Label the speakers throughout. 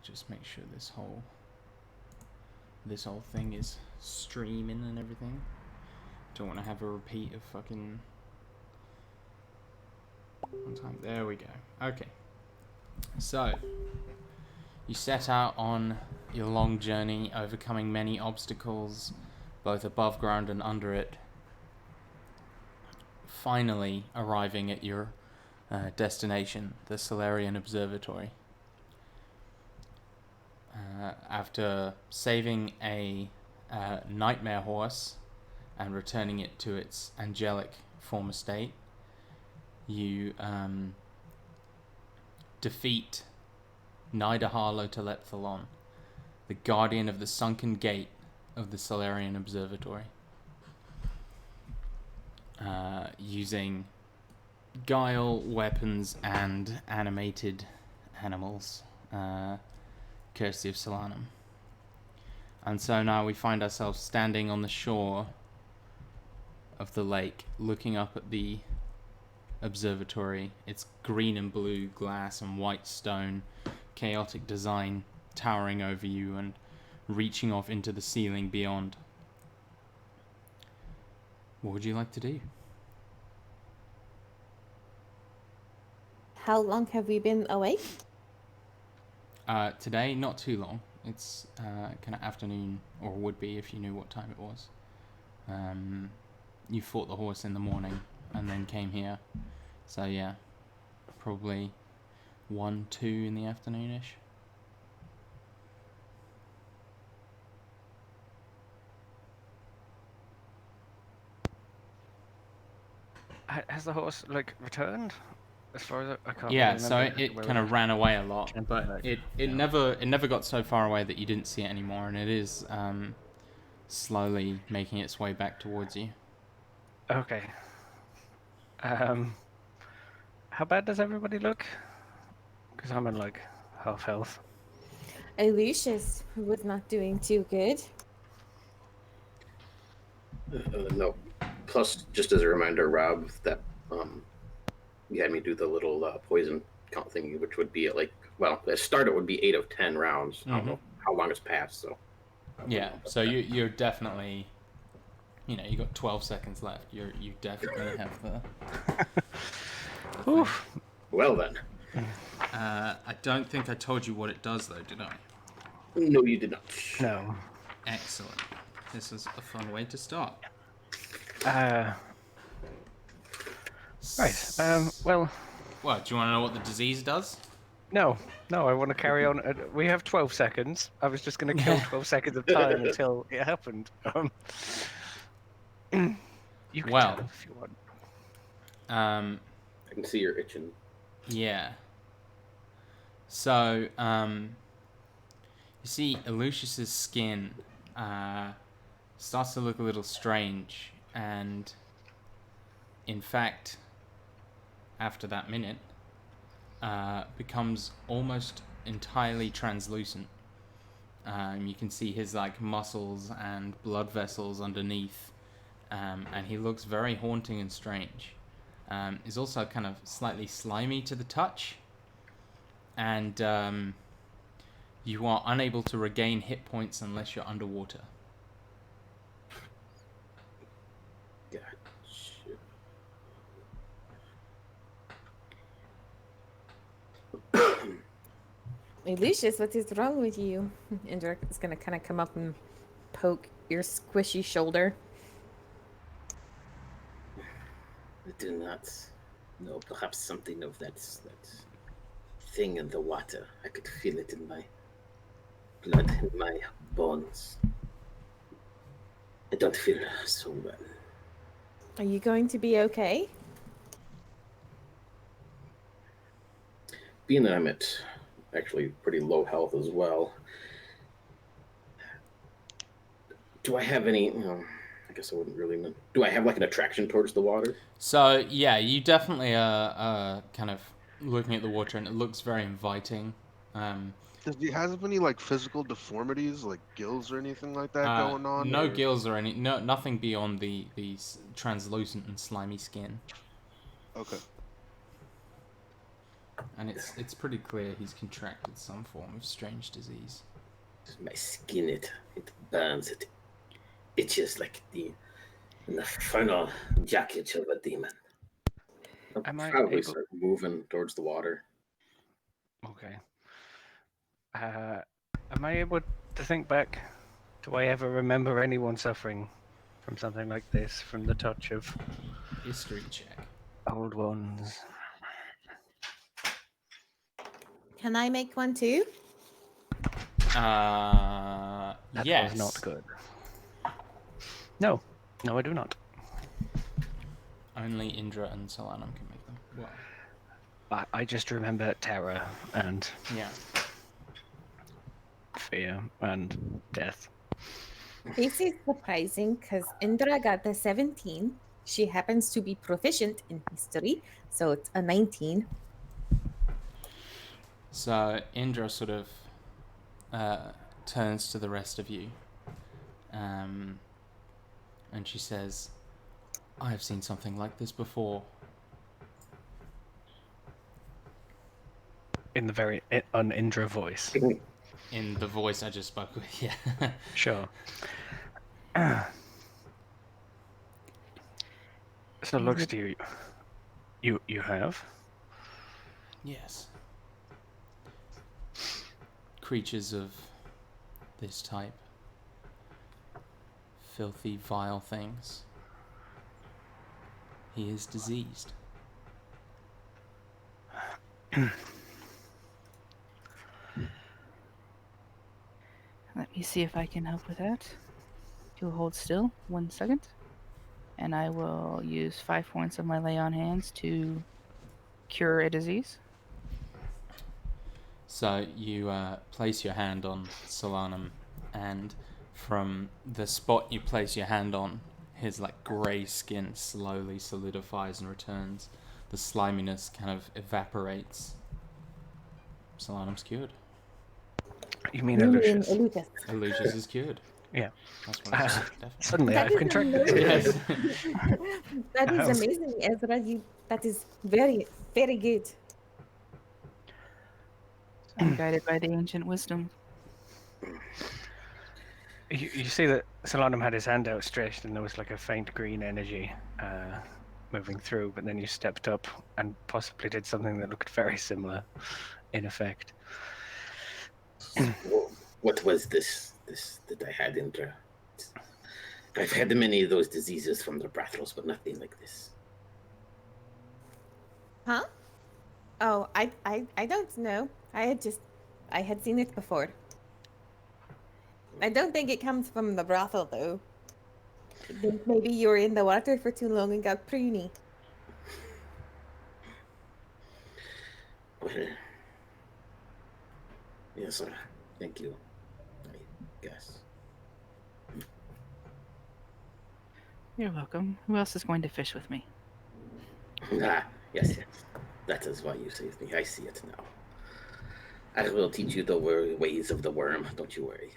Speaker 1: just make sure this whole thing is streaming and everything. Don't want to have a repeat of fucking one time. There we go. Okay. So, you set out on your long journey, overcoming many obstacles, both above ground and under it. Finally arriving at your destination, the Solarian Observatory. After saving a nightmare horse and returning it to its angelic former state, you defeat Nidaharlo-Telephthalon, the guardian of the sunken gate of the Solarian Observatory, using guile, weapons, and animated animals, courtesy of Solanum. And so now we find ourselves standing on the shore of the lake, looking up at the observatory. It's green and blue glass and white stone, chaotic design towering over you and reaching off into the ceiling beyond. What would you like to do?
Speaker 2: How long have we been awake?
Speaker 1: Today, not too long. It's kind of afternoon, or would be if you knew what time it was. You fought the horse in the morning and then came here. So yeah, probably 1, 2 in the afternoon-ish.
Speaker 3: Has the horse returned? As far as I can't.
Speaker 1: Yeah,
Speaker 3: really
Speaker 1: so
Speaker 3: remember
Speaker 1: it
Speaker 3: where
Speaker 1: kind of ran away a lot, but it
Speaker 3: yeah.
Speaker 1: never got so far away that you didn't see it anymore, and it is slowly making its way back towards you.
Speaker 3: Okay. How bad does everybody look? Because I'm in half health.
Speaker 2: Lucius was not doing too good.
Speaker 4: No. Plus, just as a reminder, Rob, that you had me do the little poison count thingy, which would be at at start it would be 8 of 10 rounds. I don't know how long it's passed, so.
Speaker 1: Yeah, so you're definitely, you got 12 seconds left. You definitely have the
Speaker 3: Oof.
Speaker 4: Well then.
Speaker 1: I don't think I told you what it does, though, did I?
Speaker 4: No, you did not.
Speaker 3: No.
Speaker 1: Excellent. This is a fun way to start.
Speaker 3: Right. Well,
Speaker 1: do you want to know what the disease does?
Speaker 3: No, I want to carry on. We have 12 seconds. I was just going to kill 12 seconds of time until it happened. You can tell if you want.
Speaker 4: I can see you're itching.
Speaker 1: Yeah. So, you see Lucius's skin starts to look a little strange, and in fact, after that minute, becomes almost entirely translucent. You can see his muscles and blood vessels underneath, and he looks very haunting and strange. He's also kind of slightly slimy to the touch, and you are unable to regain hit points unless you're underwater.
Speaker 2: Lucius, what is wrong with you? Indra is going to kind of come up and poke your squishy shoulder.
Speaker 4: I do not know. Perhaps something of that thing in the water. I could feel it in my blood, in my bones. I don't feel so well.
Speaker 2: Are you going to be okay?
Speaker 4: Being that I'm at actually pretty low health as well, do I have any... I guess I wouldn't really know. Do I have an attraction towards the water?
Speaker 1: So, yeah, you definitely are kind of looking at the water, and it looks very inviting.
Speaker 5: Does he have any physical deformities, like gills or anything like that going on?
Speaker 1: No gills or nothing beyond the translucent and slimy skin.
Speaker 5: Okay.
Speaker 1: And it's pretty clear he's contracted some form of strange disease.
Speaker 4: My skin, it burns, it itches like the infernal jacket of a demon. I'll
Speaker 3: Am I
Speaker 4: probably
Speaker 3: able?
Speaker 4: start moving towards the water.
Speaker 3: Okay. Am I able to think back? Do I ever remember anyone suffering from something like this, from the touch of
Speaker 1: History check.
Speaker 3: old ones?
Speaker 2: Can I make one too?
Speaker 3: That
Speaker 1: Yes.
Speaker 3: was not good. No, I do not.
Speaker 1: Only Indra and Solanum can make them. Well,
Speaker 3: I just remember terror and
Speaker 1: yeah.
Speaker 3: fear and death.
Speaker 2: This is surprising because Indra got the 17. She happens to be proficient in history, so it's a 19.
Speaker 1: So Indra sort of turns to the rest of you, and she says, "I have seen something like this before."
Speaker 3: In the very un-Indra voice.
Speaker 1: In the voice I just spoke with, yeah.
Speaker 3: Sure. So looks to you. You have?
Speaker 1: Yes. Creatures of this type. Filthy, vile things. He is diseased.
Speaker 6: Let me see if I can help with that. You'll hold still 1 second. And I will use 5 points of my lay on hands to cure a disease.
Speaker 1: So you place your hand on Solanum, and from the spot you place your hand on, his like grey skin slowly solidifies and returns. The sliminess kind of evaporates. Solanum's cured.
Speaker 3: You mean Lucius?
Speaker 2: Lucas.
Speaker 1: Lucius is cured.
Speaker 3: Yeah.
Speaker 1: That's what I said, definitely.
Speaker 3: Suddenly
Speaker 2: That
Speaker 3: I've
Speaker 2: is
Speaker 3: contracted.
Speaker 2: amazing.
Speaker 1: Yes.
Speaker 2: That is amazing, Ezra. That is very, very good.
Speaker 6: I'm guided by the ancient wisdom.
Speaker 3: You see that Solanum had his hand outstretched and there was like a faint green energy moving through, but then you stepped up and possibly did something that looked very similar in effect.
Speaker 4: What was this that I had in there? I've had many of those diseases from the brothels, but nothing like this.
Speaker 2: Huh? Oh, I don't know. I had seen it before. I don't think it comes from the brothel though. I think maybe you were in the water for too long and got pruny.
Speaker 4: Well, yes, sir. Thank you. I guess.
Speaker 6: You're welcome. Who else is going to fish with me?
Speaker 4: Ah, yes. That is why you saved me. I see it now. I will teach you the ways of the worm. Don't you worry.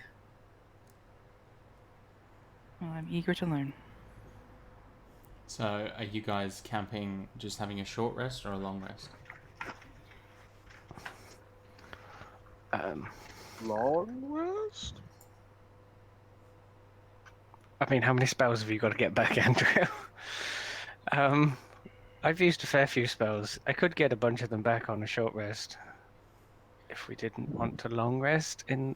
Speaker 6: Well, I'm eager to learn.
Speaker 1: So are you guys camping, just having a short rest or a long rest?
Speaker 5: Long rest?
Speaker 3: I mean, how many spells have you got to get back, Andrew? I've used a fair few spells. I could get a bunch of them back on a short rest if we didn't want to long rest in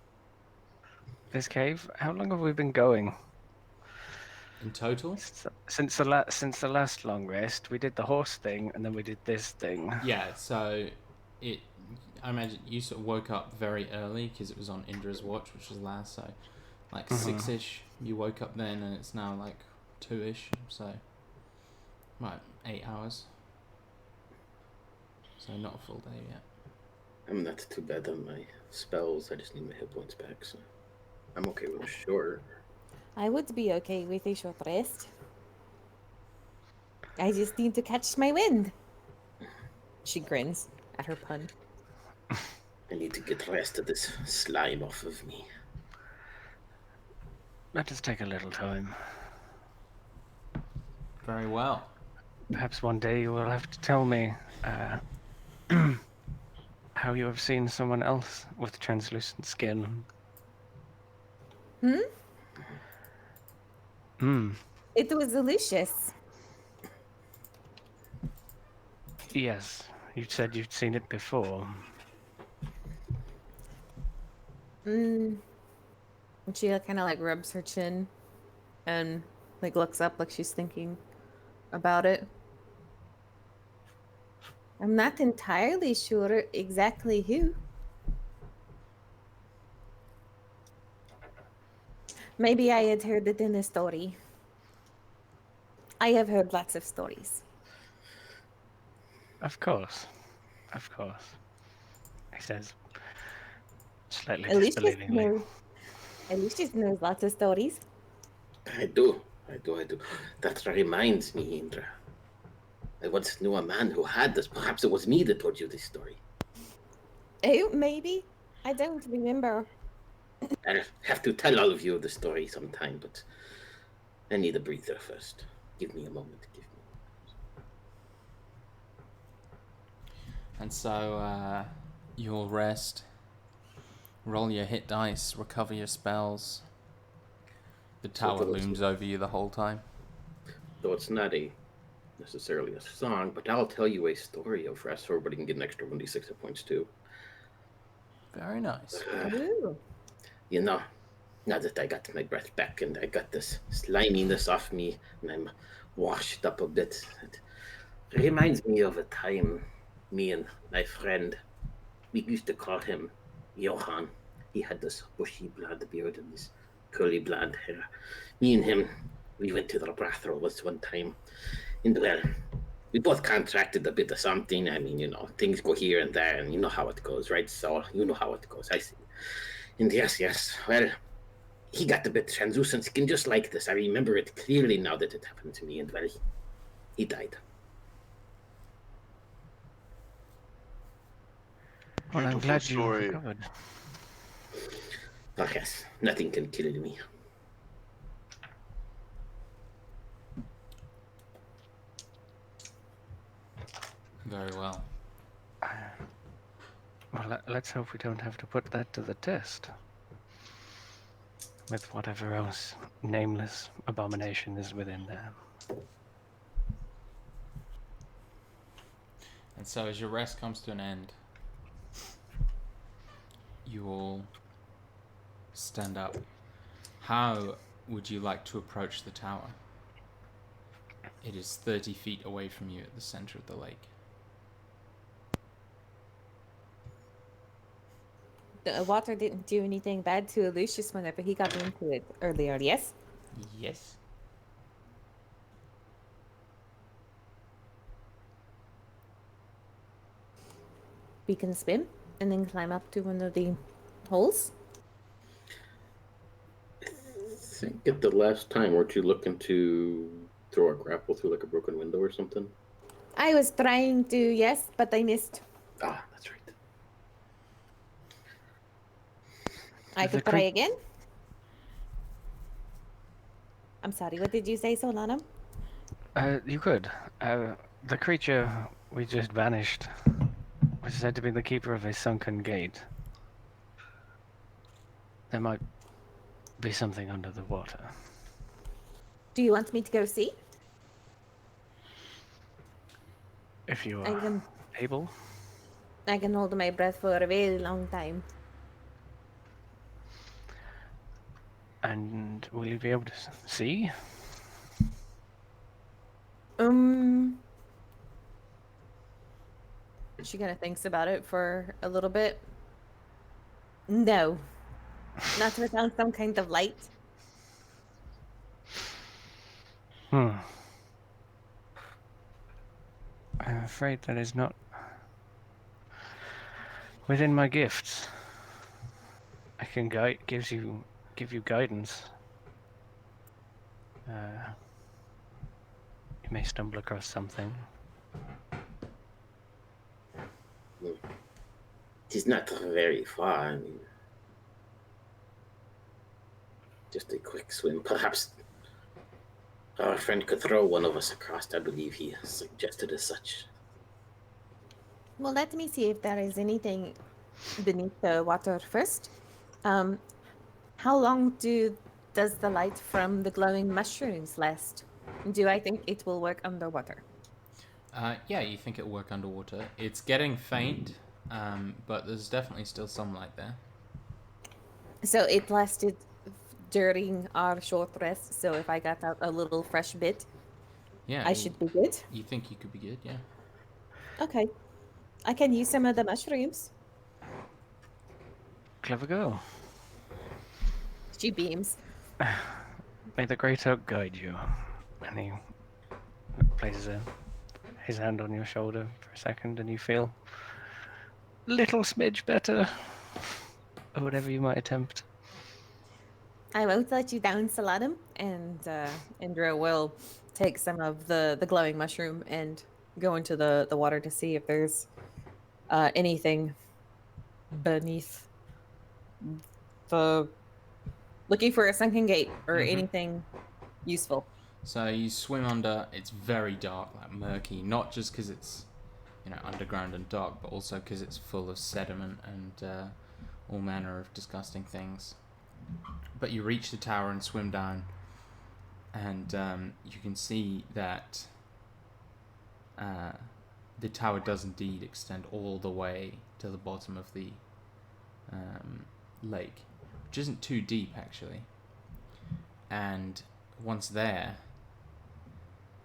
Speaker 3: this cave. How long have we been going?
Speaker 1: In total?
Speaker 3: Since the last long rest, we did the horse thing and then we did this thing.
Speaker 1: Yeah, so I imagine you sort of woke up very early because it was on Indra's watch, which was last, so like 6-ish. You woke up then, and it's now like 2-ish, so right, 8 hours. So not a full day yet.
Speaker 4: I'm not too bad on my spells. I just need my hit points back, so I'm okay with a short.
Speaker 2: I would be okay with a short rest. I just need to catch my wind. She grins at her pun.
Speaker 4: I need to get the rest of this slime off of me.
Speaker 3: Let us take a little time.
Speaker 1: Very well.
Speaker 3: Perhaps one day you will have to tell me how you have seen someone else with translucent skin.
Speaker 2: Hmm?
Speaker 3: Hmm.
Speaker 2: It was delicious.
Speaker 3: Yes, you said you'd seen it before.
Speaker 2: Mm. And she kind of like rubs her chin and like looks up like she's thinking about it. I'm not entirely sure exactly who. Maybe I had heard it in a story. I have heard lots of stories.
Speaker 3: Of course. Of course. He says, slightly
Speaker 2: Alicia's
Speaker 3: disbelievingly.
Speaker 2: knows. Alicia's knows lots of stories.
Speaker 4: I do. That reminds me, Indra. I once knew a man who had this. Perhaps it was me that told you this story.
Speaker 2: Oh, maybe. I don't remember.
Speaker 4: I'll have to tell all of you the story sometime, but I need a breather first. Give me a moment.
Speaker 1: And so, you'll rest, roll your hit dice, recover your spells. The tower looms over you the whole time.
Speaker 4: Though it's not necessarily a song, but I'll tell you a story of rest so everybody can get an extra 1d6 hit points too.
Speaker 1: Very nice.
Speaker 2: Ooh.
Speaker 4: You know, now that I got my breath back and I got this sliminess off me and I'm washed up a bit, it reminds me of a time me and my friend, we used to call him Johan. He had this bushy blonde beard and this curly blonde hair. Me and him, we went to the brothel this one time. And well, we both contracted a bit of something. I mean, things go here and there, and you know how it goes, right? So you know how it goes. I see. And yes. Well, he got a bit translucent skin just like this. I remember it clearly now that it happened to me. And well, he died.
Speaker 3: Well, I'm
Speaker 5: Beautiful
Speaker 3: glad you
Speaker 5: story.
Speaker 3: recovered.
Speaker 4: Oh yes, nothing can kill me.
Speaker 1: Very well.
Speaker 3: Well, let's hope we don't have to put that to the test. With whatever else nameless abomination is within there.
Speaker 1: And so as your rest comes to an end, you all stand up. How would you like to approach the tower? It is 30 feet away from you at the center of the lake.
Speaker 2: The water didn't do anything bad to Lucius whenever he got into it earlier, yes?
Speaker 1: Yes.
Speaker 2: We can swim and then climb up to one of the holes.
Speaker 4: I think at the last time, weren't you looking to throw a grapple through like a broken window or something?
Speaker 2: I was trying to, yes, but I missed.
Speaker 4: Ah, that's right.
Speaker 2: I could try again. I'm sorry, what did you say, Solanum?
Speaker 3: You could. The creature we just vanished was said to be the keeper of a sunken gate. There might be something under the water.
Speaker 2: Do you want me to go see?
Speaker 3: If you
Speaker 2: I
Speaker 3: are
Speaker 2: can,
Speaker 3: able.
Speaker 2: I can hold my breath for a very long time.
Speaker 3: And will you be able to see?
Speaker 2: She kind of thinks about it for a little bit. No. Not without some kind of light.
Speaker 3: I'm afraid that is not within my gifts. I can give you guidance. You may stumble across something.
Speaker 4: He's not very far. I mean, just a quick swim. Perhaps our friend could throw one of us across. I believe he suggested as such.
Speaker 2: Well, let me see if there is anything beneath the water first. Um, how long does the light from the glowing mushrooms last? Do I think it will work underwater?
Speaker 1: Yeah, you think it'll work underwater. It's getting faint, but there's definitely still some light there.
Speaker 2: So it lasted during our short rest. So if I got out a little fresh bit,
Speaker 1: Yeah,
Speaker 2: I should be good.
Speaker 1: you think you could be good, yeah.
Speaker 2: Okay. I can use some of the mushrooms.
Speaker 3: Clever girl.
Speaker 2: She beams.
Speaker 3: May the great oak guide you. And he places his hand on your shoulder for a second, and you feel little smidge better, or whatever you might attempt.
Speaker 2: I won't let you down, Saladin. And Indra will take some of the glowing mushroom and go into the water to see if there's anything beneath the looking for a sunken gate or anything useful.
Speaker 1: So you swim under, it's very dark, like murky, not just because it's, underground and dark, but also because it's full of sediment and all manner of disgusting things. But you reach the tower and swim down, and you can see that the tower does indeed extend all the way to the bottom of the lake, which isn't too deep actually. And once there,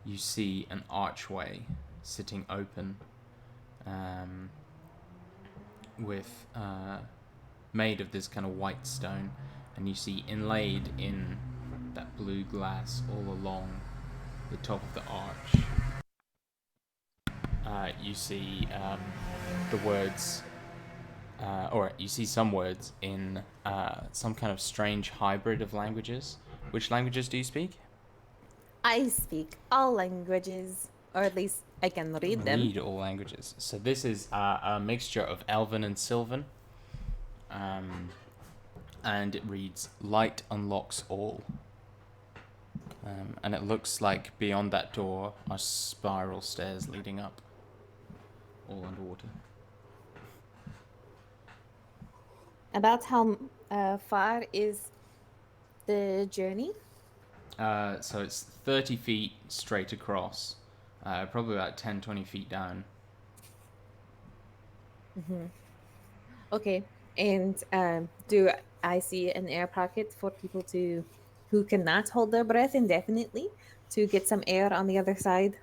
Speaker 1: you see an archway sitting open, with made of this kind of white stone, and you see inlaid in that blue glass all along the top of the arch. You see the words, or you see some words in some kind of strange hybrid of languages. Which languages do you speak?
Speaker 2: I speak all languages, or at least I can read them.
Speaker 1: Read all languages. So this is a mixture of Elven and Sylvan. And it reads, "Light unlocks all." And it looks like beyond that door are spiral stairs leading up, all underwater.
Speaker 2: About how far is the journey?
Speaker 1: So it's 30 feet straight across, probably about 10, 20 feet down.
Speaker 2: Okay. And do I see an air pocket for people who cannot hold their breath indefinitely to get some air on the other side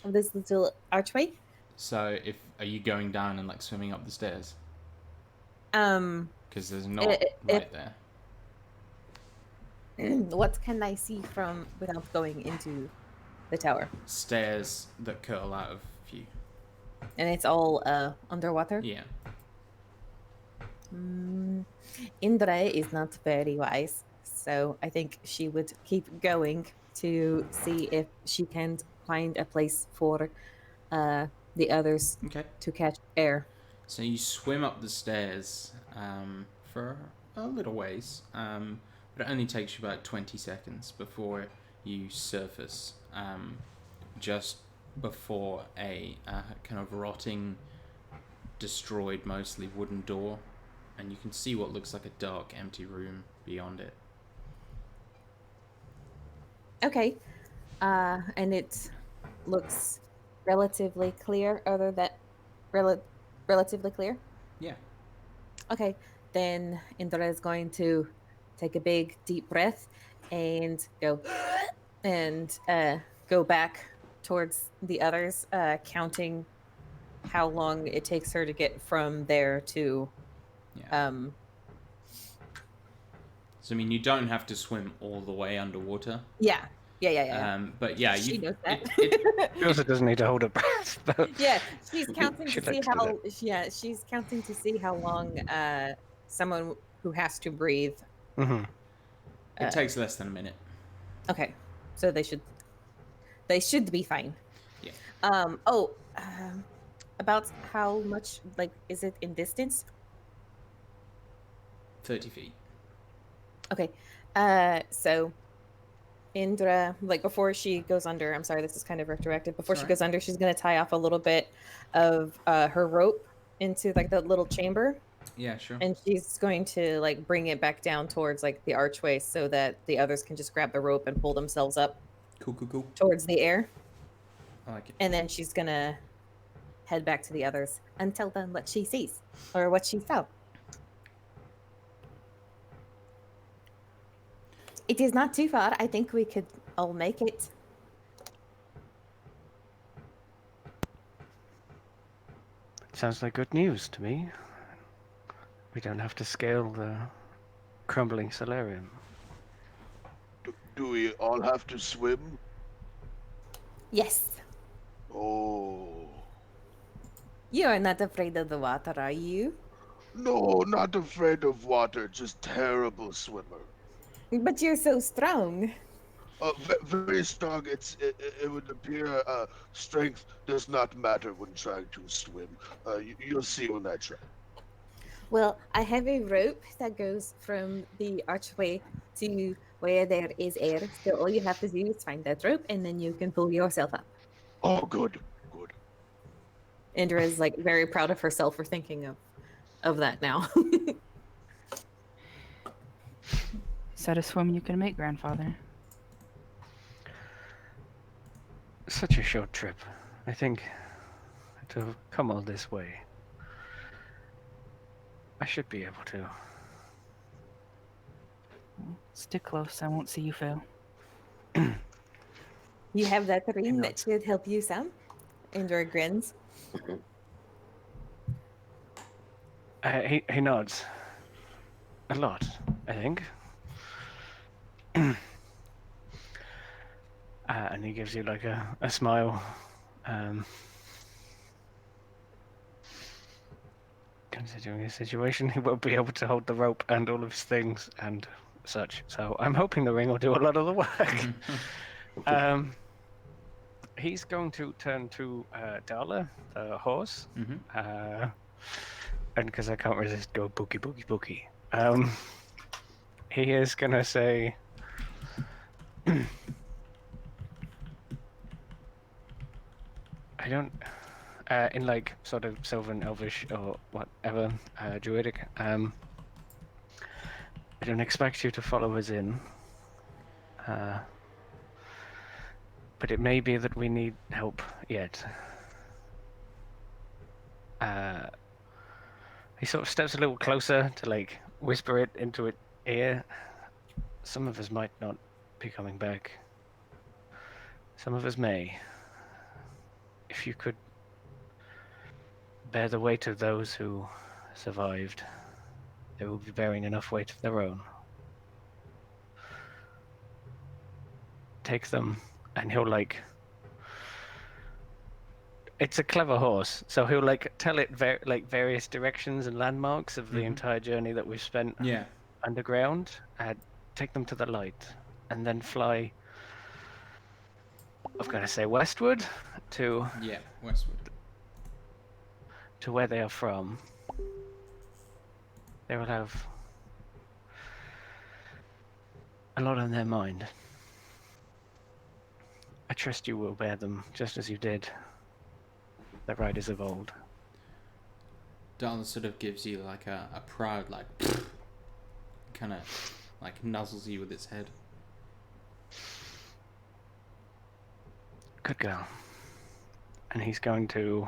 Speaker 2: of this little archway?
Speaker 1: So are you going down and like swimming up the stairs? Because there's not
Speaker 2: if
Speaker 1: right there.
Speaker 2: what can I see from without going into the tower?
Speaker 1: Stairs that curl out of view.
Speaker 2: And it's all underwater?
Speaker 1: Yeah.
Speaker 2: Indra is not very wise, so I think she would keep going to see if she can find a place for the others
Speaker 1: Okay.
Speaker 2: to catch air.
Speaker 1: So you swim up the stairs for a little ways, but it only takes you about 20 seconds before you surface just before a kind of rotting, destroyed, mostly wooden door, and you can see what looks like a dark, empty room beyond it.
Speaker 2: Okay, and it looks relatively clear. Other that relatively clear.
Speaker 1: Yeah.
Speaker 2: Okay, then Indra is going to take a big deep breath and go and go back towards the others, counting how long it takes her to get from there to
Speaker 1: Yeah. So I mean, you don't have to swim all the way underwater.
Speaker 2: yeah.
Speaker 1: But yeah,
Speaker 2: She knows that.
Speaker 3: She also doesn't need to hold her breath. But
Speaker 2: Yeah, she's counting
Speaker 3: she
Speaker 2: to see
Speaker 3: likes to do
Speaker 2: how. Yeah, she's counting to see how long someone who has to breathe.
Speaker 3: Mhm.
Speaker 1: It takes less than a minute.
Speaker 2: Okay, so they should be fine.
Speaker 1: Yeah.
Speaker 2: About how much, like, is it in distance?
Speaker 1: 30 feet.
Speaker 2: Okay, so Indra, like before she goes under, I'm sorry, this is kind of retroactive. Before she
Speaker 1: Sorry.
Speaker 2: goes under, she's gonna tie off a little bit of her rope into like the little chamber,
Speaker 1: Yeah, sure.
Speaker 2: and she's going to like bring it back down towards like the archway so that the others can just grab the rope and pull themselves up
Speaker 1: Cool.
Speaker 2: towards the air.
Speaker 1: I like it.
Speaker 2: And then she's gonna head back to the others and tell them what she sees or what she saw. It is not too far. I think we could all make it.
Speaker 3: Sounds like good news to me. We don't have to scale the crumbling solarium.
Speaker 5: Do we all have to swim?
Speaker 2: Yes.
Speaker 5: Oh.
Speaker 2: You are not afraid of the water, are you?
Speaker 5: No, not afraid of water, just terrible swimmer.
Speaker 2: But you're so strong.
Speaker 5: Very strong. It would appear strength does not matter when trying to swim. You'll see when I try.
Speaker 2: Well, I have a rope that goes from the archway to where there is air. So all you have to do is find that rope and then you can pull yourself up.
Speaker 5: Oh, good.
Speaker 2: Indra is like very proud of herself for thinking of that now.
Speaker 6: Is that a swim you can make, grandfather?
Speaker 3: Such a short trip. I think to have come all this way, I should be able to.
Speaker 6: Stick close. I won't see you fail.
Speaker 2: You have that ring that
Speaker 3: nods.
Speaker 2: should help you some. Indra grins.
Speaker 3: He nods. A lot, I think. And he gives you like a smile. Considering his situation, he won't be able to hold the rope and all of his things and such. So I'm hoping the ring will do a lot of the work. He's going to turn to Darla, the horse.
Speaker 1: Mm-hmm.
Speaker 3: And because I can't resist, go bookie. He is gonna say, I don't, in like sort of Sylvan, Elvish, or whatever, Druidic. I don't expect you to follow us in. But it may be that we need help yet. He sort of steps a little closer to like whisper it into its ear. Some of us might not be coming back. Some of us may. If you could bear the weight of those who survived, they will be bearing enough weight of their own. Take them, and he'll like... It's a clever horse, so he'll like tell it like various directions and landmarks of the entire journey that we've spent underground. Take them to the light, and then fly. I've got to say westward to
Speaker 1: westward
Speaker 3: to where they are from. They will have a lot on their mind. I trust you will bear them just as you did the riders of old.
Speaker 1: Darla sort of gives you like a proud like kind of like nuzzles you with its head.
Speaker 3: Good girl. And he's going to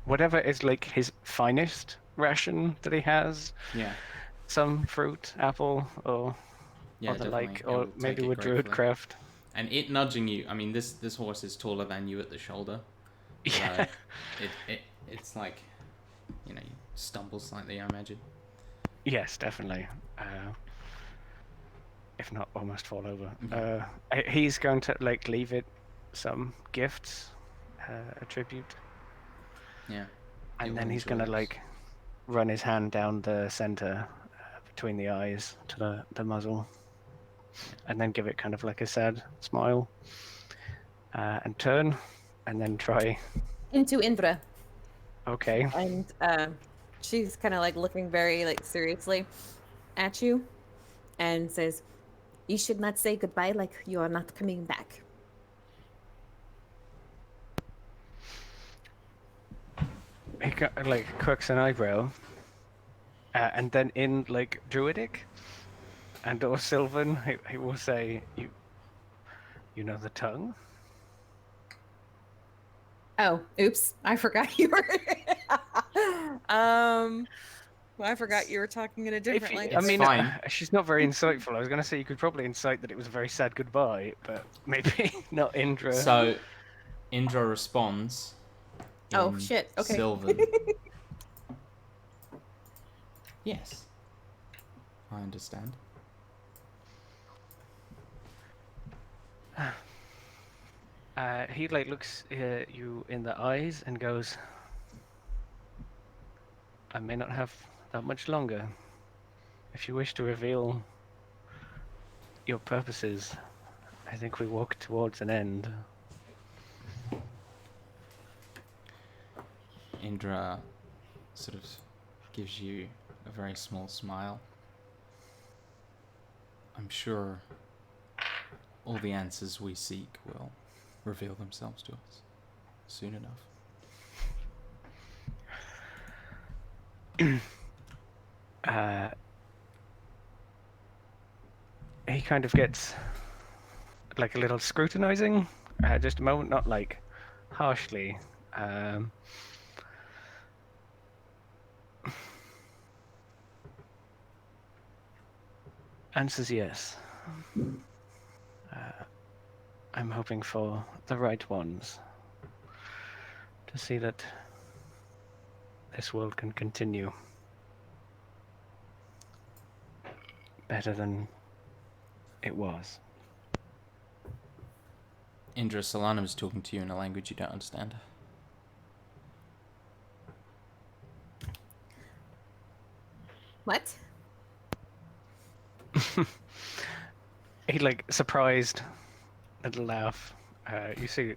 Speaker 3: whatever is like his finest ration that he has.
Speaker 1: Yeah.
Speaker 3: Some fruit, apple, or
Speaker 1: Yeah,
Speaker 3: the
Speaker 1: definitely.
Speaker 3: like,
Speaker 1: It
Speaker 3: or
Speaker 1: will
Speaker 3: maybe
Speaker 1: take it
Speaker 3: with druid
Speaker 1: gratefully.
Speaker 3: craft.
Speaker 1: And it nudging you. I mean, this horse is taller than you at the shoulder.
Speaker 3: Yeah.
Speaker 1: So it's like, you stumble slightly, I imagine.
Speaker 3: Yes, definitely. If not, almost fall over.
Speaker 1: Mhm.
Speaker 3: He's going to like leave it some gifts, a tribute,
Speaker 1: Yeah.
Speaker 3: and
Speaker 1: It
Speaker 3: then
Speaker 1: will
Speaker 3: he's going to
Speaker 1: enjoy
Speaker 3: like run his hand down the center between the eyes to the muzzle, and then give it kind of like a sad smile, and turn, and then try.
Speaker 2: Into Indra.
Speaker 3: Okay.
Speaker 2: And she's kind of like looking very like seriously at you and says, You should not say goodbye like you are not coming back.
Speaker 3: He like quirks an eyebrow, and then in like Druidic and or Sylvan, he will say, "You know the tongue."
Speaker 2: Oh, oops! I forgot you were. I forgot you were talking in a different language.
Speaker 3: I
Speaker 1: It's
Speaker 3: mean,
Speaker 1: fine.
Speaker 3: she's not very insightful. I was going to say you could probably incite that it was a very sad goodbye, but maybe not Indra.
Speaker 1: So Indra responds
Speaker 2: Oh
Speaker 1: in
Speaker 2: shit! Okay.
Speaker 1: Sylvan. Yes, I understand.
Speaker 3: He like looks you in the eyes and goes, "I may not have that much longer. If you wish to reveal your purposes, I think we walk towards an end."
Speaker 1: Indra sort of gives you a very small smile. I'm sure all the answers we seek will reveal themselves to us soon enough.
Speaker 3: He kind of gets like a little scrutinizing, just a moment, not like harshly. Answers yes. I'm hoping for the right ones to see that this world can continue better than it was.
Speaker 1: Indra, Solanum is talking to you in a language you don't understand.
Speaker 2: What?
Speaker 3: He like surprised little laugh. You see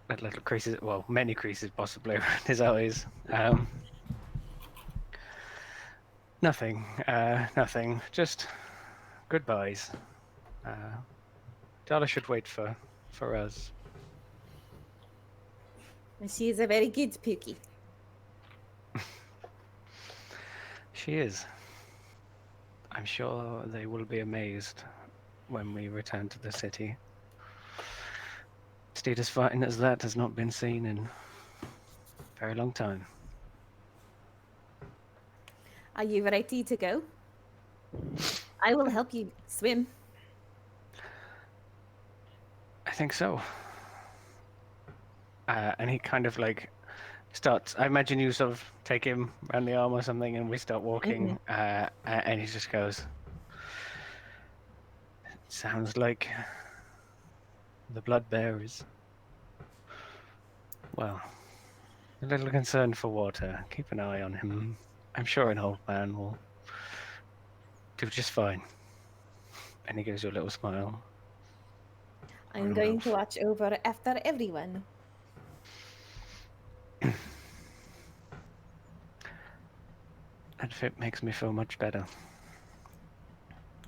Speaker 3: little creases, well, many creases possibly around his eyes. Nothing, nothing. Just goodbyes. Dala should wait for us.
Speaker 2: She is a very good Pookie.
Speaker 3: She is. I'm sure they will be amazed when we return to the city. State as fine as that has not been seen in a very long time.
Speaker 2: Are you ready to go? I will help you swim.
Speaker 3: I think so. And he kind of like starts. I imagine you sort of take him around the arm or something, and we start walking. And he just goes, "Sounds like the blood bearers. Well, a little concerned for water. Keep an eye on him. I'm sure an old man will do just fine." And he gives you a little smile.
Speaker 2: I'm going to watch over after everyone.
Speaker 3: That fit makes me feel much better.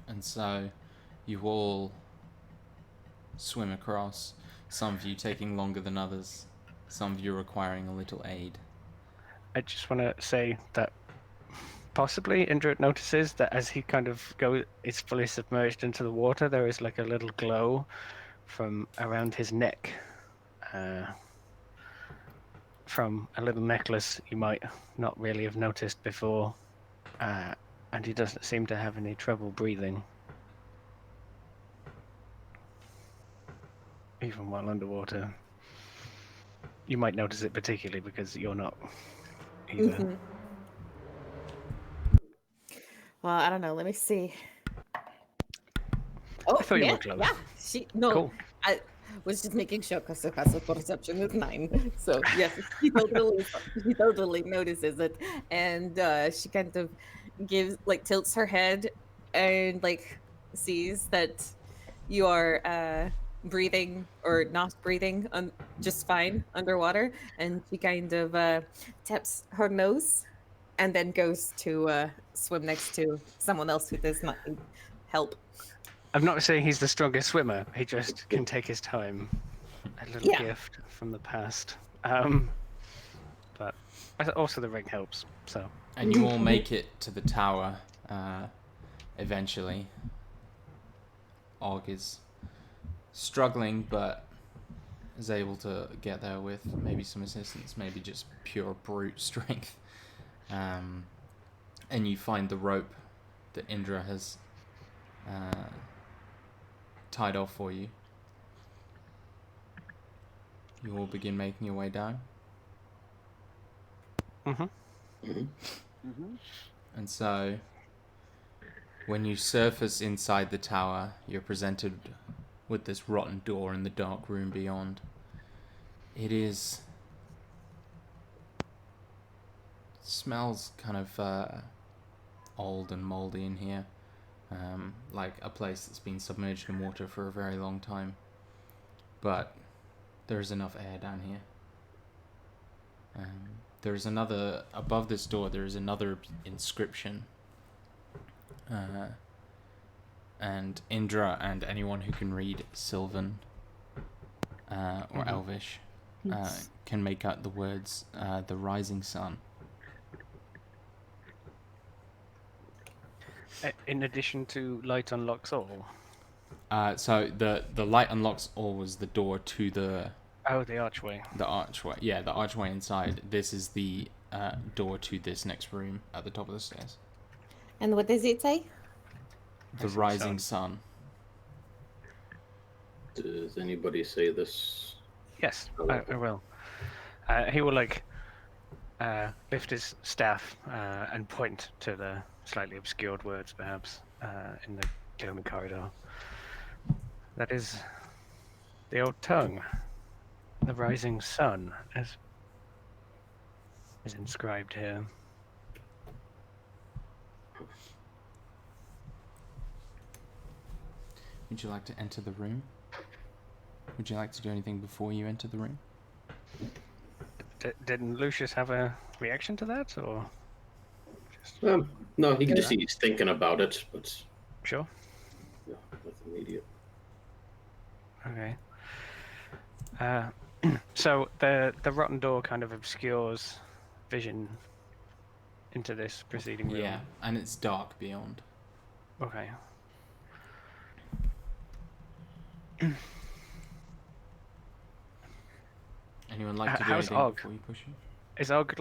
Speaker 1: And so you all swim across, some of you taking longer than others, some of you requiring a little aid.
Speaker 3: I just want to say that possibly Indra notices that as he kind of is fully submerged into the water, there is like a little glow from around his neck, from a little necklace you might not really have noticed before, and he doesn't seem to have any trouble breathing, even while underwater. You might notice it particularly because you're not either.
Speaker 2: Well, I don't know. Let me see. Oh,
Speaker 3: I thought you were close.
Speaker 2: Yeah,
Speaker 3: Cool.
Speaker 2: I was just making sure because her passive perception is 9. So yes, she totally notices it, and she kind of tilts her head and sees that you are breathing or not breathing just fine underwater, and she kind of taps her nose and then goes to swim next to someone else who does not help.
Speaker 3: I'm not saying he's the strongest swimmer. He just can take his time. A little
Speaker 2: Yeah.
Speaker 3: gift from the past. But also the ring helps. So
Speaker 1: And you all make it to the tower eventually. Og is struggling, but is able to get there with maybe some assistance, maybe just pure brute strength. And you find the rope that Indra has tied off for you. You all begin making your way down. And so, when you surface inside the tower, you're presented with this rotten door in the dark room beyond. It smells kind of old and moldy in here, like a place that's been submerged in water for a very long time. But there's enough air down here. There's another, above this door, there is another inscription. And Indra and anyone who can read Sylvan or Elvish can make out the words, the rising sun.
Speaker 3: in addition to light unlocks all.
Speaker 1: So the light unlocks all was the door to the
Speaker 3: The archway.
Speaker 1: The archway. Yeah, the archway inside. This is the door to this next room at the top of the stairs.
Speaker 2: And what does it say?
Speaker 1: The rising sun.
Speaker 4: Does anybody say this?
Speaker 3: Yes, I will. He will lift his staff and point to the slightly obscured words, perhaps, in the gloomy corridor. That is the old tongue. The rising sun is inscribed here.
Speaker 1: Would you like to enter the room? Would you like to do anything before you enter the room?
Speaker 3: Didn't Lucius have a reaction to that, or?
Speaker 4: No, he can just see he's thinking about it, but
Speaker 3: Sure.
Speaker 4: no, nothing immediate.
Speaker 3: Okay. So the rotten door kind of obscures vision into this preceding room.
Speaker 1: Yeah, and it's dark beyond.
Speaker 3: Okay.
Speaker 1: Anyone like to do
Speaker 3: How's
Speaker 1: anything
Speaker 3: Og?
Speaker 1: before you push it?
Speaker 3: Is Og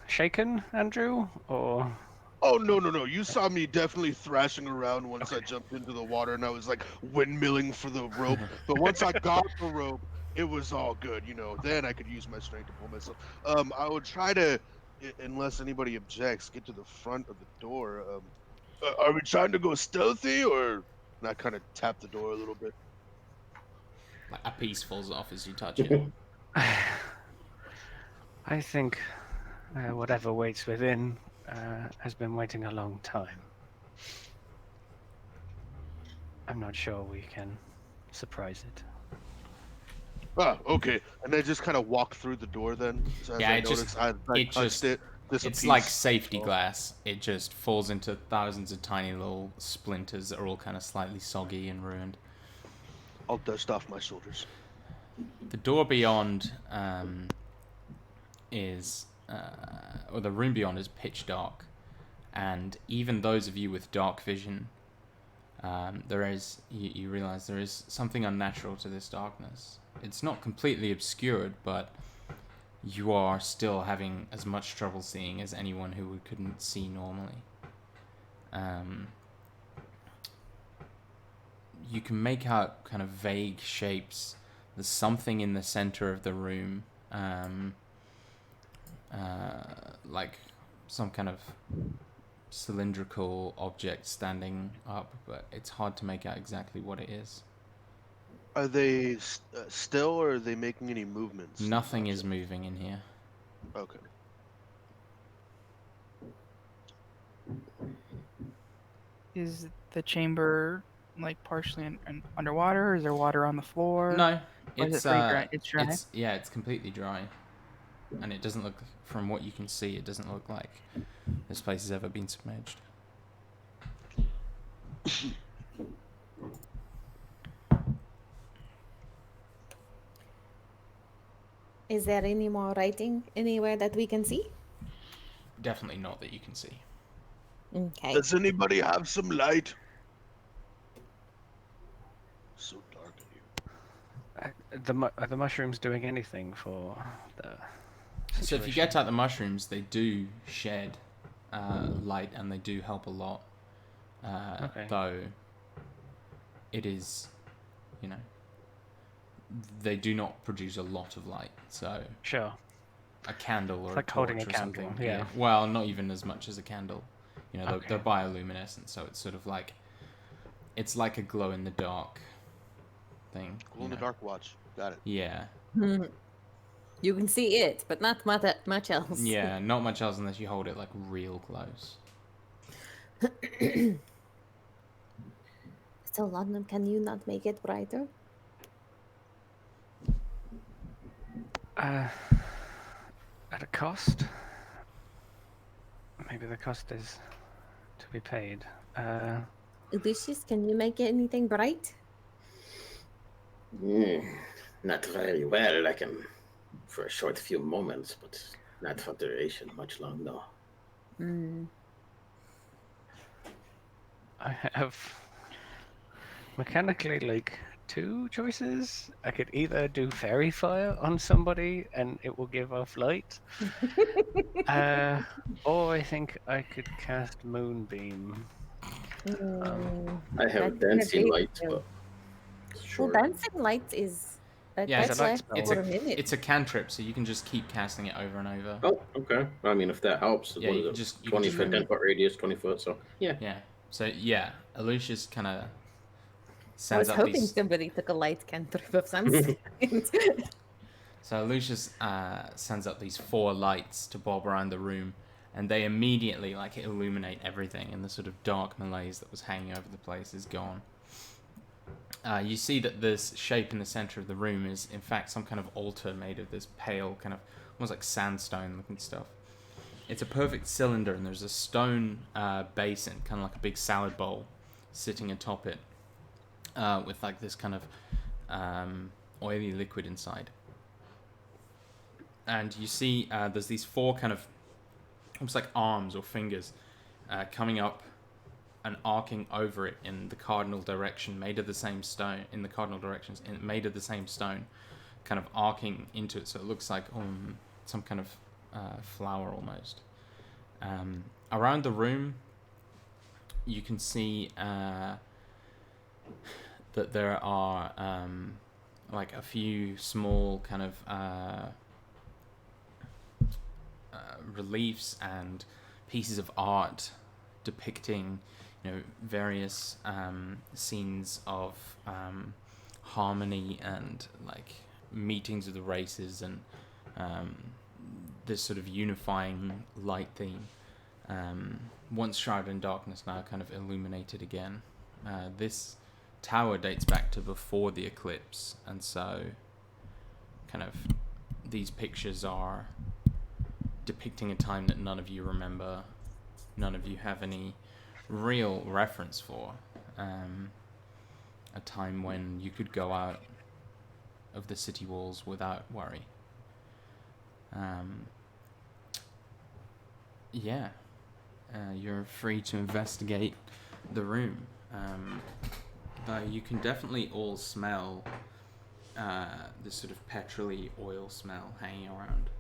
Speaker 3: shaken, Andrew, or?
Speaker 5: Oh, no. You saw me definitely thrashing around once I jumped into the water and I was like windmilling for the rope. But once I got the rope, it was all good, Then I could use my strength to pull myself. I would try to, unless anybody objects, get to the front of the door. Are we trying to go stealthy or not kind of tap the door a little bit?
Speaker 1: Like a piece falls off as you touch it.
Speaker 3: I think whatever waits within has been waiting a long time. I'm not sure we can surprise it.
Speaker 5: Ah, okay. And I just kind of walk through the door then. So as
Speaker 1: Yeah,
Speaker 5: I
Speaker 1: it
Speaker 5: noticed,
Speaker 1: just-
Speaker 5: I
Speaker 1: it
Speaker 5: touched
Speaker 1: just-
Speaker 5: it.
Speaker 1: It's like safety glass. It just falls into thousands of tiny little splinters that are all kind of slightly soggy and ruined.
Speaker 5: I'll dust off my shoulders.
Speaker 1: The door beyond or the room beyond is pitch dark, and even those of you with dark vision, you realize there is something unnatural to this darkness. It's not completely obscured, but you are still having as much trouble seeing as anyone who couldn't see normally. You can make out kind of vague shapes. There's something in the center of the room, like some kind of cylindrical object standing up, but it's hard to make out exactly what it is.
Speaker 5: Are they still, or are they making any movements?
Speaker 1: Nothing is moving in here.
Speaker 5: Okay.
Speaker 6: Is the chamber like partially underwater? Or is there water on the floor?
Speaker 1: No,
Speaker 6: Or is
Speaker 1: it's
Speaker 6: it pretty dry? It's dry.
Speaker 1: It's completely dry, and it doesn't look, from what you can see, it doesn't look like this place has ever been submerged.
Speaker 2: Is there any more writing anywhere that we can see?
Speaker 1: Definitely not that you can see.
Speaker 2: Okay.
Speaker 5: Does anybody have some light? So dark in here.
Speaker 3: Are the mushrooms doing anything for the situation?
Speaker 1: So if you get out the mushrooms, they do shed light and they do help a lot.
Speaker 3: Okay.
Speaker 1: Though it is, you know, they do not produce a lot of light. So
Speaker 3: Sure.
Speaker 1: a candle or
Speaker 3: It's
Speaker 1: a
Speaker 3: like
Speaker 1: torch
Speaker 3: holding a
Speaker 1: or
Speaker 3: candle,
Speaker 1: something.
Speaker 3: yeah.
Speaker 1: Well, not even as much as a candle. You know,
Speaker 3: Okay.
Speaker 1: they're bioluminescent, so it's sort of like it's like a glow in the dark thing.
Speaker 5: Glow in the dark watch. Got it.
Speaker 1: Yeah.
Speaker 2: You can see it, but not much else.
Speaker 1: Yeah, not much else unless you hold it like real close.
Speaker 2: So, London, can you not make it brighter?
Speaker 3: At a cost? Maybe the cost is to be paid.
Speaker 2: Lucius, can you make anything bright?
Speaker 4: Not very well. I can for a short few moments, but not for duration much long, no.
Speaker 3: I have mechanically like 2 choices. I could either do fairy fire on somebody and it will give off light, or I think I could cast moonbeam.
Speaker 4: I have
Speaker 2: That's gonna
Speaker 4: dancing
Speaker 2: be
Speaker 4: light,
Speaker 2: you.
Speaker 4: but
Speaker 2: Well,
Speaker 4: sure.
Speaker 2: dancing light is
Speaker 1: Yeah,
Speaker 3: It's a
Speaker 2: that's
Speaker 3: light
Speaker 2: last
Speaker 3: spell.
Speaker 2: for a minute.
Speaker 1: It's a cantrip, so you can just keep casting it over and over.
Speaker 4: Oh, okay. I mean, if that helps,
Speaker 1: Yeah,
Speaker 4: what
Speaker 1: you
Speaker 4: is
Speaker 1: can
Speaker 4: it?
Speaker 1: just
Speaker 4: 20 foot, 10 foot radius, 20 foot. So, yeah.
Speaker 1: Yeah. So yeah, Aloysius kind of
Speaker 2: I
Speaker 1: sends
Speaker 2: was
Speaker 1: up
Speaker 2: hoping
Speaker 1: these.
Speaker 2: somebody took a light cantrip of some kind.
Speaker 1: So Lucius sends up these 4 lights to bob around the room, and they immediately like illuminate everything, and the sort of dark malaise that was hanging over the place is gone. You see that this shape in the center of the room is in fact some kind of altar made of this pale kind of almost like sandstone looking stuff. It's a perfect cylinder, and there's a stone basin, kind of like a big salad bowl, sitting atop it, with like this kind of oily liquid inside. And you see there's these 4 kind of almost like arms or fingers coming up and arcing over it in the cardinal direction, made of the same stone, in the cardinal directions, made of the same stone, kind of arcing into it, so it looks like some kind of flower almost. Around the room, you can see that there are like a few small kind of reliefs and pieces of art depicting, you know, various scenes of harmony and like meetings of the races and this sort of unifying light theme. Once shrouded in darkness, now kind of illuminated again. This tower dates back to before the eclipse, and so kind of these pictures are depicting a time that none of you remember, none of you have any real reference for. A time when you could go out of the city walls without worry. Yeah, you're free to investigate the room. Though you can definitely all smell this sort of petrol-y oil smell hanging around.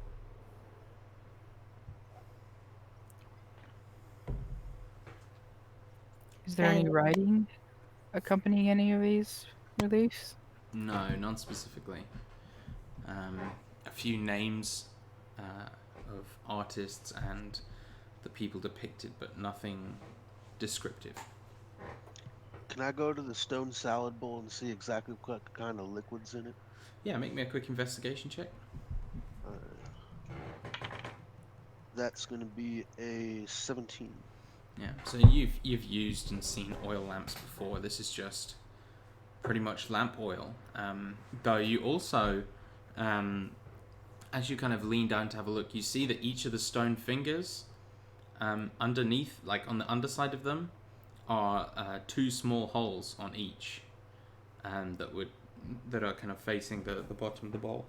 Speaker 6: Is there any
Speaker 2: And-
Speaker 6: writing accompanying any of these reliefs?
Speaker 1: No, none specifically. A few names of artists and the people depicted, but nothing descriptive.
Speaker 5: Can I go to the stone salad bowl and see exactly what kind of liquids in it?
Speaker 1: Yeah, make me a quick investigation check.
Speaker 5: That's going to be a 17.
Speaker 1: Yeah, so you've used and seen oil lamps before. This is just pretty much lamp oil. Though you also, as you kind of lean down to have a look, you see that each of the stone fingers, underneath, like on the underside of them, are 2 small holes on each, that are kind of facing the bottom of the bowl.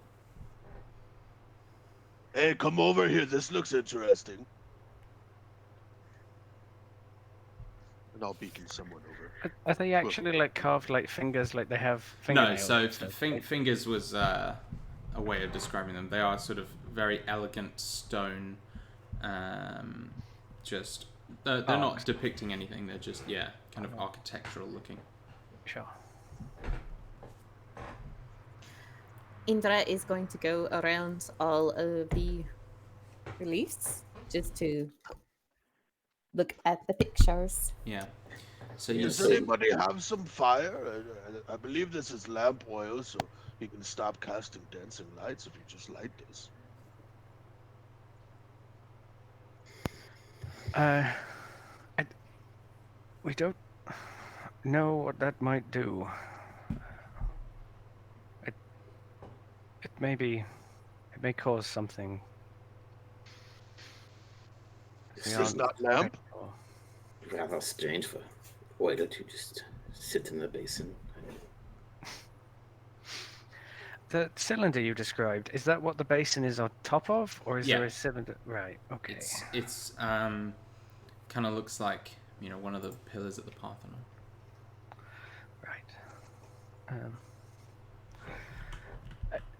Speaker 5: Hey, come over here. This looks interesting. And I'll beacon someone over.
Speaker 3: Are they actually like carved like fingers, like they have
Speaker 1: No,
Speaker 3: fingernails?
Speaker 1: so
Speaker 3: and stuff?
Speaker 1: fingers was a way of describing them. They are sort of very elegant stone. Just they're not
Speaker 3: Arcs.
Speaker 1: depicting anything. They're just kind of architectural looking.
Speaker 3: Sure.
Speaker 2: Indra is going to go around all of the reliefs just to look at the pictures.
Speaker 1: Yeah. So you
Speaker 5: Does
Speaker 1: see,
Speaker 5: anybody have some fire? I believe this is lamp oil, so you can stop casting dancing lights if you just light this.
Speaker 3: We don't know what that might do. It may cause something.
Speaker 5: This
Speaker 3: We
Speaker 5: is
Speaker 3: aren't
Speaker 5: not lamp.
Speaker 3: sure.
Speaker 4: Rather strange for oil to just sit in the basin.
Speaker 3: The cylinder you described, is that what the basin is on top of, or is there
Speaker 1: Yeah.
Speaker 3: a cylinder? Right. Okay.
Speaker 1: it's kind of looks like one of the pillars at the Parthenon.
Speaker 3: Right.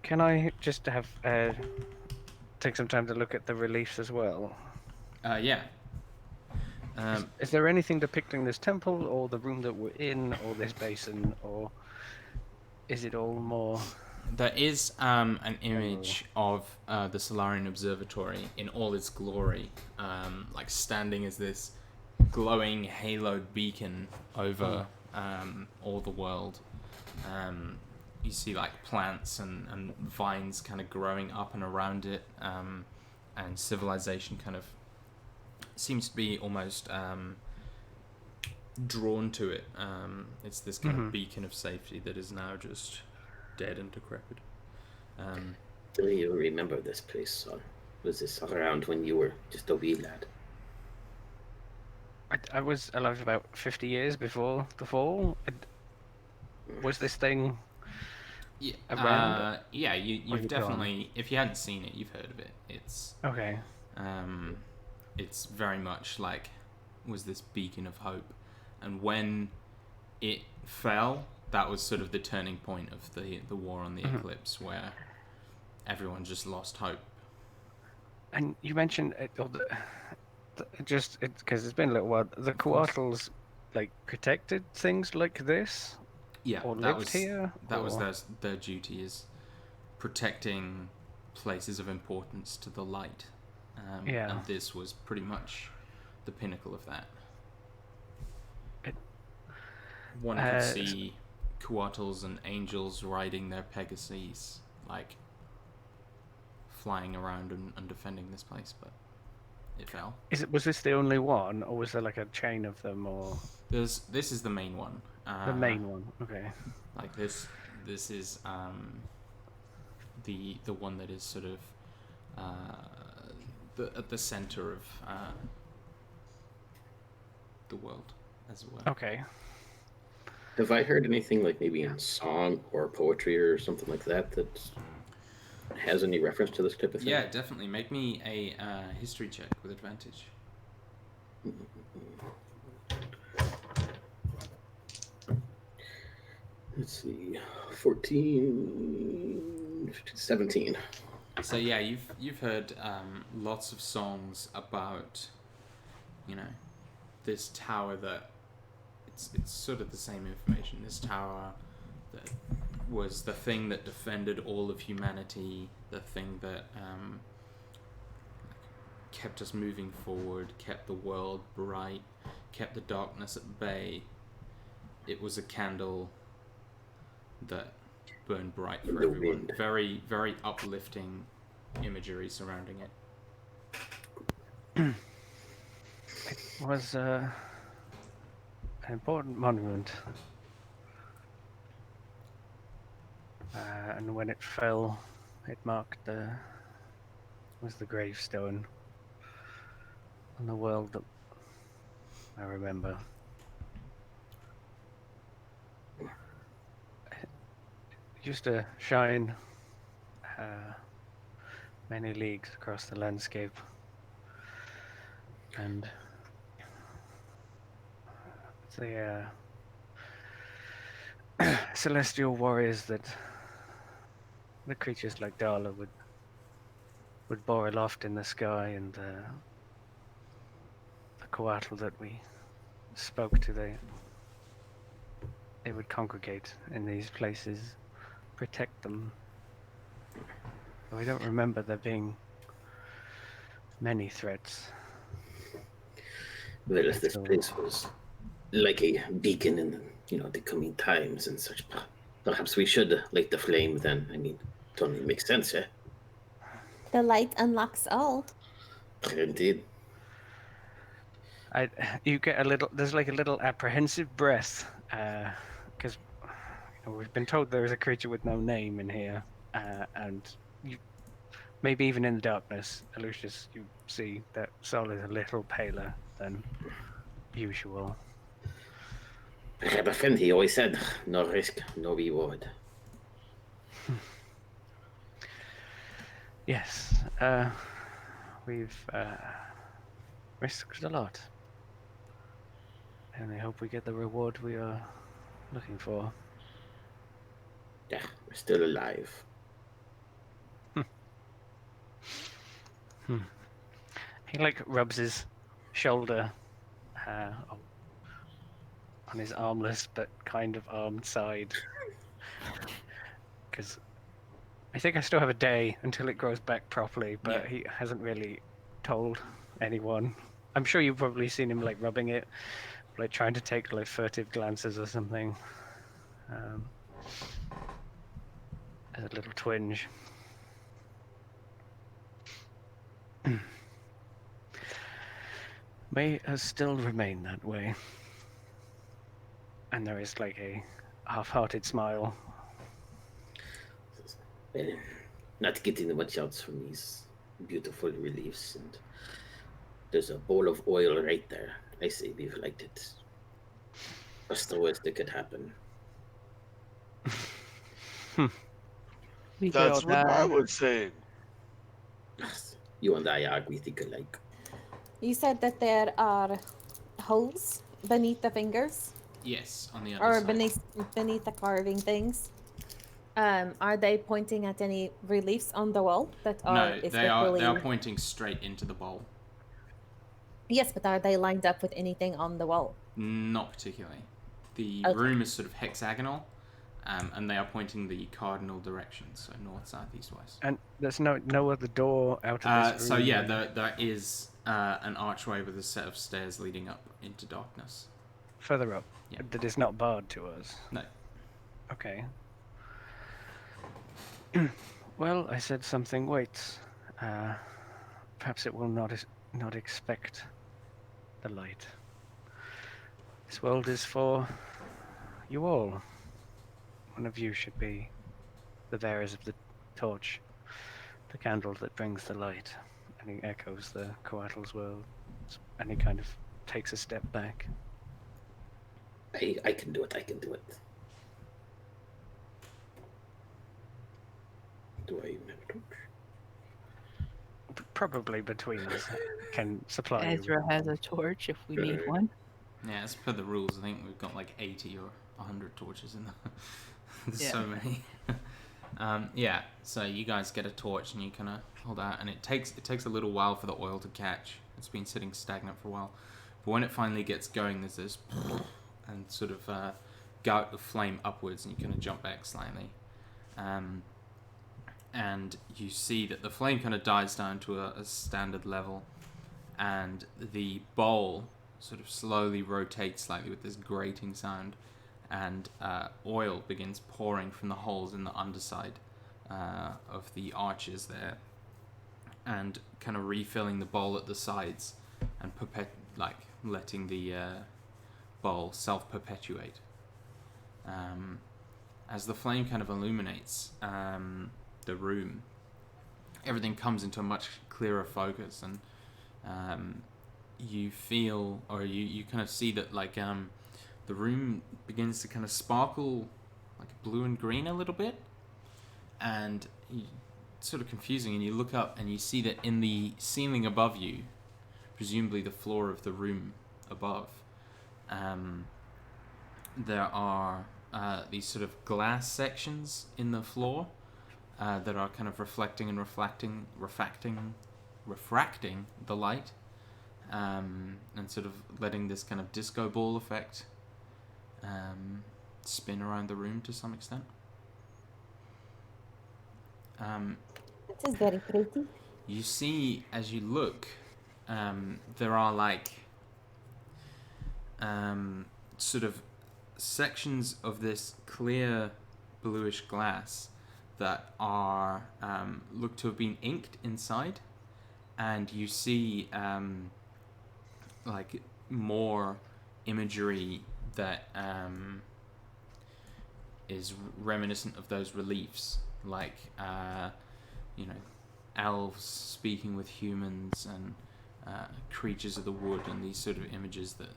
Speaker 3: Can I just have take some time to look at the reliefs as well?
Speaker 1: Yeah.
Speaker 3: Is there anything depicting this temple, or the room that we're in, or this basin, or is it all more?
Speaker 1: There is an image of the Solarian Observatory in all its glory, like standing as this glowing haloed beacon over all the world. You see like plants and vines kind of growing up and around it, and civilization kind of seems to be almost drawn to it. It's this kind of beacon of safety that is now just dead and decrepit.
Speaker 4: Do you remember this place, son? Was this around when you were just a wee lad?
Speaker 3: I was alive about 50 years before the fall. Was this thing
Speaker 1: Yeah,
Speaker 3: around?
Speaker 1: you've
Speaker 3: you
Speaker 1: definitely, if you hadn't seen it, you've heard of it. It's
Speaker 3: Okay.
Speaker 1: it's very much like was this beacon of hope, and when it fell, that was sort of the turning point of the war on the eclipse, where everyone just lost hope.
Speaker 3: And you mentioned just because it's been a little while. The Coatls like protected things like this,
Speaker 1: Yeah,
Speaker 3: or
Speaker 1: that
Speaker 3: lived
Speaker 1: was
Speaker 3: here.
Speaker 1: that was
Speaker 3: or-
Speaker 1: their duty, is protecting places of importance to the light.
Speaker 3: Yeah.
Speaker 1: And this was pretty much the pinnacle of that. One could see Coatls and angels riding their Pegasus, like flying around and defending this place, but it fell.
Speaker 3: Was this the only one, or was there like a chain of them, or
Speaker 1: This is the main one.
Speaker 3: the main one? Okay.
Speaker 1: Like this is the one that is sort of at the center of the world, as it were.
Speaker 3: Okay.
Speaker 4: Have I heard anything like maybe in song or poetry or something like that that has any reference to this type of thing?
Speaker 1: Yeah, definitely. Make me a history check with advantage.
Speaker 4: Let's see, 14, 17.
Speaker 1: So yeah, you've heard lots of songs about, this tower that it's sort of the same information. This tower that was the thing that defended all of humanity, the thing that kept us moving forward, kept the world bright, kept the darkness at bay. It was a candle that burned bright for
Speaker 4: The
Speaker 1: everyone.
Speaker 4: wind.
Speaker 1: Very, very uplifting imagery surrounding it.
Speaker 3: It was an important monument. And when it fell, it marked the gravestone on the world that I remember. It used to shine many leagues across the landscape. And the celestial warriors that the creatures like Darla would bore aloft in the sky, and the coatl that we spoke to, they would congregate in these places, protect them. We don't remember there being many threats.
Speaker 4: Well, if this
Speaker 3: So
Speaker 4: place was like a beacon in, the coming times and such, perhaps we should light the flame then. I mean, it only makes sense, yeah?
Speaker 2: The light unlocks all.
Speaker 4: Indeed.
Speaker 3: you get there's like a little apprehensive breath, because we've been told there is a creature with no name in here, and you, maybe even in the darkness, Lucius, you see that Sol is a little paler than usual.
Speaker 4: I had a friend, he always said, no risk, no reward.
Speaker 3: Yes, we've risked a lot, and I hope we get the reward we are looking for.
Speaker 4: Yeah, we're still alive.
Speaker 3: He like rubs his shoulder on his armless but kind of armed side, because I think I still have a day until it grows back properly, but
Speaker 1: Yeah.
Speaker 3: he hasn't really told anyone. I'm sure you've probably seen him like rubbing it, like trying to take like furtive glances or something. There's a little twinge. May has still remained that way. And there is like a half-hearted smile.
Speaker 4: Well, not getting much else from these beautiful reliefs, and there's a bowl of oil right there. I say we've lighted it. What's the worst that could happen?
Speaker 6: We could all
Speaker 5: That's what I
Speaker 6: die.
Speaker 5: was saying.
Speaker 4: You and I are, we think alike.
Speaker 2: You said that there are holes beneath the fingers,
Speaker 1: Yes, on the other
Speaker 2: or
Speaker 1: side.
Speaker 2: beneath the carving things. Are they pointing at any reliefs on the wall that are
Speaker 1: No, they are
Speaker 2: especially?
Speaker 1: pointing straight into the bowl.
Speaker 2: Yes, but are they lined up with anything on the wall?
Speaker 1: Not particularly. The
Speaker 2: Okay.
Speaker 1: room is sort of hexagonal, and they are pointing the cardinal directions, so north, south, east, west.
Speaker 3: And there's no other door out of this room.
Speaker 1: So yeah, there is an archway with a set of stairs leading up into darkness.
Speaker 3: Further up.
Speaker 1: Yeah.
Speaker 3: That is not barred to us.
Speaker 1: No.
Speaker 3: Okay. Well, I said something waits. Perhaps it will not expect the light. This world is for you all. One of you should be the bearers of the torch, the candle that brings the light. And he echoes the Coatl's world, and he kind of takes a step back.
Speaker 4: I can do it, I can do it. Do I even have a torch?
Speaker 3: Probably between us can supply you.
Speaker 6: Ezra has a torch if we need
Speaker 4: Right.
Speaker 6: one.
Speaker 1: Yeah, as per the rules, I think we've got like 80 or 100 torches in there. There's
Speaker 6: Yeah.
Speaker 1: so many. Yeah, so you guys get a torch and you kind of hold out, and it takes a little while for the oil to catch. It's been sitting stagnant for a while, but when it finally gets going, there's this and sort of gout of flame upwards, and you kind of jump back slightly, and you see that the flame kind of dies down to a standard level, and the bowl sort of slowly rotates slightly with this grating sound, and oil begins pouring from the holes in the underside of the arches there, and kind of refilling the bowl at the sides, and letting the bowl self-perpetuate. As the flame kind of illuminates the room, everything comes into a much clearer focus, and you feel, or you kind of see that the room begins to kind of sparkle like blue and green a little bit, and sort of confusing, and you look up and you see that in the ceiling above you, presumably the floor of the room above, there are these sort of glass sections in the floor that are kind of reflecting and refracting the light, and sort of letting this kind of disco ball effect spin around the room to some extent.
Speaker 2: This is very pretty.
Speaker 1: You see, as you look, there are like sort of sections of this clear bluish glass that are look to have been inked inside, and you see like more imagery that is reminiscent of those reliefs, like elves speaking with humans and creatures of the wood, and these sort of images that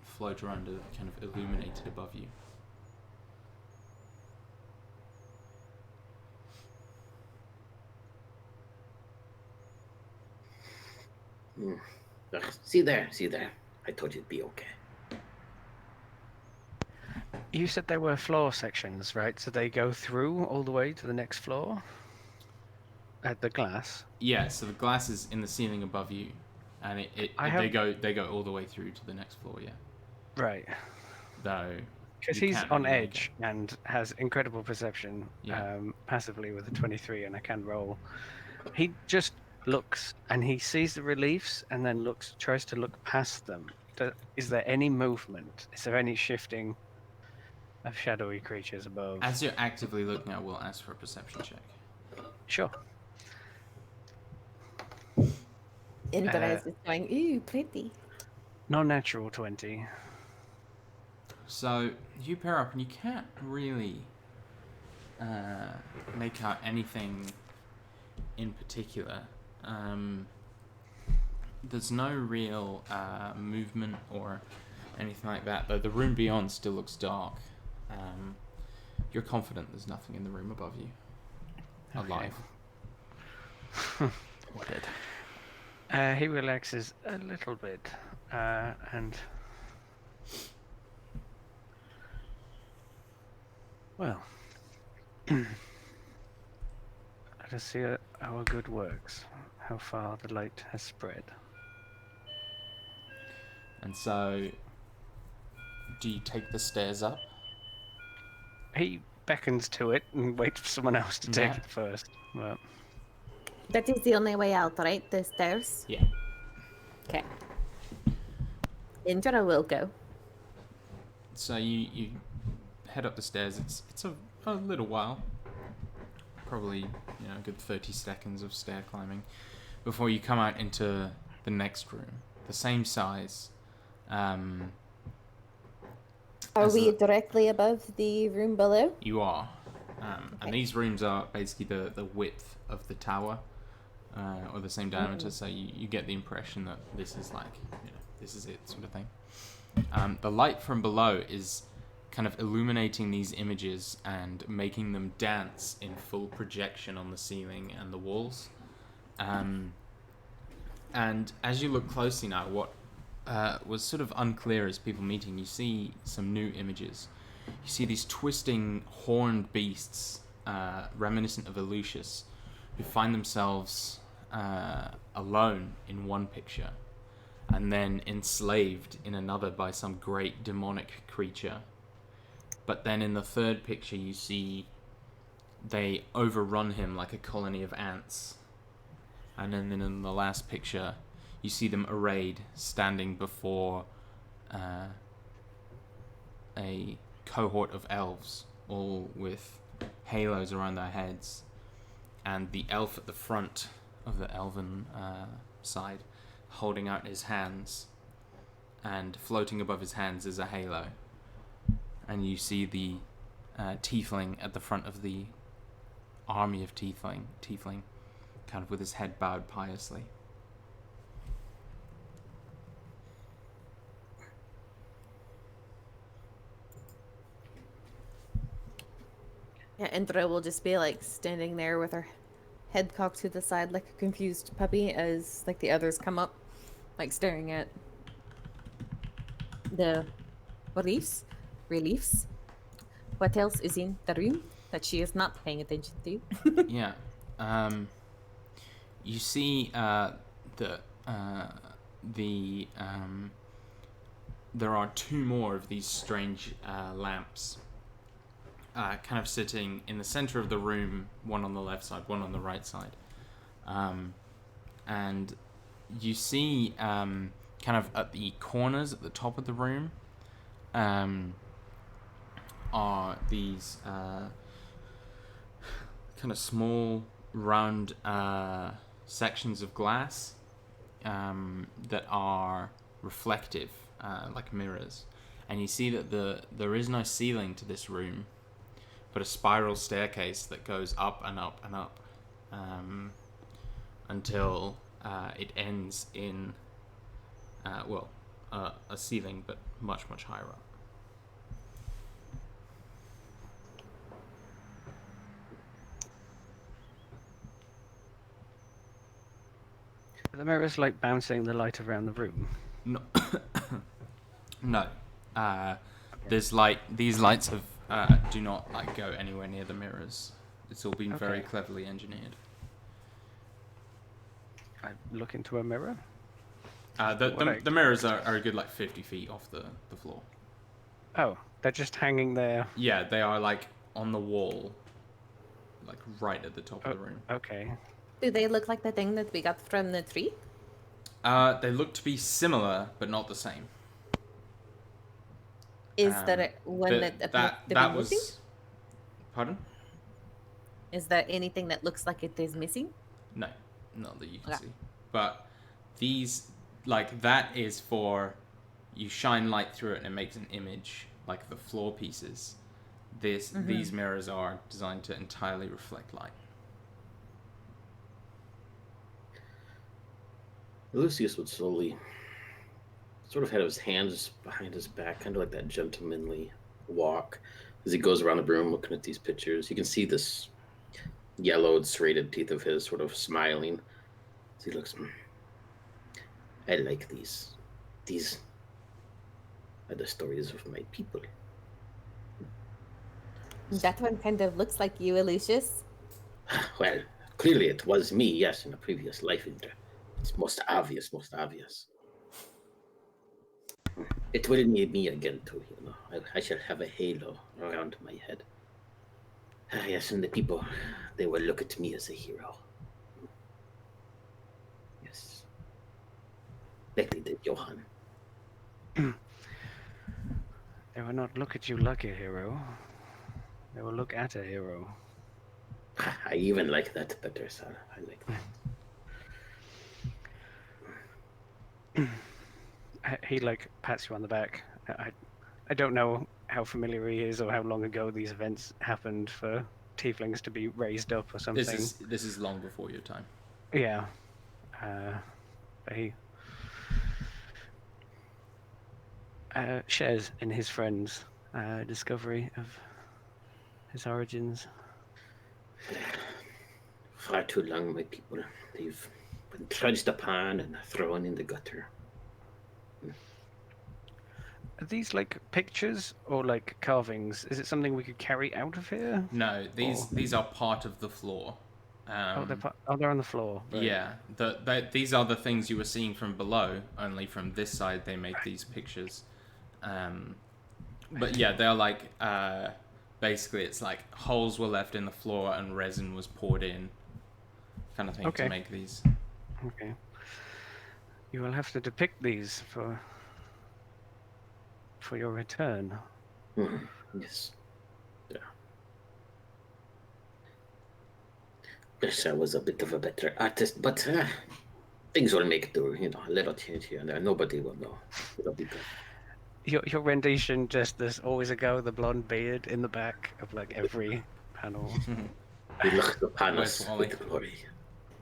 Speaker 1: float around are kind of illuminated above you.
Speaker 4: See there. I told you it'd be okay.
Speaker 3: You said there were floor sections, right? So they go through all the way to the next floor? At the glass?
Speaker 1: Yeah, so the glass is in the ceiling above you, and they go all the way through to the next floor, yeah.
Speaker 3: Right.
Speaker 1: Though
Speaker 3: Because
Speaker 1: you
Speaker 3: he's
Speaker 1: can't
Speaker 3: on
Speaker 1: really
Speaker 3: edge and has incredible perception,
Speaker 1: Yeah.
Speaker 3: passively with a 23, and I can roll. He just looks, and he sees the reliefs, and then tries to look past them. Is there any movement? Is there any shifting of shadowy creatures above?
Speaker 1: As you're actively looking, I will ask for a perception check.
Speaker 3: Sure.
Speaker 2: Indra is just going, ooh, pretty.
Speaker 3: Non-natural 20.
Speaker 1: So you pair up, and you can't really make out anything in particular. There's no real movement or anything like that, though the room beyond still looks dark. You're confident there's nothing in the room above you alive.
Speaker 3: Dead. He relaxes a little bit, and well, let us see our good works, how far the light has spread.
Speaker 1: And so, do you take the stairs up?
Speaker 3: He beckons to it and waits for someone else to take
Speaker 1: Yeah.
Speaker 3: it first. Well,
Speaker 2: That is the only way out, right? The stairs?
Speaker 1: Yeah.
Speaker 2: Okay. Indra will go.
Speaker 1: So you head up the stairs. It's a little while, probably a good 30 seconds of stair climbing, before you come out into the next room, the same size.
Speaker 2: Are we directly above the room below?
Speaker 1: You are, and these rooms are basically the width of the tower, or the same diameter. So you get the impression that this is like this is it sort of thing. The light from below is kind of illuminating these images and making them dance in full projection on the ceiling and the walls. And as you look closely now, what was sort of unclear as people meeting, you see some new images. You see these twisting horned beasts, reminiscent of Lucius, who find themselves alone in one picture, and then enslaved in another by some great demonic creature. But then in the third picture, you see they overrun him like a colony of ants. And then in the last picture, you see them arrayed, standing before a cohort of elves, all with halos around their heads. And the elf at the front of the elven side, holding out his hands, and floating above his hands is a halo. And you see the tiefling at the front of the army of tiefling, kind of with his head bowed piously.
Speaker 2: Yeah, Indra will just be like standing there with her head cocked to the side like a confused puppy as like the others come up, like staring at the reliefs. What else is in the room that she is not paying attention to?
Speaker 1: Yeah. You see that there are two more of these strange lamps kind of sitting in the center of the room, one on the left side, one on the right side. And you see kind of at the corners at the top of the room are these kind of small round sections of glass that are reflective, like mirrors. And you see that there is no ceiling to this room, but a spiral staircase that goes up and up and up until it ends in, a ceiling, but much, much higher up.
Speaker 3: Are the mirrors like bouncing the light around the room?
Speaker 1: No. No. There's these lights have do not like go anywhere near the mirrors. It's all been very
Speaker 3: Okay.
Speaker 1: cleverly engineered.
Speaker 3: I look into a mirror.
Speaker 1: The mirrors are a good 50 feet off the floor.
Speaker 3: Oh, they're just hanging there.
Speaker 1: Yeah, they are on the wall, right at the top of the room.
Speaker 3: Okay.
Speaker 2: Do they look like the thing that we got from the tree?
Speaker 1: They look to be similar, but not the same.
Speaker 2: Is there one that appears to be missing?
Speaker 1: Pardon?
Speaker 2: Is there anything that looks like it is missing?
Speaker 1: No, not that you can
Speaker 2: Okay.
Speaker 1: see. But these, that is for, you shine light through it and it makes an image, like the floor pieces. These mirrors are designed to entirely reflect light.
Speaker 4: Lucius would slowly sort of have his hands behind his back, kind of like that gentlemanly walk as he goes around the room looking at these pictures. You can see this yellowed, serrated teeth of his sort of smiling as he looks. I like these. These are the stories of my people.
Speaker 2: That one kind of looks like you, Lucius.
Speaker 4: Well, clearly it was me, yes, in a previous life. It's most obvious. It will need me again too, I shall have a halo around my head. Yes, and the people, they will look at me as a hero. Yes. Like they did Johann.
Speaker 3: They will not look at you like a hero. They will look at a hero.
Speaker 4: I even like that better, sir. I like that.
Speaker 3: He pats you on the back. I don't know how familiar he is or how long ago these events happened for tieflings to be raised up or something.
Speaker 1: This is long before your time.
Speaker 3: Yeah. But he shares in his friend's discovery of his origins.
Speaker 4: Far too long, my people. They've been trudged upon and thrown in the gutter.
Speaker 3: Are these pictures or carvings? Is it something we could carry out of here?
Speaker 1: No, these are part of the floor.
Speaker 3: They're on the floor. Right.
Speaker 1: Yeah, these are the things you were seeing from below. Only from this side they made these pictures. But yeah, they're basically it's holes were left in the floor and resin was poured in, kind of thing, to make these.
Speaker 3: Okay. You will have to depict these for your return.
Speaker 4: Yes. Yeah. Yes, I was a bit of a better artist, but things will make do. A little change here and there. Nobody will know. It'll be good.
Speaker 3: Your rendition, just this always ago, the blonde beard in the back of every panel.
Speaker 4: He looks upon
Speaker 1: Where's
Speaker 4: us
Speaker 1: Wally?
Speaker 4: with glory.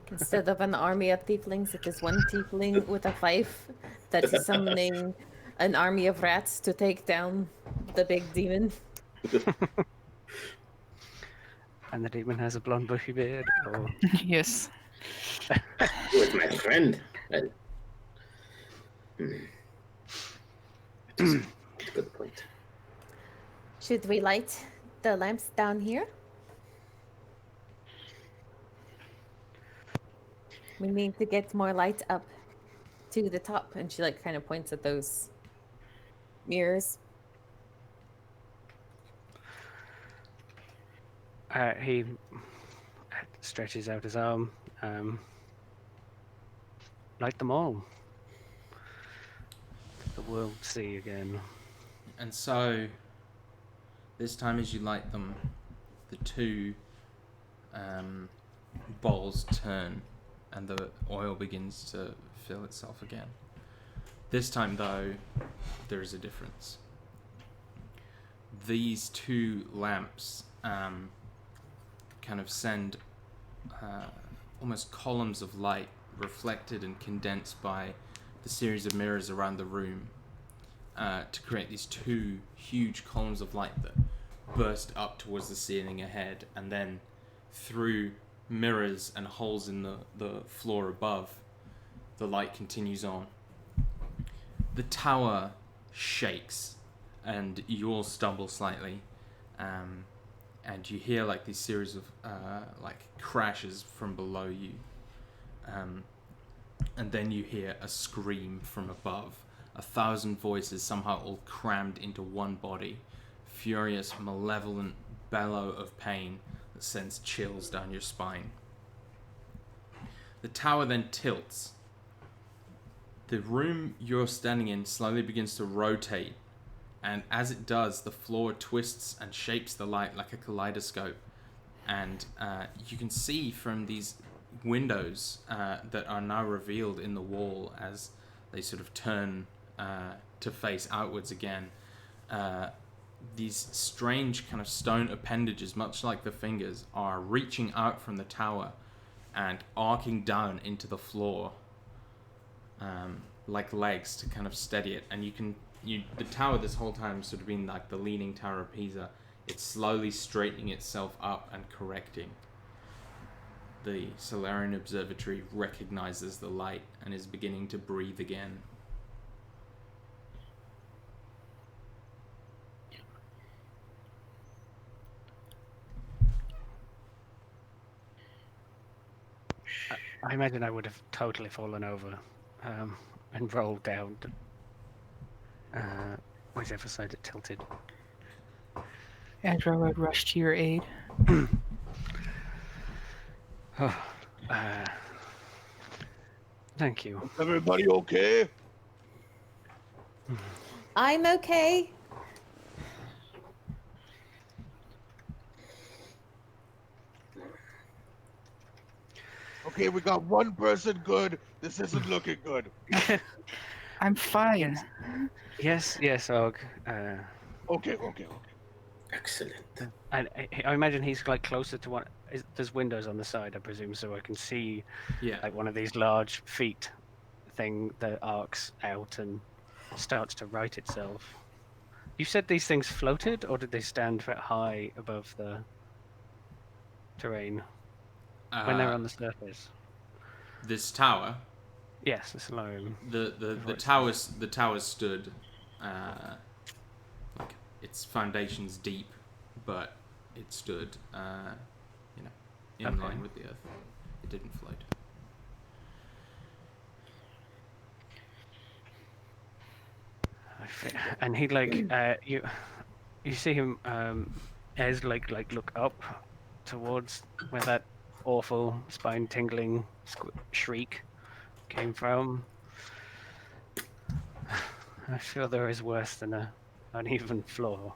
Speaker 2: Instead of an army of tieflings, it is one tiefling with a fife that is summoning an army of rats to take down the big demon.
Speaker 3: And the demon has a blonde bushy beard. Or
Speaker 6: Yes.
Speaker 4: He was my friend. Well, that's a good point.
Speaker 2: Should we light the lamps down here? We need to get more light up to the top. And she like kind of points at those mirrors.
Speaker 3: he stretches out his arm. Light them all. The world see again.
Speaker 1: And so, this time as you light them, the two bowls turn and the oil begins to fill itself again. This time, though, there is a difference. These two lamps kind of send almost columns of light reflected and condensed by the series of mirrors around the room to create these two huge columns of light that burst up towards the ceiling ahead, and then through mirrors and holes in the floor above, the light continues on. The tower shakes and you all stumble slightly, and you hear like these series of like crashes from below you, and then you hear a scream from above. 1,000 voices somehow all crammed into one body. Furious, malevolent bellow of pain that sends chills down your spine. The tower then tilts. The room you're standing in slowly begins to rotate, and as it does, the floor twists and shapes the light like a kaleidoscope. And you can see from these windows that are now revealed in the wall as they sort of turn to face outwards again, these strange kind of stone appendages, much like the fingers, are reaching out from the tower and arcing down into the floor, like legs to kind of steady it. And the tower this whole time sort of been like the Leaning Tower of Pisa. It's slowly straightening itself up and correcting. The Solarian Observatory recognizes the light and is beginning to breathe again.
Speaker 3: I imagine I would have totally fallen over and rolled down whichever side it tilted.
Speaker 6: Andrew would rush to your aid.
Speaker 3: Thank you.
Speaker 5: Everybody okay?
Speaker 2: I'm okay.
Speaker 5: Okay, we got one person good. This isn't looking good.
Speaker 6: I'm fine.
Speaker 3: Yes, Og.
Speaker 5: Okay.
Speaker 4: Excellent.
Speaker 3: And I imagine he's like closer to one. There's windows on the side, I presume, so I can see
Speaker 1: Yeah.
Speaker 3: like one of these large feet thing that arcs out and starts to right itself. You said these things floated, or did they stand high above the terrain when they're on the surface?
Speaker 1: This tower.
Speaker 3: Yes, the solarium.
Speaker 1: The tower stood like its foundations deep, but it stood in line with the earth. It didn't float.
Speaker 3: And he like you see him as like look up towards where that awful spine tingling shriek came from. I'm sure there is worse than an uneven floor.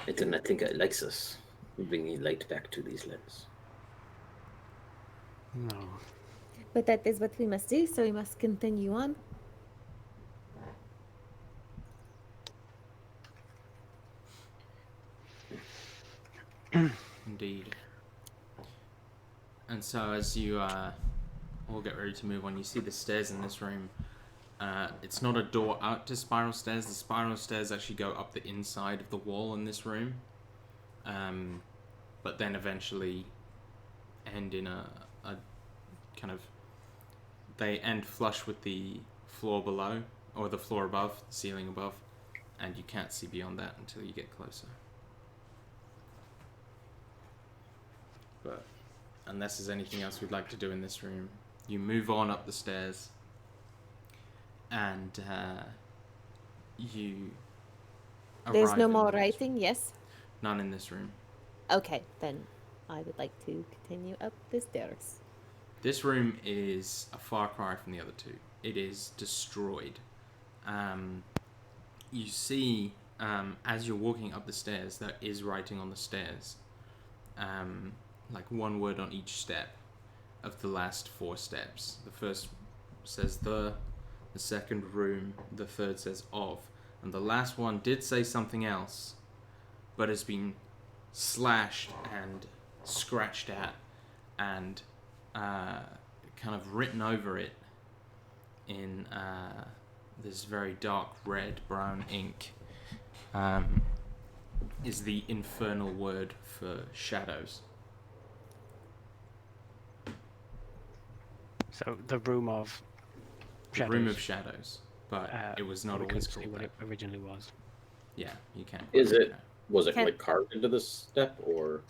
Speaker 4: I do not think it likes us bringing light back to these lands.
Speaker 3: No.
Speaker 2: But that is what we must do, so we must continue on.
Speaker 1: Indeed. And so as you all get ready to move on, you see the stairs in this room. It's not a door out to spiral stairs. The spiral stairs actually go up the inside of the wall in this room. but then eventually end in a kind of, they end flush with the floor below, or the floor above, the ceiling above, and you can't see beyond that until you get closer. But unless there's anything else we'd like to do in this room, you move on up the stairs, and you
Speaker 2: There's
Speaker 1: arrive
Speaker 2: no
Speaker 1: in
Speaker 2: more
Speaker 1: the next
Speaker 2: writing, yes?
Speaker 1: None in this room.
Speaker 2: Okay, then I would like to continue up the stairs.
Speaker 1: This room is a far cry from the other two. It is destroyed. You see, as you're walking up the stairs, there is writing on the stairs. Like one word on each step of the last 4 steps. The first says the second room, the third says of, and the last one did say something else, but has been slashed and scratched at and kind of written over it in this very dark red brown ink, is the infernal word for shadows.
Speaker 3: So the room of
Speaker 1: The
Speaker 3: shadows.
Speaker 1: room of shadows, but it was not
Speaker 3: we
Speaker 1: always
Speaker 3: can see
Speaker 1: called
Speaker 3: what
Speaker 1: that.
Speaker 3: it originally was.
Speaker 1: Yeah, you can.
Speaker 7: Is it?
Speaker 1: Yeah.
Speaker 7: Was it
Speaker 2: Can-
Speaker 7: like carved into this step, or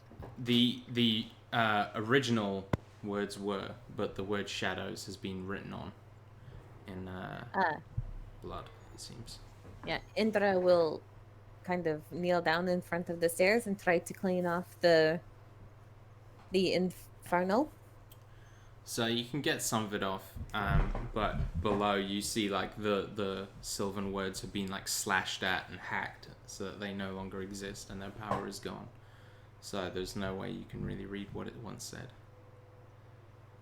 Speaker 1: The original words were, but the word shadows has been written on in blood, it seems.
Speaker 2: Yeah, Indra will kind of kneel down in front of the stairs and try to clean off the infernal.
Speaker 1: So you can get some of it off, but below you see like the Sylvan words have been like slashed at and hacked so that they no longer exist and their power is gone. So there's no way you can really read what it once said.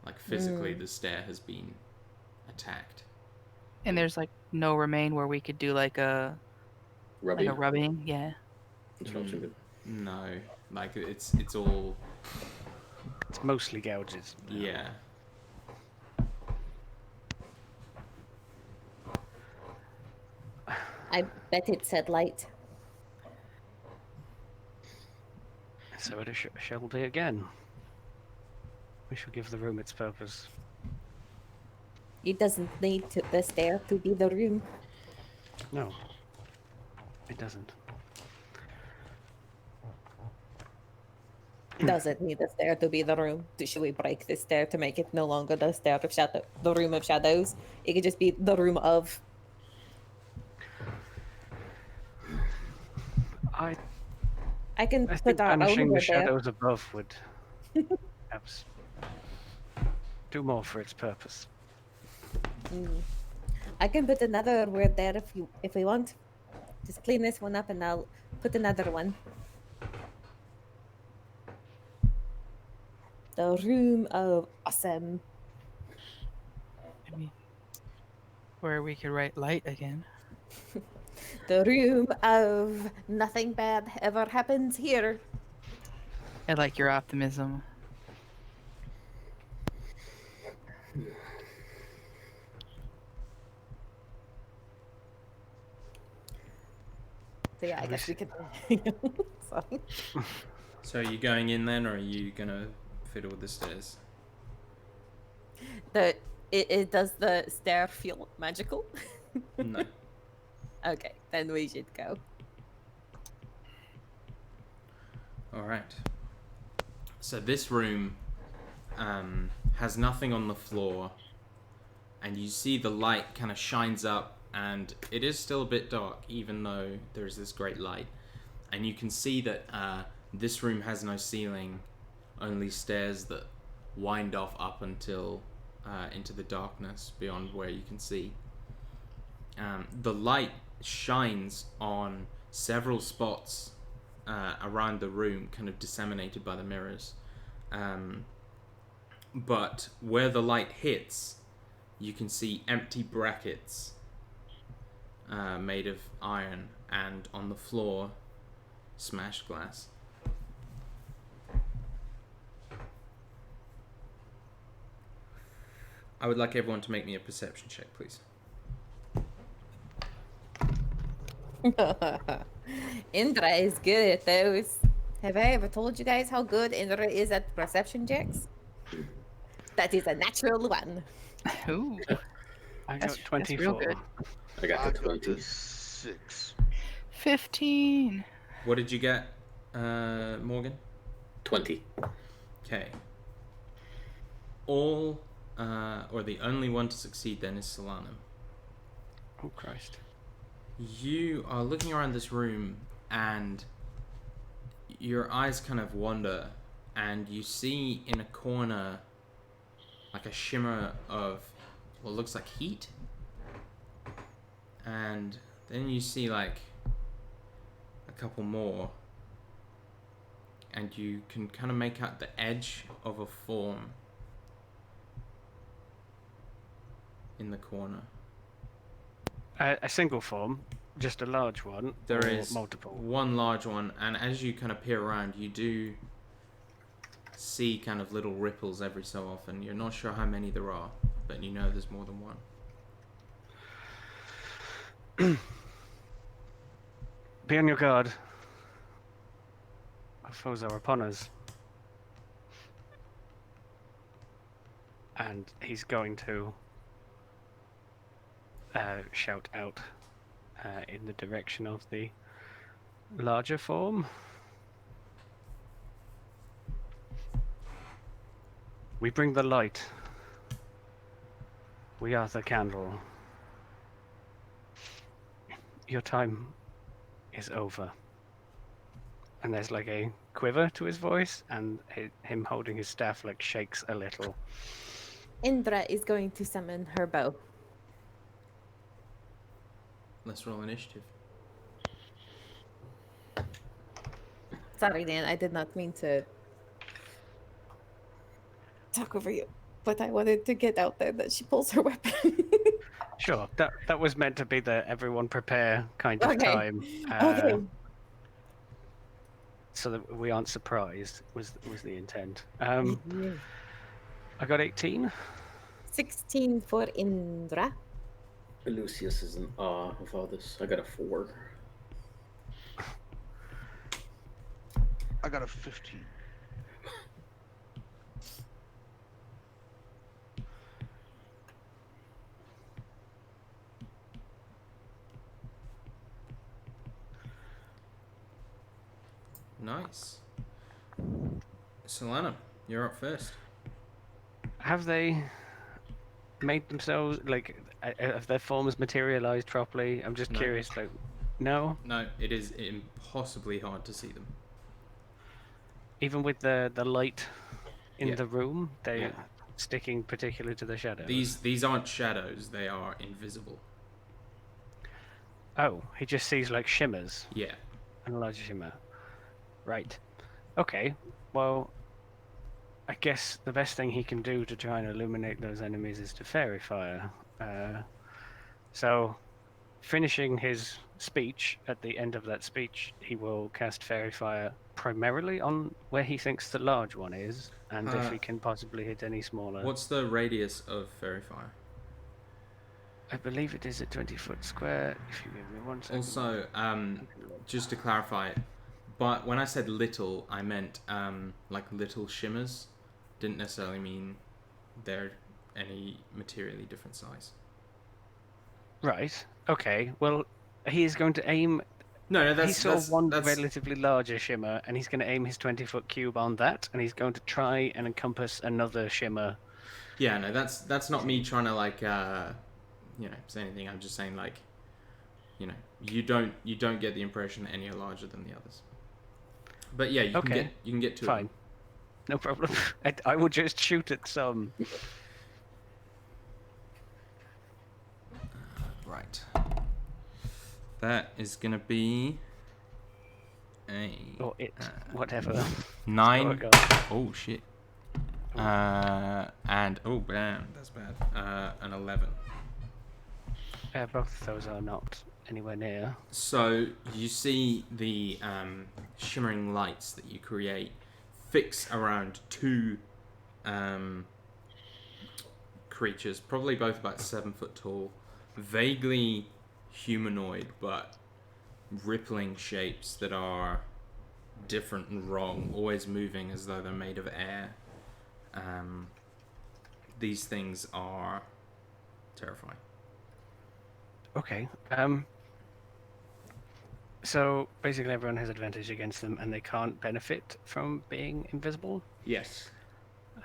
Speaker 1: Like physically the stair has been attacked.
Speaker 6: And there's like no remain where we could do like a
Speaker 7: rubbing?
Speaker 6: rubbing. Yeah.
Speaker 7: Intelligent.
Speaker 1: No, like it's all
Speaker 3: It's mostly gouges.
Speaker 1: yeah.
Speaker 2: I bet it said light.
Speaker 3: So it shall be again. We shall give the room its purpose.
Speaker 2: It doesn't need the stair to be the room.
Speaker 3: No, it doesn't.
Speaker 2: Doesn't need the stair to be the room. Should we break the stair to make it no longer the stair of shadow, the room of shadows? It could just be the room of. I can
Speaker 3: I
Speaker 2: put
Speaker 3: think
Speaker 2: our own
Speaker 3: banishing the
Speaker 2: word there.
Speaker 3: shadows above would perhaps do more for its purpose.
Speaker 2: I can put another word there if we want. Just clean this one up and I'll put another one. The room of awesome.
Speaker 6: Maybe where we could write light again.
Speaker 2: The room of nothing bad ever happens here.
Speaker 6: I like your optimism.
Speaker 2: So yeah, I
Speaker 3: Shall we
Speaker 2: guess we could. Sorry.
Speaker 1: So are you going in then, or are you gonna fiddle with the stairs?
Speaker 2: Does the stair feel magical?
Speaker 1: No.
Speaker 2: Okay, then we should go.
Speaker 1: All right. So this room has nothing on the floor, and you see the light kind of shines up, and it is still a bit dark, even though there is this great light. And you can see that this room has no ceiling, only stairs that wind off up until into the darkness beyond where you can see. The light shines on several spots around the room, kind of disseminated by the mirrors. But where the light hits, you can see empty brackets made of iron, and on the floor, smashed glass. I would like everyone to make me a perception check, please.
Speaker 2: Indra is good at those. Have I ever told you guys how good Indra is at perception checks? That is a natural one.
Speaker 6: Ooh,
Speaker 3: I
Speaker 6: That's-
Speaker 3: got
Speaker 6: that's real
Speaker 3: 24.
Speaker 6: good.
Speaker 7: I got
Speaker 5: I
Speaker 7: the
Speaker 5: got
Speaker 7: 20.
Speaker 5: to 6.
Speaker 6: 15.
Speaker 1: What did you get, Morgan?
Speaker 7: 20.
Speaker 1: Okay. All, or the only one to succeed then is Solanum.
Speaker 3: Oh, Christ.
Speaker 1: You are looking around this room and your eyes kind of wander and you see in a corner like a shimmer of what looks like heat. And then you see like a couple more. And you can kind of make out the edge of a form in the corner.
Speaker 3: A single form, just a large one,
Speaker 1: There
Speaker 3: or
Speaker 1: is
Speaker 3: multiple?
Speaker 1: one large one, and as you kind of peer around, you do see kind of little ripples every so often. You're not sure how many there are, but you know there's more than one.
Speaker 3: Be on your guard. Our foes are upon us. And he's going to shout out in the direction of the larger form. We bring the light. We are the candle. Your time is over. And there's like a quiver to his voice, and him holding his staff like shakes a little.
Speaker 2: Indra is going to summon her bow.
Speaker 1: Let's roll initiative.
Speaker 2: Sorry, Dan, I did not mean to talk over you, but I wanted to get out there that she pulls her weapon.
Speaker 3: Sure, that was meant to be the everyone prepare kind of
Speaker 2: Okay.
Speaker 3: time.
Speaker 2: Okay.
Speaker 3: So that we aren't surprised was the intent.
Speaker 2: Yeah.
Speaker 3: I got 18.
Speaker 2: 16 for Indra.
Speaker 7: Lucius is in awe of all this. I got a 4.
Speaker 5: I got a 15.
Speaker 1: Nice. Solana, you're up first.
Speaker 3: Have they made themselves like have their forms materialized properly? I'm just
Speaker 1: No.
Speaker 3: curious. Like, no,
Speaker 1: No, it is impossibly hard to see them.
Speaker 3: even with the light in
Speaker 1: Yeah.
Speaker 3: the room, they
Speaker 1: Yeah.
Speaker 3: sticking particularly to the shadows.
Speaker 1: These aren't shadows, they are invisible.
Speaker 3: Oh, he just sees like shimmers
Speaker 1: Yeah.
Speaker 3: and a large shimmer. Right. Okay. Well, I guess the best thing he can do to try and illuminate those enemies is to fairy fire. So, finishing his speech, at the end of that speech, he will cast fairy fire primarily on where he thinks the large one is, and if he can possibly hit any smaller.
Speaker 1: What's the radius of fairy fire?
Speaker 3: I believe it is a 20-foot square. If you give me 1 second.
Speaker 1: Also, just to clarify, but when I said little, I meant like little shimmers. Didn't necessarily mean they're any materially different size.
Speaker 3: Right. Okay. Well, he is going to aim.
Speaker 1: No,
Speaker 3: He saw one
Speaker 1: that's
Speaker 3: relatively larger shimmer, and he's going to aim his 20-foot cube on that, and he's going to try and encompass another shimmer.
Speaker 1: yeah. No, that's not me trying to like say anything. I'm just saying like, you don't get the impression that any are larger than the others. But yeah, you can get two of
Speaker 3: Fine.
Speaker 1: them.
Speaker 3: No problem. I will just shoot at some.
Speaker 1: Right. That is gonna be a
Speaker 3: Or it. Whatever.
Speaker 1: 9.
Speaker 3: Oh, God.
Speaker 1: Oh shit. And oh damn, that's bad. An 11.
Speaker 3: Both of those are not anywhere near.
Speaker 1: So you see the shimmering lights that you create fix around 2 creatures, probably both about 7 foot tall, vaguely humanoid, but rippling shapes that are different and wrong, always moving as though they're made of air. These things are terrifying.
Speaker 3: Okay. So basically, everyone has advantage against them, and they can't benefit from being invisible.
Speaker 1: Yes.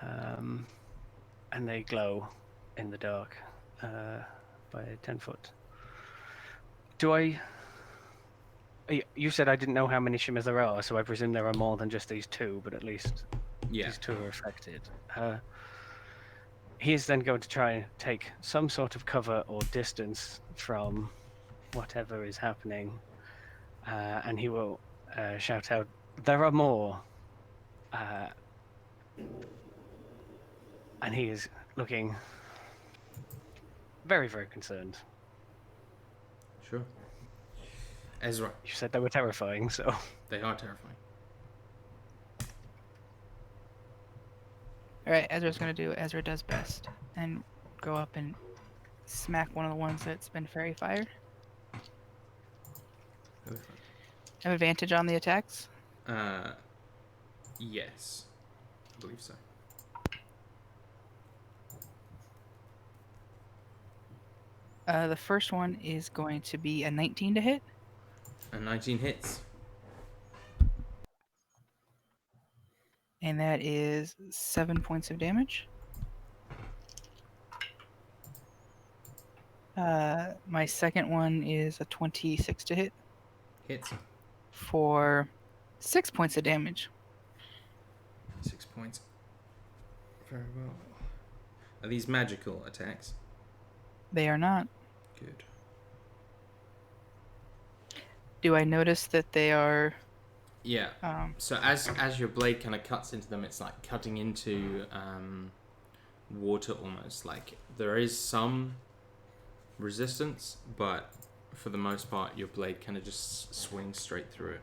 Speaker 3: And they glow in the dark by 10 foot. You said I didn't know how many shimmers there are, so I presume there are more than just these two, but at least
Speaker 1: Yeah.
Speaker 3: these two are affected. He is then going to try and take some sort of cover or distance from whatever is happening, and he will shout out, "There are more!" And he is looking very, very concerned.
Speaker 1: Sure. Ezra.
Speaker 3: You said they were terrifying, so...
Speaker 1: They are terrifying.
Speaker 6: Alright, Ezra's gonna do what Ezra does best and go up and smack one of the ones that's been fairy fired. Have advantage on the attacks?
Speaker 1: Yes. I believe so.
Speaker 6: The first one is going to be a 19 to hit.
Speaker 1: And 19 hits.
Speaker 6: And that is 7 points of damage. My second one is a 26 to hit
Speaker 1: Hits.
Speaker 6: for 6 points of damage.
Speaker 1: 6 points. Very well. Are these magical attacks?
Speaker 6: They are not.
Speaker 1: Good.
Speaker 6: Do I notice that they are...
Speaker 1: Yeah. So as your blade kind of cuts into them, it's like cutting into water almost. Like there is some resistance, but for the most part, your blade kind of just swings straight through it.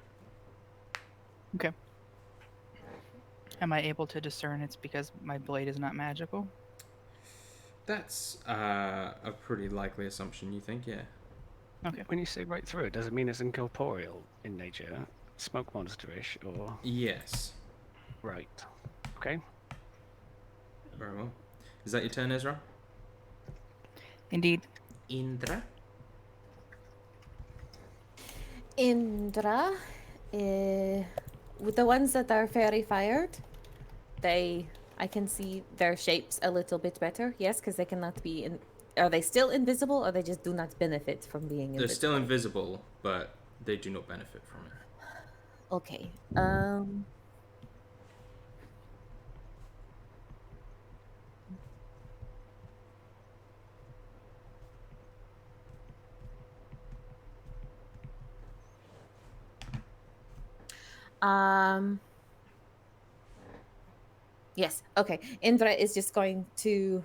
Speaker 6: Okay. Am I able to discern it's because my blade is not magical?
Speaker 1: That's a pretty likely assumption, you think, yeah.
Speaker 6: Okay.
Speaker 3: When you say right through it, does it mean it's incorporeal in nature? Smoke monsterish, or...
Speaker 1: Yes.
Speaker 3: Right. Okay.
Speaker 1: Very well. Is that your turn, Ezra?
Speaker 6: Indeed.
Speaker 1: Indra?
Speaker 2: Indra, with the ones that are fairy fired, I can see their shapes a little bit better. Yes, because they cannot be in. Are they still invisible, or they just do not benefit from being invisible?
Speaker 1: They're still invisible, but they do not benefit from it.
Speaker 2: Okay. Yes. Okay. Indra is just going to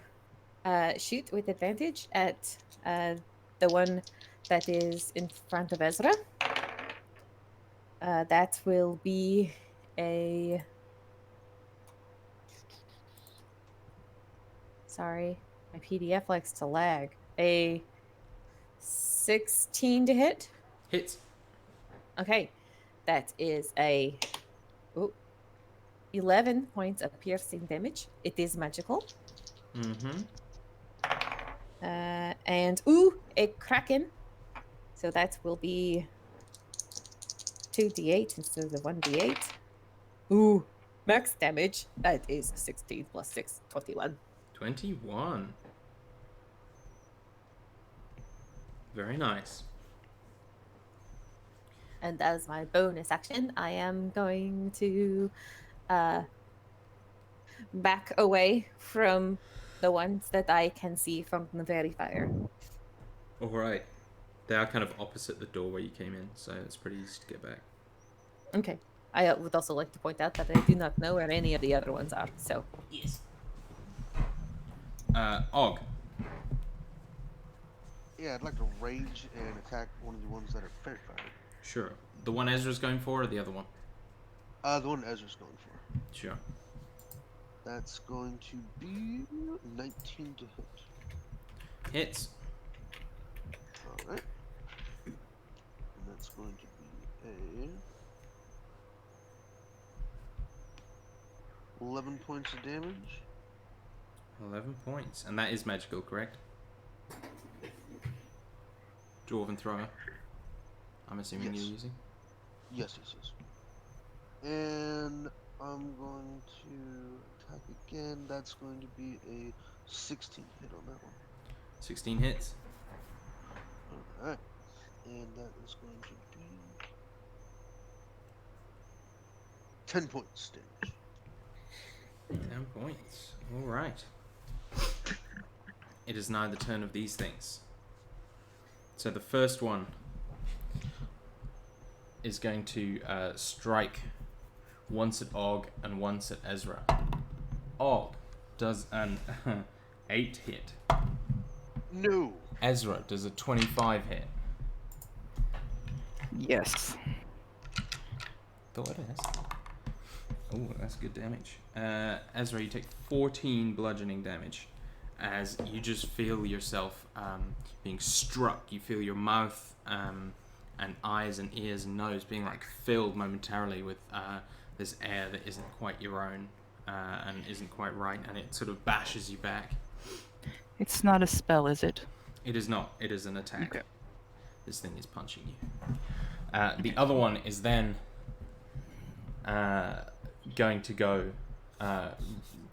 Speaker 2: shoot with advantage at the one that is in front of Ezra. That will be a... Sorry, my PDF likes to lag. A 16 to hit.
Speaker 1: Hits.
Speaker 2: Okay, that is a 11 points of piercing damage. It is magical.
Speaker 1: Mm-hmm.
Speaker 2: And a kraken. So that will be 2d8 instead of 1d8. Ooh, max damage. That is 16 plus 6, 21.
Speaker 1: 21. Very nice.
Speaker 2: And as my bonus action, I am going to back away from the ones that I can see from the very fire.
Speaker 1: All right. They are kind of opposite the door where you came in, so it's pretty easy to get back.
Speaker 2: Okay. I would also like to point out that I do not know where any of the other ones are, so...
Speaker 1: Yes. Og.
Speaker 5: Yeah, I'd like to rage and attack one of the ones that are fairy fired.
Speaker 1: Sure. The one Ezra's going for, or the other one?
Speaker 5: The one Ezra's going for.
Speaker 1: Sure.
Speaker 5: That's going to be 19 to hit.
Speaker 1: Hits.
Speaker 5: Alright. And that's going to be a 11 points of damage.
Speaker 1: 11 points. And that is magical, correct? Dwarven Thrower. I'm assuming
Speaker 5: Yes.
Speaker 1: you're using.
Speaker 5: Yes. And I'm going to attack again. That's going to be a 16 hit on that one.
Speaker 1: 16 hits.
Speaker 5: Alright. And that is going to be 10 points damage.
Speaker 1: 10 points. Alright. It is now the turn of these things. So the first one is going to strike once at Og and once at Ezra. Og does an 8 hit.
Speaker 5: No.
Speaker 1: Ezra does a 25 hit.
Speaker 6: Yes.
Speaker 1: Thought it is. Oh, that's good damage. Ezra, you take 14 bludgeoning damage as you just feel yourself being struck. You feel your mouth and eyes and ears and nose being like filled momentarily with this air that isn't quite your own and isn't quite right, and it sort of bashes you back.
Speaker 6: It's not a spell, is it?
Speaker 1: It is not. It is an attack.
Speaker 6: Okay.
Speaker 1: This thing is punching you. The other one is then going to go kind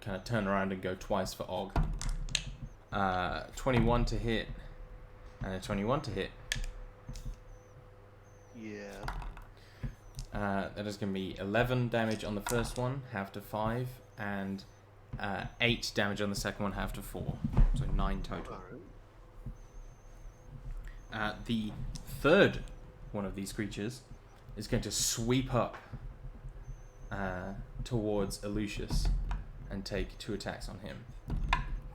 Speaker 1: of turn around and go twice for Og. 21 to hit and a 21 to hit.
Speaker 5: Yeah.
Speaker 1: That is going to be 11 damage on the first one, half to 5, and 8 damage on the second one, half to 4. So 9 total.
Speaker 5: Alright.
Speaker 1: The third one of these creatures is going to sweep up towards Elucius and take 2 attacks on him.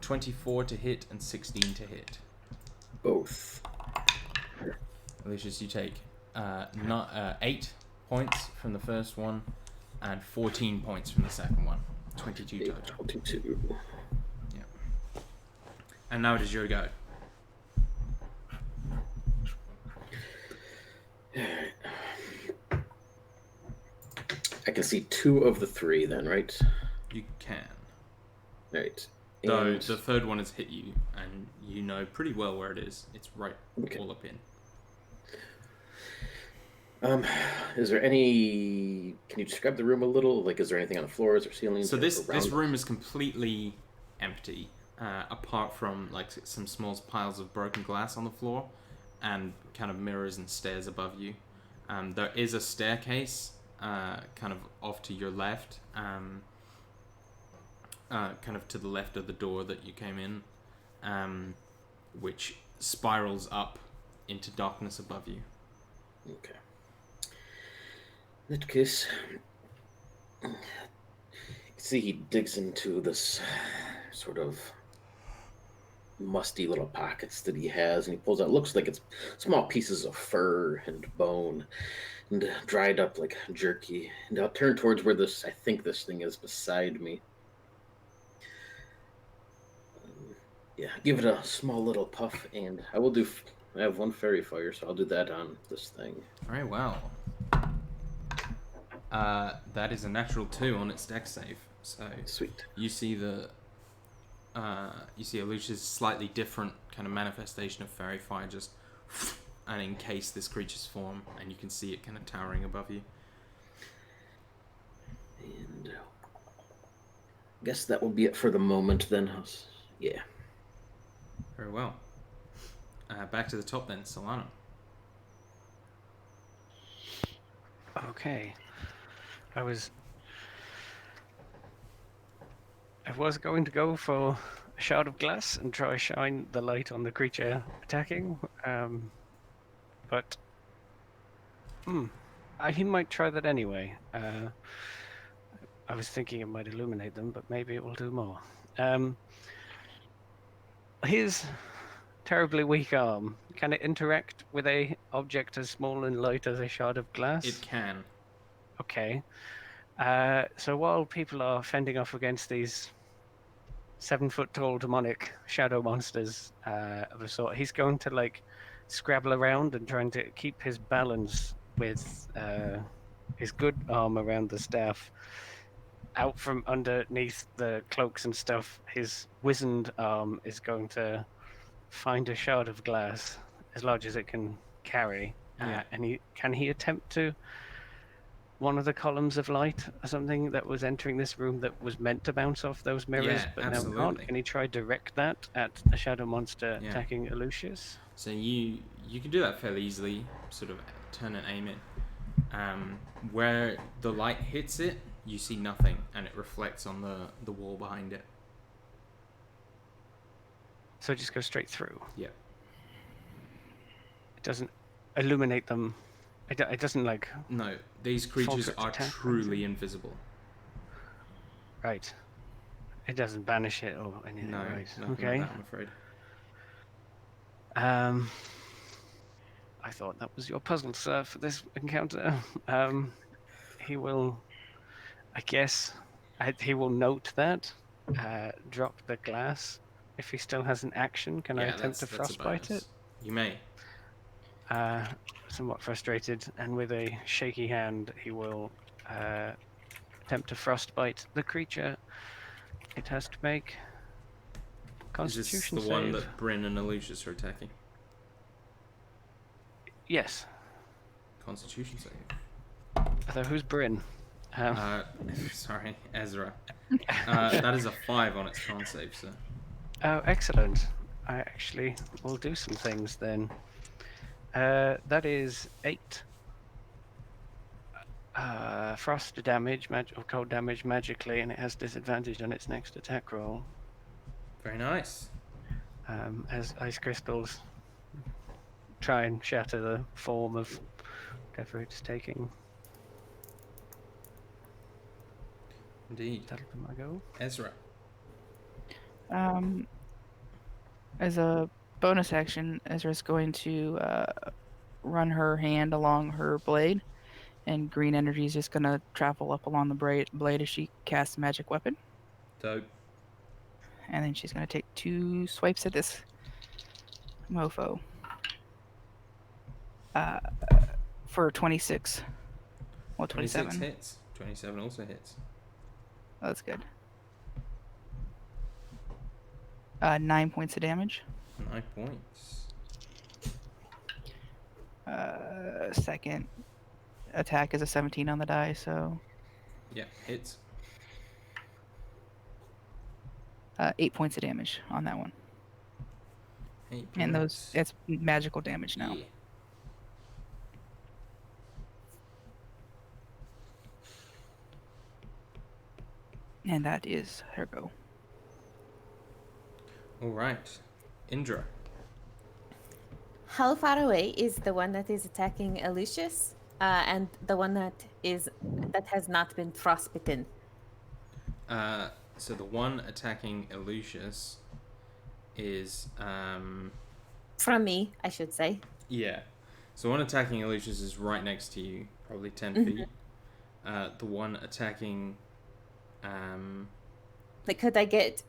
Speaker 1: 24 to hit and 16 to hit.
Speaker 7: Both.
Speaker 1: Elucius, you take 8 points from the first one and 14 points from the second one. 22 total.
Speaker 7: 22.
Speaker 1: Yeah. And now it is your go.
Speaker 7: I can see 2 of the 3 then, right?
Speaker 1: You can.
Speaker 7: Right.
Speaker 1: Though
Speaker 7: And-
Speaker 1: the third one has hit you, and you know pretty well where it is. It's right
Speaker 7: Okay.
Speaker 1: all up in.
Speaker 7: Is there any? Can you describe the room a little? Like, is there anything on the floors or ceilings?
Speaker 1: So
Speaker 7: or
Speaker 1: this
Speaker 7: around?
Speaker 1: room is completely empty, apart from like some small piles of broken glass on the floor, and kind of mirrors and stairs above you. There is a staircase, kind of off to your left, kind of to the left of the door that you came in, which spirals up into darkness above you.
Speaker 7: Okay. In that case, you see he digs into this sort of musty little pockets that he has, and he pulls out, looks like it's small pieces of fur and bone and dried up like jerky. And I'll turn towards where I think this thing is beside me. Yeah, give it a small little puff, and I will do. I have 1 fairy fire, so I'll do that on this thing.
Speaker 1: Very well. That is a natural 2 on its dex save. So
Speaker 7: Sweet.
Speaker 1: you see Elucia's slightly different kind of manifestation of fairy fire just and encase this creature's form, and you can see it kind of towering above you.
Speaker 7: And I guess that will be it for the moment then. Yeah.
Speaker 1: Very well. Back to the top then, Solano.
Speaker 3: Okay. I was going to go for a shard of glass and try shine the light on the creature attacking, but he might try that anyway. I was thinking it might illuminate them, but maybe it will do more. His terribly weak arm, can it interact with a object as small and light as a shard of glass?
Speaker 1: It can.
Speaker 3: Okay. So while people are fending off against these 7-foot-tall demonic shadow monsters of a sort, he's going to like scrabble around and trying to keep his balance with his good arm around the staff, out from underneath the cloaks and stuff, his wizened arm is going to find a shard of glass as large as it can carry.
Speaker 1: Yeah.
Speaker 3: And can he attempt to one of the columns of light or something that was entering this room that was meant to bounce off those mirrors,
Speaker 1: Yeah,
Speaker 3: but now
Speaker 1: absolutely.
Speaker 3: can't? Can he try direct that at a shadow monster
Speaker 1: Yeah.
Speaker 3: attacking Lucius?
Speaker 1: So you can do that fairly easily. Sort of turn and aim it. Where the light hits it, you see nothing, and it reflects on the wall behind it.
Speaker 3: So it just goes straight through.
Speaker 1: Yeah.
Speaker 3: It doesn't illuminate them. It doesn't like.
Speaker 1: No, these creatures
Speaker 3: Falter its
Speaker 1: are
Speaker 3: attack or
Speaker 1: truly
Speaker 3: anything?
Speaker 1: invisible.
Speaker 3: Right. It doesn't banish it or anything.
Speaker 1: No,
Speaker 3: Right.
Speaker 1: nothing
Speaker 3: Okay.
Speaker 1: like that, I'm afraid.
Speaker 3: I thought that was your puzzle, sir, for this encounter. He will, I guess, he will note that, drop the glass. If he still has an action, can I attempt to
Speaker 1: that's a
Speaker 3: frostbite it?
Speaker 1: bonus. You may.
Speaker 3: Somewhat frustrated, and with a shaky hand, he will attempt to frostbite the creature. It has to make Constitution
Speaker 1: Is this the
Speaker 3: save.
Speaker 1: one that Bryn and Lucius are attacking?
Speaker 3: Yes.
Speaker 1: Constitution save.
Speaker 3: Although who's Bryn?
Speaker 1: Sorry, Ezra. That is a 5 on its con save, sir.
Speaker 3: Oh, excellent. I actually will do some things then. That is 8. Frost damage, or cold damage magically, and it has disadvantage on its next attack roll.
Speaker 1: Very nice.
Speaker 3: As ice crystals try and shatter the form of whatever it's taking.
Speaker 1: Indeed.
Speaker 3: That'll be my go.
Speaker 1: Ezra.
Speaker 6: As a bonus action, Ezra's going to run her hand along her blade, and green energy is just going to travel up along the blade as she casts magic weapon.
Speaker 1: Dope.
Speaker 6: And then she's going to take 2 swipes at this mofo. For 26. Well, 27.
Speaker 1: 26 hits. 27 also hits.
Speaker 6: Oh, that's good. 9 points of damage.
Speaker 1: 9 points.
Speaker 6: Second attack is a 17 on the die, so
Speaker 1: Yeah, hits.
Speaker 6: 8 points of damage on that one.
Speaker 1: 8 points.
Speaker 6: And it's magical damage now.
Speaker 1: Yeah.
Speaker 6: And that is her go.
Speaker 1: All right. Indra.
Speaker 2: How far away is the one that is attacking Lucius, and the one that has not been frostbitten?
Speaker 1: So the one attacking Lucius is
Speaker 2: From me, I should say.
Speaker 1: yeah. So one attacking Lucius is right next to you, probably 10 feet. The one attacking
Speaker 2: Like, could I get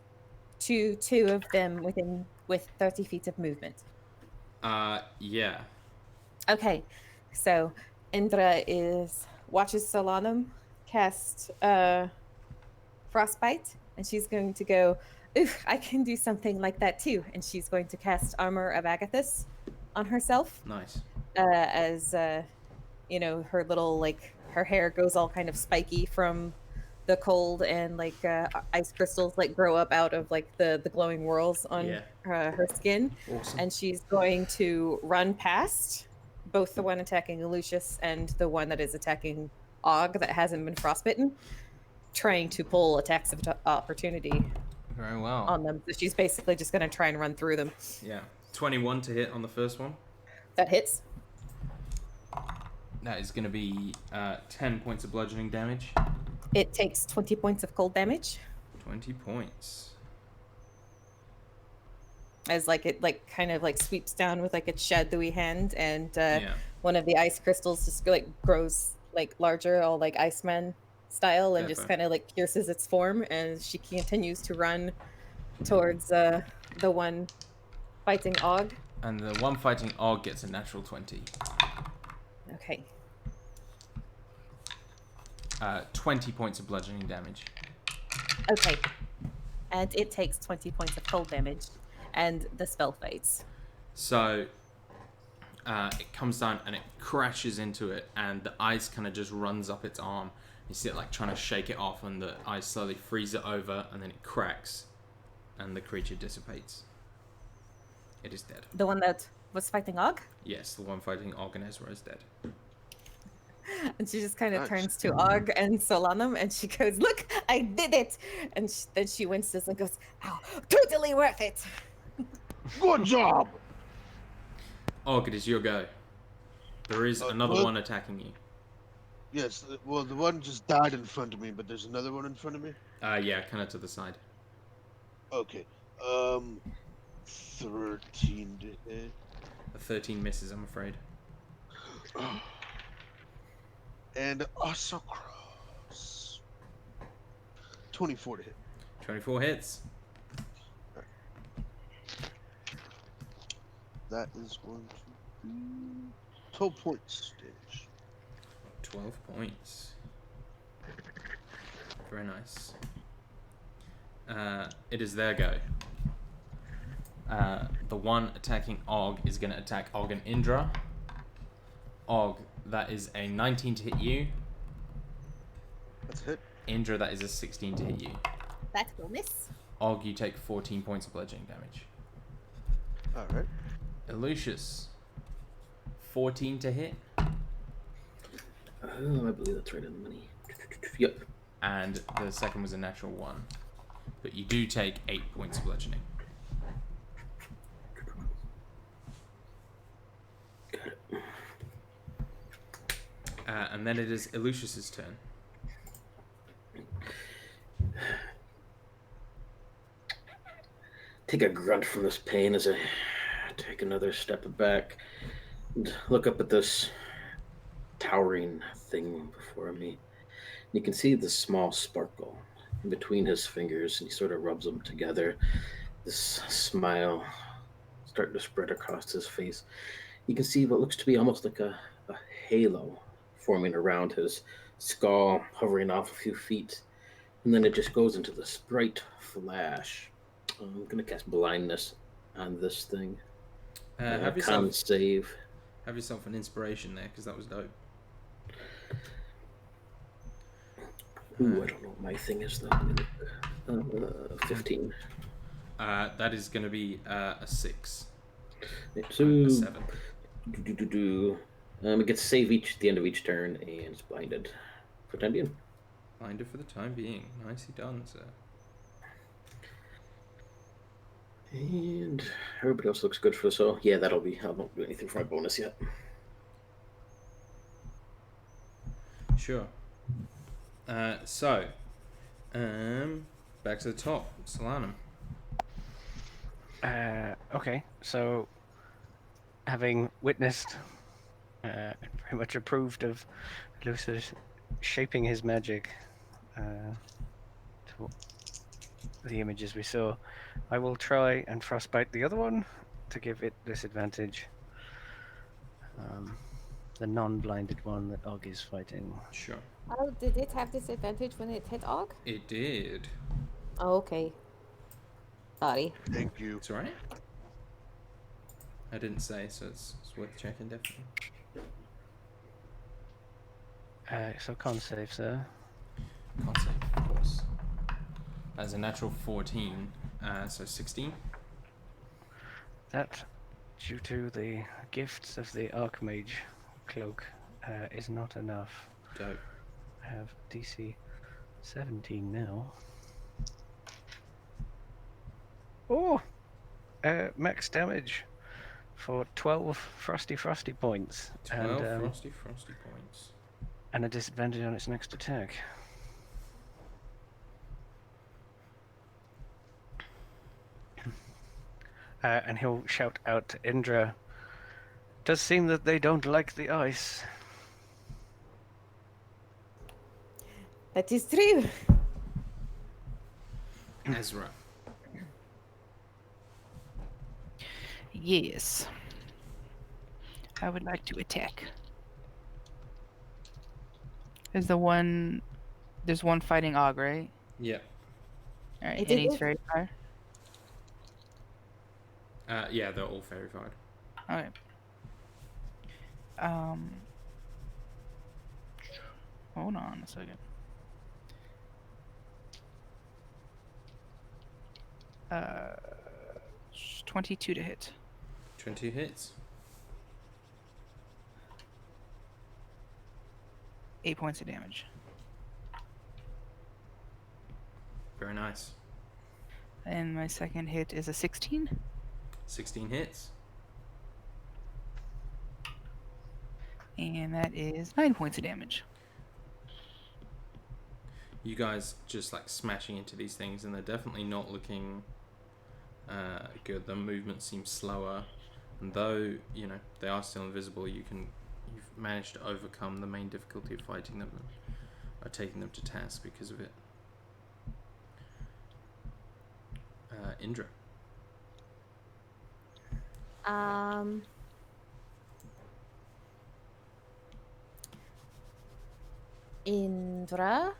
Speaker 2: two of them with 30 feet of movement?
Speaker 1: yeah.
Speaker 2: Okay, so Indra watches Solanum cast Frostbite, and she's going to go, oof, I can do something like that too. And she's going to cast Armor of Agathis on herself.
Speaker 1: Nice.
Speaker 2: As her little, her hair goes all kind of spiky from the cold, and ice crystals grow up out of the glowing whorls on her skin.
Speaker 1: Awesome.
Speaker 2: And she's going to run past both the one attacking Lucius and the one that is attacking Og that hasn't been frostbitten, trying to pull attacks of opportunity
Speaker 1: Very well.
Speaker 2: on them. So she's basically just going to try and run through them.
Speaker 1: Yeah. 21 to hit on the first one.
Speaker 2: That hits.
Speaker 1: That is going to be 10 points of bludgeoning damage.
Speaker 2: It takes 20 points of cold damage.
Speaker 1: 20 points.
Speaker 2: As it kind of sweeps down with its shadowy hand, and
Speaker 1: Yeah.
Speaker 2: one of the ice crystals just grows larger, all Iceman style, and just kind
Speaker 1: Perfect.
Speaker 2: of pierces its form, and she continues to run towards the one fighting Og.
Speaker 1: And the one fighting Og gets a natural 20.
Speaker 2: Okay.
Speaker 1: 20 points of bludgeoning damage.
Speaker 2: Okay. And it takes 20 points of cold damage, and the spell fades.
Speaker 1: So it comes down and it crashes into it, and the ice kind of just runs up its arm. You see it like trying to shake it off, and the ice slowly frees it over, and then it cracks, and the creature dissipates. It is dead.
Speaker 2: The one that was fighting Og?
Speaker 1: Yes, the one fighting Og and Ezra is dead.
Speaker 2: And she just kind of
Speaker 5: Nice.
Speaker 2: turns to Og and Solanum, and she goes, "Look, I did it!" And then she winces and goes, "Ow, totally worth it!"
Speaker 5: Good job.
Speaker 1: Og, it is your go. There is another
Speaker 5: what?
Speaker 1: one attacking you.
Speaker 5: Yes. Well, the one just died in front of me, but there's another one in front of me.
Speaker 1: Yeah, kind of to the side.
Speaker 5: Okay. 13 to hit.
Speaker 1: A 13 misses, I'm afraid.
Speaker 5: And also cross. 24 to hit.
Speaker 1: 24 hits.
Speaker 5: That is going to be 12 points damage.
Speaker 1: 12 points. Very nice. It is their go. The one attacking Og is going to attack Og and Indra. Og, that is a 19 to hit you.
Speaker 5: That's a hit.
Speaker 1: Indra, that is a 16 to hit you.
Speaker 2: That will miss.
Speaker 1: Og, you take 14 points of bludgeoning damage.
Speaker 5: Alright.
Speaker 1: Lucius, 14 to hit.
Speaker 7: Oh, I believe that's right in the money. Yep.
Speaker 1: And the second was a natural 1. But you do take 8 points of bludgeoning.
Speaker 7: Got it.
Speaker 1: And then it is Elucius's turn.
Speaker 7: Take a grunt from this pain as I take another step back and look up at this towering thing before me. You can see the small sparkle in between his fingers, and he sort of rubs them together. This smile starting to spread across his face. You can see what looks to be almost like a halo forming around his skull, hovering off a few feet. And then it just goes into this bright flash. I'm going to cast blindness on this thing.
Speaker 1: Have
Speaker 7: Con save.
Speaker 1: yourself an inspiration there, because that was dope.
Speaker 7: Ooh, I don't know what my thing is though. 15.
Speaker 1: That is going to be a 6.
Speaker 7: So,
Speaker 1: A 7.
Speaker 7: It gets save each at the end of each turn, and it's blinded for time being.
Speaker 1: Blinded for the time being. Nicely done, sir.
Speaker 7: And everybody else looks good for so. Yeah, that'll be. I won't do anything for my bonus yet.
Speaker 1: Sure. So, back to the top. Solanum.
Speaker 3: Okay, so having witnessed and very much approved of Lucius shaping his magic to the images we saw, I will try and frostbite the other one to give it disadvantage. The non-blinded one that Og is fighting.
Speaker 1: Sure.
Speaker 2: Oh, did it have disadvantage when it hit Og?
Speaker 1: It did.
Speaker 2: Oh, okay. Sorry.
Speaker 5: Thank you.
Speaker 1: It's alright. I didn't say, so it's worth checking, definitely.
Speaker 3: So con save, sir.
Speaker 1: Can't save, of course. That's a natural 14, so 16.
Speaker 3: That, due to the gifts of the Archmage cloak, is not enough.
Speaker 1: Dope.
Speaker 3: I have DC 17 now. Oh! Max damage for 12 frosty points.
Speaker 1: 12
Speaker 3: and,
Speaker 1: frosty points.
Speaker 3: and a disadvantage on its next attack. And he'll shout out to Indra, "Does seem that they don't like the ice."
Speaker 2: That is true.
Speaker 1: Ezra.
Speaker 6: Yes. I would like to attack. Is the one... There's one fighting Og, right?
Speaker 1: Yeah.
Speaker 6: Alright,
Speaker 2: It
Speaker 6: and he's
Speaker 2: is-
Speaker 6: very far.
Speaker 1: Yeah, they're all fairy fired.
Speaker 6: Okay. Hold on a second. 22 to hit.
Speaker 1: 22 hits.
Speaker 6: 8 points of damage.
Speaker 1: Very nice.
Speaker 6: And my second hit is a 16.
Speaker 1: 16 hits.
Speaker 6: And that is 9 points of damage.
Speaker 1: You guys just like smashing into these things, and they're definitely not looking good. The movement seems slower, and though they are still invisible, you've managed to overcome the main difficulty of fighting them, or taking them to task because of it. Indra.
Speaker 2: Indra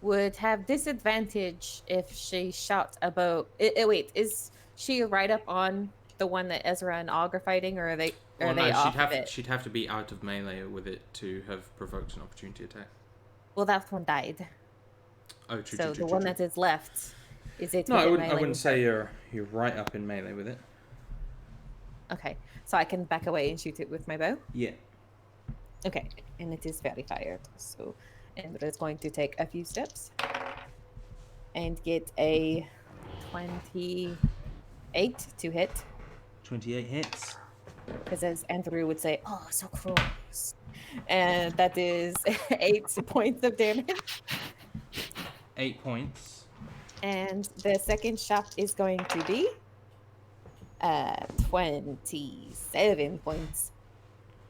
Speaker 2: would have disadvantage if she shot about. Wait, is she right up on the one that Ezra and Og are fighting, or are they?
Speaker 1: Well,
Speaker 2: they
Speaker 1: no,
Speaker 2: off of it?
Speaker 1: she'd have to be out of melee with it to have provoked an opportunity attack.
Speaker 2: Well, that one died.
Speaker 1: Oh, true.
Speaker 2: So the one that is left, is it?
Speaker 1: No, I
Speaker 2: within
Speaker 1: wouldn't. I
Speaker 2: melee
Speaker 1: wouldn't
Speaker 2: with
Speaker 1: say
Speaker 2: her?
Speaker 1: you're right up in melee with it.
Speaker 2: Okay, so I can back away and shoot it with my bow.
Speaker 1: Yeah.
Speaker 2: Okay, and it is very fired. So Indra is going to take a few steps and get a 28 to hit.
Speaker 1: 28 hits.
Speaker 2: Because as Andrew would say, oh, so close. And that is 8 points of damage.
Speaker 1: 8 points.
Speaker 2: And the second shot is going to be 27 points.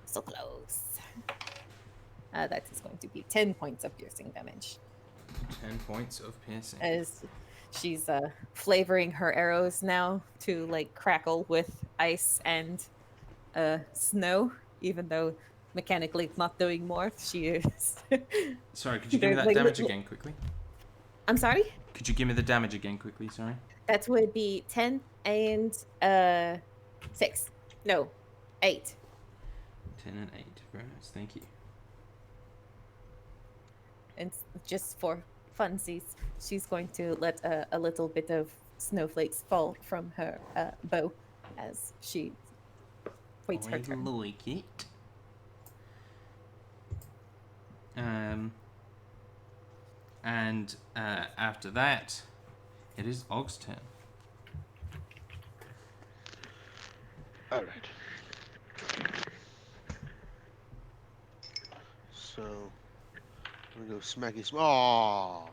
Speaker 2: So close. That is going to be 10 points of piercing damage.
Speaker 1: 10 points of piercing.
Speaker 2: As she's flavoring her arrows now to like crackle with ice and snow, even though mechanically it's not doing more. She is.
Speaker 1: Sorry, could you give me
Speaker 2: There's,
Speaker 1: that
Speaker 2: like,
Speaker 1: damage
Speaker 2: little-
Speaker 1: again quickly?
Speaker 2: I'm sorry?
Speaker 1: Could you give me the damage again quickly? Sorry.
Speaker 2: That would be 10 and 6. No, 8.
Speaker 1: 10 and 8. Very nice. Thank you.
Speaker 2: And just for funsies, she's going to let a little bit of snowflakes fall from her bow as she waits her turn.
Speaker 1: I like it. And after that, it is Og's turn.
Speaker 5: All right. So I'm gonna go smacky. Aww.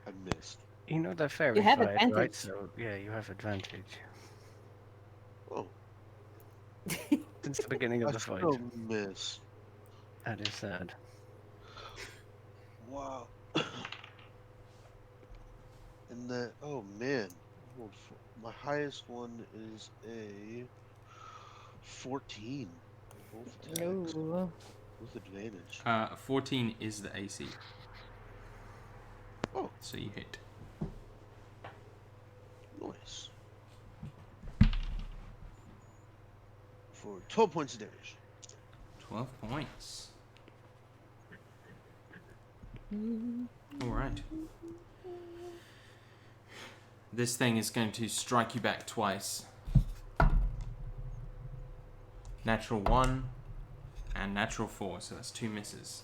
Speaker 5: I missed.
Speaker 3: You know they're fairy
Speaker 2: You have
Speaker 3: fired, right?
Speaker 2: advantage.
Speaker 3: So yeah, you have advantage
Speaker 5: Oh,
Speaker 3: since the beginning of
Speaker 5: I
Speaker 3: the fight.
Speaker 5: still missed.
Speaker 3: That is sad.
Speaker 5: Wow. And then, oh man, rolled my highest one is a 14. Both attacks
Speaker 2: No.
Speaker 5: with advantage.
Speaker 1: 14 is the AC.
Speaker 5: Oh,
Speaker 1: So you hit.
Speaker 5: nice. For 12 points of damage.
Speaker 1: 12 points. Alright. This thing is going to strike you back twice. Natural 1 and natural 4, so that's 2 misses.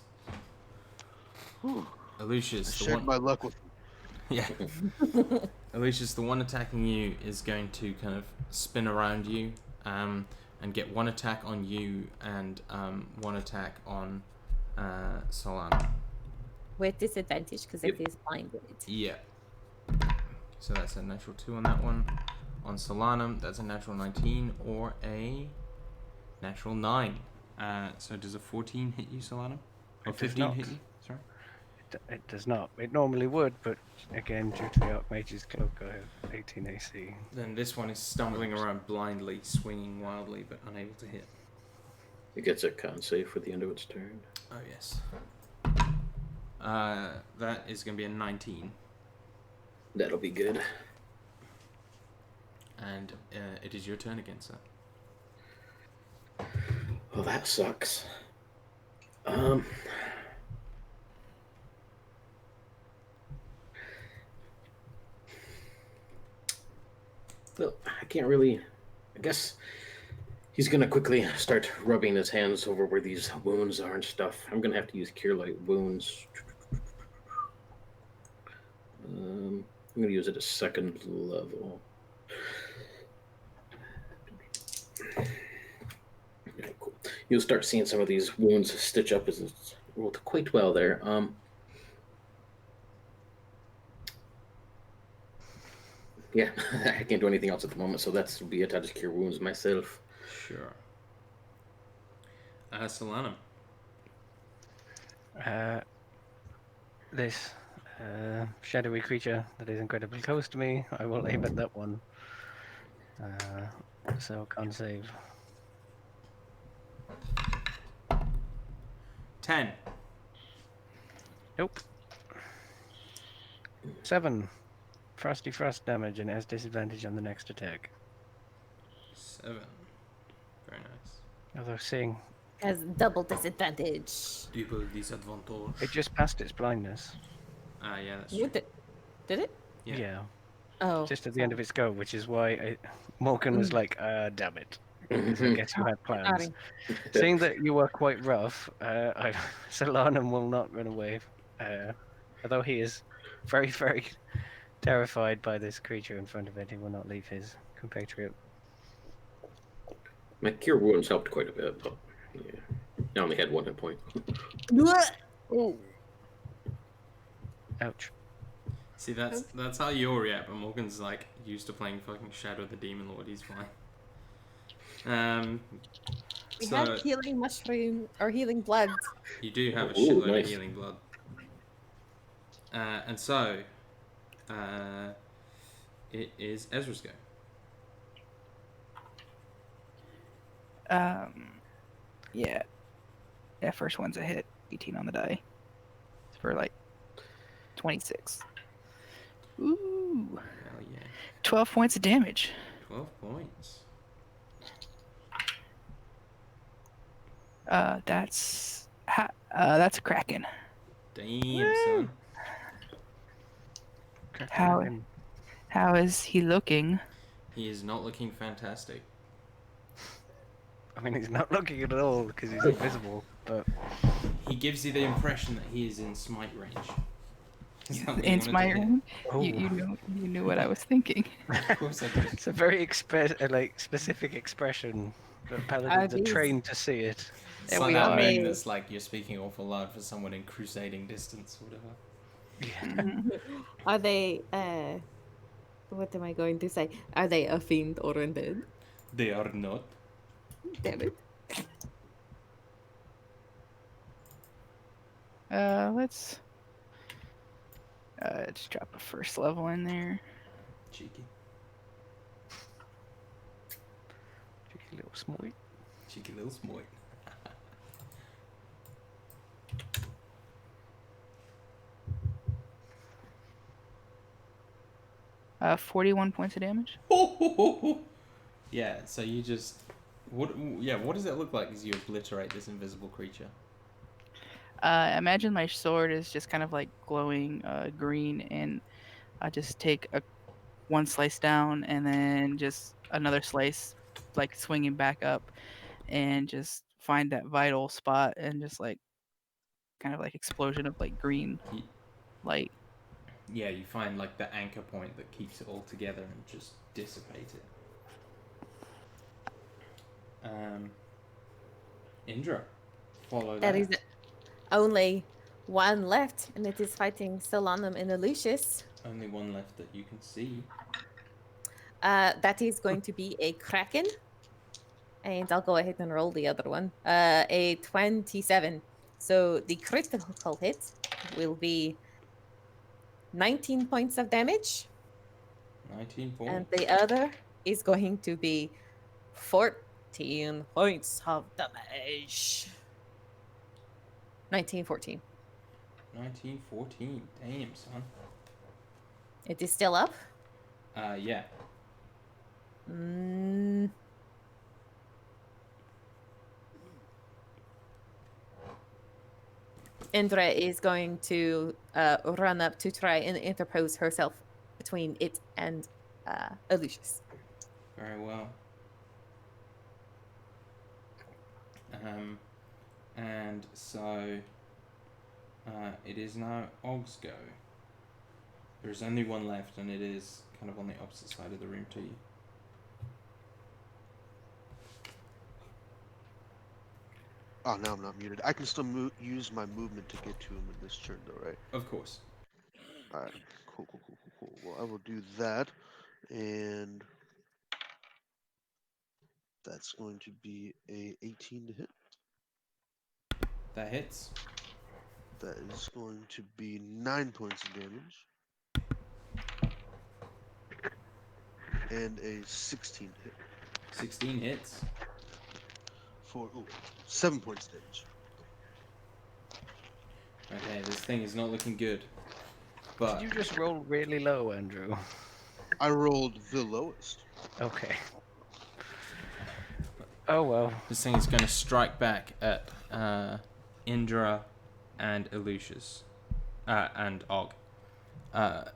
Speaker 5: Whew. I
Speaker 1: Lucius, the
Speaker 5: shared
Speaker 1: one.
Speaker 5: my luck with
Speaker 1: Yeah. Lucius, the one attacking you is going to kind of spin around you and get one attack on you and one attack on Solana.
Speaker 2: With disadvantage because
Speaker 1: Yep.
Speaker 2: it is blinded.
Speaker 1: Yeah. So that's a natural 2 on that one. On Solanum, that's a natural 19 or a natural 9. So does a 14 hit you, Solanum? Or
Speaker 3: It does
Speaker 1: 15
Speaker 3: not.
Speaker 1: hit you? Sorry.
Speaker 3: It does not. It normally would, but again, due to the Archmage's cloak, I have 18 AC.
Speaker 1: Then this one is stumbling around blindly, swinging wildly, but unable to hit.
Speaker 7: It gets a con save for the end of its turn.
Speaker 1: Oh, yes. That is going to be a 19.
Speaker 7: That'll be good.
Speaker 1: And it is your turn again, sir.
Speaker 7: Well, that sucks. Well, I can't really. I guess he's gonna quickly start rubbing his hands over where these wounds are and stuff. I'm gonna have to use Cure Light Wounds. I'm gonna use it at 2nd level. Yeah, cool. You'll start seeing some of these wounds stitch up as it's rolled quite well there. Yeah, I can't do anything else at the moment, so that's be it. I'll just cure wounds myself.
Speaker 1: Sure. Solanum.
Speaker 3: This shadowy creature that is incredibly close to me, I will aim at that one. So can't save.
Speaker 1: 10.
Speaker 3: Nope. 7. Frosty frost damage and has disadvantage on the next attack.
Speaker 1: 7. Very nice.
Speaker 3: Although seeing
Speaker 2: Has double disadvantage.
Speaker 1: Double disadvantage.
Speaker 3: it just passed its blindness.
Speaker 1: Yeah, that's
Speaker 2: You
Speaker 1: true.
Speaker 2: did it?
Speaker 1: Yeah.
Speaker 3: Yeah.
Speaker 2: Oh.
Speaker 3: Just at the end of its go, which is why Morgan was like, damn it. Because I guess you had plans.
Speaker 2: Sorry.
Speaker 3: Seeing that you were quite rough, Solanum will not run away. Although he is very, very terrified by this creature in front of it, he will not leave his compatriot.
Speaker 7: My cure wounds helped quite a bit, but yeah, I only had 1 hit point.
Speaker 2: Oh.
Speaker 3: Ouch.
Speaker 1: See, that's how you'll react, but Morgan's like used to playing fucking Shadow the Demon Lord. He's fine.
Speaker 2: We
Speaker 1: So
Speaker 2: have healing mushroom or healing blood.
Speaker 1: you do have a
Speaker 7: Ooh,
Speaker 1: shitload
Speaker 7: nice.
Speaker 1: of healing blood. And so it is Ezra's go.
Speaker 6: Yeah. Yeah, first one's a hit. 18 on the die. It's for like 26. Ooh.
Speaker 1: Hell yeah.
Speaker 6: 12 points of damage.
Speaker 1: 12 points.
Speaker 6: That's a Kraken.
Speaker 1: Damn, son.
Speaker 6: How is he looking?
Speaker 1: He is not looking fantastic.
Speaker 3: I mean, he's not looking at all because he's invisible, but
Speaker 1: He gives you the impression that he is in smite range. Is that what you
Speaker 6: In
Speaker 1: wanted
Speaker 6: my
Speaker 1: to hear?
Speaker 6: room?
Speaker 3: Oh.
Speaker 6: You knew what I was thinking.
Speaker 1: Of course I did.
Speaker 3: it's a very specific expression that paladins are
Speaker 2: these-
Speaker 3: trained to see it.
Speaker 1: It's
Speaker 6: Yeah,
Speaker 1: like
Speaker 6: we
Speaker 1: that
Speaker 6: are.
Speaker 1: meme that's like you're speaking awful loud for someone in crusading distance or whatever.
Speaker 2: Are they what am I going to say? Are they a fiend or undead?
Speaker 1: They are not.
Speaker 2: Damn it.
Speaker 6: Let's just drop a first level in there.
Speaker 1: Cheeky.
Speaker 3: Cheeky little smite.
Speaker 1: Cheeky little smite.
Speaker 6: 41 points of damage.
Speaker 1: Yeah, so you just what does it look like as you obliterate this invisible creature?
Speaker 6: Imagine my sword is just kind of like glowing green, and I just take one slice down and then just another slice, like swinging back up, and just find that vital spot and just like kind of like explosion of like green
Speaker 1: Ye-
Speaker 6: light.
Speaker 1: Yeah, you find like the anchor point that keeps it all together and just dissipate it. Indra, follow that.
Speaker 2: There is only one left, and it is fighting Solanum and Lucius.
Speaker 1: Only one left that you can see.
Speaker 2: That is going to be a Kraken. And I'll go ahead and roll the other one. A 27. So the critical hit will be 19 points of damage.
Speaker 1: 19
Speaker 2: And
Speaker 1: points.
Speaker 2: the other is going to be 19 points of damage. 1914.
Speaker 1: 1914. Damn, son.
Speaker 2: It is still up?
Speaker 1: Yeah.
Speaker 2: Indra is going to run up to try and interpose herself between it and Lucius.
Speaker 1: Very well. And so it is now Og's go. There's only one left, and it is kind of on the opposite side of the room to you.
Speaker 5: Oh, now I'm not muted. I can still use my movement to get to him in this turn, though, right?
Speaker 1: Of course.
Speaker 5: All right. Cool. Well, I will do that, and that's going to be a 18 to hit.
Speaker 1: That hits.
Speaker 5: That is going to be 9 points of damage. And a 16 to hit.
Speaker 1: 16 hits.
Speaker 5: For 7 points of damage.
Speaker 1: Okay, this thing is not looking good. But
Speaker 3: Did you just roll really low, Andrew?
Speaker 5: I rolled the lowest.
Speaker 3: Okay. Oh well.
Speaker 1: this thing is going to strike back at Indra and Lucius. And Og.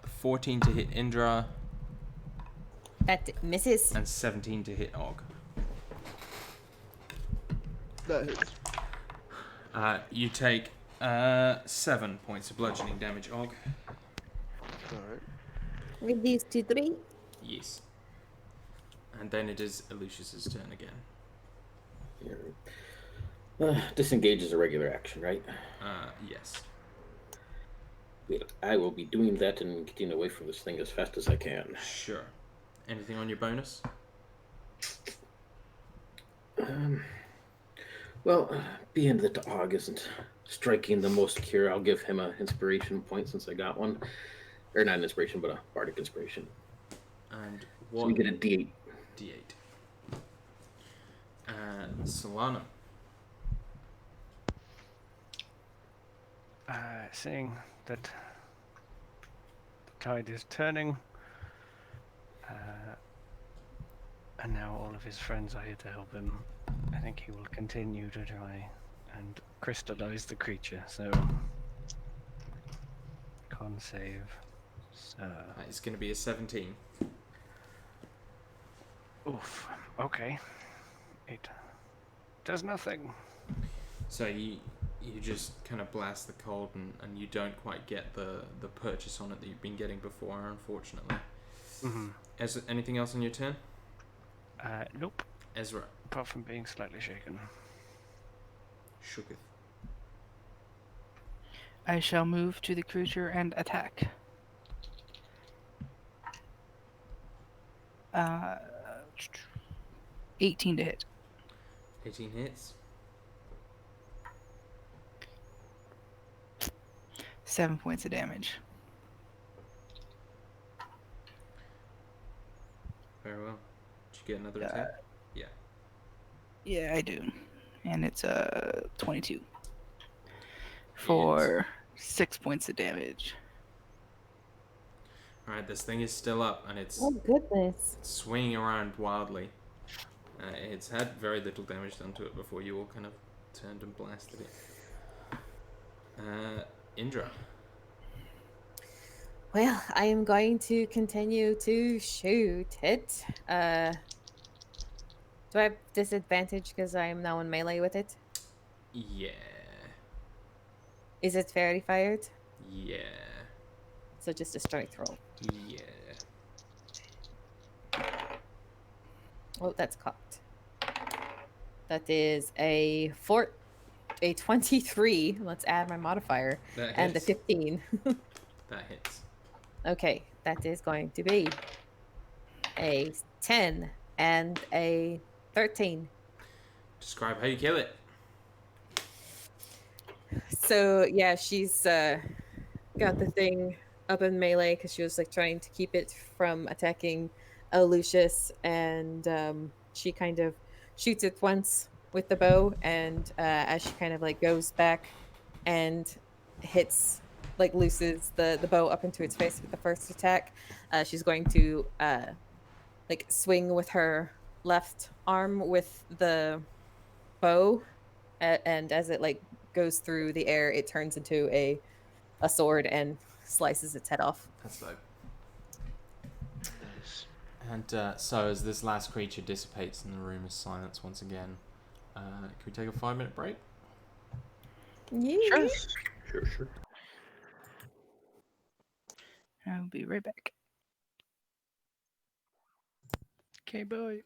Speaker 1: 14 to hit Indra.
Speaker 2: That misses.
Speaker 1: And 17 to hit Og.
Speaker 5: That hits.
Speaker 1: You take 7 points of bludgeoning damage, Og.
Speaker 5: Alright.
Speaker 2: Reduce to 3.
Speaker 1: Yes. And then it is Lucius's turn again.
Speaker 7: Disengage is a regular action, right?
Speaker 1: Yes.
Speaker 7: I will be doing that and getting away from this thing as fast as I can.
Speaker 1: Sure. Anything on your bonus?
Speaker 7: Well, being that Og isn't striking the most cure, I'll give him an inspiration point since I got one. Or not an inspiration, but a bardic inspiration.
Speaker 1: And
Speaker 7: So
Speaker 1: what?
Speaker 7: we get a D8.
Speaker 1: D8. And Solana.
Speaker 3: Seeing that the tide is turning, and now all of his friends are here to help him, I think he will continue to try and crystallize the creature. So, con save. So,
Speaker 1: That is going to be a 17.
Speaker 3: oof. Okay. It does nothing.
Speaker 1: So you just kind of blast the cold and you don't quite get the purchase on it that you've been getting before, unfortunately.
Speaker 3: Mm-hmm.
Speaker 1: Is there anything else on your turn?
Speaker 3: Nope.
Speaker 1: Ezra.
Speaker 3: Apart from being slightly shaken.
Speaker 1: Shooketh.
Speaker 6: I shall move to the creature and attack. 18 to hit.
Speaker 1: 18 hits.
Speaker 6: 7 points of damage.
Speaker 1: Very well. Did you get another attack? Yeah.
Speaker 6: Yeah, I do. And it's 22. For 6 points of damage.
Speaker 1: Alright, this thing is still up and it's
Speaker 2: Oh, goodness.
Speaker 1: swinging around wildly. It's had very little damage done to it before you all kind of turned and blasted it. Indra.
Speaker 2: Well, I am going to continue to shoot it. Do I have disadvantage because I am now in melee with it?
Speaker 1: Yeah.
Speaker 2: Is it fairy fired?
Speaker 1: Yeah.
Speaker 2: So just a strength roll.
Speaker 1: Yeah.
Speaker 2: Oh, that's cocked. That is a 23. Let's add my modifier.
Speaker 1: That
Speaker 2: And the
Speaker 1: hits.
Speaker 2: 15.
Speaker 1: That hits.
Speaker 2: Okay, that is going to be a 10 and a 13.
Speaker 1: Describe how you kill it.
Speaker 2: So yeah, she's got the thing up in melee because she was like trying to keep it from attacking Lucius, and she kind of shoots it once with the bow, and as she kind of like goes back and hits, like looses the bow up into its face with the first attack, she's going to like swing with her left arm with the bow, and as it like goes through the air, it turns into a sword and slices its head off.
Speaker 1: That's dope.
Speaker 5: Nice.
Speaker 1: And so as this last creature dissipates and the room is silence once again, can we take a 5-minute break?
Speaker 2: Yeah.
Speaker 7: Sure.
Speaker 6: I'll be right back.
Speaker 3: Okay, bye.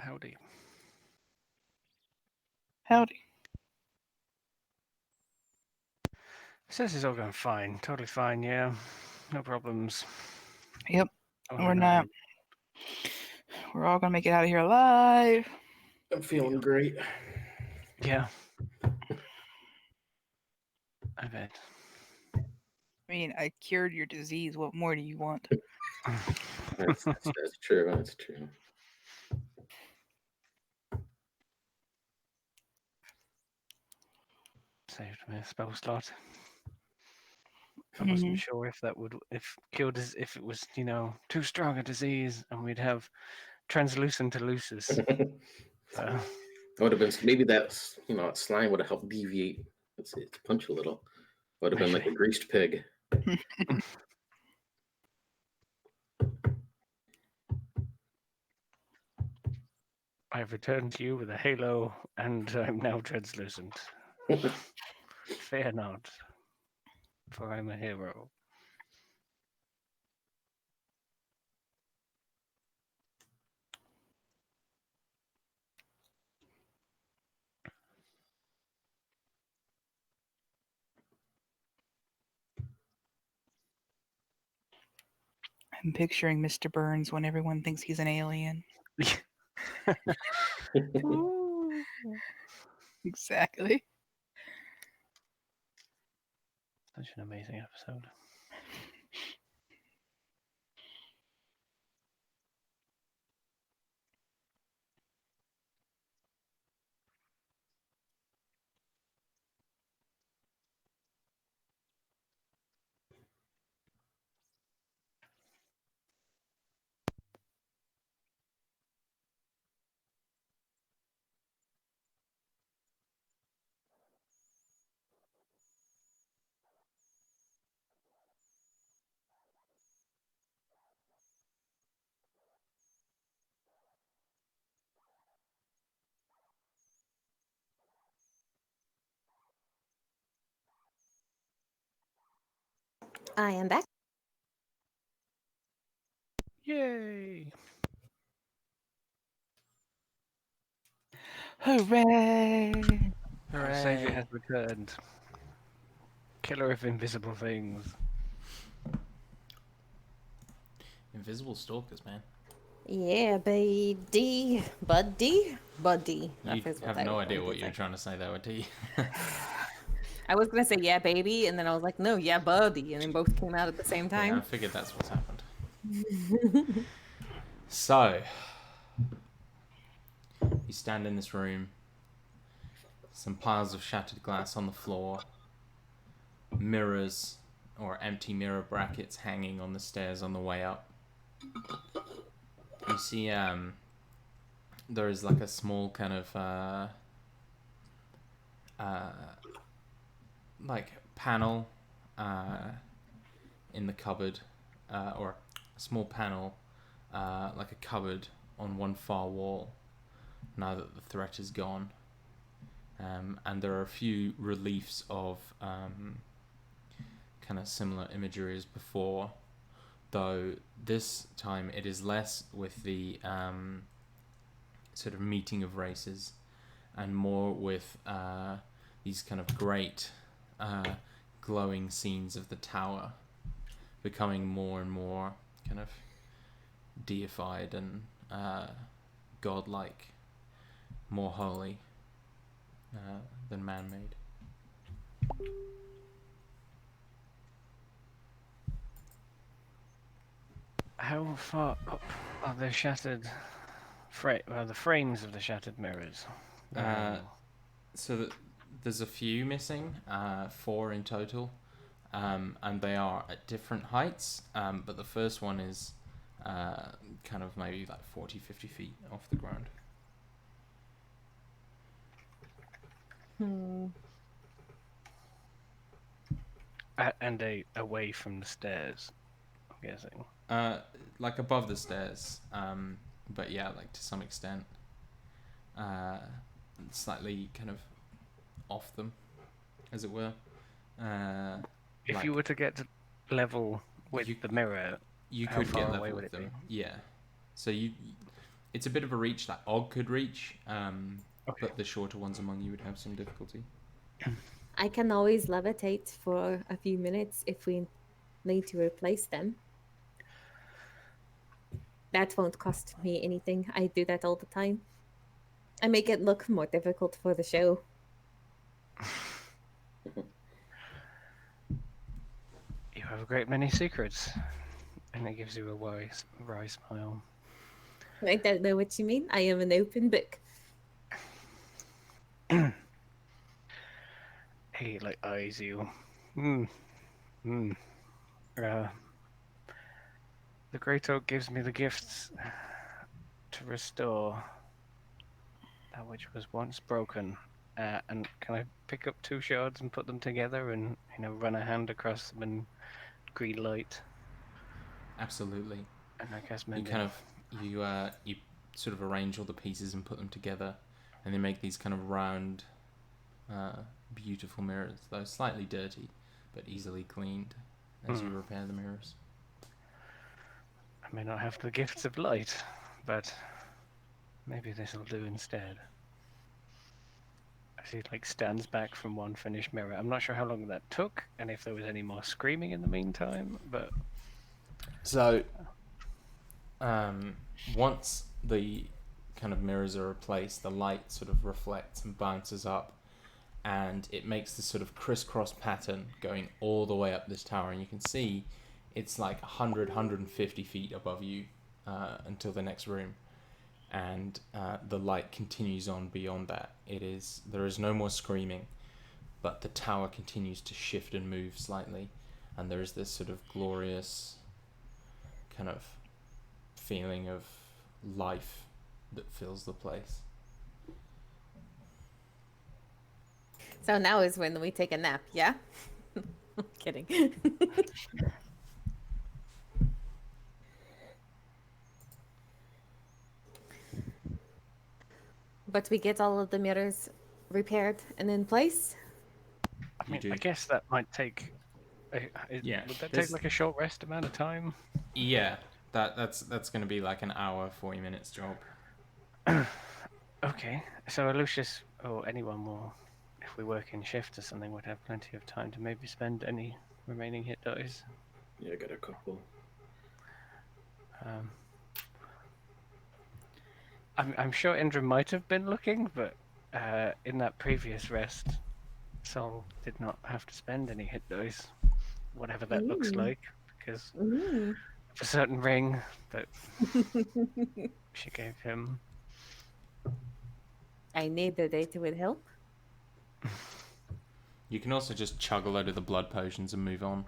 Speaker 3: Howdy.
Speaker 6: Howdy.
Speaker 3: Says it's all going fine. Totally fine, yeah. No problems.
Speaker 6: Yep.
Speaker 3: Oh,
Speaker 6: We're
Speaker 3: no.
Speaker 6: not. We're all gonna make it out of here alive.
Speaker 7: I'm feeling great.
Speaker 3: Yeah. I bet.
Speaker 6: I mean, I cured your disease. What more do you want?
Speaker 7: That's true. That's true.
Speaker 3: Saved me a spell slot. I wasn't sure if that would, if killed us, if it was, too strong a disease, and we'd have translucent elusus. So,
Speaker 7: That would have been maybe that's that slime would have helped deviate its punch a little. Would have been like a greased pig.
Speaker 3: I've returned to you with a halo, and I'm now translucent. Fear not, for I'm a hero.
Speaker 6: I'm picturing Mr. Burns when everyone thinks he's an alien. Exactly.
Speaker 3: Such an amazing episode.
Speaker 2: I am back.
Speaker 3: Yay!
Speaker 6: Hooray!
Speaker 3: Our savior has returned. Killer of invisible things.
Speaker 1: Invisible stalkers, man.
Speaker 2: Yeah, buddy. Buddy? Buddy.
Speaker 1: You
Speaker 2: That is what
Speaker 1: have
Speaker 2: I
Speaker 1: no
Speaker 2: was
Speaker 1: idea
Speaker 2: going
Speaker 1: what
Speaker 2: to
Speaker 1: you're
Speaker 2: say.
Speaker 1: trying to say there, do you?
Speaker 2: I was going to say, yeah, baby. And then I was like, no, yeah, buddy. And then both came out at the same
Speaker 1: Yeah, I
Speaker 2: time.
Speaker 1: figured that's what's happened. So, you stand in this room, some piles of shattered glass on the floor, mirrors or empty mirror brackets hanging on the stairs on the way up. You see, there is like a small kind of, like panel, in the cupboard, or a small panel, like a cupboard on one far wall, now that the threat is gone. And there are a few reliefs of kind of similar imagery as before, though this time it is less with the sort of meeting of races and more with these kind of great glowing scenes of the tower becoming more and more kind of deified and godlike, more holy than man-made.
Speaker 3: How far up are the shattered the frames of the shattered mirrors?
Speaker 1: So there's a few missing, 4 in total, and they are at different heights, but the first one is kind of maybe like 40-50 feet off the ground.
Speaker 3: And away from the stairs, I'm guessing.
Speaker 1: Like above the stairs, but yeah, like to some extent, slightly kind of off them, as it were.
Speaker 3: If
Speaker 1: like
Speaker 3: you were to get to level with
Speaker 1: You-
Speaker 3: the mirror,
Speaker 1: you
Speaker 3: how
Speaker 1: could
Speaker 3: far
Speaker 1: get
Speaker 3: away
Speaker 1: level
Speaker 3: would
Speaker 1: with
Speaker 3: it be?
Speaker 1: them, yeah. So it's a bit of a reach that Og could reach,
Speaker 3: Okay.
Speaker 1: but the shorter ones among you would have some difficulty.
Speaker 2: I can always levitate for a few minutes if we need to replace them. That won't cost me anything. I do that all the time. I make it look more difficult for the show.
Speaker 3: You have a great many secrets. And it gives you a wry smile.
Speaker 2: I don't know what you mean. I am an open book.
Speaker 3: He like eyes you. Hmm. Hmm. The Great Oak gives me the gifts to restore that which was once broken. And can I pick up 2 shards and put them together and run a hand across them and green light?
Speaker 1: Absolutely.
Speaker 3: And I guess
Speaker 1: You
Speaker 3: mending.
Speaker 1: kind of you sort of arrange all the pieces and put them together, and they make these kind of round, beautiful mirrors. Though slightly dirty, but easily cleaned as you repair the mirrors.
Speaker 3: I may not have the gifts of light, but maybe this will do instead. As he like stands back from one finished mirror. I'm not sure how long that took, and if there was any more screaming in the meantime, but
Speaker 1: So, once the kind of mirrors are replaced, the light sort of reflects and bounces up, and it makes this sort of crisscross pattern going all the way up this tower, and you can see it's like 100, 150 feet above you until the next room, and the light continues on beyond that. There is no more screaming, but the tower continues to shift and move slightly, and there is this sort of glorious kind of feeling of life that fills the place.
Speaker 2: So now is when we take a nap, yeah? Kidding. But we get all of the mirrors repaired and in place.
Speaker 3: I mean,
Speaker 1: do.
Speaker 3: I guess that might take.
Speaker 1: Yeah,
Speaker 3: Would that
Speaker 1: there's-
Speaker 3: take like a short rest amount of time?
Speaker 1: Yeah, that's going to be like an hour, 40 minutes job.
Speaker 3: Okay, so Lucius or anyone will, if we work in shifts or something, would have plenty of time to maybe spend any remaining hit dice.
Speaker 7: Yeah, I got a couple.
Speaker 3: I'm sure Indra might have been looking, but in that previous rest, Sol did not have to spend any hit dice, whatever that looks like, because
Speaker 2: Mm.
Speaker 3: of a certain ring that she gave him.
Speaker 2: I need the data with help.
Speaker 1: You can also just chug a load of the blood potions and move on.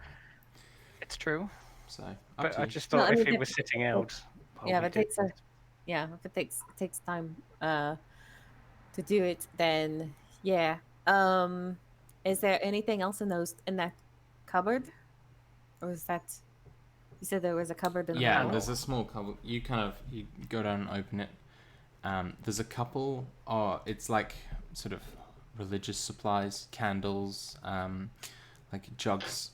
Speaker 3: It's true,
Speaker 1: So,
Speaker 3: but
Speaker 1: to
Speaker 3: I
Speaker 1: you.
Speaker 3: just
Speaker 2: No,
Speaker 3: thought
Speaker 2: I
Speaker 3: if
Speaker 2: mean,
Speaker 3: he
Speaker 2: if-
Speaker 3: was sitting out, while
Speaker 2: yeah,
Speaker 3: we
Speaker 2: if it
Speaker 3: did
Speaker 2: takes
Speaker 3: this-
Speaker 2: if it takes time to do it, then yeah. Is there anything else in that cupboard? Or is that you said there was a cupboard in the
Speaker 1: Yeah,
Speaker 2: wall?
Speaker 1: there's a small cupboard. You go down and open it. There's a couple. It's like sort of religious supplies, candles, like jugs.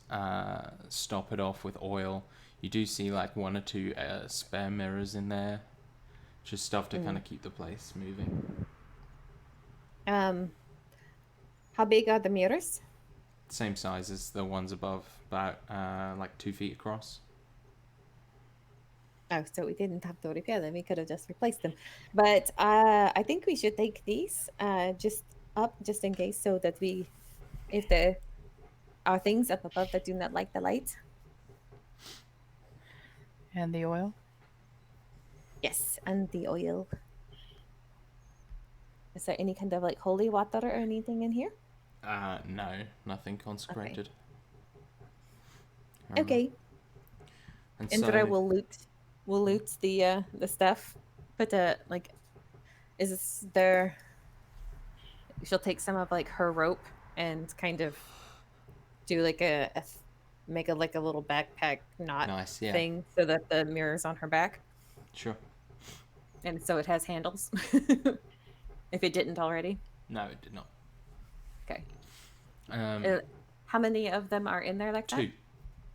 Speaker 1: Stop it off with oil. You do see like 1 or 2 spare mirrors in there. Just stuff to kind of keep the place moving.
Speaker 2: How big are the mirrors?
Speaker 1: Same size as the ones above, about like 2 feet across.
Speaker 2: Oh, so we didn't have to repair them. We could have just replaced them. But I think we should take these just up, just in case, so that if there are things up above that do not like the light.
Speaker 6: And the oil?
Speaker 2: Yes, and the oil. Is there any kind of like holy water or anything in here?
Speaker 1: No, nothing consecrated.
Speaker 2: Okay.
Speaker 1: And
Speaker 2: Indra
Speaker 1: so,
Speaker 2: will loot the stuff. But like, is this there? She'll take some of like her rope and kind of do like make a like a little backpack knot
Speaker 1: nice, yeah,
Speaker 2: thing so that the mirror's on her back,
Speaker 1: sure.
Speaker 2: and so it has handles. If it didn't already.
Speaker 1: No, it did not.
Speaker 2: Okay.
Speaker 1: Um,
Speaker 2: How many of them are in there like that?
Speaker 1: 2.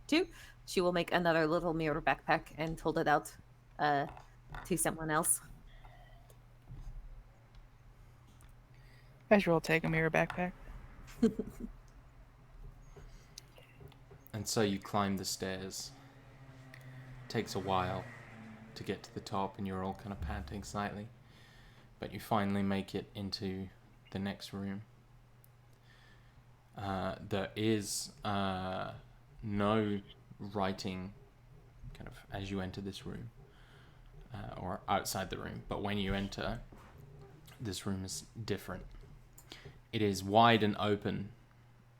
Speaker 2: Two. She will make another little mirror backpack and hold it out to someone else.
Speaker 6: Ezra will take a mirror backpack.
Speaker 1: And so you climb the stairs. Takes a while to get to the top, and you're all kind of panting slightly. but you finally make it into the next room. There is no writing kind of as you enter this room or outside the room, but when you enter, this room is different. It is wide and open,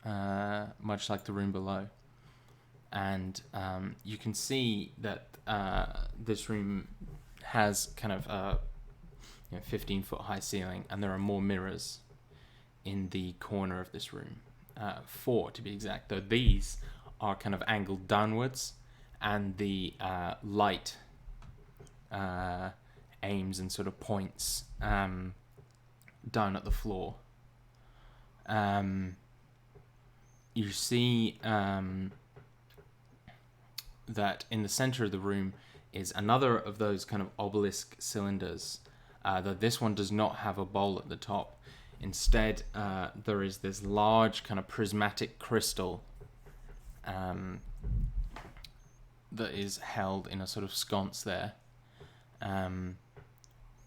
Speaker 1: much like the room below, and you can see that this room has kind of a 15-foot high ceiling, and there are more mirrors in the corner of this room, 4 to be exact, though these are kind of angled downwards, and the light aims and sort of points down at the floor. You see that in the center of the room is another of those kind of obelisk cylinders, though this one does not have a bowl at the top. Instead, there is this large kind of prismatic crystal that is held in a sort of sconce there.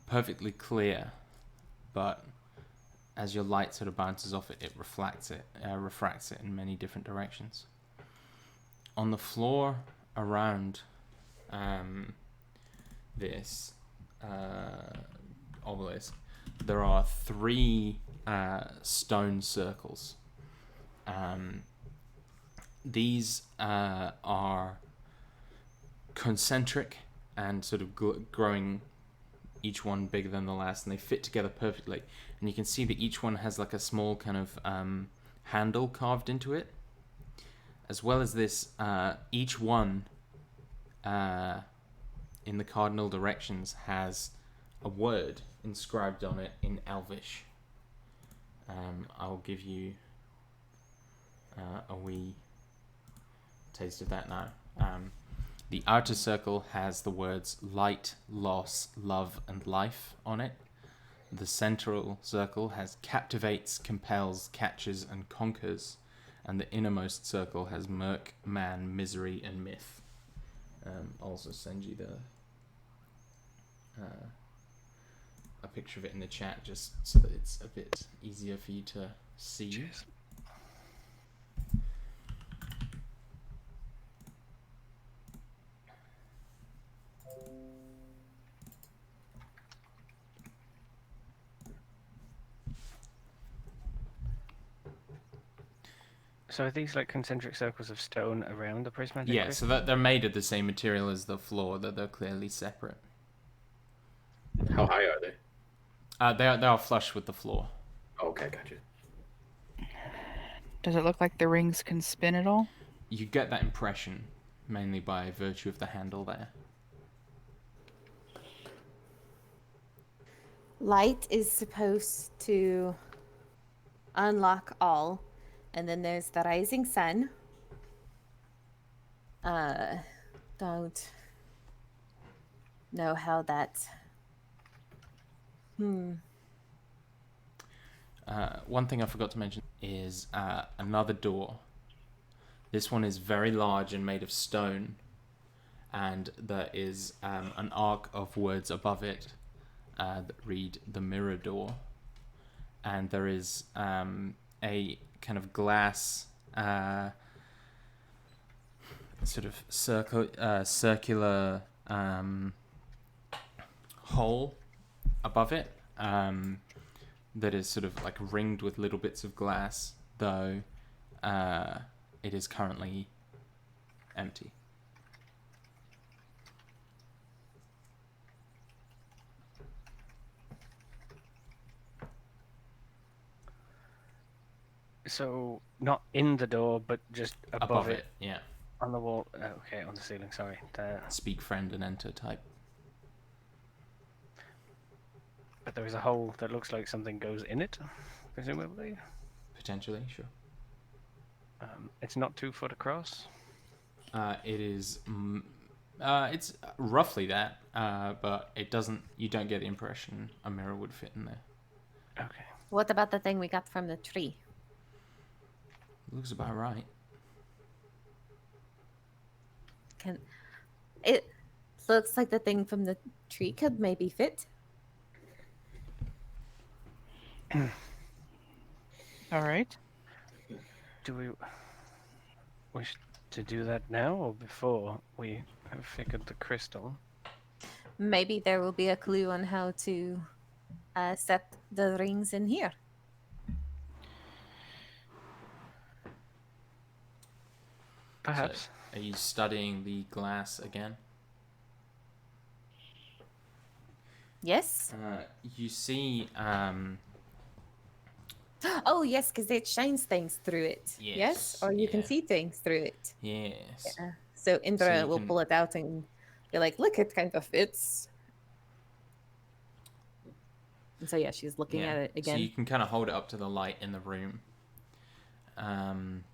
Speaker 1: Perfectly clear, but as your light sort of bounces off it, it refracts it in many different directions. On the floor around this obelisk, there are 3 stone circles. These are concentric and sort of growing, each one bigger than the last, and they fit together perfectly. And you can see that each one has like a small kind of handle carved into it. As well as this, each one in the cardinal directions has a word inscribed on it in Elvish. I'll give you a wee taste of that now. The outer circle has the words light, loss, love, and life on it. The central circle has captivates, compels, catches, and conquers. And the innermost circle has murk, man, misery, and myth. I'll also send you a picture of it in the chat, just so that it's a bit easier for you to see.
Speaker 3: Cheers. So are these like concentric circles of stone around the prismatic
Speaker 1: Yeah,
Speaker 3: crystal?
Speaker 1: so that they're made of the same material as the floor, that they're clearly separate.
Speaker 7: How high are they?
Speaker 1: They are flush with the floor.
Speaker 7: Okay, gotcha.
Speaker 6: Does it look like the rings can spin at all?
Speaker 1: You get that impression mainly by virtue of the handle there.
Speaker 2: Light is supposed to unlock all, and then there's the rising sun. Don't know how that.
Speaker 1: One thing I forgot to mention is another door. This one is very large and made of stone, and there is an arc of words above it that read the mirror door, and there is a kind of glass sort of circular hole above it that is sort of like ringed with little bits of glass, though it is currently empty.
Speaker 3: So not in the door, but just above it,
Speaker 1: Yeah.
Speaker 3: on the wall. Okay, on the ceiling. Sorry.
Speaker 1: Speak friend and enter type.
Speaker 3: But there is a hole that looks like something goes in it, presumably.
Speaker 1: Potentially, sure.
Speaker 3: It's not 2 foot across.
Speaker 1: It is. It's roughly that, but it doesn't. You don't get the impression a mirror would fit in there.
Speaker 3: Okay.
Speaker 2: What about the thing we got from the tree?
Speaker 1: Looks about right.
Speaker 2: It looks like the thing from the tree could maybe fit.
Speaker 6: All right.
Speaker 3: Do we wish to do that now or before we have figured the crystal?
Speaker 2: Maybe there will be a clue on how to set the rings in here.
Speaker 3: Perhaps.
Speaker 1: So, are you studying the glass again?
Speaker 2: Yes.
Speaker 1: You see,
Speaker 2: Oh, yes, because it shines things through it.
Speaker 1: Yes,
Speaker 2: Or you can
Speaker 1: yeah.
Speaker 2: see things through it.
Speaker 1: yes.
Speaker 2: Yeah. So Indra
Speaker 1: you
Speaker 2: will
Speaker 1: can-
Speaker 2: pull it out and be like, "Look, it kind of fits." And so yeah, she's looking
Speaker 1: Yeah.
Speaker 2: at it
Speaker 1: So
Speaker 2: again.
Speaker 1: you can kind of hold it up to the light in the room. And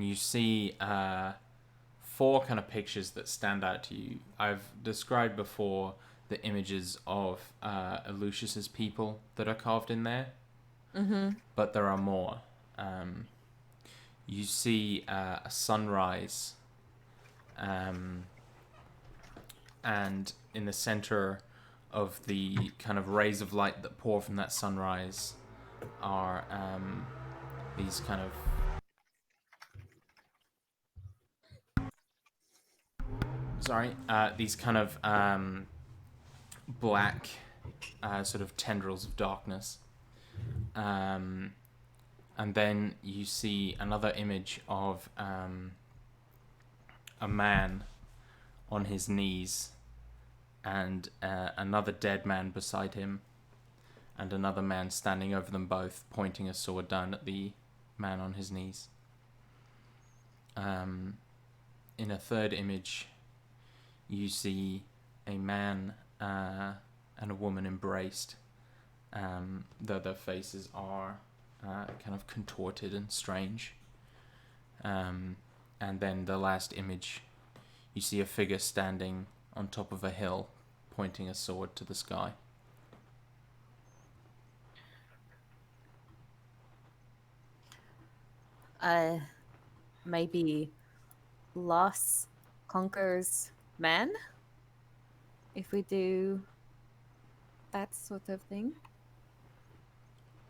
Speaker 1: you see 4 kind of pictures that stand out to you. I've described before the images of Lucius's people that are carved in there, but there are more. You see a sunrise, and in the center of the kind of rays of light that pour from that sunrise are these kind of these kind of black sort of tendrils of darkness. And then you see another image of a man on his knees, and another dead man beside him, and another man standing over them both, pointing a sword down at the man on his knees. In a third image, you see a man and a woman embraced, though their faces are kind of contorted and strange. And then the last image, you see a figure standing on top of a hill, pointing a sword to the sky.
Speaker 2: Maybe loss conquers man. If we do that sort of thing,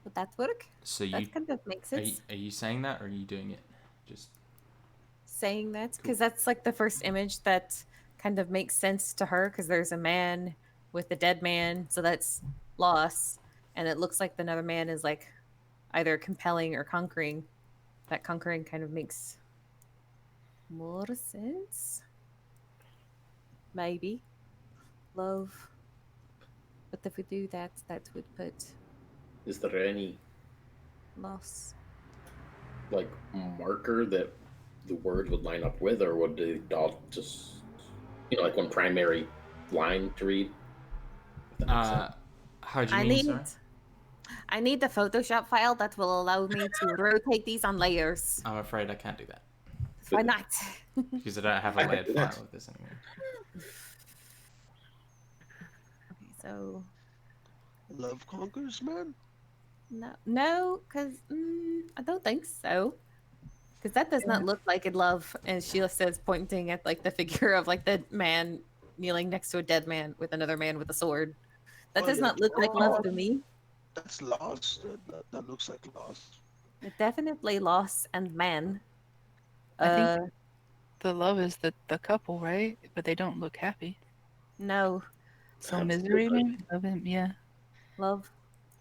Speaker 2: would that work?
Speaker 1: So
Speaker 2: That kind of makes sense.
Speaker 1: are you saying that, or are you doing it? Just
Speaker 2: Saying that because that's like the first image that kind of makes sense to her because there's a man with a dead man, so that's loss, and it looks like another man is like either compelling or conquering. That conquering kind of makes more sense. Maybe love, but if we do that, that would put
Speaker 7: Is there any
Speaker 2: loss.
Speaker 7: like marker that the word would line up with, or would the dot just like one primary line to read? If that makes sense.
Speaker 1: how do you
Speaker 2: I
Speaker 1: mean,
Speaker 2: need
Speaker 1: sorry?
Speaker 2: I need the Photoshop file that will allow me to rotate these on layers.
Speaker 1: I'm afraid I can't do that
Speaker 2: Why not?
Speaker 1: because I don't have a
Speaker 7: I can
Speaker 1: layered
Speaker 7: do
Speaker 1: file
Speaker 7: that.
Speaker 1: of this anymore.
Speaker 2: Okay, so
Speaker 5: Love conquers man.
Speaker 2: no, because I don't think so. Because that does not look like a love, and Sheila says, pointing at like the figure of like the man kneeling next to a dead man with another man with a sword. That does not look like love to me.
Speaker 5: That's lost. That looks like lost.
Speaker 2: Definitely loss and man.
Speaker 6: I think the love is the couple, right? But they don't look happy.
Speaker 2: No,
Speaker 6: So
Speaker 7: That's
Speaker 6: misery,
Speaker 7: different.
Speaker 6: maybe? Love him, yeah.
Speaker 2: love.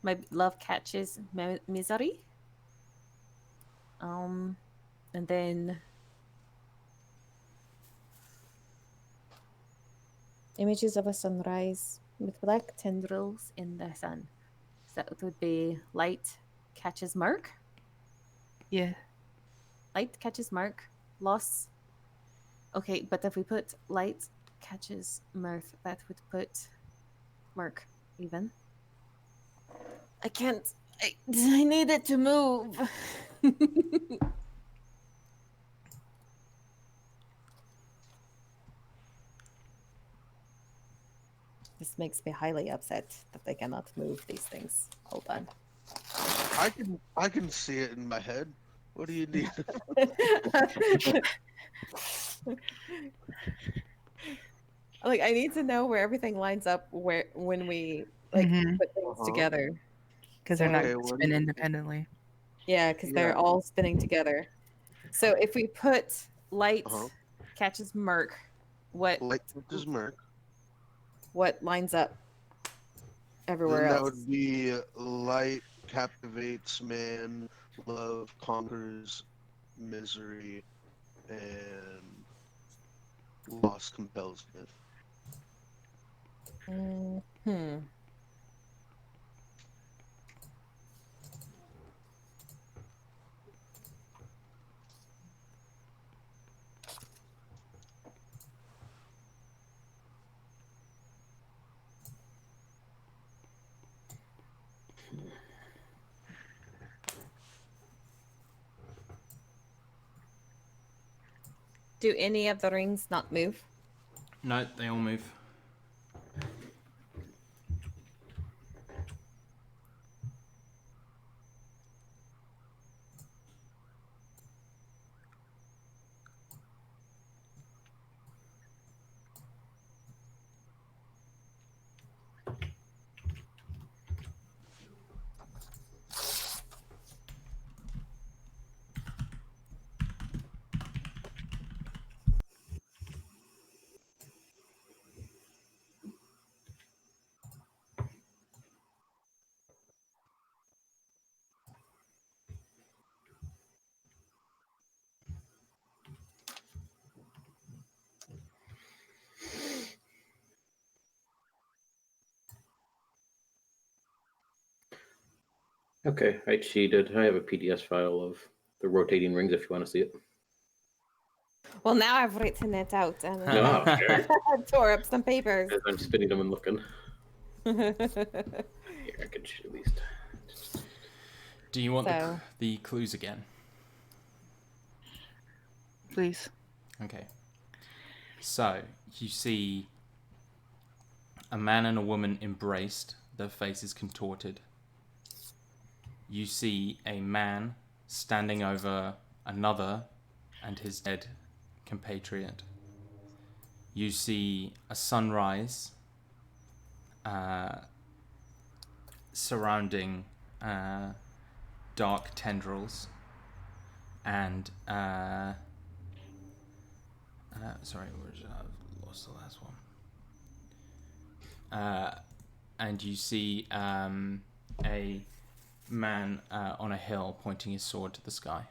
Speaker 2: My love catches misery. And then images of a sunrise with black tendrils in the sun. So that would be light catches mark.
Speaker 6: Yeah.
Speaker 2: Light catches mark. Loss. Okay, but if we put light catches mirth, that would put mark even. I can't. I need it to move. This makes me highly upset that I cannot move these things. Hold on.
Speaker 5: I can see it in my head. What do you need?
Speaker 2: Like I need to know where everything lines up where when we like
Speaker 6: Mhm.
Speaker 2: put things together.
Speaker 6: Because they're not
Speaker 5: Okay,
Speaker 6: gonna
Speaker 5: what
Speaker 6: spin
Speaker 5: do you-
Speaker 6: independently.
Speaker 2: Yeah, because
Speaker 5: Yeah.
Speaker 2: they're all spinning together. So if we put light
Speaker 5: Uh-huh.
Speaker 2: catches Merc, what
Speaker 5: Light is Merc.
Speaker 2: what lines up everywhere
Speaker 5: Then that
Speaker 2: else?
Speaker 5: would be light captivates man, love conquers misery, and loss compels myth.
Speaker 2: Hmm. Do any of the rings not move?
Speaker 1: No, they all move.
Speaker 7: Okay, I cheated. I have a PDF file of the rotating rings if you want to see it.
Speaker 2: Well, now I've written it out and
Speaker 7: No, okay.
Speaker 2: tore up some papers.
Speaker 7: As I'm spinning them and looking. Here, I can cheat at least.
Speaker 1: Do you want
Speaker 2: So-
Speaker 1: the clues again?
Speaker 6: Please.
Speaker 1: Okay. So, you see a man and a woman embraced, their faces contorted. You see a man standing over another and his dead compatriot. You see a sunrise surrounding dark tendrils and sorry, I've lost the last one. And you see a man on a hill pointing his sword to the sky.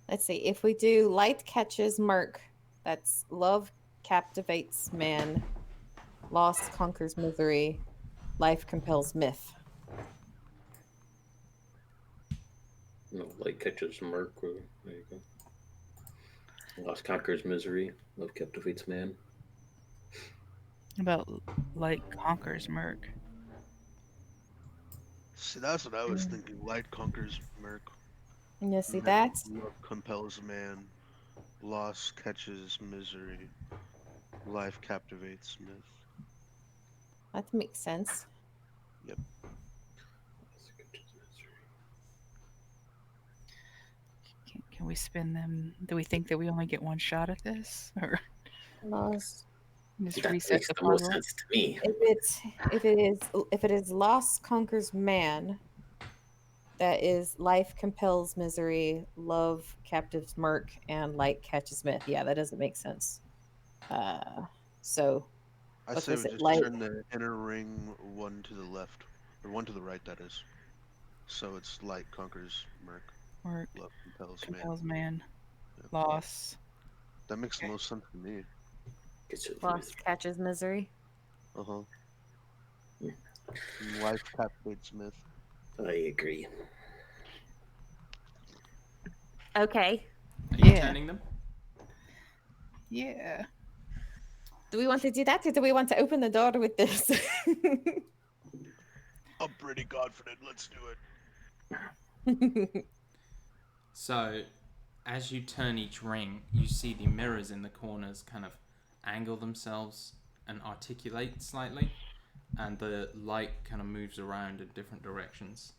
Speaker 2: Let's see. If we do light catches Merc, that's love captivates man, loss conquers misery, life compels myth.
Speaker 7: No, light catches Merc. There you go. Lost conquers misery. Love captivates man.
Speaker 6: About light conquers Merc.
Speaker 5: See, that's what I was thinking. Light conquers Merc.
Speaker 2: And you see
Speaker 5: Myth,
Speaker 2: that?
Speaker 5: love compels man. Loss catches misery. Life captivates myth.
Speaker 2: That makes sense.
Speaker 5: Yep.
Speaker 6: Can we spin them? Do we think that we only get one shot at this, or
Speaker 2: Loss.
Speaker 6: just
Speaker 7: That
Speaker 6: reset
Speaker 7: makes
Speaker 6: the
Speaker 7: the most
Speaker 6: puzzle?
Speaker 7: sense to me.
Speaker 2: If it is loss conquers man, that is life compels misery, love captives Merc, and light catches myth. Yeah, that doesn't make sense. So
Speaker 5: I
Speaker 2: what
Speaker 5: say
Speaker 2: was
Speaker 5: we
Speaker 2: it?
Speaker 5: just
Speaker 2: Light.
Speaker 5: turn the inner ring one to the left, or one to the right, that is. So it's light conquers Merc.
Speaker 6: Merc
Speaker 5: Love compels man.
Speaker 6: compels man.
Speaker 5: Yep.
Speaker 6: Loss.
Speaker 5: That makes the most sense to me.
Speaker 2: Loss catches misery.
Speaker 5: Uh huh. Life captivates myth.
Speaker 7: I agree.
Speaker 2: Okay.
Speaker 1: Are you
Speaker 6: Yeah.
Speaker 1: turning them?
Speaker 6: Yeah.
Speaker 2: Do we want to do that, or do we want to open the door with this?
Speaker 5: I'm pretty confident. Let's do it.
Speaker 1: So, as you turn each ring, you see the mirrors in the corners kind of angle themselves and articulate slightly, and the light kind of moves around in different directions.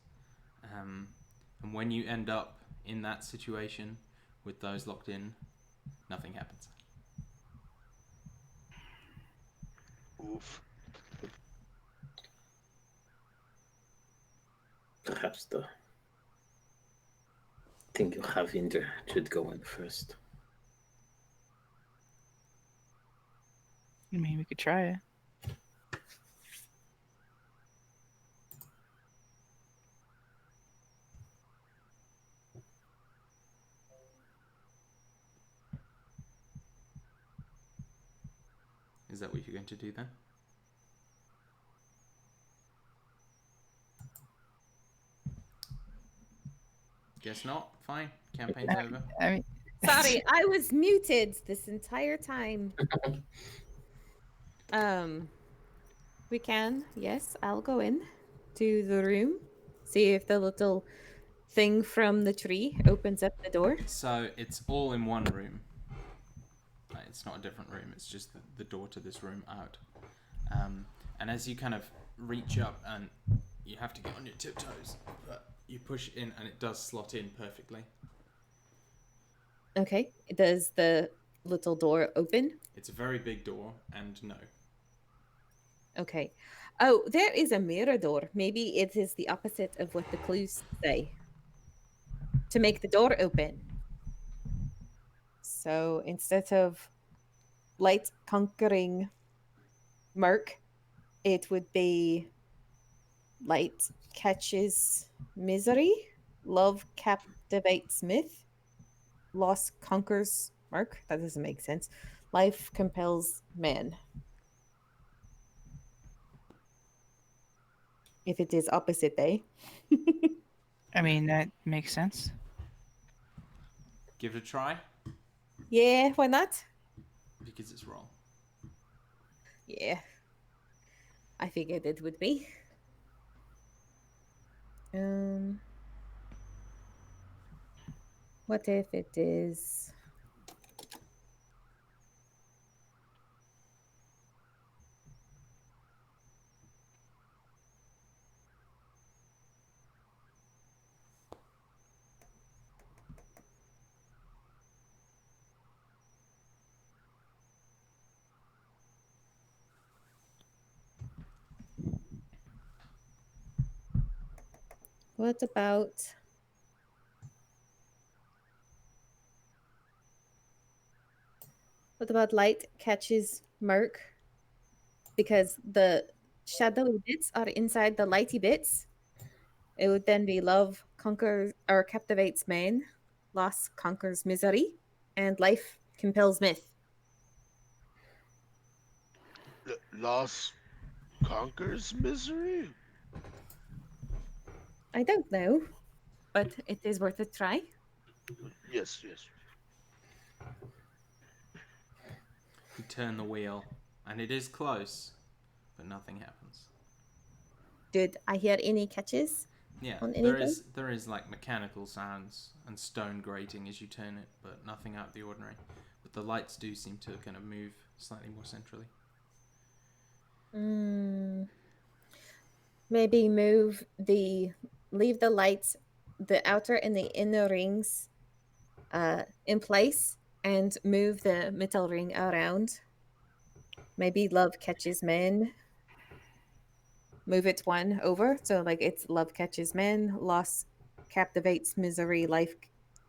Speaker 1: And when you end up in that situation with those locked in, nothing happens.
Speaker 5: Oof.
Speaker 4: Perhaps the thing you have in there should go in first.
Speaker 6: I mean, we could try it.
Speaker 1: Is that what you're going to do then? Guess not. Fine. Campaign's over.
Speaker 6: I mean,
Speaker 2: Sorry, I was muted this entire time. We can. Yes, I'll go in to the room. See if the little thing from the tree opens up the door.
Speaker 1: So it's all in one room. It's not a different room. It's just the door to this room out. And as you kind of reach up, and you have to get on your tiptoes, but you push in, and it does slot in perfectly.
Speaker 2: Okay. Does the little door open?
Speaker 1: It's a very big door, and no.
Speaker 2: Okay. Oh, there is a mirror door. Maybe it is the opposite of what the clues say. To make the door open. So instead of light conquering murk, it would be light catches misery, love captivates myth, loss conquers murk. That doesn't make sense. Life compels man. If it is opposite day.
Speaker 6: I mean, that makes sense.
Speaker 1: Give it a try,
Speaker 2: Yeah, why not?
Speaker 1: because it's wrong.
Speaker 2: Yeah. I figured it would be. What if it is what about light catches murk? Because the shadowy bits are inside the lighty bits. It would then be love conquers or captivates man, loss conquers misery, and life compels myth.
Speaker 5: Loss conquers misery?
Speaker 2: I don't know, but it is worth a try.
Speaker 5: Yes, yes.
Speaker 1: You turn the wheel, and it is close, but nothing happens.
Speaker 2: Did I hear any catches
Speaker 1: Yeah,
Speaker 2: on
Speaker 1: there
Speaker 2: anything?
Speaker 1: is like mechanical sounds and stone grating as you turn it, but nothing out of the ordinary. But the lights do seem to kind of move slightly more centrally.
Speaker 2: Maybe leave the lights, the outer and the inner rings in place and move the metal ring around. Maybe love catches men. Move it one over. So like it's love catches men, loss captivates misery, life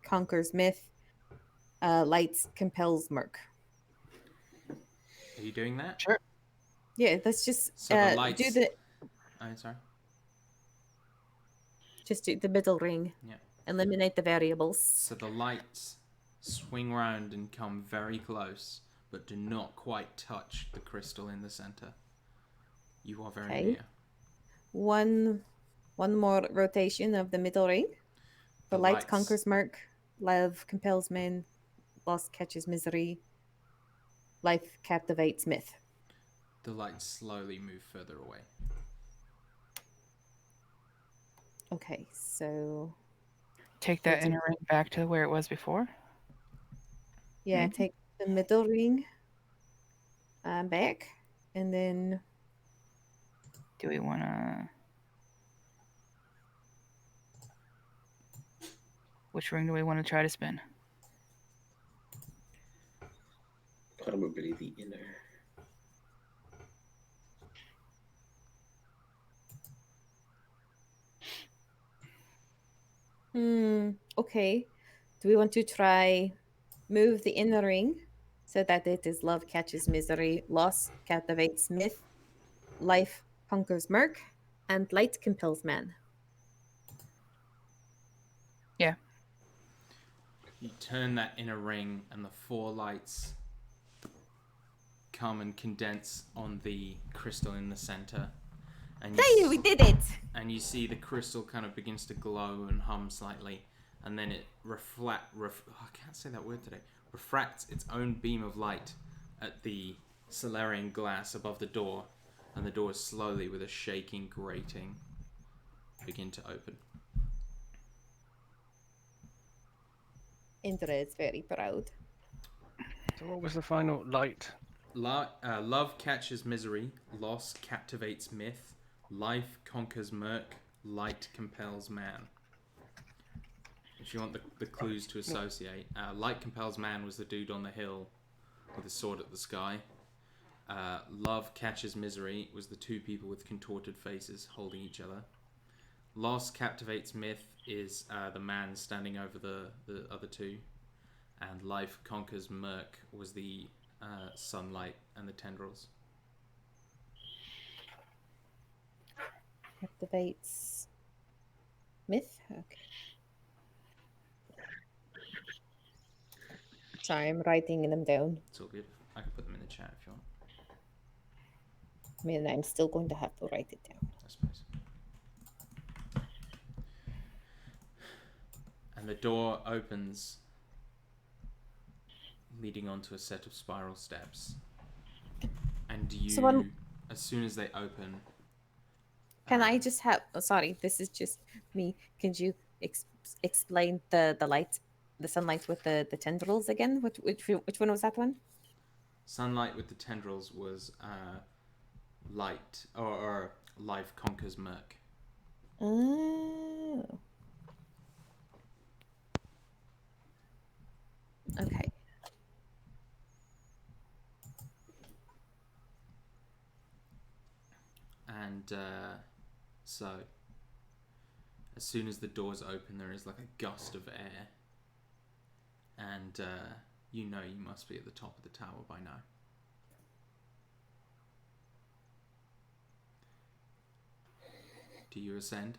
Speaker 2: conquers myth, lights compels murk.
Speaker 1: Are you doing that?
Speaker 3: Sure.
Speaker 2: Yeah, let's just
Speaker 1: So the lights.
Speaker 2: do
Speaker 1: Sorry.
Speaker 2: the middle ring.
Speaker 1: Yeah.
Speaker 2: Eliminate the variables.
Speaker 1: So the lights swing round and come very close, but do not quite touch the crystal in the center. You are very near.
Speaker 2: One more rotation of the middle ring.
Speaker 1: The
Speaker 2: The light
Speaker 1: lights-
Speaker 2: conquers murk, love compels men, loss catches misery, life captivates myth.
Speaker 1: The lights slowly move further away.
Speaker 2: Okay, so
Speaker 6: Take that inner ring back to where it was before.
Speaker 2: yeah,
Speaker 6: Maybe.
Speaker 2: take the middle ring back, and then
Speaker 6: Do we want to? Which ring do we want to try to spin?
Speaker 4: Probably the inner.
Speaker 2: Okay. Do we want to try move the inner ring so that it is love catches misery, loss captivates myth, life conquers murk, and light compels man?
Speaker 6: Yeah.
Speaker 1: You turn that inner ring, and the 4 lights come and condense on the crystal in the center. And
Speaker 2: Hey, we did it!
Speaker 1: and you see the crystal kind of begins to glow and hum slightly, and then it I can't say that word today. Refracts its own beam of light at the Solarian glass above the door, and the doors slowly, with a shaking grating, begin to open.
Speaker 2: Indra is very proud.
Speaker 3: So what was the final light?
Speaker 1: Love catches misery, loss captivates myth, life conquers murk, light compels man. If you want the clues to associate, light compels man was the dude on the hill with a sword at the sky. Love catches misery was the 2 people with contorted faces holding each other. Loss captivates myth is the man standing over the other 2. And life conquers murk was the sunlight and the tendrils.
Speaker 2: Captivates myth? Okay. Sorry, I'm writing them down.
Speaker 1: It's all good. I can put them in the chat if you want,
Speaker 2: I mean, I'm still going to have to write it down.
Speaker 1: I suppose. And the door opens, leading onto a set of spiral steps. And you,
Speaker 2: So
Speaker 1: as soon as they open,
Speaker 2: can I just have? Oh, sorry, this is just me. Can you explain the light, the sunlight with the tendrils again? Which one was that one?
Speaker 1: sunlight with the tendrils was light, or life conquers murk.
Speaker 2: Oh. Okay.
Speaker 1: And so, as soon as the doors open, there is like a gust of air. And you know you must be at the top of the tower by now. Do you ascend?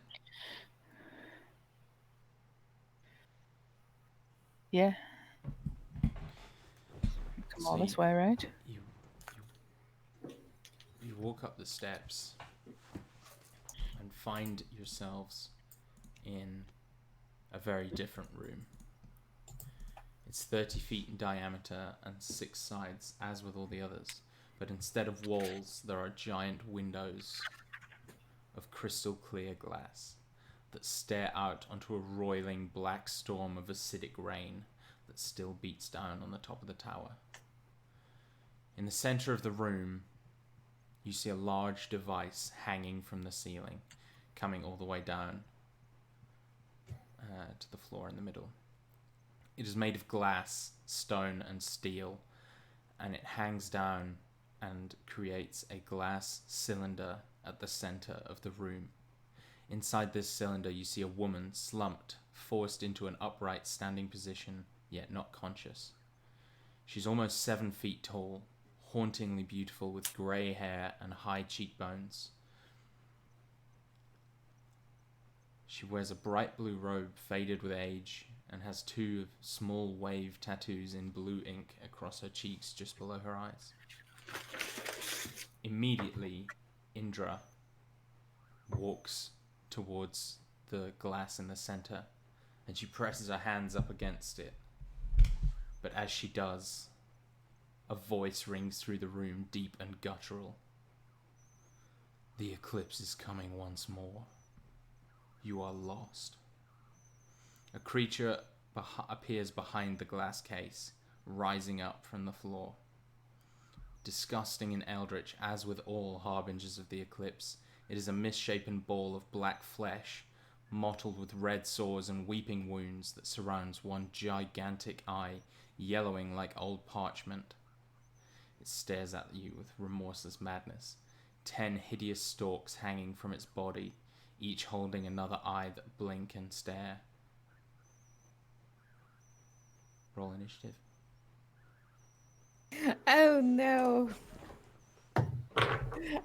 Speaker 6: Yeah. Come all this way, right?
Speaker 1: You walk up the steps and find yourselves in a very different room. It's 30 feet in diameter and 6 sides, as with all the others. But instead of walls, there are giant windows of crystal clear glass that stare out onto a roiling black storm of acidic rain that still beats down on the top of the tower. In the center of the room, you see a large device hanging from the ceiling, coming all the way down to the floor in the middle. It is made of glass, stone, and steel, and it hangs down and creates a glass cylinder at the center of the room. Inside this cylinder, you see a woman slumped, forced into an upright standing position, yet not conscious. She's almost 7 feet tall, hauntingly beautiful with grey hair and high cheekbones. She wears a bright blue robe faded with age and has 2 small wave tattoos in blue ink across her cheeks just below her eyes. Immediately, Indra walks towards the glass in the center and she presses her hands up against it. But as she does, a voice rings through the room, deep and guttural. The eclipse is coming once more. You are lost. A creature appears behind the glass case, rising up from the floor. Disgusting and eldritch, as with all harbingers of the eclipse, it is a misshapen ball of black flesh, mottled with red sores and weeping wounds that surrounds one gigantic eye, yellowing like old parchment. It stares at you with remorseless madness, 10 hideous stalks hanging from its body, each holding another eye that blink and stare. Roll initiative.
Speaker 2: Oh no.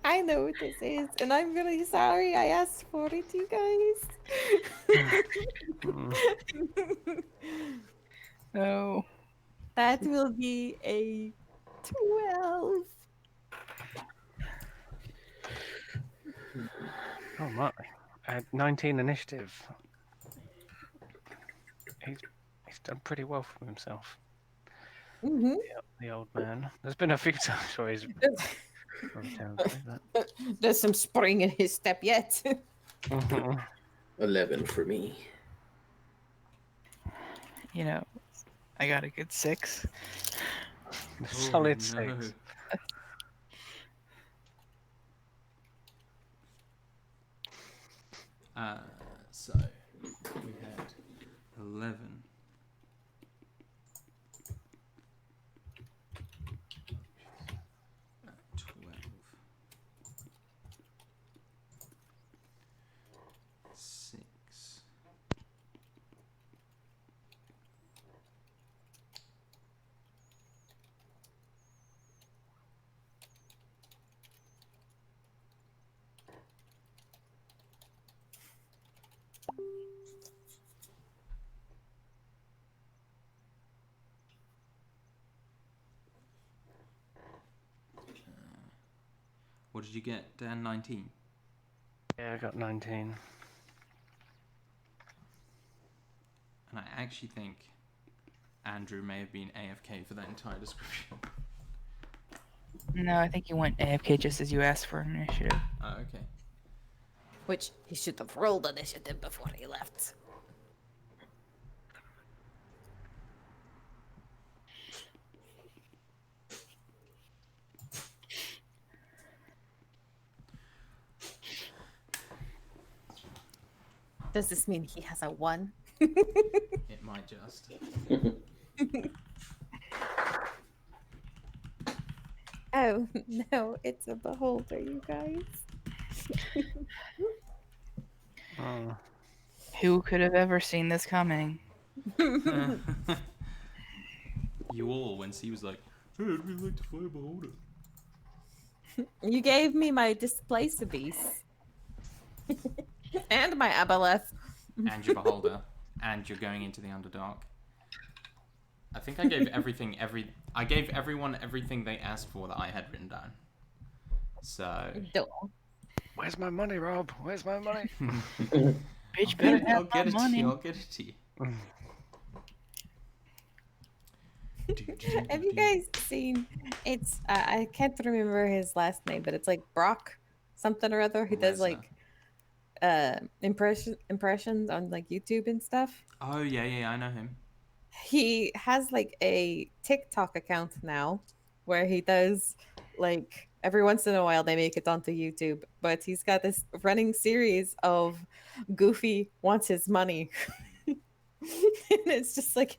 Speaker 2: I know what this is, and I'm really sorry I asked for it, you guys.
Speaker 6: No.
Speaker 2: That will be a 12.
Speaker 3: Oh my! At 19 initiative, he's done pretty well for himself.
Speaker 2: Mm-hmm.
Speaker 3: The old man. There's been a few times where he's run terribly, but
Speaker 2: There's some spring in his step yet.
Speaker 7: 11 for me.
Speaker 6: You know, I got a good 6.
Speaker 3: solid 6.
Speaker 1: So we had 11. Uh, 12. 6. What did you get, Dan? 19?
Speaker 3: Yeah, I got 19.
Speaker 1: And I actually think Andrew may have been AFK for that entire description.
Speaker 6: No, I think he went AFK just as you asked for an initiative.
Speaker 1: Oh, okay.
Speaker 2: Which he should have rolled initiative before he left. Does this mean he has a 1?
Speaker 1: It might just.
Speaker 2: Oh, no, it's a beholder, you guys.
Speaker 3: Oh.
Speaker 6: Who could have ever seen this coming?
Speaker 1: You all, when he was like, hey, I'd really like to fly a beholder.
Speaker 2: You gave me my displacer beast. And my aboleth.
Speaker 1: And your beholder. And you're going into the Underdark. I think I gave I gave everyone everything they asked for that I had written down. So
Speaker 2: Don't.
Speaker 3: Where's my money, Rob? Where's my money?
Speaker 6: Bitch better
Speaker 1: I'll
Speaker 6: have
Speaker 1: get
Speaker 6: my
Speaker 1: it
Speaker 6: money.
Speaker 1: to you. I'll get it to you.
Speaker 2: Have you guys seen? It's I can't remember his last name, but it's like Brock something or other who does
Speaker 1: Lesnar.
Speaker 2: like impressions on like YouTube and stuff.
Speaker 1: Oh yeah, I know him.
Speaker 2: He has like a TikTok account now where he does like every once in a while they make it onto YouTube, but he's got this running series of Goofy wants his money. And it's just like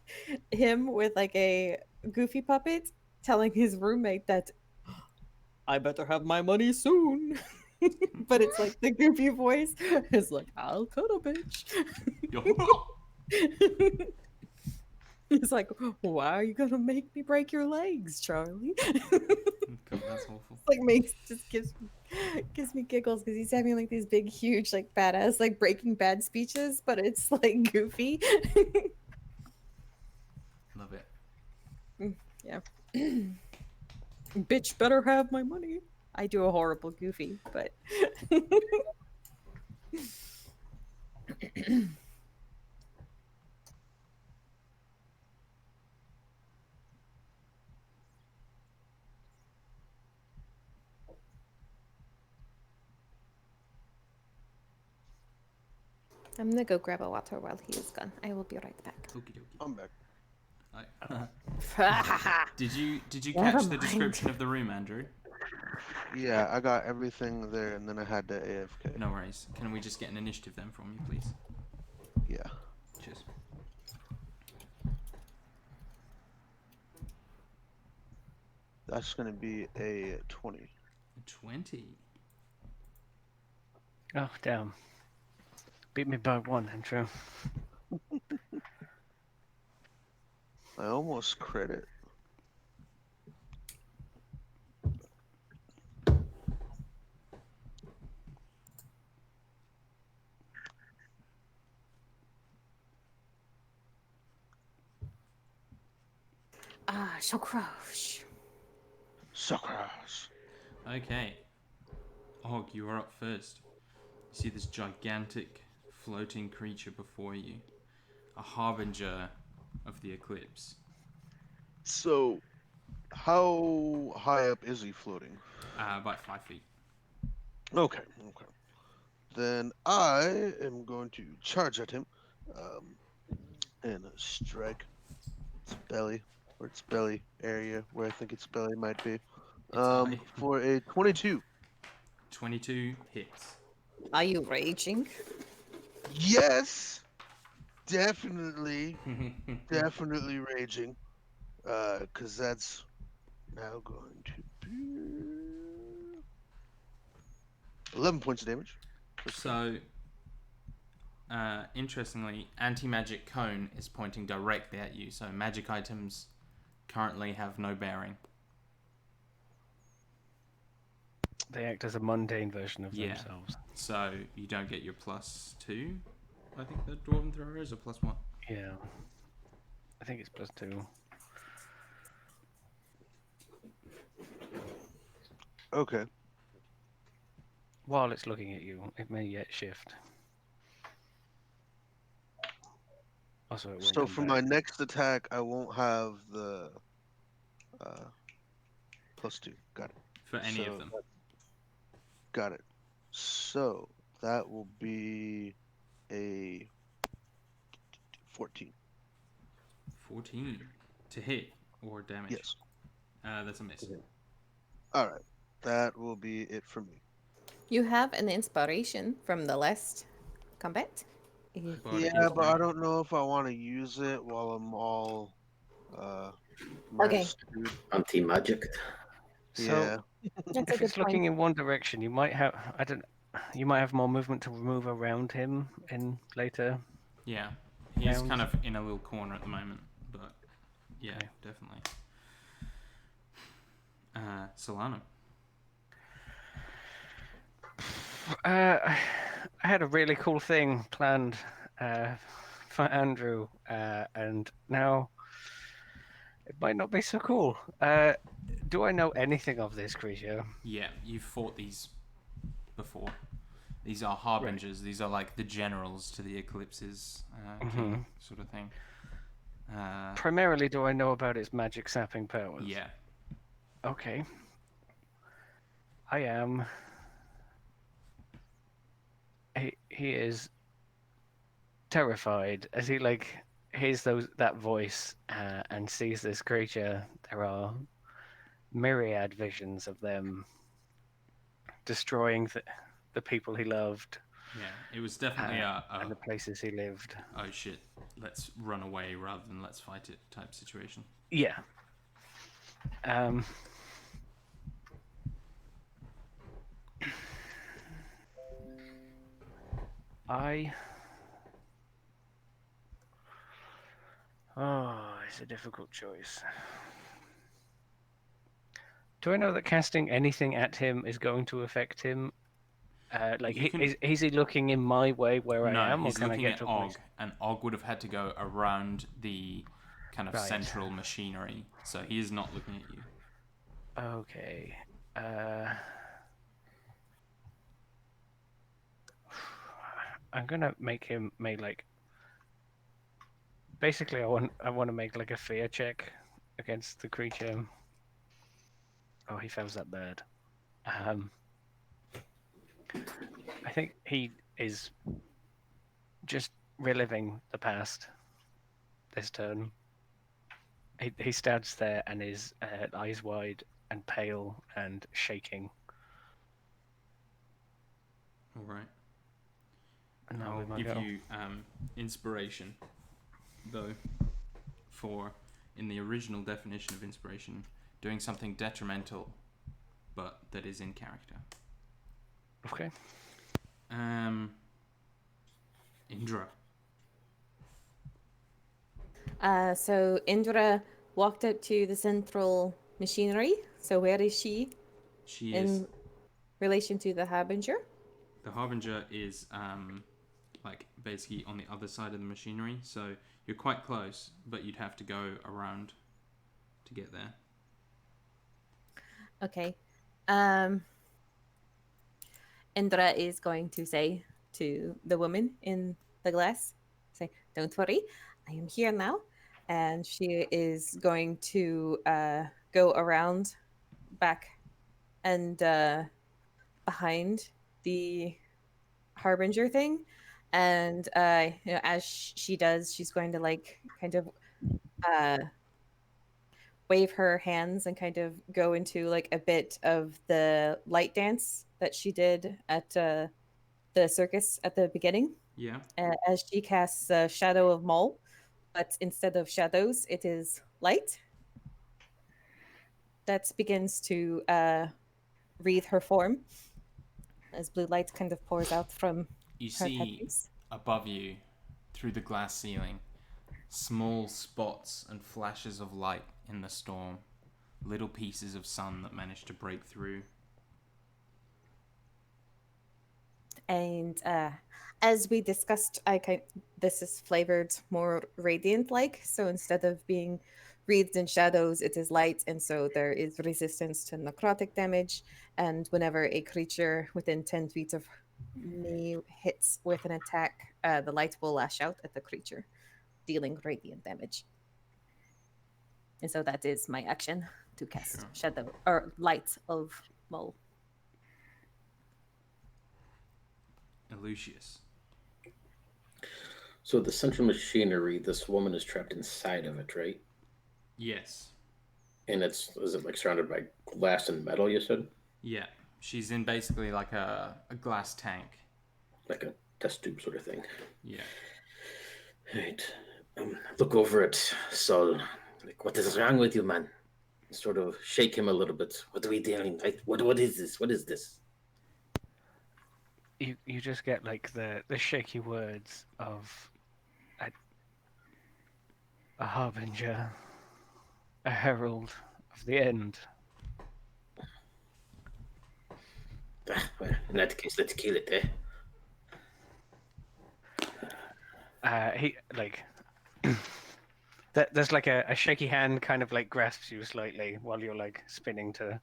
Speaker 2: him with like a Goofy puppet telling his roommate that I better have my money soon. But it's like the Goofy voice is like, I'll cut a bitch. He's like, why are you gonna make me break your legs, Charlie?
Speaker 1: God, that's awful.
Speaker 2: Like gives me giggles because he's having like these big, huge, like badass, like Breaking Bad speeches, but it's like Goofy.
Speaker 1: Love it.
Speaker 2: Yeah. Bitch better have my money. I do a horrible Goofy, but I'm gonna go grab a water while he is gone. I will be right back.
Speaker 1: Okie dokie.
Speaker 5: I'm back.
Speaker 1: Did you
Speaker 2: Never
Speaker 1: catch the
Speaker 2: mind.
Speaker 1: description of the room, Andrew?
Speaker 5: Yeah, I got everything there, and then I had the AFK.
Speaker 1: No worries. Can we just get an initiative then from you, please?
Speaker 5: Yeah.
Speaker 1: Cheers.
Speaker 5: That's gonna be a 20.
Speaker 1: 20.
Speaker 3: Oh, damn. Beat me by 1, Andrew.
Speaker 5: I almost crit it.
Speaker 2: Ah, so gross.
Speaker 5: Suckers.
Speaker 1: Okay. Og, you are up first. You see this gigantic floating creature before you, a harbinger of the eclipse.
Speaker 5: So, how high up is he floating?
Speaker 1: About 5 feet.
Speaker 5: Okay. Then I am going to charge at him, and strike its belly, or its belly area, where I think its belly might be.
Speaker 1: It's high.
Speaker 5: For a 22.
Speaker 1: 22 hits.
Speaker 2: Are you raging?
Speaker 5: Yes, definitely raging. Because that's now going to be 11 points of damage.
Speaker 1: So, interestingly, anti-magic cone is pointing directly at you, so magic items currently have no bearing.
Speaker 3: They act as a mundane version of
Speaker 1: Yeah.
Speaker 3: themselves.
Speaker 1: So you don't get your +2. I think the dwarven thrower is, or +1.
Speaker 3: Yeah. I think it's +2.
Speaker 5: Okay.
Speaker 3: While it's looking at you, it may yet shift. Also, it won't
Speaker 5: So
Speaker 3: come
Speaker 5: for
Speaker 3: back.
Speaker 5: my next attack, I won't have the +2. Got it.
Speaker 1: For any of
Speaker 5: So
Speaker 1: them.
Speaker 5: got it. So that will be a 14.
Speaker 1: 14 to hit or damage.
Speaker 5: Yes.
Speaker 1: That's a miss.
Speaker 5: All right. That will be it for me.
Speaker 2: You have an inspiration from the last combat. If
Speaker 1: Bardic
Speaker 5: Yeah, but I
Speaker 1: inspiration.
Speaker 5: don't know if I want to use it while I'm all
Speaker 2: Okay.
Speaker 5: screwed.
Speaker 4: Anti-magic.
Speaker 3: So,
Speaker 5: Yeah.
Speaker 2: That's a
Speaker 3: if
Speaker 2: good
Speaker 3: it's looking
Speaker 2: point.
Speaker 3: in one direction, you might have you might have more movement to move around him in later.
Speaker 1: Yeah. He's
Speaker 3: Rounds.
Speaker 1: kind of in a little corner at the moment, but yeah,
Speaker 3: Okay.
Speaker 1: definitely. Solano.
Speaker 3: I had a really cool thing planned for Andrew, and now it might not be so cool. Do I know anything of this creature?
Speaker 1: Yeah, you've fought these before. These are harbingers. These are like the generals to the eclipses king sort of thing.
Speaker 3: Primarily, do I know about its magic sapping powers?
Speaker 1: Yeah.
Speaker 3: Okay. I am. He is terrified as he hears that voice and sees this creature. There are myriad visions of them destroying the people he loved.
Speaker 1: Yeah, it was definitely
Speaker 3: and the places he lived.
Speaker 1: Oh shit, let's run away rather than let's fight it type situation.
Speaker 3: Yeah. It's a difficult choice. Do I know that casting anything at him is going to affect him? Is he looking in my way where I am, or
Speaker 1: he's
Speaker 3: can I
Speaker 1: looking
Speaker 3: get
Speaker 1: at
Speaker 3: to a
Speaker 1: Og,
Speaker 3: place?
Speaker 1: and Og would have had to go around the kind of
Speaker 3: Right.
Speaker 1: central machinery, so he is not looking at you.
Speaker 3: Okay. I'm gonna make him basically I want to make like a fear check against the creature. Oh, he fails that bad. I think he is just reliving the past this turn. He stands there and is eyes wide and pale and shaking.
Speaker 1: All right.
Speaker 3: And
Speaker 1: I'll give you inspiration, though, for, in the original definition of inspiration, doing something detrimental, but that is in character.
Speaker 3: Okay.
Speaker 1: Indra.
Speaker 2: So Indra walked up to the central machinery. So where is she
Speaker 1: She is.
Speaker 2: in relation to the Harbinger?
Speaker 1: The Harbinger is like basically on the other side of the machinery, so you're quite close, but you'd have to go around to get there.
Speaker 2: Okay. Indra is going to say to the woman in the glass, say, "Don't worry, I am here now." And she is going to go around back and behind the Harbinger thing. And as she does, she's going to like kind of uh, wave her hands and kind of go into like a bit of the light dance that she did at the circus at the beginning.
Speaker 1: Yeah.
Speaker 2: As she casts Shadow of Mole, but instead of shadows, it is light that begins to wreathe her form as blue light kind of pours out from
Speaker 1: You
Speaker 2: her
Speaker 1: see
Speaker 2: tattoos.
Speaker 1: above you, through the glass ceiling, small spots and flashes of light in the storm, little pieces of sun that manage to break through.
Speaker 2: And as we discussed, this is flavored more radiant-like. So instead of being wreathed in shadows, it is light, and so there is resistance to necrotic damage. And whenever a creature within 10 feet of me hits with an attack, the light will lash out at the creature, dealing radiant damage. And so that is my action to cast
Speaker 1: Sure.
Speaker 2: shadow or light of Mole.
Speaker 1: Lucius.
Speaker 7: So the central machinery, this woman is trapped inside of it, right?
Speaker 1: Yes.
Speaker 7: And is it like surrounded by glass and metal, you said?
Speaker 1: Yeah. She's in basically like a glass tank.
Speaker 7: Like a test tube sort of thing.
Speaker 1: Yeah.
Speaker 7: Right. Look over at Sol. Like, what is wrong with you, man? Sort of shake him a little bit. What are we doing? What is this? What is this?
Speaker 3: You just get like the shaky words of a harbinger, a herald of the end.
Speaker 7: Well, in that case, let's kill it,
Speaker 3: He like there's like a shaky hand kind of like grasps you slightly while you're like spinning to,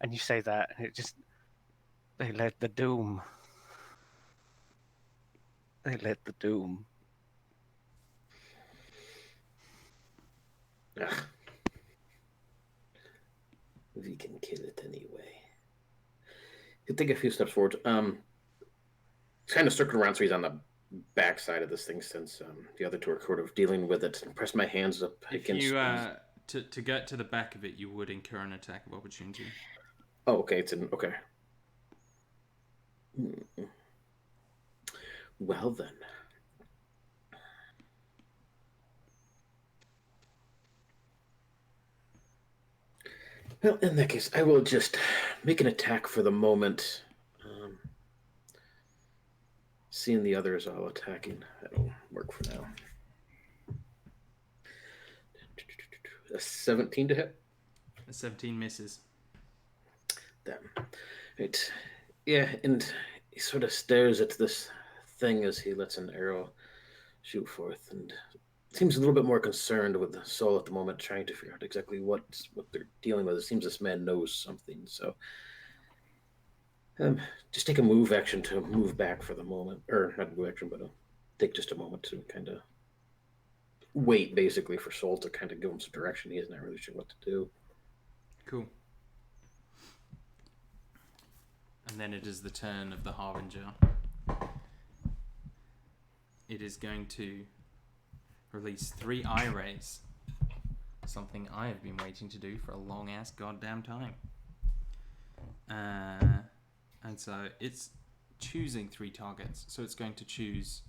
Speaker 3: and you say that, and it just they let the doom. They let the doom.
Speaker 7: We can kill it anyway. He'll take a few steps forward. Kind of circle around so he's on the back side of this thing since the other two are sort of dealing with it. And press my hands up
Speaker 1: If
Speaker 7: against.
Speaker 1: you to get to the back of it, you would incur an attack of opportunity.
Speaker 7: Oh, okay. It's in. Okay. Well then. Well, in that case, I will just make an attack for the moment. Seeing the others all attacking, that'll work for now. A 17 to hit.
Speaker 1: A 17 misses.
Speaker 7: Damn. Right. Yeah, and he sort of stares at this thing as he lets an arrow shoot forth, and seems a little bit more concerned with the soul at the moment, trying to figure out exactly what they're dealing with. It seems this man knows something, so just take a move action to move back for the moment, or not move action, but take just a moment to kind of wait, basically, for Soul to kind of give him some direction. He's not really sure what to do.
Speaker 1: Cool. And then it is the turn of the Harbinger. It is going to release 3 eye rays. Something I have been waiting to do for a long ass goddamn time. And so it's choosing 3 targets. So it's going to choose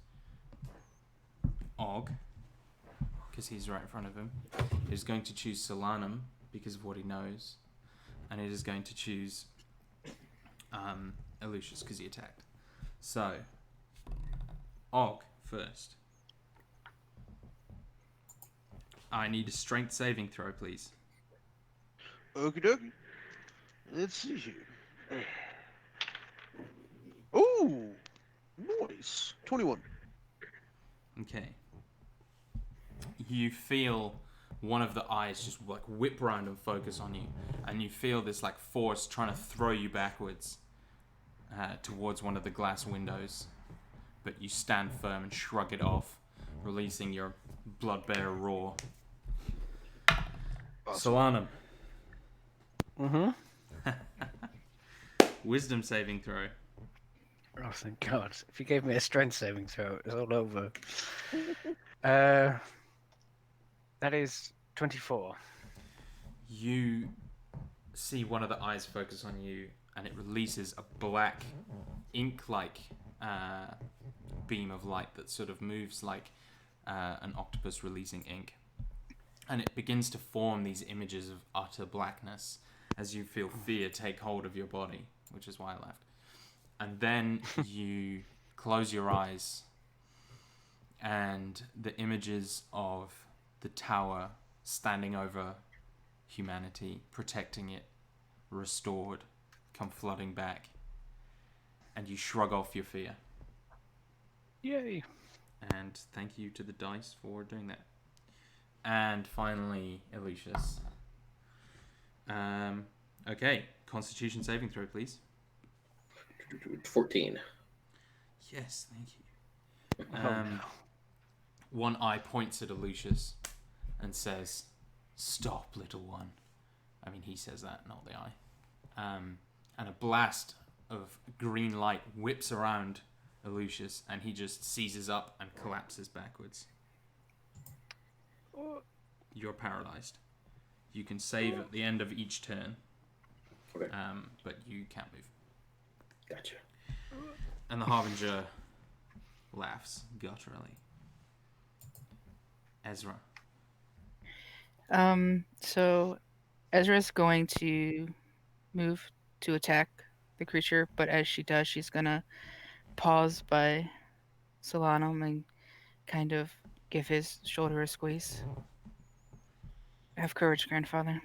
Speaker 1: Og, because he's right in front of him. It is going to choose Solanum, because of what he knows. And it is going to choose Lucius, because he attacked. So, Og first. I need a strength saving throw, please.
Speaker 5: Okie dokie. Let's see here. Ooh, nice. 21.
Speaker 1: Okay. You feel one of the eyes just like whip round and focus on you, and you feel this like force trying to throw you backwards towards one of the glass windows, but you stand firm and shrug it off, releasing your blood-bearer roar.
Speaker 5: Awesome.
Speaker 1: Solanum,
Speaker 3: Mm-hmm.
Speaker 1: wisdom saving throw.
Speaker 3: Oh, thank God. If you gave me a strength saving throw, it's all over. That is 24.
Speaker 1: You see one of the eyes focus on you, and it releases a black ink-like beam of light that sort of moves like an octopus releasing ink, and it begins to form these images of utter blackness as you feel fear take hold of your body, which is why I left. And then you close your eyes, and the images of the tower standing over humanity, protecting it, restored, come flooding back, and you shrug off your fear.
Speaker 3: Yay.
Speaker 1: And thank you to the dice for doing that. And finally, Aloysius. Okay, Constitution saving throw, please.
Speaker 7: 14.
Speaker 1: Yes, thank you. One eye points at Aloysius and says, "Stop, little one." I mean, he says that, not the eye. And a blast of green light whips around Aloysius, and he just seizes up and collapses backwards. You're paralyzed. You can save at the end of each turn,
Speaker 7: Okay.
Speaker 1: but you can't move.
Speaker 7: Gotcha.
Speaker 1: And the Harbinger laughs gutturally. Ezra.
Speaker 6: So Ezra's going to move to attack the creature, but as she does, she's gonna pause by Solanum and kind of give his shoulder a squeeze. Have courage, grandfather.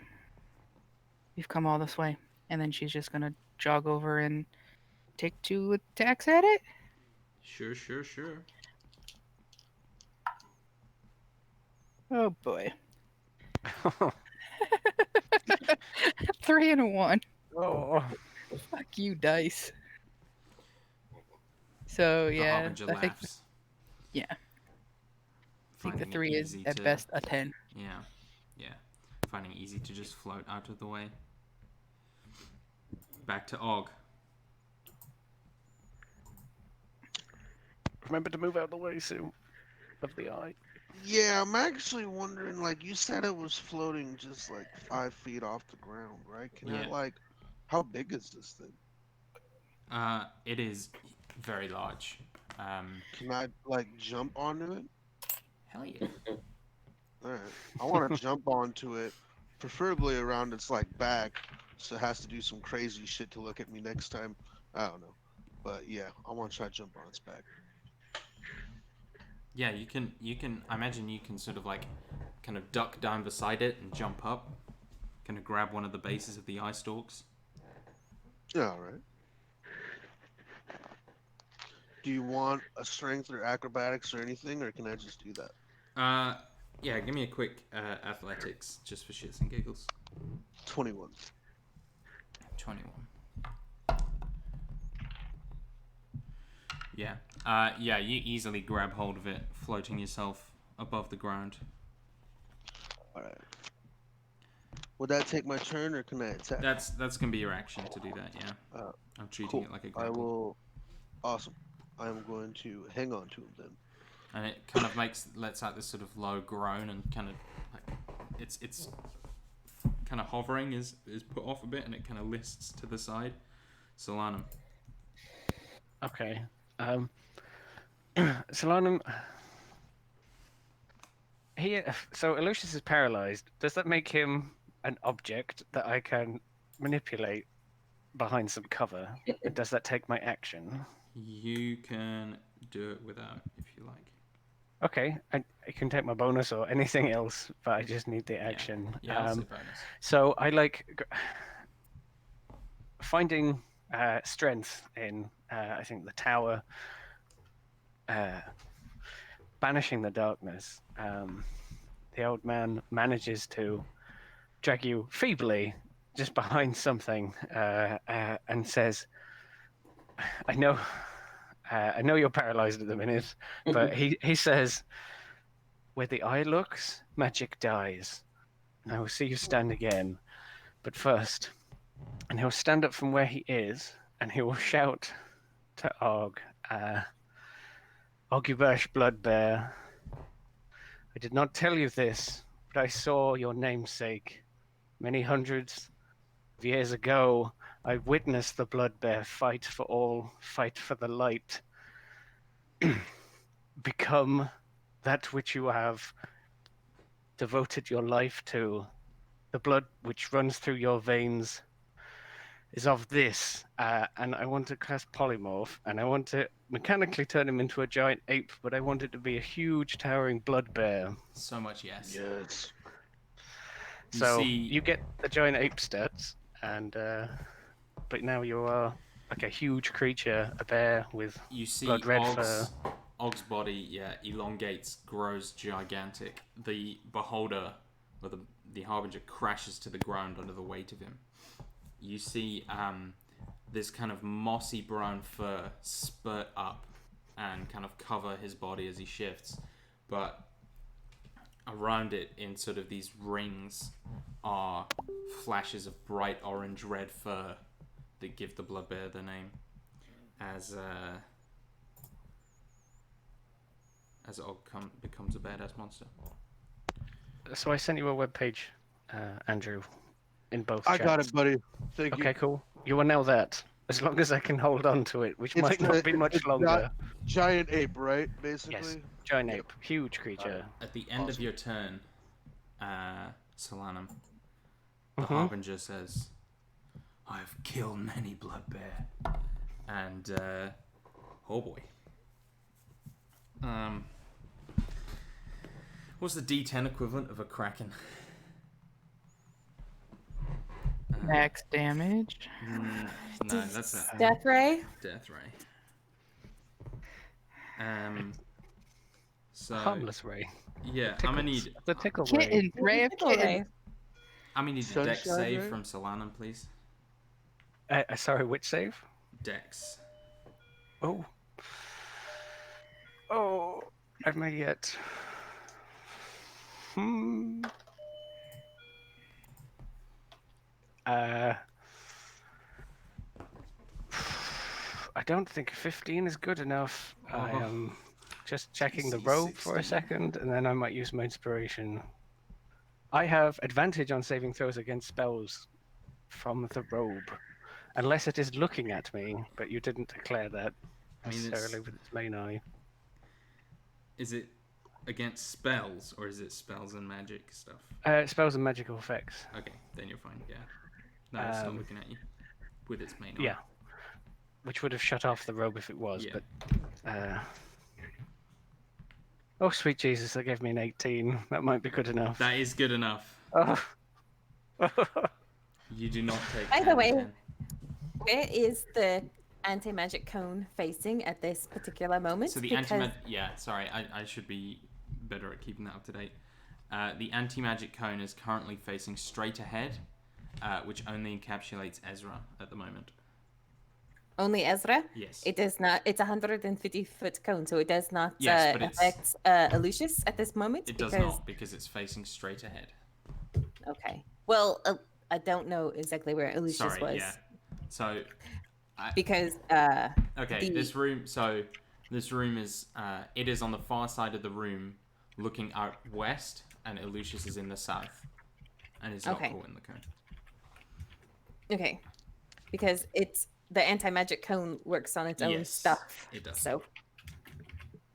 Speaker 6: We've come all this way. And then she's just gonna jog over and take 2 attacks at it.
Speaker 1: Sure.
Speaker 6: Oh boy. 3 and a 1.
Speaker 3: Oh.
Speaker 6: Fuck you, dice. So
Speaker 1: The
Speaker 6: yeah,
Speaker 1: Harbinger
Speaker 6: I think
Speaker 1: laughs.
Speaker 6: yeah. I think the
Speaker 1: Finding it
Speaker 6: 3 is
Speaker 1: easy
Speaker 6: at
Speaker 1: to-
Speaker 6: best a 10.
Speaker 1: Yeah. Finding it easy to just float out of the way. Back to Og.
Speaker 3: Remember to move out of the way soon. Of the eye.
Speaker 5: Yeah, I'm actually wondering, like, you said it was floating just like 5 feet off the ground, right? Can I,
Speaker 1: Yeah.
Speaker 5: like, how big is this thing?
Speaker 1: It is very large.
Speaker 5: Can I, like, jump onto it?
Speaker 1: Hell yeah.
Speaker 5: Alright. I want to jump onto it, preferably around its, like, back, so it has to do some crazy shit to look at me next time. I don't know. But yeah, I want to try to jump on its back.
Speaker 1: Yeah, you can. I imagine you can sort of like, kind of duck down beside it and jump up, kind of grab one of the bases of the eye stalks.
Speaker 5: Yeah, alright. Do you want a strength or acrobatics or anything, or can I just do that?
Speaker 1: Yeah. Give me a quick athletics, just for shits and giggles.
Speaker 5: 21.
Speaker 1: 21. Yeah. Yeah. You easily grab hold of it, floating yourself above the ground.
Speaker 5: Alright. Would that take my turn, or can I attack?
Speaker 1: That's gonna be your action to do that. Yeah. I'm treating
Speaker 5: Cool.
Speaker 1: it like a
Speaker 5: I
Speaker 1: grapple.
Speaker 5: will. Awesome. I'm going to hang on to him then.
Speaker 1: And it kind of lets out this sort of low groan, and kind of like it's kind of hovering is put off a bit, and it kind of lists to the side. Solanum.
Speaker 3: Okay. Solanum. So Aloysius is paralyzed. Does that make him an object that I can manipulate behind some cover? And does that take my action?
Speaker 1: You can do it without, if you like.
Speaker 3: Okay. I can take my bonus or anything else, but I just need the action.
Speaker 1: Yeah, I'll say bonus.
Speaker 3: So I like finding strength in, I think, the tower, banishing the darkness. The old man manages to drag you feebly just behind something and says, I know you're paralyzed at the minute, but he says, where the eye looks, magic dies. I will see you stand again. But first, and he'll stand up from where he is, and he will shout to Og, Ogubash Bloodbear, I did not tell you this, but I saw your namesake. Many hundreds of years ago, I witnessed the Bloodbear fight for all, fight for the light. Become that which you have devoted your life to. The blood which runs through your veins is of this, and I want to cast Polymorph, and I want to mechanically turn him into a giant ape, but I want it to be a huge, towering blood bear.
Speaker 1: So much yes.
Speaker 5: Yes.
Speaker 3: So
Speaker 1: see-
Speaker 3: you get the giant ape stats, and but now you are like a huge creature, a bear with
Speaker 1: You see
Speaker 3: blood red fur.
Speaker 1: Og's body, elongates, grows gigantic. The beholder, or the harbinger, crashes to the ground under the weight of him. You see this kind of mossy brown fur spurt up and kind of cover his body as he shifts, but around it, in sort of these rings, are flashes of bright orange red fur that give the bloodbear the name. As Og becomes a badass monster.
Speaker 3: So I sent you a webpage, Andrew, in both
Speaker 5: I
Speaker 3: chats.
Speaker 5: got it, buddy. Thank you.
Speaker 3: Okay, cool. You will know that. As long as I can hold on to it, which
Speaker 5: It's
Speaker 3: might not be much
Speaker 5: it's
Speaker 3: longer.
Speaker 5: Giant ape, right? Basically.
Speaker 3: Yes, giant ape, huge creature.
Speaker 1: At the end of
Speaker 5: Awesome.
Speaker 1: your turn, Solanum, the
Speaker 3: Mhm.
Speaker 1: harbinger says, I have killed many bloodbear. And, oh boy. What's the D10 equivalent of a kraken?
Speaker 6: Max damage.
Speaker 1: No, that's a
Speaker 2: Death Ray?
Speaker 1: death ray. So
Speaker 3: Harmless ray.
Speaker 1: yeah, I'm gonna need
Speaker 3: The tickle ray.
Speaker 6: Kitten, ray of
Speaker 2: Tickle
Speaker 6: kitten.
Speaker 2: Ray.
Speaker 1: a dex
Speaker 5: Sunshine
Speaker 1: save
Speaker 5: ray?
Speaker 1: from Solanum, please.
Speaker 3: Sorry, which save?
Speaker 1: Dex.
Speaker 3: Oh. Oh, I may yet. I don't think 15 is good enough. I am just checking the
Speaker 1: DC
Speaker 3: robe for a
Speaker 1: 16.
Speaker 3: second, and then I might use my inspiration. I have advantage on saving throws against spells from the robe, unless it is looking at me, but you didn't declare that
Speaker 1: I mean,
Speaker 3: necessarily with its main eye.
Speaker 1: Is it against spells or is it spells and magic stuff?
Speaker 3: Spells and magical effects.
Speaker 1: Okay, then you're fine. Yeah. No, it's not looking at you with its main eye.
Speaker 3: Yeah. Which would have shut off the robe if it was,
Speaker 1: Yeah.
Speaker 3: but... Oh, sweet Jesus, that gave me an 18. That might be good enough.
Speaker 1: That is good enough.
Speaker 3: Oh.
Speaker 1: You do not take.
Speaker 2: By the way,
Speaker 1: 10.
Speaker 2: where is the anti-magic cone facing at this particular moment?
Speaker 1: So the anti-magic. Yeah, sorry, I should be better at keeping that up to date. The anti-magic cone is currently facing straight ahead, which only encapsulates Ezra at the moment.
Speaker 2: Only Ezra?
Speaker 1: Yes.
Speaker 2: It does not. It's a 150-foot cone, so it does not
Speaker 1: Yes, but
Speaker 2: affect Lucius at this moment.
Speaker 1: It does not, because it's facing straight ahead.
Speaker 2: Okay. Well, I don't know exactly where Lucius
Speaker 1: Sorry,
Speaker 2: was.
Speaker 1: yeah. So,
Speaker 2: Because
Speaker 1: okay, this room. So, this room is. It is on the far side of the room, looking out west, and Lucius is in the south, and is not
Speaker 2: Okay.
Speaker 1: caught in the cone.
Speaker 2: okay, because it's the anti-magic cone works on its own
Speaker 1: Yes,
Speaker 2: stuff.
Speaker 1: it does.
Speaker 2: So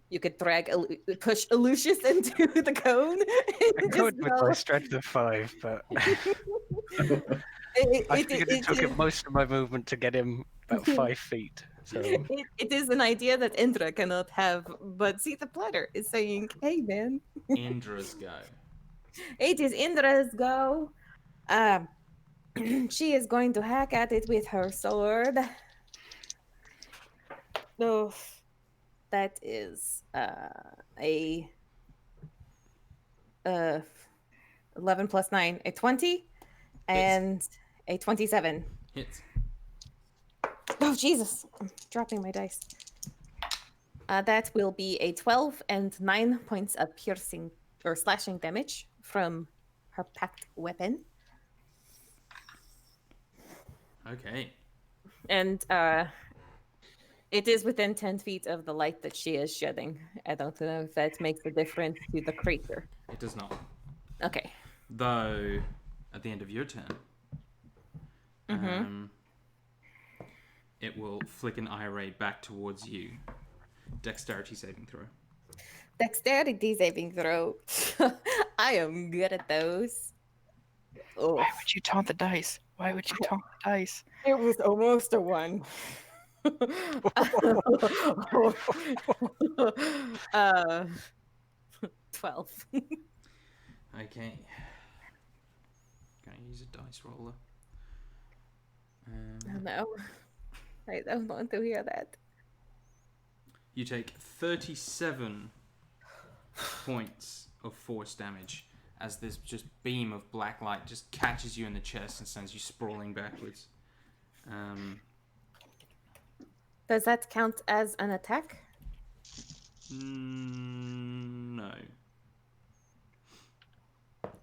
Speaker 2: you could push Lucius into the cone.
Speaker 3: I
Speaker 2: And
Speaker 3: could
Speaker 2: just
Speaker 3: with
Speaker 2: go.
Speaker 3: my strength of 5, but
Speaker 2: It-
Speaker 3: I
Speaker 2: it-
Speaker 3: figured it took
Speaker 2: it-
Speaker 3: it most of my movement to get him about 5 feet. So
Speaker 2: It is an idea that Indra cannot have, but see, the platter is saying, "Hey, man,
Speaker 1: Indra's go.
Speaker 2: it is Indra's go." Um, she is going to hack at it with her sword. Oh, that is a 11 plus 9, a 20, and a 27.
Speaker 1: Hits.
Speaker 2: Oh, Jesus. I'm dropping my dice. That will be a 12 and 9 points of piercing or slashing damage from her packed weapon.
Speaker 1: Okay.
Speaker 2: And it is within 10 feet of the light that she is shedding. I don't know if that makes a difference to the creature.
Speaker 1: It does not.
Speaker 2: Okay.
Speaker 1: Though, at the end of your turn, it will flick an eye ray back towards you. Dexterity saving throw.
Speaker 2: Dexterity saving throw. I am good at those. Oh,
Speaker 6: Why would you taunt the dice? Why would you taunt the dice?
Speaker 2: it was almost a 1. 12.
Speaker 1: Okay. Gonna use a dice roller.
Speaker 2: Oh no. I don't want to hear that.
Speaker 1: You take 37 points of force damage as this just beam of black light just catches you in the chest and sends you sprawling backwards.
Speaker 2: Does that count as an attack?
Speaker 1: No.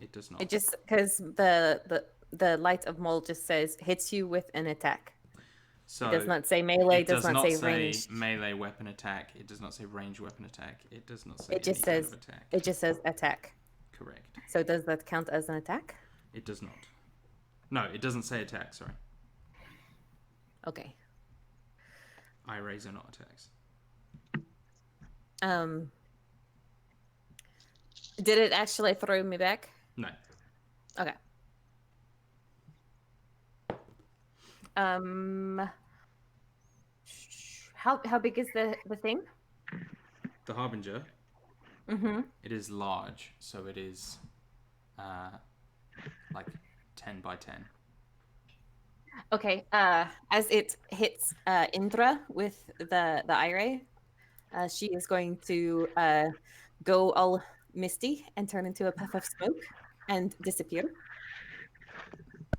Speaker 1: It does not.
Speaker 2: It just because the light of mole just says hits you with an attack.
Speaker 1: So
Speaker 2: It does not say melee.
Speaker 1: it
Speaker 2: Does not say
Speaker 1: say
Speaker 2: range.
Speaker 1: melee weapon attack. It does not say range weapon attack. It does not say
Speaker 2: It just
Speaker 1: any
Speaker 2: says
Speaker 1: kind of attack.
Speaker 2: it just says attack.
Speaker 1: Correct.
Speaker 2: So does that count as an attack?
Speaker 1: It does not. No, it doesn't say attack, sorry.
Speaker 2: Okay.
Speaker 1: Eye rays are not attacks.
Speaker 2: Did it actually throw me back?
Speaker 1: No.
Speaker 2: Okay. How big is the thing?
Speaker 1: The Harbinger,
Speaker 2: Mm-hmm.
Speaker 1: it is large, so it is like 10 by 10.
Speaker 2: Okay. As it hits Indra with the eye ray, she is going to go all misty and turn into a puff of smoke and disappear.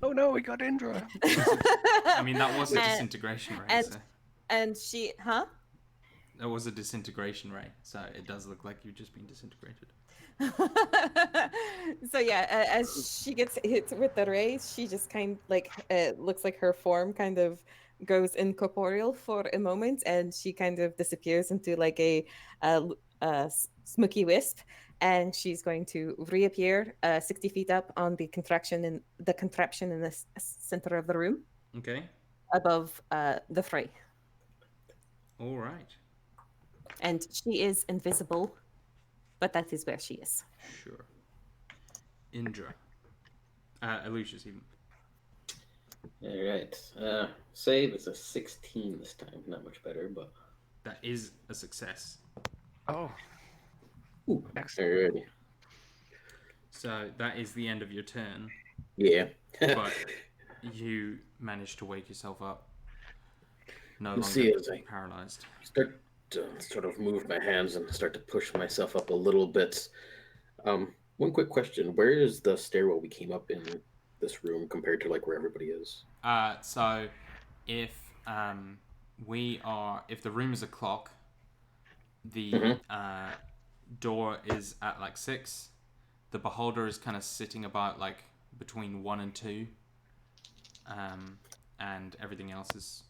Speaker 3: oh no, we got Indra.
Speaker 1: I mean, that was a
Speaker 2: And-
Speaker 1: disintegration ray,
Speaker 2: and-
Speaker 1: so
Speaker 2: And she, huh?
Speaker 1: that was a disintegration ray, so it does look like you've just been disintegrated.
Speaker 2: So yeah, as she gets hit with the rays, she just kind like looks like her form kind of goes incorporeal for a moment, and she kind of disappears into like a smoky wisp, and she's going to reappear 60 feet up on the contraption in the center of the room
Speaker 1: Okay.
Speaker 2: above the fray,
Speaker 1: All right.
Speaker 2: and she is invisible, but that is where she is.
Speaker 1: Sure. Indra. Lucius, even.
Speaker 7: All right. Save is a 16 this time. Not much better, but.
Speaker 1: That is a success.
Speaker 3: Oh,
Speaker 7: Ooh,
Speaker 3: excellent.
Speaker 7: alrighty.
Speaker 1: So that is the end of your turn,
Speaker 7: Yeah.
Speaker 1: but you managed to wake yourself up. No
Speaker 7: You see,
Speaker 1: longer
Speaker 7: as I
Speaker 1: paralyzed.
Speaker 7: start to sort of move my hands and start to push myself up a little bit. One quick question: where is the stairwell we came up in this room compared to like where everybody is?
Speaker 1: So if if the room is a clock, the door is at like 6. The beholder is kind of sitting about like between 1 and 2, and everything else is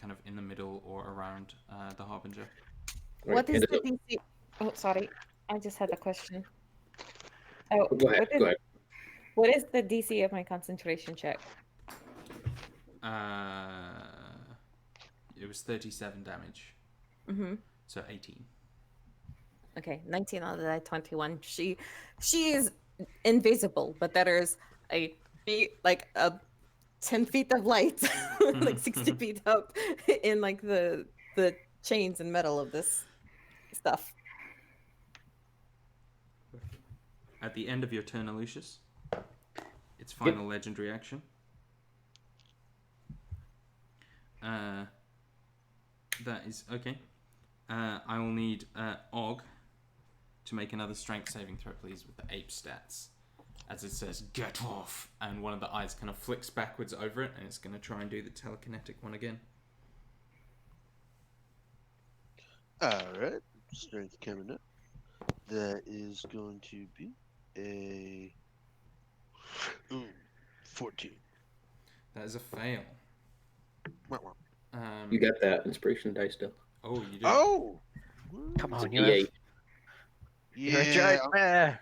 Speaker 1: kind of in the middle or around the harbinger.
Speaker 2: What is
Speaker 7: and
Speaker 2: the DC? Oh, sorry. I just had a question. Oh,
Speaker 7: Go ahead. Go ahead.
Speaker 2: What is the DC of my concentration check?
Speaker 1: It was 37 damage.
Speaker 2: Mm-hmm.
Speaker 1: So 18.
Speaker 2: Okay, 19 out of that 21. She is invisible, but there is a 10 feet of light, like 60 feet up in like the chains and metal of this stuff.
Speaker 1: At the end of your turn, Lucius, its final legendary action. That is okay. I will need Og to make another strength saving throw, please, with the ape stats. As it says, "Get off!" and one of the eyes kind of flicks backwards over it, and it's going to try and do the telekinetic one again.
Speaker 5: Alright. Strength coming up. That is going to be a 14.
Speaker 1: That is a fail.
Speaker 7: You got that inspiration dice still.
Speaker 1: Oh, you do.
Speaker 5: Oh!
Speaker 3: Come
Speaker 7: It's a
Speaker 3: on, you have.
Speaker 7: D8.
Speaker 3: You're a
Speaker 5: Yeah.
Speaker 3: giant bear.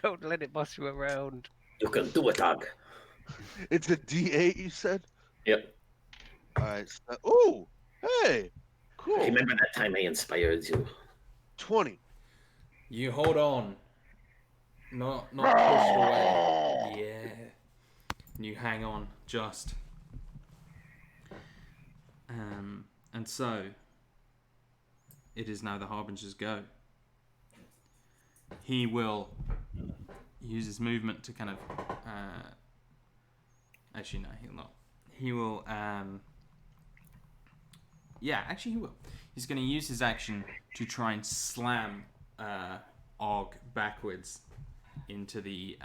Speaker 3: Don't let it boss you around.
Speaker 7: You can do it, dog.
Speaker 5: It's a D8, you said?
Speaker 7: Yep.
Speaker 5: Alright. So, oh! Hey! Cool.
Speaker 7: Remember that time I inspired you?
Speaker 5: 20.
Speaker 1: You hold on. Not pushed away. Yeah. And you hang on, just. And so, it is now the Harbinger's go. He will use his movement to kind of... actually, no, he'll not. He will... yeah, actually he will. He's going to use his action to try and slam Og backwards into the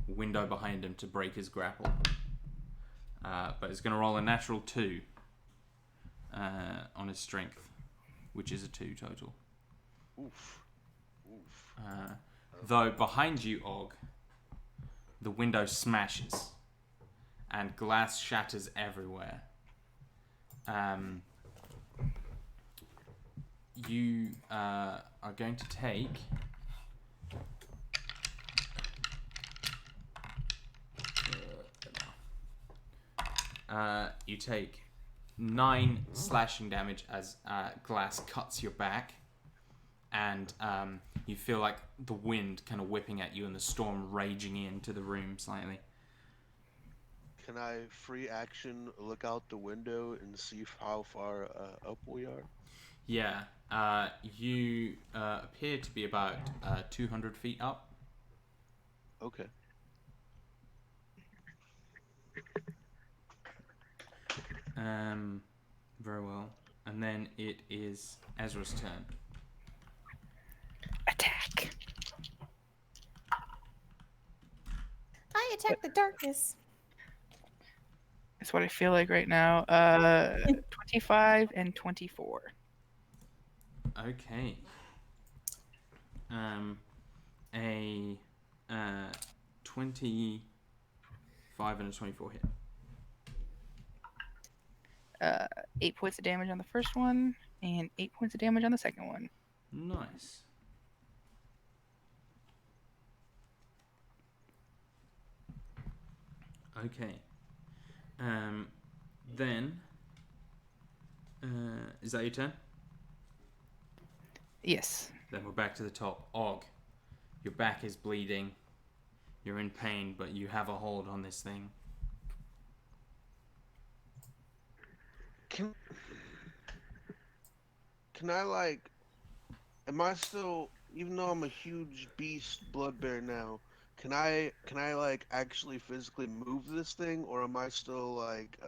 Speaker 1: window behind him to break his grapple. But he's going to roll a natural 2 on his strength, which is a 2 total.
Speaker 5: Oof. Oof.
Speaker 1: Though behind you, Og, the window smashes and glass shatters everywhere. You are going to take... you take 9 slashing damage as glass cuts your back, and you feel like the wind kind of whipping at you and the storm raging into the room slightly.
Speaker 5: Can I free action look out the window and see how far up we are?
Speaker 1: Yeah, you appear to be about 200 feet up.
Speaker 5: Okay.
Speaker 1: Very well. And then it is Ezra's turn.
Speaker 6: Attack.
Speaker 2: I attack the darkness.
Speaker 6: That's what I feel like right now. 25 and 24.
Speaker 1: Okay. A 25 and a 24 hit.
Speaker 6: 8 points of damage on the first one, and 8 points of damage on the second one.
Speaker 1: Nice. Okay. Then is that your turn?
Speaker 6: Yes.
Speaker 1: Then we're back to the top. Og, your back is bleeding. You're in pain, but you have a hold on this thing.
Speaker 5: Can I, like... Am I still... Even though I'm a huge beast blood bear now, can I like, actually physically move this thing? Or am I still, like,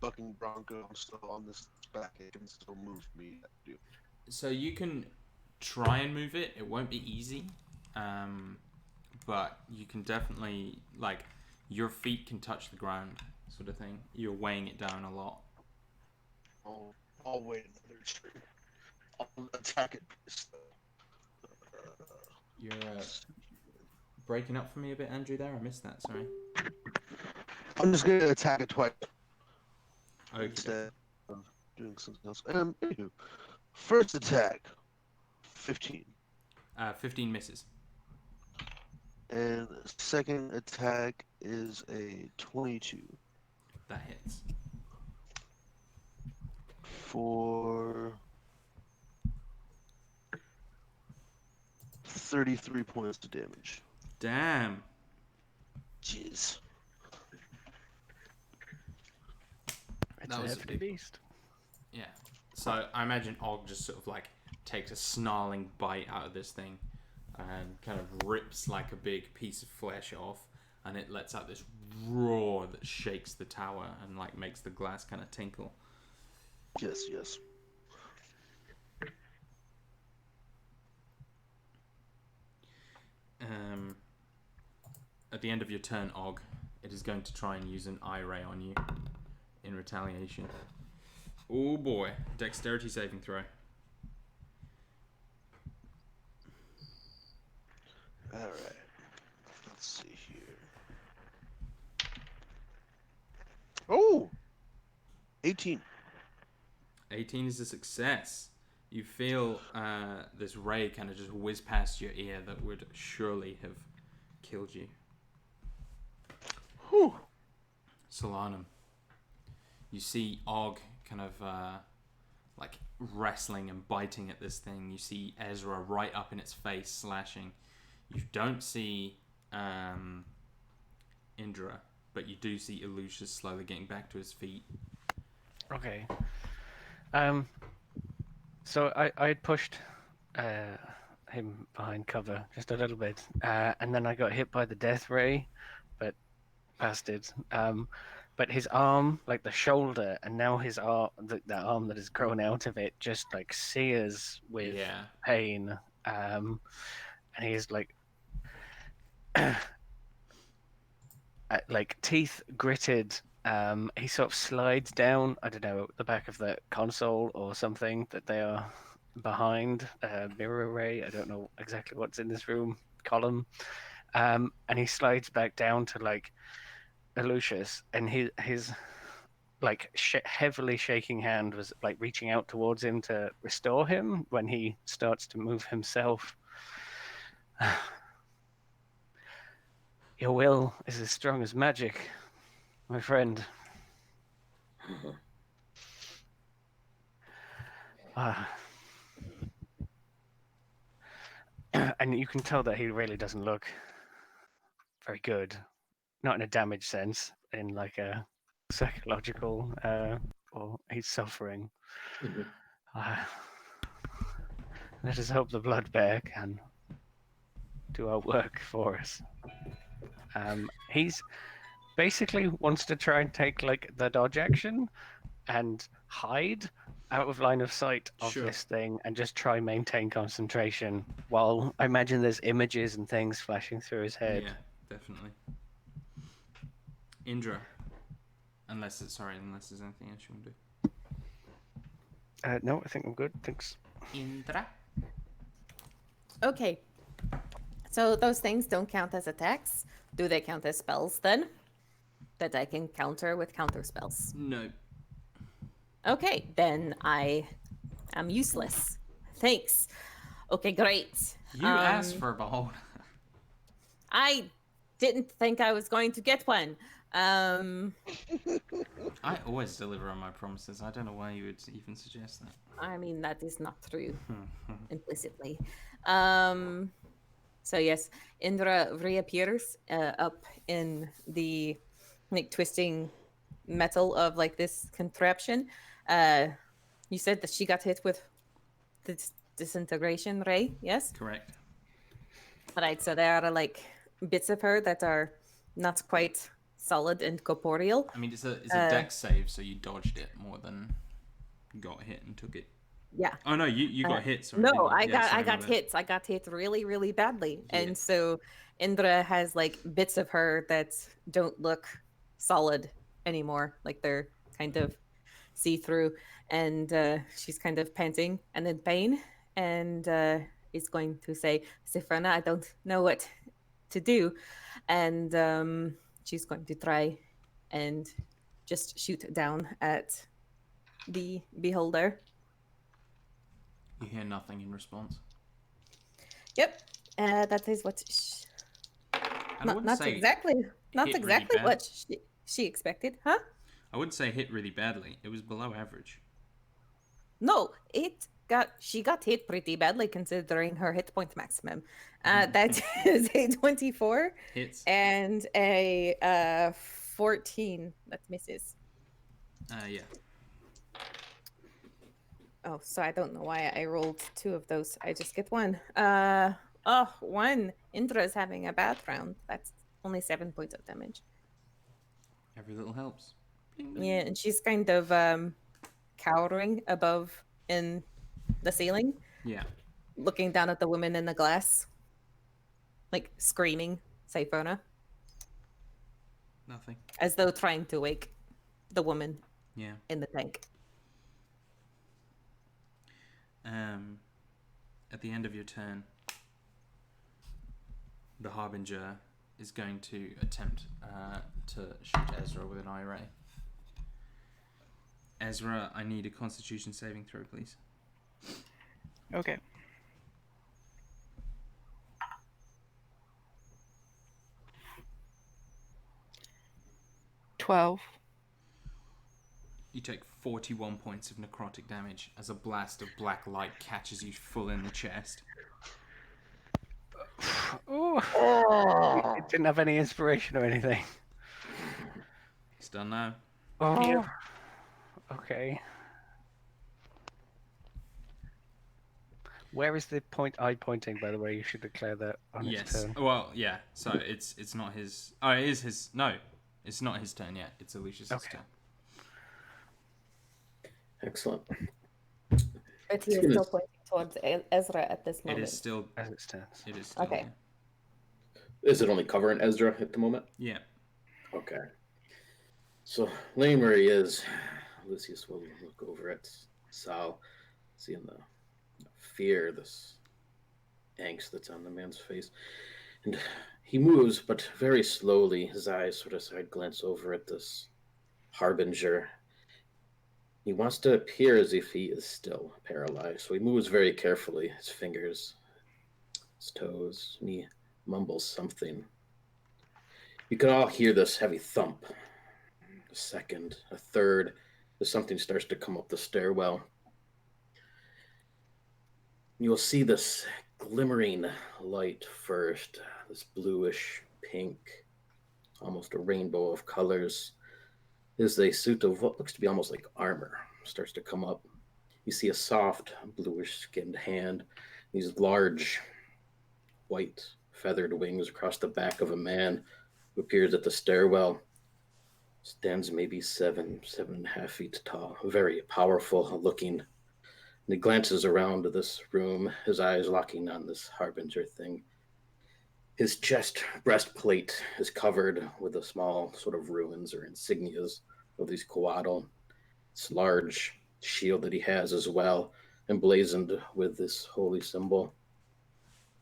Speaker 5: bucking bronco? I'm still on this back. It can still move me.
Speaker 1: So you can try and move it. It won't be easy. But you can definitely, like, your feet can touch the ground, sort of thing. You're weighing it down a lot.
Speaker 5: I'll wait another turn. I'll attack it.
Speaker 1: You're breaking up for me a bit, Andrew, there. I missed that, sorry.
Speaker 5: I'm just going to attack it twice.
Speaker 1: Okay.
Speaker 5: Instead of doing something else. Anywho, first attack, 15.
Speaker 1: 15 misses.
Speaker 5: And second attack is a 22.
Speaker 1: That hits.
Speaker 5: For 33 points of damage.
Speaker 1: Damn.
Speaker 5: Jeez.
Speaker 3: It's
Speaker 1: That
Speaker 3: a
Speaker 1: was a
Speaker 3: hefty
Speaker 1: big-
Speaker 3: beast.
Speaker 1: Yeah. So I imagine Og just sort of like takes a snarling bite out of this thing and kind of rips like a big piece of flesh off, and it lets out this roar that shakes the tower and like makes the glass kind of tinkle.
Speaker 5: Yes.
Speaker 1: At the end of your turn, Og, it is going to try and use an eye ray on you in retaliation. Oh boy, dexterity saving throw.
Speaker 5: All right. Let's see here. Oh, 18.
Speaker 1: 18 is a success. You feel this ray kind of just whiz past your ear that would surely have killed you.
Speaker 5: Whew.
Speaker 1: Solanum. You see Og kind of like wrestling and biting at this thing. You see Ezra right up in its face, slashing. You don't see Indra, but you do see Lucius slowly getting back to his feet.
Speaker 3: Okay. So I had pushed him behind cover just a little bit, and then I got hit by the death ray, but bastard. But his arm, like the shoulder, and now his arm, the arm that has grown out of it, just like sears with
Speaker 1: Yeah.
Speaker 3: pain. And he's like, like teeth gritted. He sort of slides down, I don't know, the back of the console or something that they are behind. Mirror array, I don't know exactly what's in this room. Column. And he slides back down to like Lucius, and his like heavily shaking hand was like reaching out towards him to restore him when he starts to move himself. Your will is as strong as magic, my friend. And you can tell that he really doesn't look very good. Not in a damage sense, in like a psychological, or he's suffering. Let us hope the blood bear can do our work for us. He's basically wants to try and take like the dodge action and hide out of line of sight of
Speaker 1: Sure.
Speaker 3: this thing and just try and maintain concentration while I imagine there's images and things flashing through his head.
Speaker 1: Yeah, definitely. Indra. Unless there's anything else you want to do.
Speaker 3: No, I think I'm good. Thanks.
Speaker 1: Indra?
Speaker 2: Okay. So those things don't count as attacks. Do they count as spells then? That I can counter with counter spells.
Speaker 1: No.
Speaker 2: Okay, then I am useless. Thanks. Okay, great.
Speaker 1: You asked for a beholder.
Speaker 2: I didn't think I was going to get one.
Speaker 1: I always deliver on my promises. I don't know why you would even suggest that.
Speaker 2: I mean, that is not true implicitly. So yes, Indra reappears up in the like twisting metal of like this contraption. You said that she got hit with this disintegration ray, yes?
Speaker 1: Correct.
Speaker 2: Right, so there are like bits of her that are not quite solid and corporeal.
Speaker 1: I mean, it's a dex save, so you dodged it more than got hit and took it.
Speaker 2: Yeah.
Speaker 1: Oh no, you got hit. Sorry,
Speaker 2: No,
Speaker 1: didn't you?
Speaker 2: I
Speaker 1: Yeah,
Speaker 2: got
Speaker 1: sorry,
Speaker 2: I
Speaker 1: my
Speaker 2: got
Speaker 1: bad.
Speaker 2: hit. I got hit really, really badly.
Speaker 1: Yeah.
Speaker 2: And so Indra has like bits of her that don't look solid anymore. Like they're kind of see-through. And she's kind of panting and in pain. And is going to say, Sifrana, I don't know what to do. And she's going to try and just shoot down at the beholder.
Speaker 1: You hear nothing in response.
Speaker 2: Yep, that is what
Speaker 1: And I wouldn't
Speaker 2: not
Speaker 1: say
Speaker 2: exactly
Speaker 1: hit really bad.
Speaker 2: what she expected, huh?
Speaker 1: I wouldn't say hit really badly. It was below average.
Speaker 2: No, it got hit pretty badly considering her hit point maximum. That is a 24
Speaker 1: Hits.
Speaker 2: and a 14 that misses.
Speaker 1: Yeah.
Speaker 2: Oh, so I don't know why I rolled 2 of those. I just get 1. One. Indra's having a bad round. That's only 7 points of damage.
Speaker 1: Every little helps. Bling, bling.
Speaker 2: Yeah, and she's kind of cowering above in the ceiling,
Speaker 1: Yeah.
Speaker 2: looking down at the woman in the glass, like screaming, Sifona,
Speaker 1: Nothing.
Speaker 2: as though trying to wake the woman
Speaker 1: Yeah.
Speaker 2: in the tank.
Speaker 1: At the end of your turn, the Harbinger is going to attempt to shoot Ezra with an eye ray. Ezra, I need a Constitution saving throw, please.
Speaker 6: Okay. $12.
Speaker 1: You take 41 points of necrotic damage as a blast of black light catches you full in the chest.
Speaker 3: Oh, it didn't have any inspiration or anything.
Speaker 1: It's done now.
Speaker 3: Oh,
Speaker 6: Yeah.
Speaker 3: okay. Where is the eye pointing, by the way? You should declare that on its
Speaker 1: Yes.
Speaker 3: turn.
Speaker 1: Well, yeah. So it's not his. Oh, it is his. No, it's not his turn yet. It's Alicia's
Speaker 3: Okay.
Speaker 1: turn.
Speaker 7: Excellent.
Speaker 2: But he is still pointing towards Ezra at this
Speaker 1: It
Speaker 2: moment.
Speaker 1: is still.
Speaker 3: As it stands.
Speaker 1: It is still.
Speaker 2: Okay.
Speaker 7: Is it only covering Ezra at the moment?
Speaker 1: Yeah.
Speaker 7: Okay. So, laying where he is, Lucius will look over at Sal, seeing the fear, this angst that's on the man's face. And he moves, but very slowly, his eyes sort of side glance over at this Harbinger. He wants to appear as if he is still paralyzed, so he moves very carefully, his fingers, his toes, and he mumbles something. You can all hear this heavy thump. A second, a third, as something starts to come up the stairwell. You'll see this glimmering light first, this bluish pink, almost a rainbow of colors, as a suit of what looks to be almost like armor starts to come up. You see a soft, bluish skinned hand, these large, white, feathered wings across the back of a man who appears at the stairwell. Stands maybe 7.5 feet tall, very powerful looking. And he glances around this room, his eyes locking on this Harbinger thing. His chest breastplate is covered with a small sort of ruins or insignias of these Coatl. This large shield that he has as well, emblazoned with this holy symbol.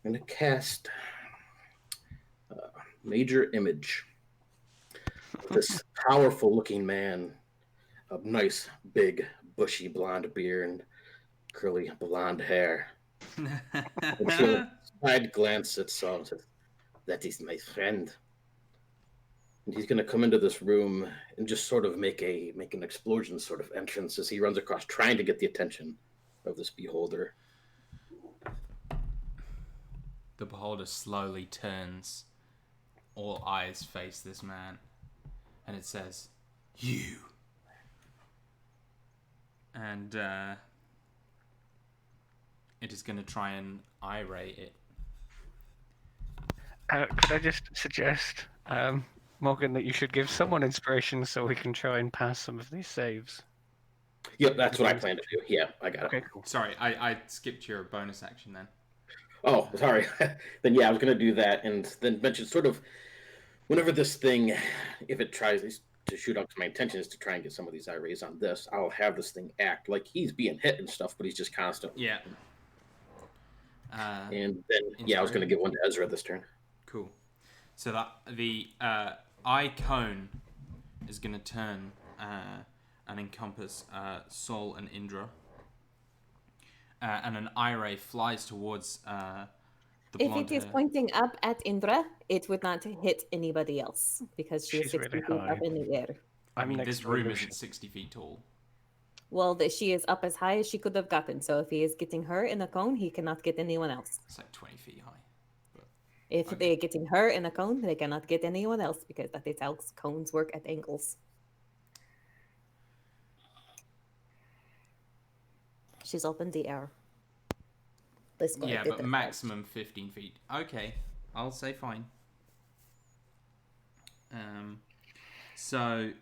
Speaker 7: And a cast major image of this powerful looking man, a nice, big, bushy blonde beard and curly blonde hair. And she'll side glance at Saul and says, "That is my friend." And he's going to come into this room and just sort of make an explosion sort of entrance as he runs across, trying to get the attention of this beholder.
Speaker 1: The beholder slowly turns. All eyes face this man. And it says, "You." And it is going to try and irate it.
Speaker 3: Could I just suggest, Morgan, that you should give someone inspiration so we can try and pass some of these saves?
Speaker 7: Yep, that's what I plan to do. Yeah, I got it.
Speaker 3: Okay, cool.
Speaker 1: Sorry, I skipped your bonus action then.
Speaker 7: Oh, sorry. Then yeah, I was going to do that and then mention sort of whenever this thing, if it tries to shoot up, my intention is to try and get some of these IRAs on this. I'll have this thing act like he's being hit and stuff, but he's just constant.
Speaker 1: Yeah.
Speaker 7: And then, yeah, I was going to give one to Ezra this turn.
Speaker 1: Cool. So that the eye cone is going to turn and encompass Sol and Indra. And an eye ray flies towards the
Speaker 2: If
Speaker 1: blonde
Speaker 2: it is
Speaker 1: hair.
Speaker 2: pointing up at Indra, it would not hit anybody else because she is
Speaker 3: She's
Speaker 2: 60
Speaker 3: really
Speaker 2: feet
Speaker 3: high.
Speaker 2: up in the air.
Speaker 1: I mean,
Speaker 3: next
Speaker 1: this
Speaker 3: to
Speaker 1: room
Speaker 3: Lucius.
Speaker 1: isn't 60 feet tall.
Speaker 2: Well, that she is up as high as she could have gotten. So if he is getting her in a cone, he cannot get anyone else.
Speaker 1: It's like 20 feet high.
Speaker 2: If
Speaker 1: Okay.
Speaker 2: they're getting her in a cone, they cannot get anyone else because that is how cones work at angles. She's up in the air. This guy
Speaker 1: Yeah,
Speaker 2: did
Speaker 1: but
Speaker 2: that
Speaker 1: maximum 15 feet. Okay, I'll say fine. So,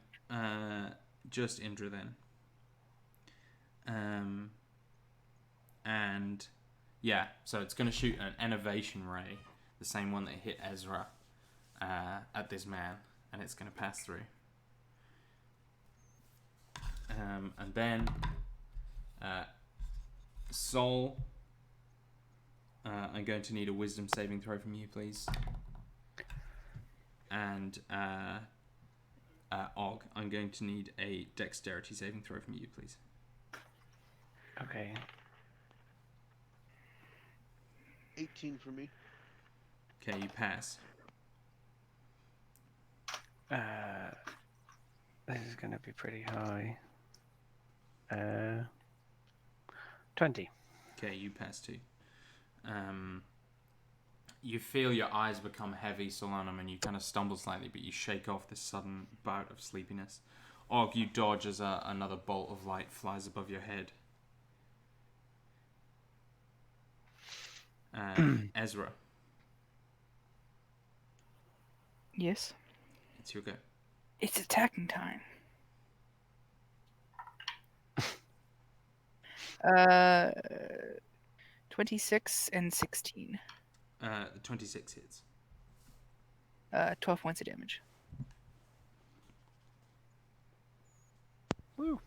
Speaker 1: just Indra then. And yeah, so it's going to shoot an enervation ray, the same one that hit Ezra, at this man, and it's going to pass through. And then Sol, I'm going to need a wisdom saving throw from you, please. And Og, I'm going to need a dexterity saving throw from you, please.
Speaker 3: Okay.
Speaker 5: 18 for me.
Speaker 1: Okay, you pass.
Speaker 3: This is going to be pretty high. 20.
Speaker 1: Okay, you pass too. You feel your eyes become heavy, Solanum, and you kind of stumble slightly, but you shake off this sudden bout of sleepiness. Og, you dodge as another bolt of light flies above your head. Ezra,
Speaker 6: Yes.
Speaker 1: it's your go.
Speaker 6: It's attacking time. 26 and 16.
Speaker 1: 26 hits.
Speaker 6: 12 points of damage.
Speaker 3: Woo.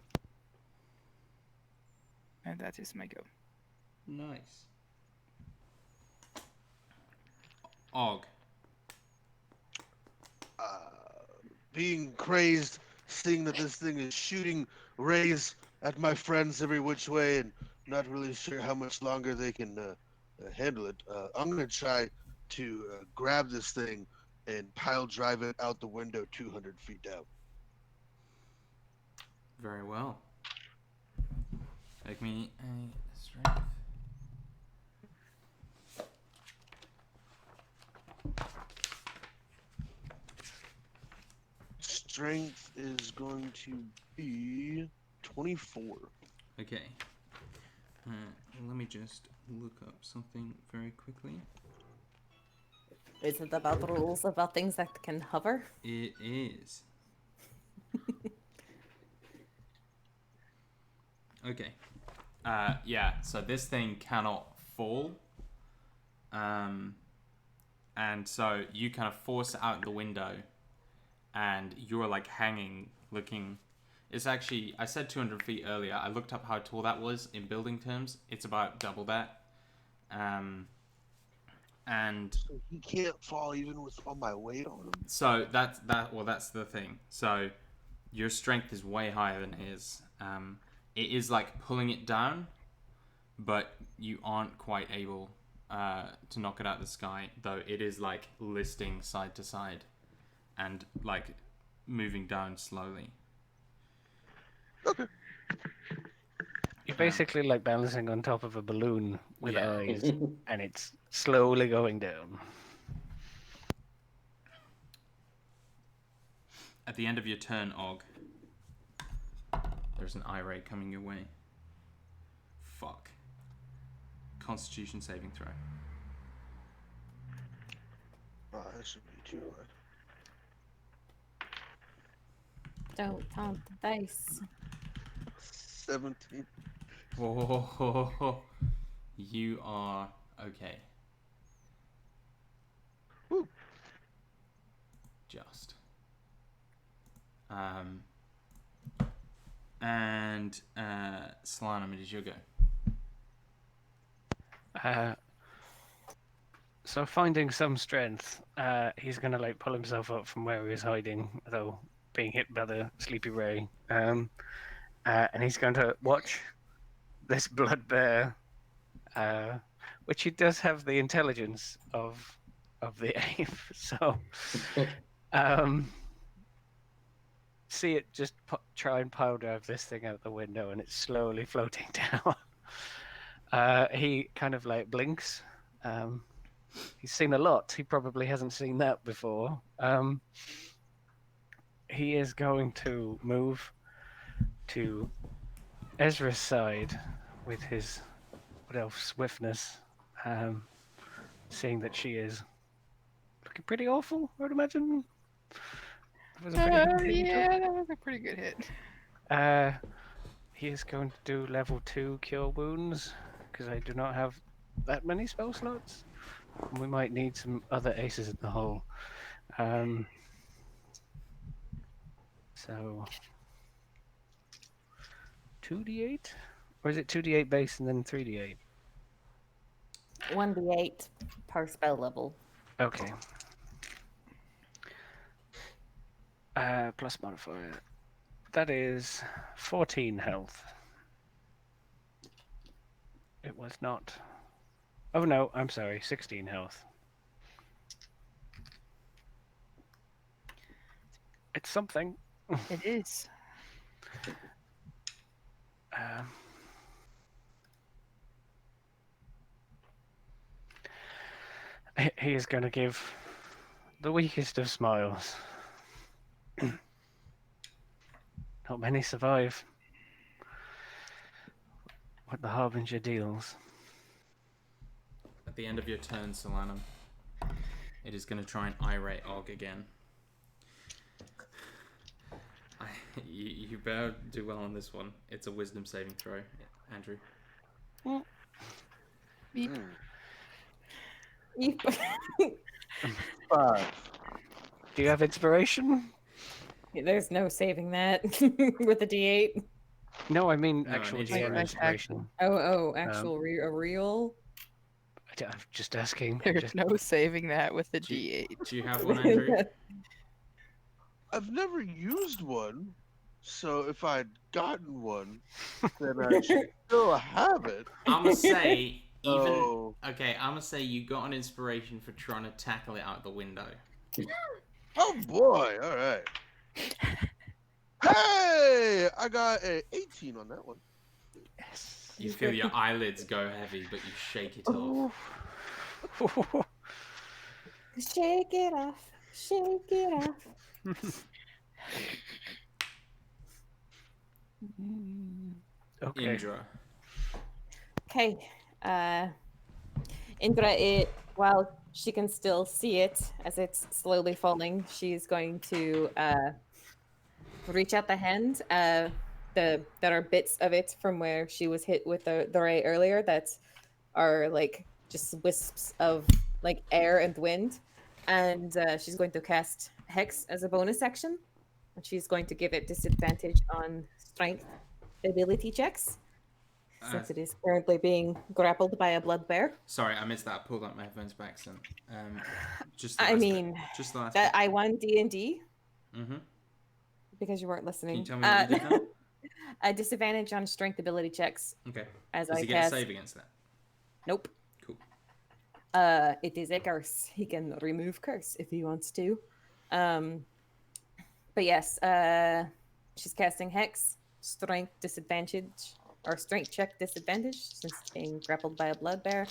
Speaker 6: And that is my go.
Speaker 1: Nice. Og.
Speaker 5: Being crazed, seeing that this thing is shooting rays at my friends every which way, and not really sure how much longer they can handle it. I'm gonna try to grab this thing and pile drive it out the window 200 feet down.
Speaker 1: Very well. Make me a strength.
Speaker 5: Strength is going to be 24.
Speaker 1: Okay. Let me just look up something very quickly.
Speaker 2: Is it about rules about things that can hover?
Speaker 1: It is. Okay. Yeah, so this thing cannot fall. And so you kind of force it out the window, and you're like hanging, looking. It's actually, I said 200 feet earlier. I looked up how tall that was in building terms. It's about double that. And
Speaker 5: So he can't fall even with all my weight on him.
Speaker 1: so that's the thing. So your strength is way higher than his. It is like pulling it down, but you aren't quite able to knock it out of the sky, though it is like listing side to side and like moving down slowly.
Speaker 5: Okay.
Speaker 3: You're basically like balancing on top of a balloon with
Speaker 1: Yeah.
Speaker 3: eyes, and it's slowly going down.
Speaker 1: At the end of your turn, Og, there's an eye ray coming your way. Fuck. Constitution saving throw.
Speaker 5: Oh, that should be too hard.
Speaker 2: Don't count the dice.
Speaker 5: 17.
Speaker 1: Whoa. You are okay.
Speaker 5: Woo.
Speaker 1: Just. And Solanum, it is your go.
Speaker 3: So finding some strength, he's gonna like pull himself up from where he was hiding, though being hit by the sleepy ray. And he's going to watch this blood bear, which he does have the intelligence of the ape. So see it just try and pile drive this thing out the window, and it's slowly floating down. He kind of like blinks. He's seen a lot. He probably hasn't seen that before. He is going to move to Ezra's side with his swiftness, seeing that she is looking pretty awful, I would imagine. It was a pretty good hit he took.
Speaker 6: Yeah, that was a pretty good hit.
Speaker 3: He is going to do level 2 cure wounds because I do not have that many spell slots. We might need some other aces in the hole. So 2d8, or is it 2d8 base and then 3d8?
Speaker 2: 1d8 per spell level.
Speaker 3: Okay. Plus modifier. That is 14 health. It was not. Oh no, I'm sorry, 16 health. It's something.
Speaker 6: It is.
Speaker 3: He is going to give the weakest of smiles. Not many survive what the Harbinger deals.
Speaker 1: At the end of your turn, Solanum, it is going to try and irate Og again. You better do well on this one. It's a wisdom saving throw, Andrew.
Speaker 6: Beep.
Speaker 5: Five.
Speaker 3: Do you have inspiration?
Speaker 2: There's no saving that with a d8.
Speaker 3: No, I mean
Speaker 1: No,
Speaker 3: actual
Speaker 1: it is
Speaker 3: GM
Speaker 1: like
Speaker 3: inspiration.
Speaker 2: Oh, actual a real.
Speaker 3: I'm just asking.
Speaker 6: There's no saving that with a
Speaker 1: Do you-
Speaker 6: D8.
Speaker 1: Do you have one, Andrew?
Speaker 5: I've never used one, so if I'd gotten one, then I should still have it.
Speaker 1: I'ma say
Speaker 5: Oh.
Speaker 1: I'm gonna say you got an inspiration for trying to tackle it out the window.
Speaker 5: Oh boy! All right. Hey, I got a 18 on that one.
Speaker 3: Yes.
Speaker 1: You feel your eyelids go heavy, but you shake it off.
Speaker 2: Shake it off. Shake it off.
Speaker 3: Okay.
Speaker 1: Indra.
Speaker 2: Okay. Indra, while she can still see it as it's slowly falling, she's going to reach out the hand. That are bits of it from where she was hit with the ray earlier that are like just wisps of like air and wind. And she's going to cast Hex as a bonus action. And she's going to give it disadvantage on strength ability checks. Since it is currently being grappled by a blood bear.
Speaker 1: Sorry, I missed that. I pulled up my headphones by accident. Just the
Speaker 2: I
Speaker 1: last
Speaker 2: mean,
Speaker 1: bit. Just the last
Speaker 2: that
Speaker 1: bit.
Speaker 2: I won D&D
Speaker 1: Mm-hmm.
Speaker 2: because you weren't listening.
Speaker 1: Can you tell me what you did now?
Speaker 2: A disadvantage on strength ability checks.
Speaker 1: Okay.
Speaker 2: As
Speaker 1: Does
Speaker 2: I
Speaker 1: he get a
Speaker 2: cast.
Speaker 1: save against that?
Speaker 2: Nope.
Speaker 1: Cool.
Speaker 2: It is a curse. He can remove curse if he wants to. But yes, she's casting Hex, strength disadvantage, or strength check disadvantage, since it's being grappled by a blood bear.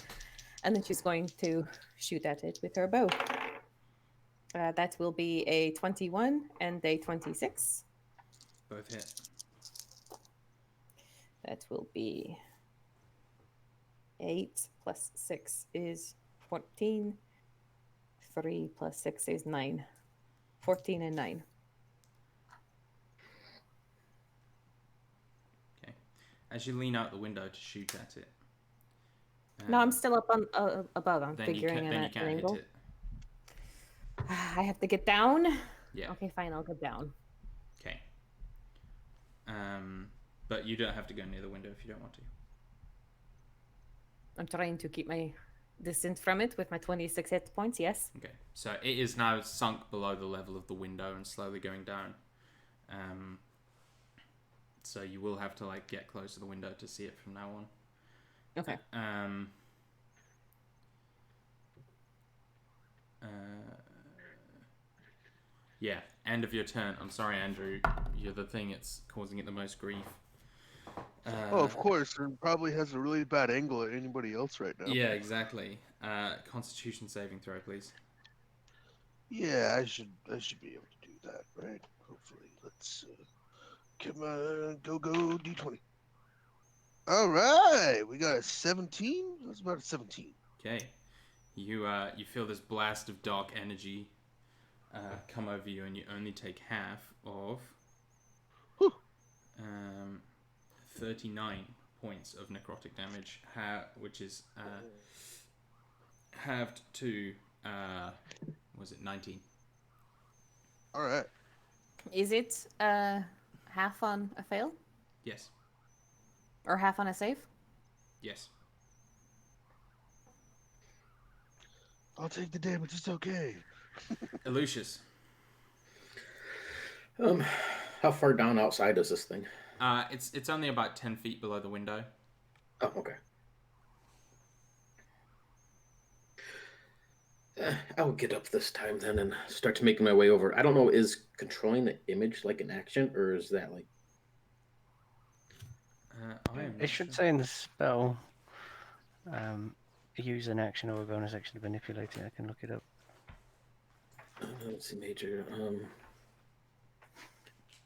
Speaker 2: And then she's going to shoot at it with her bow. That will be a 21 and a 26.
Speaker 1: Both hit.
Speaker 2: That will be 8 plus 6 is 14. 3 plus 6 is 9. 14 and 9.
Speaker 1: Okay. As you lean out the window to shoot at it.
Speaker 2: No, I'm still up on above. I'm
Speaker 1: Then
Speaker 2: figuring
Speaker 1: you
Speaker 2: it
Speaker 1: can't
Speaker 2: an
Speaker 1: hit
Speaker 2: angle.
Speaker 1: it.
Speaker 2: I have to get down.
Speaker 1: Yeah.
Speaker 2: Okay, fine. I'll get down.
Speaker 1: Okay. But you don't have to go near the window if you don't want to.
Speaker 2: I'm trying to keep my distance from it with my 26 hit points. Yes.
Speaker 1: Okay. So it is now sunk below the level of the window and slowly going down. So you will have to like get close to the window to see it from now on.
Speaker 2: Okay.
Speaker 1: Yeah, End of your turn. I'm sorry, Andrew. You're the thing that's causing it the most grief.
Speaker 5: Oh, of course. It probably has a really bad angle at anybody else right now.
Speaker 1: Yeah, exactly. Constitution saving throw, please.
Speaker 5: Yeah, I should be able to do that, right? Hopefully. Let's come on, go D20. All right, we got a 17. That's about a 17.
Speaker 1: Okay. You feel this blast of dark energy come over you, and you only take half of
Speaker 5: Whew.
Speaker 1: 39 points of necrotic damage, which is halved to was it 19?
Speaker 5: All right.
Speaker 2: Is it half on a fail
Speaker 1: Yes.
Speaker 2: or half on a save?
Speaker 1: Yes.
Speaker 5: I'll take the damage. It's okay.
Speaker 1: Lucius.
Speaker 7: How far down outside is this thing?
Speaker 1: It's only about 10 feet below the window.
Speaker 7: Oh, okay. I'll get up this time then and start to making my way over. I don't know, is controlling the image like an action, or is that like...
Speaker 3: It should say in the spell, use an action or a bonus action to manipulate it. I can look it up.
Speaker 7: Let's see, major.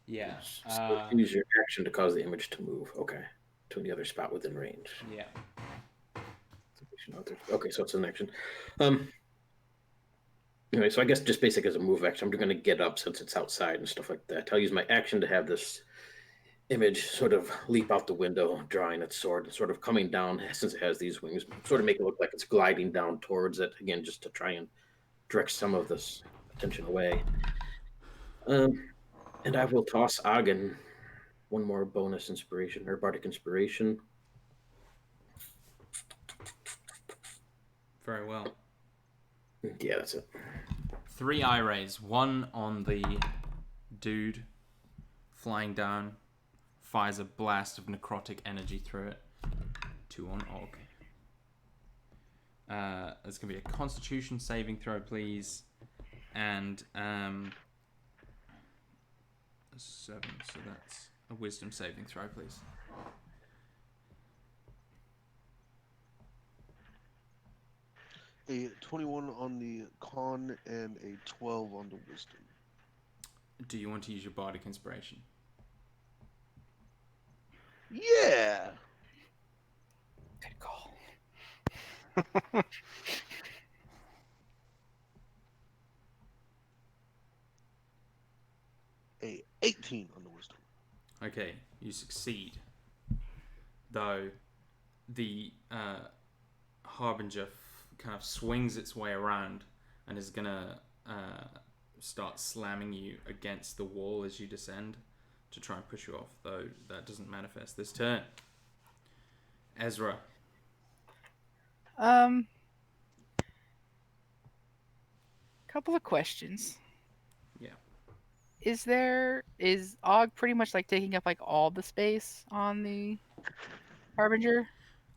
Speaker 1: Yeah.
Speaker 7: So use your action to cause the image to move. Okay. To any other spot within range.
Speaker 1: Yeah.
Speaker 7: Okay, so it's an action. Anyway, so I guess just basic as a move action, I'm going to get up since it's outside and stuff like that. I'll use my action to have this image sort of leap out the window, drawing its sword, and sort of coming down since it has these wings, sort of make it look like it's gliding down towards it, again, just to try and direct some of this attention away. And I will toss Agen one more bonus inspiration, or bardic inspiration.
Speaker 1: Very well.
Speaker 7: Yeah, that's it.
Speaker 1: 3 eye rays. One on the dude flying down, fires a blast of necrotic energy through it. 2 on Og. There's going to be a Constitution saving throw, please. And 7, so that's a Wisdom saving throw, please.
Speaker 5: A 21 on the con and a 12 on the wisdom.
Speaker 1: Do you want to use your bardic inspiration?
Speaker 5: Yeah.
Speaker 3: Good call.
Speaker 5: A 18 on the wisdom.
Speaker 1: Okay, you succeed. Though the Harbinger kind of swings its way around and is gonna start slamming you against the wall as you descend to try and push you off, though that doesn't manifest this turn. Ezra.
Speaker 6: Couple of questions.
Speaker 1: Yeah.
Speaker 6: Is Og pretty much like taking up like all the space on the Harbinger?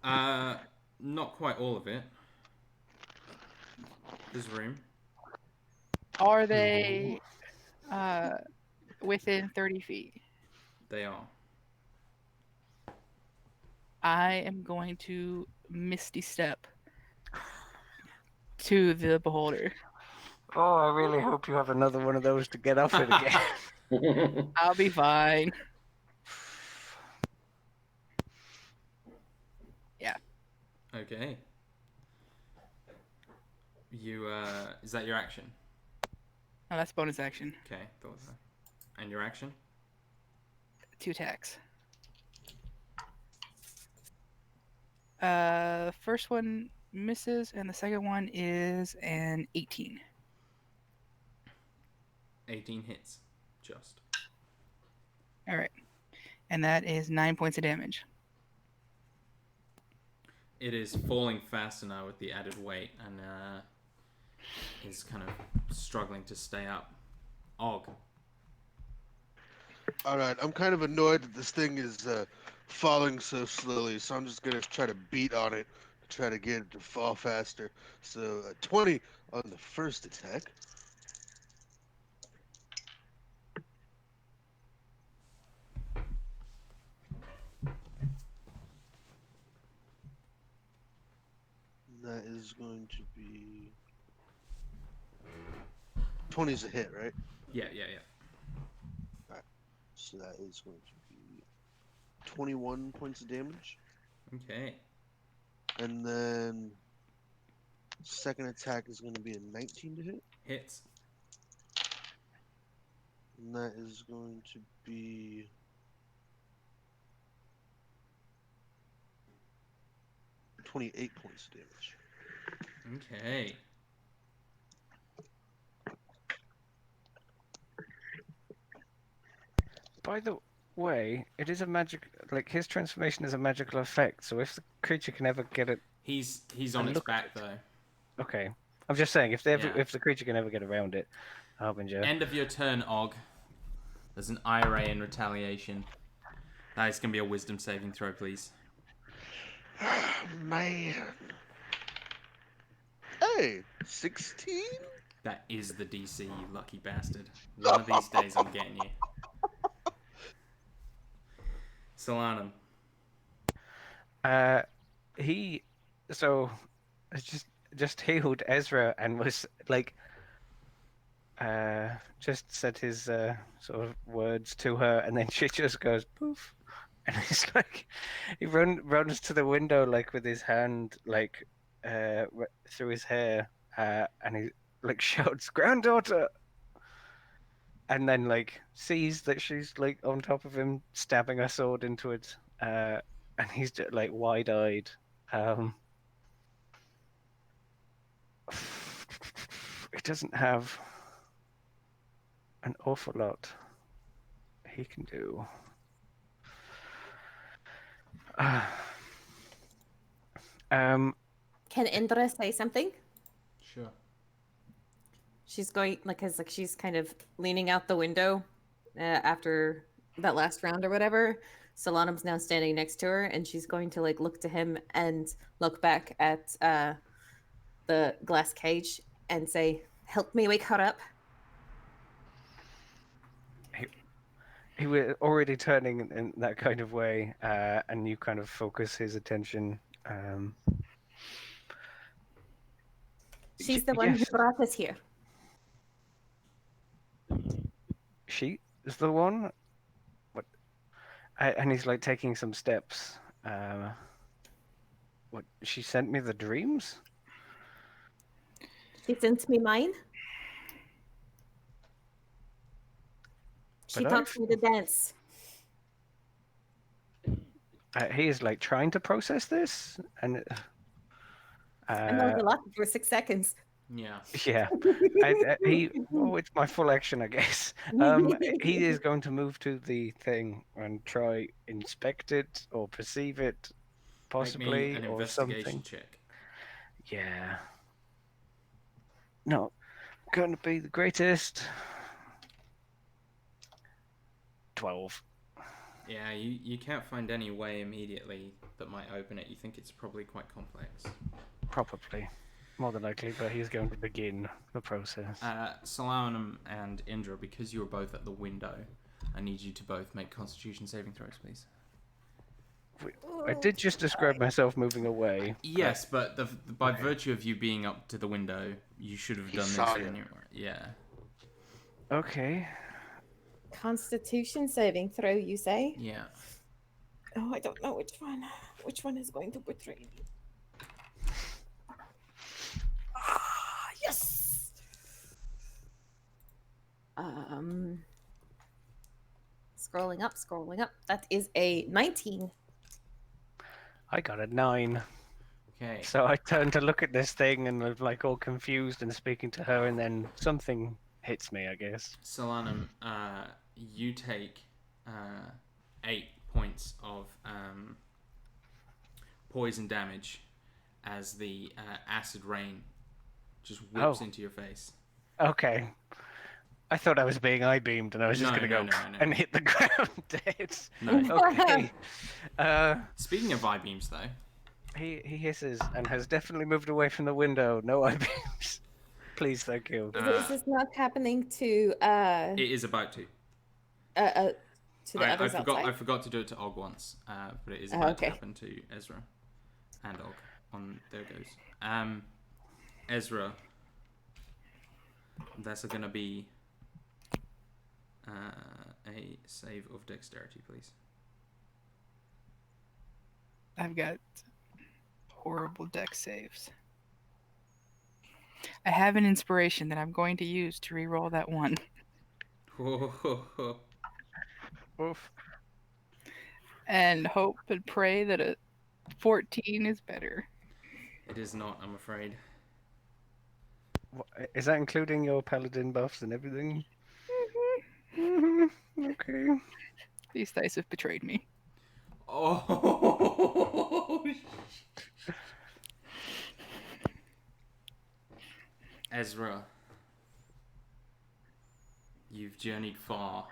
Speaker 1: Not quite all of it. There's room.
Speaker 6: Are they within 30 feet?
Speaker 1: They are.
Speaker 6: I am going to Misty Step to the Beholder.
Speaker 3: Oh, I really hope you have another one of those to get off it again.
Speaker 6: I'll be fine. Yeah.
Speaker 1: Okay. You is that your action?
Speaker 6: No, that's bonus action.
Speaker 1: Okay, thought so. And your action?
Speaker 6: 2 attacks. First one misses, and the second one is an 18.
Speaker 1: 18 hits. Just.
Speaker 6: All right. And that is 9 points of damage.
Speaker 1: It is falling faster now with the added weight and is kind of struggling to stay up. Og.
Speaker 5: All right, I'm kind of annoyed that this thing is falling so slowly, so I'm just gonna try to beat on it to try to get it to fall faster. So 20 on the first attack. That is going to be 20 is a hit, right?
Speaker 1: Yeah.
Speaker 5: So that is going to be 21 points of damage.
Speaker 1: Okay.
Speaker 5: And then second attack is going to be a 19 to hit.
Speaker 1: Hits.
Speaker 5: And that is going to be 28 points of damage.
Speaker 1: Okay.
Speaker 3: By the way, it is a magic. Like his transformation is a magical effect. So if the creature can ever get it,
Speaker 1: He's on
Speaker 3: And
Speaker 1: its
Speaker 3: look at
Speaker 1: back
Speaker 3: it.
Speaker 1: though.
Speaker 3: okay. I'm just saying if
Speaker 1: Yeah.
Speaker 3: if the creature can ever get around it, Harbinger.
Speaker 1: End of your turn, Og. There's an IRA in retaliation. That is going to be a wisdom saving throw, please.
Speaker 5: Man. Hey, 16?
Speaker 1: That is the DC, you lucky bastard. One of these days I'm getting you. Solanum.
Speaker 3: He just healed Ezra and was like just said his sort of words to her, and then she just goes poof, and he's like he runs to the window like with his hand like through his hair, and he like shouts granddaughter, and then like sees that she's like on top of him stabbing her sword into it, and he's just like wide-eyed. It doesn't have an awful lot he can do.
Speaker 2: Can Indra say something?
Speaker 1: Sure.
Speaker 2: She's going cause she's kind of leaning out the window after that last round or whatever. Solanum's now standing next to her, and she's going to like look to him and look back at the glass cage and say, "Help me wake her up."
Speaker 3: He was already turning in that kind of way, and you kind of focus his attention.
Speaker 2: She's the one who
Speaker 3: yes.
Speaker 2: brought us here.
Speaker 3: She is the one. What? And he's like taking some steps. What? She sent me the dreams.
Speaker 2: She sent me mine. She
Speaker 3: But
Speaker 2: taught me to dance.
Speaker 3: He is like trying to process this, and
Speaker 2: I know a lot for 6 seconds.
Speaker 1: Yeah.
Speaker 3: yeah, it's my full action, I guess. He is going to move to the thing and try inspect it or perceive it, possibly,
Speaker 1: Make me an
Speaker 3: or
Speaker 1: investigation
Speaker 3: something.
Speaker 1: check.
Speaker 3: Yeah. Not going to be the greatest. 12.
Speaker 1: Yeah, you can't find any way immediately that might open it. You think it's probably quite complex.
Speaker 3: Probably. More than likely, but he's going to begin the process.
Speaker 1: Solanum and Indra, because you were both at the window, I need you to both make Constitution saving throws, please.
Speaker 3: I did just describe myself moving away.
Speaker 1: Yes, but by virtue of you being up to the window, you should have done
Speaker 5: saw
Speaker 1: this
Speaker 5: you.
Speaker 1: when you were... Yeah.
Speaker 3: Okay.
Speaker 2: Constitution saving throw, you say?
Speaker 1: Yeah.
Speaker 2: Oh, I don't know which one. Which one is going to betray me? Yes. Scrolling up. That is a 19.
Speaker 3: I got a 9.
Speaker 1: Okay.
Speaker 3: So I turned to look at this thing and was like all confused and speaking to her, and then something hits me, I guess.
Speaker 1: Solanum, you take 8 points of poison damage as the acid rain just whips into your face.
Speaker 3: Okay. I thought I was being eye beamed, and I was just going to go
Speaker 1: No.
Speaker 3: and hit the ground dead.
Speaker 1: No.
Speaker 3: Okay.
Speaker 1: Speaking of eye beams, though,
Speaker 3: He hisses and has definitely moved away from the window. No eye beams. Please, thank you.
Speaker 2: This is not happening to
Speaker 1: it is about to.
Speaker 2: to the
Speaker 1: I
Speaker 2: others
Speaker 1: forgot.
Speaker 2: outside.
Speaker 1: I forgot to do it to Og once, but it is about to
Speaker 2: okay.
Speaker 1: happen to Ezra and Og. there goes. Ezra. That's gonna be a save of dexterity, please.
Speaker 6: I've got horrible dex saves. I have an inspiration that I'm going to use to re-roll that one.
Speaker 3: Oof.
Speaker 6: And hope and pray that a 14 is better.
Speaker 1: It is not, I'm afraid.
Speaker 3: Is that including your paladin buffs and everything? Okay.
Speaker 6: These dice have betrayed me.
Speaker 1: Oh. Ezra, you've journeyed far,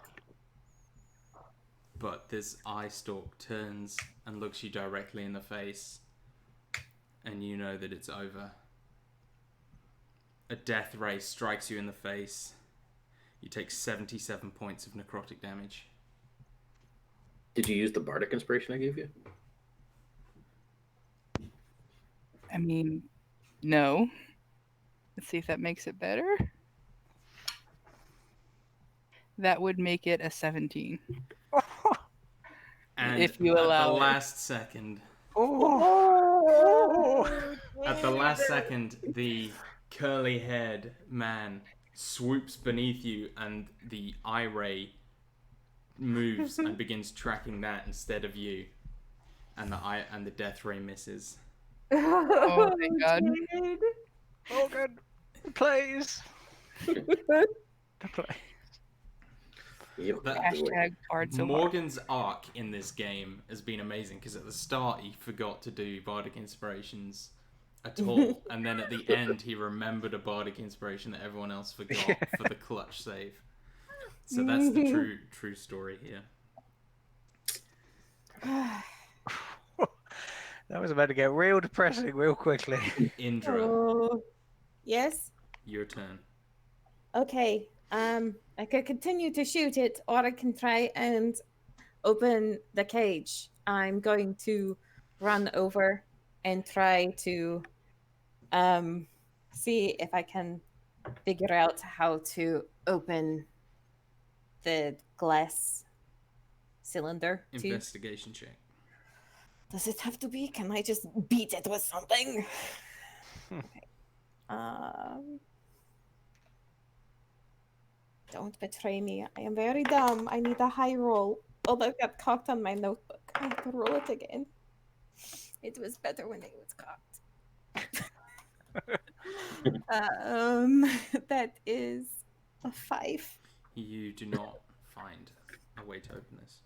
Speaker 1: but this eye stalk turns and looks you directly in the face, and you know that it's over. A death ray strikes you in the face. You take 77 points of necrotic damage.
Speaker 7: Did you use the bardic inspiration I gave you?
Speaker 6: I mean, no. Let's see if that makes it better. That would make it a 17.
Speaker 1: And
Speaker 6: If you
Speaker 1: at
Speaker 6: allow
Speaker 1: the
Speaker 6: it.
Speaker 1: last second, at the last second, the curly-haired man swoops beneath you, and the eye ray moves and begins tracking that instead of you, and the death ray misses.
Speaker 6: Oh, thank God.
Speaker 3: Morgan, please. The play.
Speaker 7: Yep.
Speaker 6: Hashtag Bard so hard.
Speaker 1: Morgan's arc in this game has been amazing because at the start he forgot to do bardic inspirations at all, and then at the end he remembered a bardic inspiration that everyone else forgot for the clutch save. So that's the true story here.
Speaker 3: That was about to get real depressing real quickly.
Speaker 1: Indra,
Speaker 2: Oh, yes.
Speaker 1: your turn.
Speaker 2: Okay. I could continue to shoot it, or I can try and open the cage. I'm going to run over and try to see if I can figure out how to open the glass cylinder tube.
Speaker 1: Investigation check.
Speaker 2: Does it have to be? Can I just beat it with something? Okay. Don't betray me. I am very dumb. I need a high roll. Although I've got cocked on my notebook. I have to roll it again. It was better when it was cocked. That is a 5.
Speaker 1: You do not find a way to open this.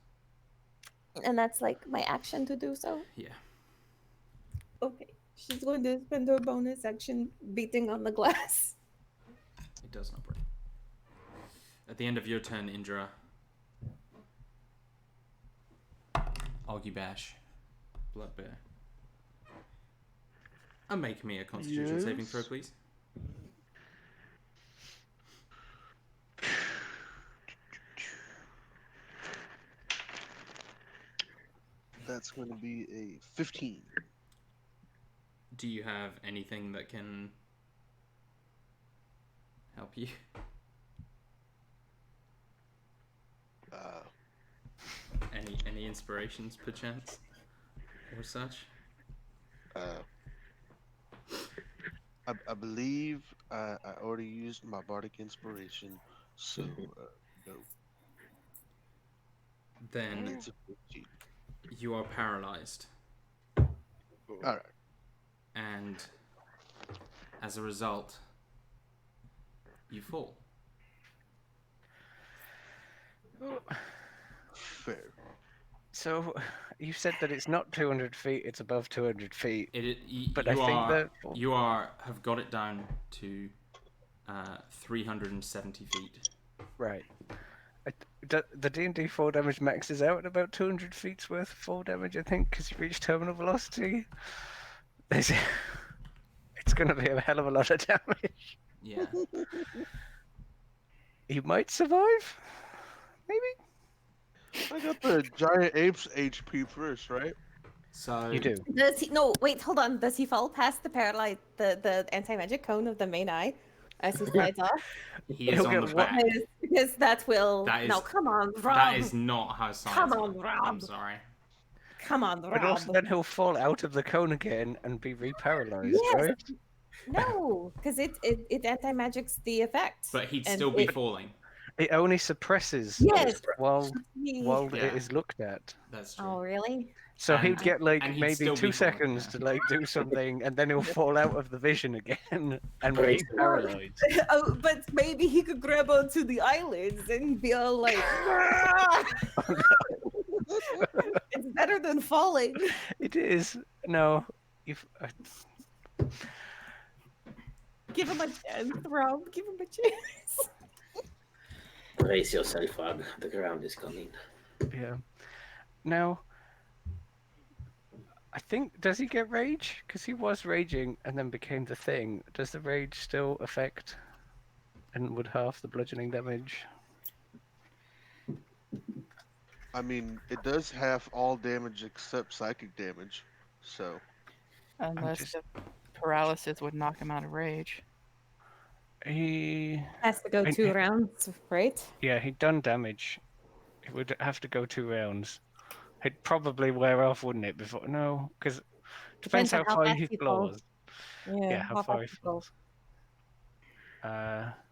Speaker 2: And that's like my action to do so?
Speaker 1: Yeah.
Speaker 2: Okay. She's going to spend her bonus action beating on the glass.
Speaker 1: It does not break. At the end of your turn, Indra, Bash, Bloodbear, make me a Constitution saving throw, please.
Speaker 5: That's going to be a 15.
Speaker 1: Do you have anything that can help you? Any inspirations, perchance, or such?
Speaker 5: I believe I already used my bardic inspiration, so no.
Speaker 1: Then
Speaker 5: It's a 15.
Speaker 1: you are paralyzed,
Speaker 5: All right.
Speaker 1: and as a result, you fall.
Speaker 5: Fair.
Speaker 3: So, you said that it's not 200 feet; it's above 200 feet. But
Speaker 1: You
Speaker 3: I think
Speaker 1: have got it down to 370 feet.
Speaker 3: right. The D&D fall damage maxes out at about 200 feet's worth of fall damage, I think, because you reach terminal velocity. It's going to be a hell of a lot of damage.
Speaker 1: Yeah.
Speaker 3: You might survive, maybe.
Speaker 5: I got the giant ape's HP first, right?
Speaker 1: So
Speaker 3: You do.
Speaker 2: Does he? No, wait, hold on. Does he fall past the paralyze the anti-magic cone of the main eye as he slides off?
Speaker 1: he is
Speaker 3: He'll
Speaker 1: on
Speaker 3: get
Speaker 1: the
Speaker 3: what-
Speaker 1: back.
Speaker 2: Because that will.
Speaker 1: That is-
Speaker 2: No, come on, Rob.
Speaker 1: That is not how science
Speaker 2: Come on,
Speaker 1: works.
Speaker 2: Rob.
Speaker 1: I'm sorry.
Speaker 2: Come on,
Speaker 3: But also
Speaker 2: Rob.
Speaker 3: then he'll fall out of the cone again and be reparalyzed,
Speaker 2: Yes.
Speaker 3: right?
Speaker 2: No, because it anti-magics the effect.
Speaker 1: But he'd
Speaker 2: And
Speaker 1: still be
Speaker 2: it-
Speaker 1: falling.
Speaker 3: It only suppresses
Speaker 2: Yes.
Speaker 3: while
Speaker 2: He-
Speaker 3: it
Speaker 1: Yeah.
Speaker 3: is looked at.
Speaker 1: That's true.
Speaker 2: Oh, really?
Speaker 3: So
Speaker 1: And-
Speaker 3: he'd get like
Speaker 1: and he'd
Speaker 3: maybe
Speaker 1: still
Speaker 3: 2
Speaker 1: be falling,
Speaker 3: seconds
Speaker 1: yeah.
Speaker 3: to like do something, and then he'll fall out of the vision again and be
Speaker 7: Right.
Speaker 3: paralyzed.
Speaker 2: Oh, but maybe he could grab onto the eyelids and be all like, it's better than falling.
Speaker 3: It is no. If
Speaker 2: Give him a chance, Rob. Give him a chance.
Speaker 7: Brace yourself, Fog. The ground is coming.
Speaker 3: yeah. Now, I think does he get rage? Because he was raging and then became the thing. Does the rage still affect and would half the bludgeoning damage?
Speaker 5: I mean, it does half all damage except psychic damage. So
Speaker 6: Unless
Speaker 3: just-
Speaker 6: the paralysis would knock him out of rage.
Speaker 3: He
Speaker 2: Has to go
Speaker 3: I-
Speaker 2: 2 rounds, right?
Speaker 3: Yeah, he'd done damage. It would have to go 2 rounds. He'd probably wear off, wouldn't it? Before no, because depends
Speaker 2: Depends on
Speaker 3: how
Speaker 2: how
Speaker 3: far
Speaker 2: fast
Speaker 3: he
Speaker 2: he falls.
Speaker 3: floors. Yeah, how far he falls.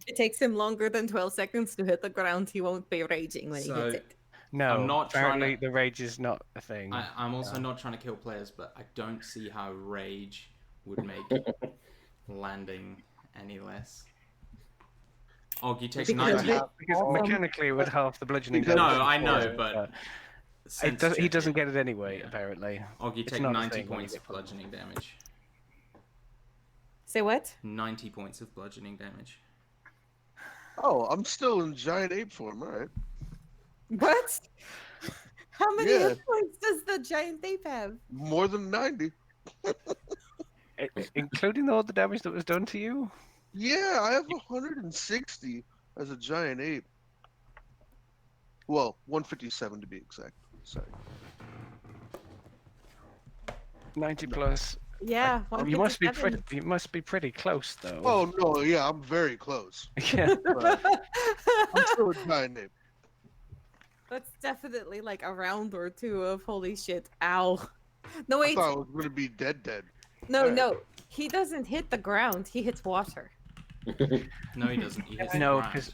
Speaker 2: It takes him longer than 12 seconds to hit the ground. He won't be raging when he
Speaker 1: So-
Speaker 2: hits it.
Speaker 3: No,
Speaker 1: I'm not trying
Speaker 3: apparently
Speaker 1: to-
Speaker 3: the rage is not a thing.
Speaker 1: I'm also not trying to kill players, but I don't see how rage would make landing any less. Og, you take
Speaker 7: Because
Speaker 1: 90.
Speaker 3: Because mechanically it would half the bludgeoning
Speaker 5: Because-
Speaker 3: damage.
Speaker 1: No, I know,
Speaker 3: before,
Speaker 1: but
Speaker 3: he doesn't get it anyway.
Speaker 1: Yeah.
Speaker 3: Apparently,
Speaker 1: Og, you
Speaker 3: it's
Speaker 1: take
Speaker 3: not a
Speaker 1: 90
Speaker 3: thing when you
Speaker 1: points
Speaker 3: get
Speaker 1: of bludgeoning damage.
Speaker 2: Say what?
Speaker 1: 90 points of bludgeoning damage.
Speaker 5: oh, I'm still in giant ape form. All right.
Speaker 2: What? How many
Speaker 5: Yeah.
Speaker 2: hit points does the giant ape have?
Speaker 5: More than 90.
Speaker 3: including all the damage that was done to you.
Speaker 5: Yeah, I have 160 as a giant ape. Well, 157 to be exact. Sorry.
Speaker 3: 90 plus.
Speaker 2: Yeah,
Speaker 3: You must be
Speaker 2: 157.
Speaker 3: pretty. You must be pretty close, though.
Speaker 5: Oh no, yeah, I'm very close.
Speaker 3: yeah.
Speaker 5: But I'm still a giant ape.
Speaker 2: That's definitely like a round or 2 of holy shit. Ow. No,
Speaker 5: I
Speaker 2: wait.
Speaker 5: thought I was gonna be dead.
Speaker 2: No,
Speaker 5: Alright.
Speaker 2: no. He doesn't hit the ground. He hits water.
Speaker 1: No, he doesn't. He hits the
Speaker 3: No,
Speaker 1: ground.
Speaker 3: 'cause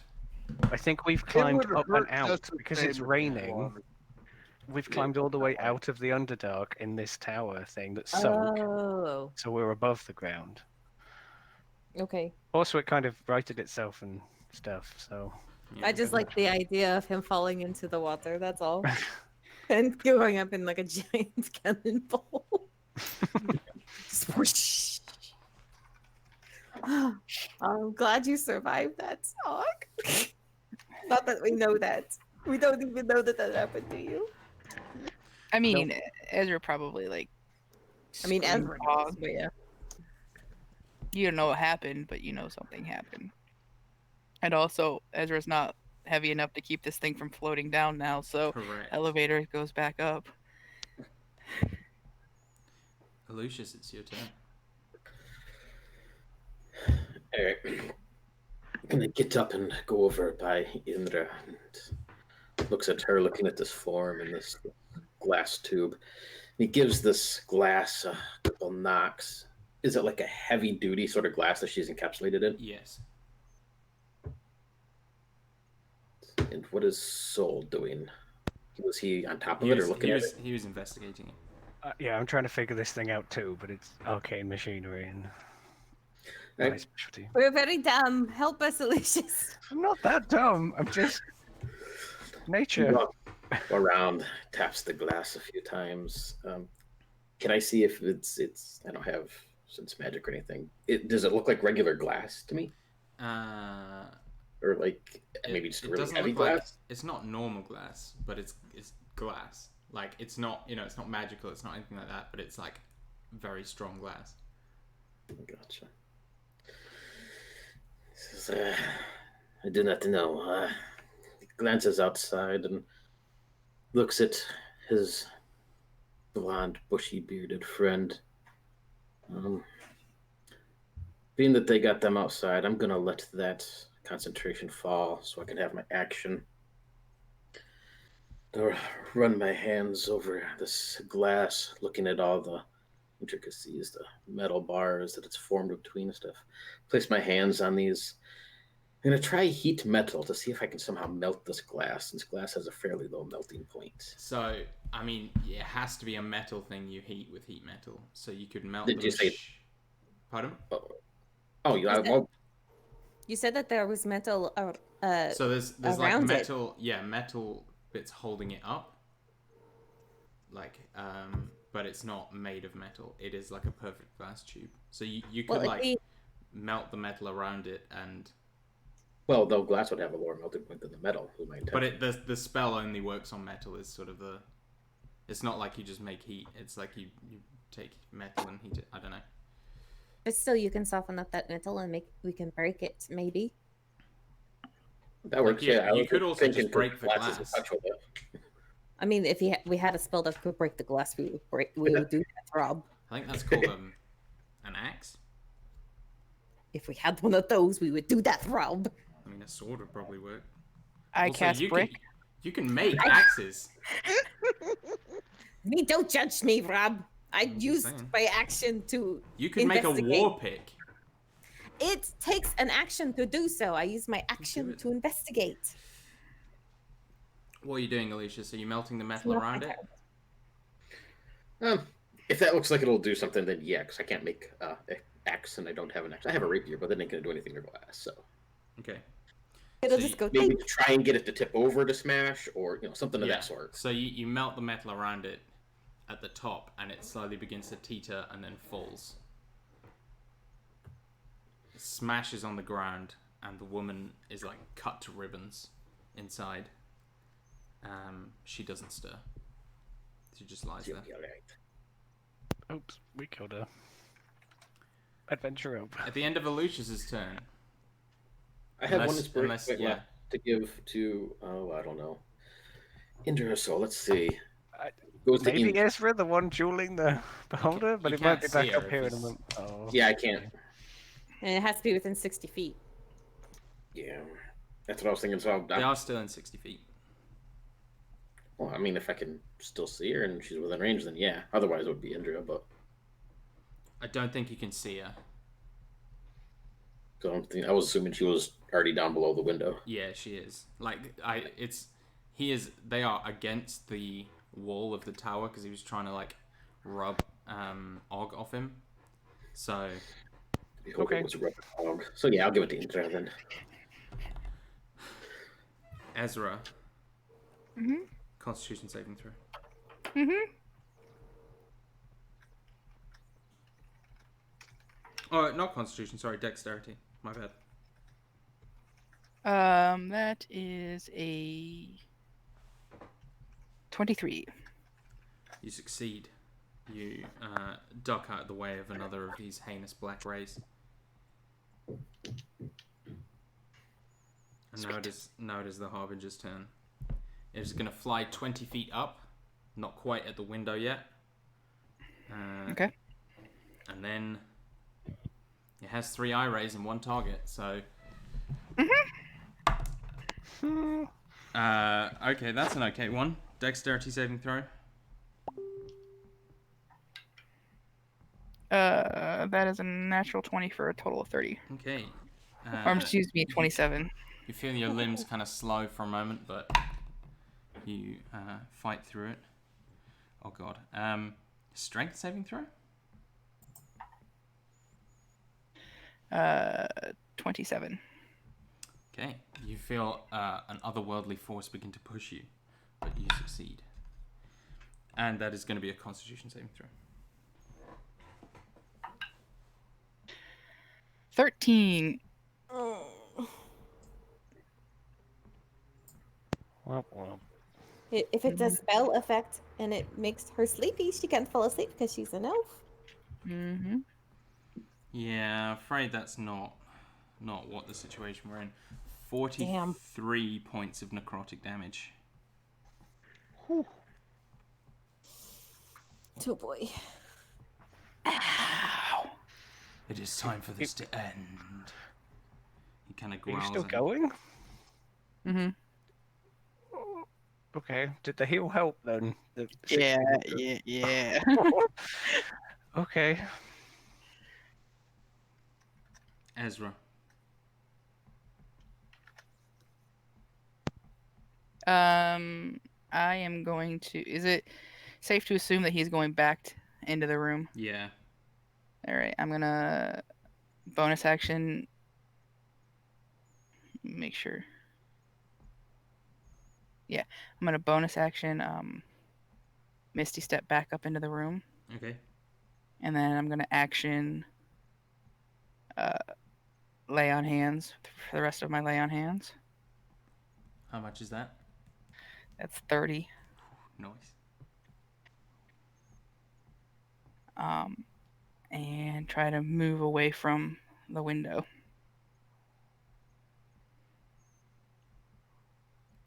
Speaker 3: I think we've
Speaker 5: It
Speaker 3: climbed
Speaker 5: would've
Speaker 3: up and
Speaker 5: hurt
Speaker 3: out
Speaker 5: just the
Speaker 3: because
Speaker 5: same
Speaker 3: it's
Speaker 5: if it
Speaker 3: raining.
Speaker 5: was.
Speaker 3: We've climbed all the way out of the Underdark in this tower thing that sunk,
Speaker 2: Oh.
Speaker 3: so we're above the ground.
Speaker 2: Okay.
Speaker 3: Also, it kind of righted itself and stuff. So
Speaker 1: Yeah.
Speaker 2: I just like the idea of him falling into the water. That's all. And going up in like a giant cannonball. Swoosh. I'm glad you survived that, Sock. Not that we know that. We don't even know that happened to you.
Speaker 6: I mean, Ezra probably like.
Speaker 2: I mean,
Speaker 6: screamed
Speaker 2: Ezra
Speaker 6: hog.
Speaker 2: knows, but yeah.
Speaker 6: You don't know what happened, but you know something happened. And also, Ezra's not heavy enough to keep this thing from floating down now, so
Speaker 1: Correct.
Speaker 6: elevator goes back up.
Speaker 1: Lucius, it's your turn.
Speaker 7: All right. I'm gonna get up and go over by Indra and looks at her, looking at this form in this glass tube. He gives this glass a couple knocks. Is it like a heavy duty sort of glass that she's encapsulated in?
Speaker 1: Yes.
Speaker 7: And what is Soul doing? Was he on top of
Speaker 1: He
Speaker 7: it
Speaker 1: was,
Speaker 7: or looking
Speaker 1: he
Speaker 7: at
Speaker 1: was,
Speaker 7: it?
Speaker 1: he was investigating it.
Speaker 3: yeah, I'm trying to figure this thing out too, but it's arcane machinery and
Speaker 7: Right.
Speaker 3: my specialty.
Speaker 2: We're very dumb. Help us, Aloysius.
Speaker 3: I'm not that dumb. I'm just nature.
Speaker 7: Go around, taps the glass a few times. Can I see if it's? I don't have sense magic or anything. Does it look like regular glass to me, or like maybe just really heavy
Speaker 1: look like
Speaker 7: glass?
Speaker 1: it's not normal glass, but it's glass. Like it's not it's not magical. It's not anything like that. But it's like very strong glass.
Speaker 7: Gotcha. He says, I do not know. He glances outside and looks at his blonde, bushy bearded friend. Being that they got them outside, I'm gonna let that concentration fall so I can have my action. I'll run my hands over this glass, looking at all the intricacies, the metal bars that it's formed between and stuff. Place my hands on these. I'm gonna try heat metal to see if I can somehow melt this glass, since glass has a fairly low melting point.
Speaker 1: So, I mean, it has to be a metal thing you heat with heat metal. So you could melt
Speaker 7: Did
Speaker 1: the
Speaker 7: you say?
Speaker 1: Pardon?
Speaker 7: Oh, yeah.
Speaker 2: You said-
Speaker 7: Well,
Speaker 2: You said that there was metal
Speaker 1: So there's like
Speaker 2: around
Speaker 1: metal, metal bits holding it up. Like, but it's not made of metal. It is like a perfect glass tube. So you could melt the metal around it and.
Speaker 7: well, though glass would have a lower melting point than the metal. Was my intention.
Speaker 1: But the spell only works on metal. Is sort of the. It's not like you just make heat. It's like you take metal and heat it. I don't know.
Speaker 2: But still, you can soften up that metal and we can break it, maybe.
Speaker 7: That works.
Speaker 1: Like,
Speaker 7: yeah,
Speaker 1: you could also just break the glass.
Speaker 2: I mean, if we had a spell that could break the glass, we would do that, Rob.
Speaker 1: I think that's called an axe.
Speaker 2: If we had one of those, we would do that, Rob.
Speaker 1: I mean, a sword would probably work.
Speaker 6: I
Speaker 1: Also,
Speaker 6: cast brick.
Speaker 1: You can make axes.
Speaker 2: Don't judge me, Rob. I
Speaker 1: I'm just
Speaker 2: used
Speaker 1: saying.
Speaker 2: my action to.
Speaker 1: You could make a
Speaker 2: investigate.
Speaker 1: war pick.
Speaker 2: It takes an action to do so. I use my action
Speaker 1: it.
Speaker 2: to investigate.
Speaker 1: What are you doing, Alicia? So you're melting the metal
Speaker 2: Not
Speaker 1: around it?
Speaker 7: If that looks like it'll do something, then yeah, because I can't make an axe and I don't have an axe. I have a rapier, but that ain't gonna do anything to glass. So
Speaker 1: Okay.
Speaker 2: It'll
Speaker 1: So
Speaker 2: just go.
Speaker 7: maybe
Speaker 2: Ting.
Speaker 7: to try and get it to tip over to smash, or something of
Speaker 1: Yeah.
Speaker 7: that sort.
Speaker 1: So you melt the metal around it at the top, and it slowly begins to teeter and then falls. It smashes on the ground, and the woman is like cut to ribbons inside. She doesn't stir. She just lies there.
Speaker 7: She'll be all right.
Speaker 3: Oops, we killed her. Adventure over.
Speaker 1: At the end of Alucius's turn.
Speaker 7: I have one
Speaker 1: Unless-
Speaker 7: inspiration point
Speaker 1: yeah.
Speaker 7: left to give to I don't know. Indra, so let's see. Goes to
Speaker 3: Maybe
Speaker 7: Indra.
Speaker 3: Ezra, the one dueling the beholder, but
Speaker 1: you
Speaker 3: it might
Speaker 1: can't
Speaker 3: be
Speaker 1: see
Speaker 3: back
Speaker 1: her
Speaker 3: up
Speaker 1: if
Speaker 3: here in a
Speaker 1: it's-
Speaker 3: moment. Oh,
Speaker 7: Yeah, I can't.
Speaker 2: And it has to be within 60 feet.
Speaker 7: Yeah, that's what I was thinking. So
Speaker 1: They are still in 60 feet.
Speaker 7: well, I mean, if I can still see her and she's within range, then yeah. Otherwise, it would be Indra. But
Speaker 1: I don't think you can see her.
Speaker 7: so I was assuming she was already down below the window.
Speaker 1: Yeah, she is. They are against the wall of the tower because he was trying to like rub Og off him. So
Speaker 7: I hope
Speaker 3: Okay.
Speaker 7: it was a rubber dog. So yeah, I'll give it to Indra then.
Speaker 1: Ezra,
Speaker 6: Mm-hmm.
Speaker 1: Constitution saving throw.
Speaker 6: Mm-hmm.
Speaker 1: Oh, not Constitution. Sorry, Dexterity. My bad.
Speaker 6: That is a 23.
Speaker 1: You succeed. You duck out of the way of another of these heinous black rays. And now it is the Harbinger's turn. It is going to fly 20 feet up, not quite at the window yet.
Speaker 6: Okay.
Speaker 1: And then it has 3 eye rays and 1 target, so. Okay, that's an okay one. Dexterity saving throw.
Speaker 6: That is a natural 20 for a total of 30.
Speaker 1: Okay.
Speaker 6: Or excuse me, 27.
Speaker 1: You feel your limbs kind of slow for a moment, but you fight through it. Oh god. Strength saving throw?
Speaker 6: 27.
Speaker 1: Okay. You feel an otherworldly force begin to push you, but you succeed. And that is going to be a Constitution saving throw.
Speaker 6: 13.
Speaker 3: Womp womp.
Speaker 2: If it's a spell effect and it makes her sleepy, she can't fall asleep because she's an elf.
Speaker 6: Mm-hmm.
Speaker 1: Yeah, afraid that's not what the situation we're in. 43 points of necrotic damage.
Speaker 2: Oh boy.
Speaker 6: Ow.
Speaker 1: It is time for this to end. He kind of
Speaker 3: Are you
Speaker 1: growls.
Speaker 3: still
Speaker 1: and-
Speaker 3: going?
Speaker 6: Mm-hmm.
Speaker 3: Okay. Did the heal help then? The
Speaker 6: Yeah,
Speaker 3: 1600?
Speaker 6: yeah.
Speaker 3: Okay.
Speaker 1: Ezra.
Speaker 6: I am going to. Is it safe to assume that he's going back into the room?
Speaker 1: Yeah.
Speaker 6: All right, I'm gonna bonus action. Make sure. Yeah, I'm gonna bonus action. Misty step back up into the room,
Speaker 1: Okay.
Speaker 6: and then I'm gonna action. Lay on hands for the rest of my lay on hands.
Speaker 1: How much is that?
Speaker 6: That's 30.
Speaker 1: Nice.
Speaker 6: And try to move away from the window.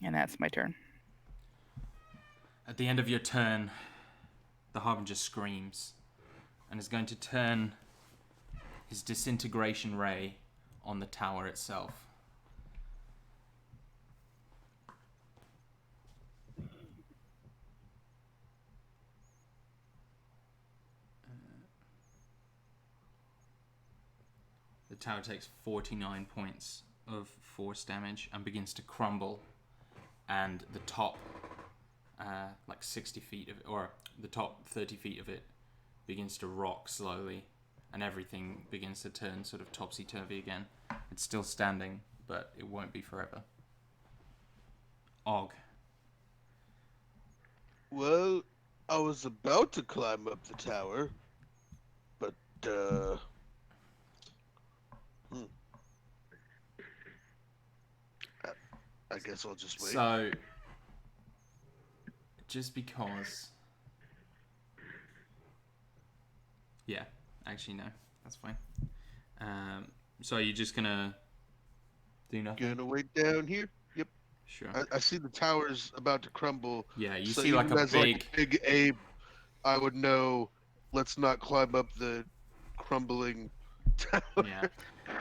Speaker 6: And that's my turn.
Speaker 1: At the end of your turn, the Harbinger screams and is going to turn his disintegration ray on the tower itself. The tower takes 49 points of force damage and begins to crumble, and the top, like 60 feet of it, or the top 30 feet of it, begins to rock slowly, and everything begins to turn sort of topsy-turvy again. It's still standing, but it won't be forever. Og.
Speaker 5: Well, I was about to climb up the tower, but I guess I'll just wait.
Speaker 1: So, just because... Yeah, actually no, that's fine. So you're just gonna do nothing?
Speaker 5: Gonna wait down here. Yep.
Speaker 1: Sure.
Speaker 5: I see the tower's about to crumble.
Speaker 1: Yeah, you
Speaker 5: so
Speaker 1: see like
Speaker 5: even
Speaker 1: a
Speaker 5: as
Speaker 1: big...
Speaker 5: big ape, I would know. Let's not climb up the crumbling tower.
Speaker 1: Yeah.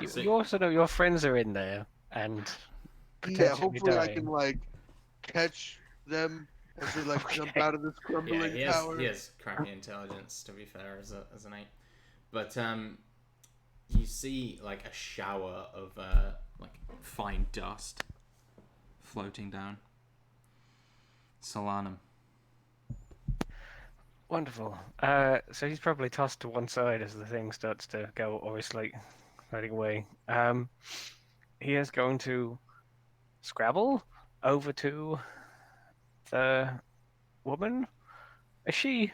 Speaker 1: So-
Speaker 3: You also know your friends are in there and potentially
Speaker 5: Yeah, hopefully I can
Speaker 3: dying.
Speaker 5: like catch them as they like jump
Speaker 3: Okay.
Speaker 5: out of this
Speaker 1: Yeah,
Speaker 5: crumbling tower.
Speaker 1: he has crappy intelligence, to be fair, as an ape. But you see like a shower of like fine dust floating down. Solanum.
Speaker 3: Wonderful. So he's probably tossed to one side as the thing starts to go, or is like riding away. He is going to scrabble over to the woman. Is she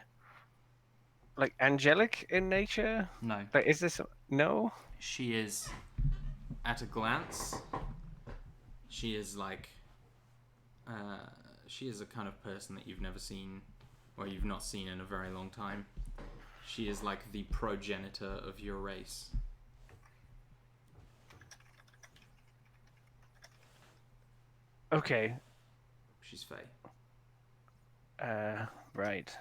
Speaker 3: like angelic in nature?
Speaker 1: No.
Speaker 3: Like, is this no?
Speaker 1: She is, at a glance, she is like, she is a kind of person that you've never seen, or you've not seen in a very long time. She is like the progenitor of your race.
Speaker 3: Okay.
Speaker 1: She's Fae.
Speaker 3: Right.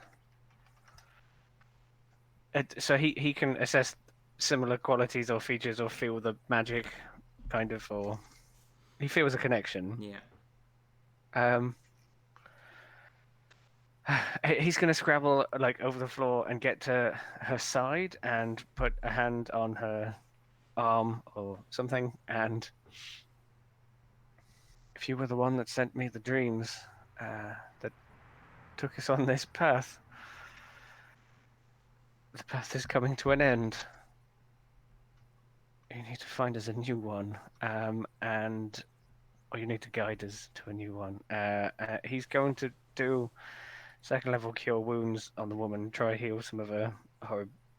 Speaker 3: So he can assess similar qualities or features or feel the magic, kind of, or he feels a connection.
Speaker 1: Yeah.
Speaker 3: He's going to scrabble like over the floor and get to her side and put a hand on her arm or something. And if you were the one that sent me the dreams that took us on this path, the path is coming to an end. You need to find us a new one, or you need to guide us to a new one. He's going to do second level cure wounds on the woman, try heal some of her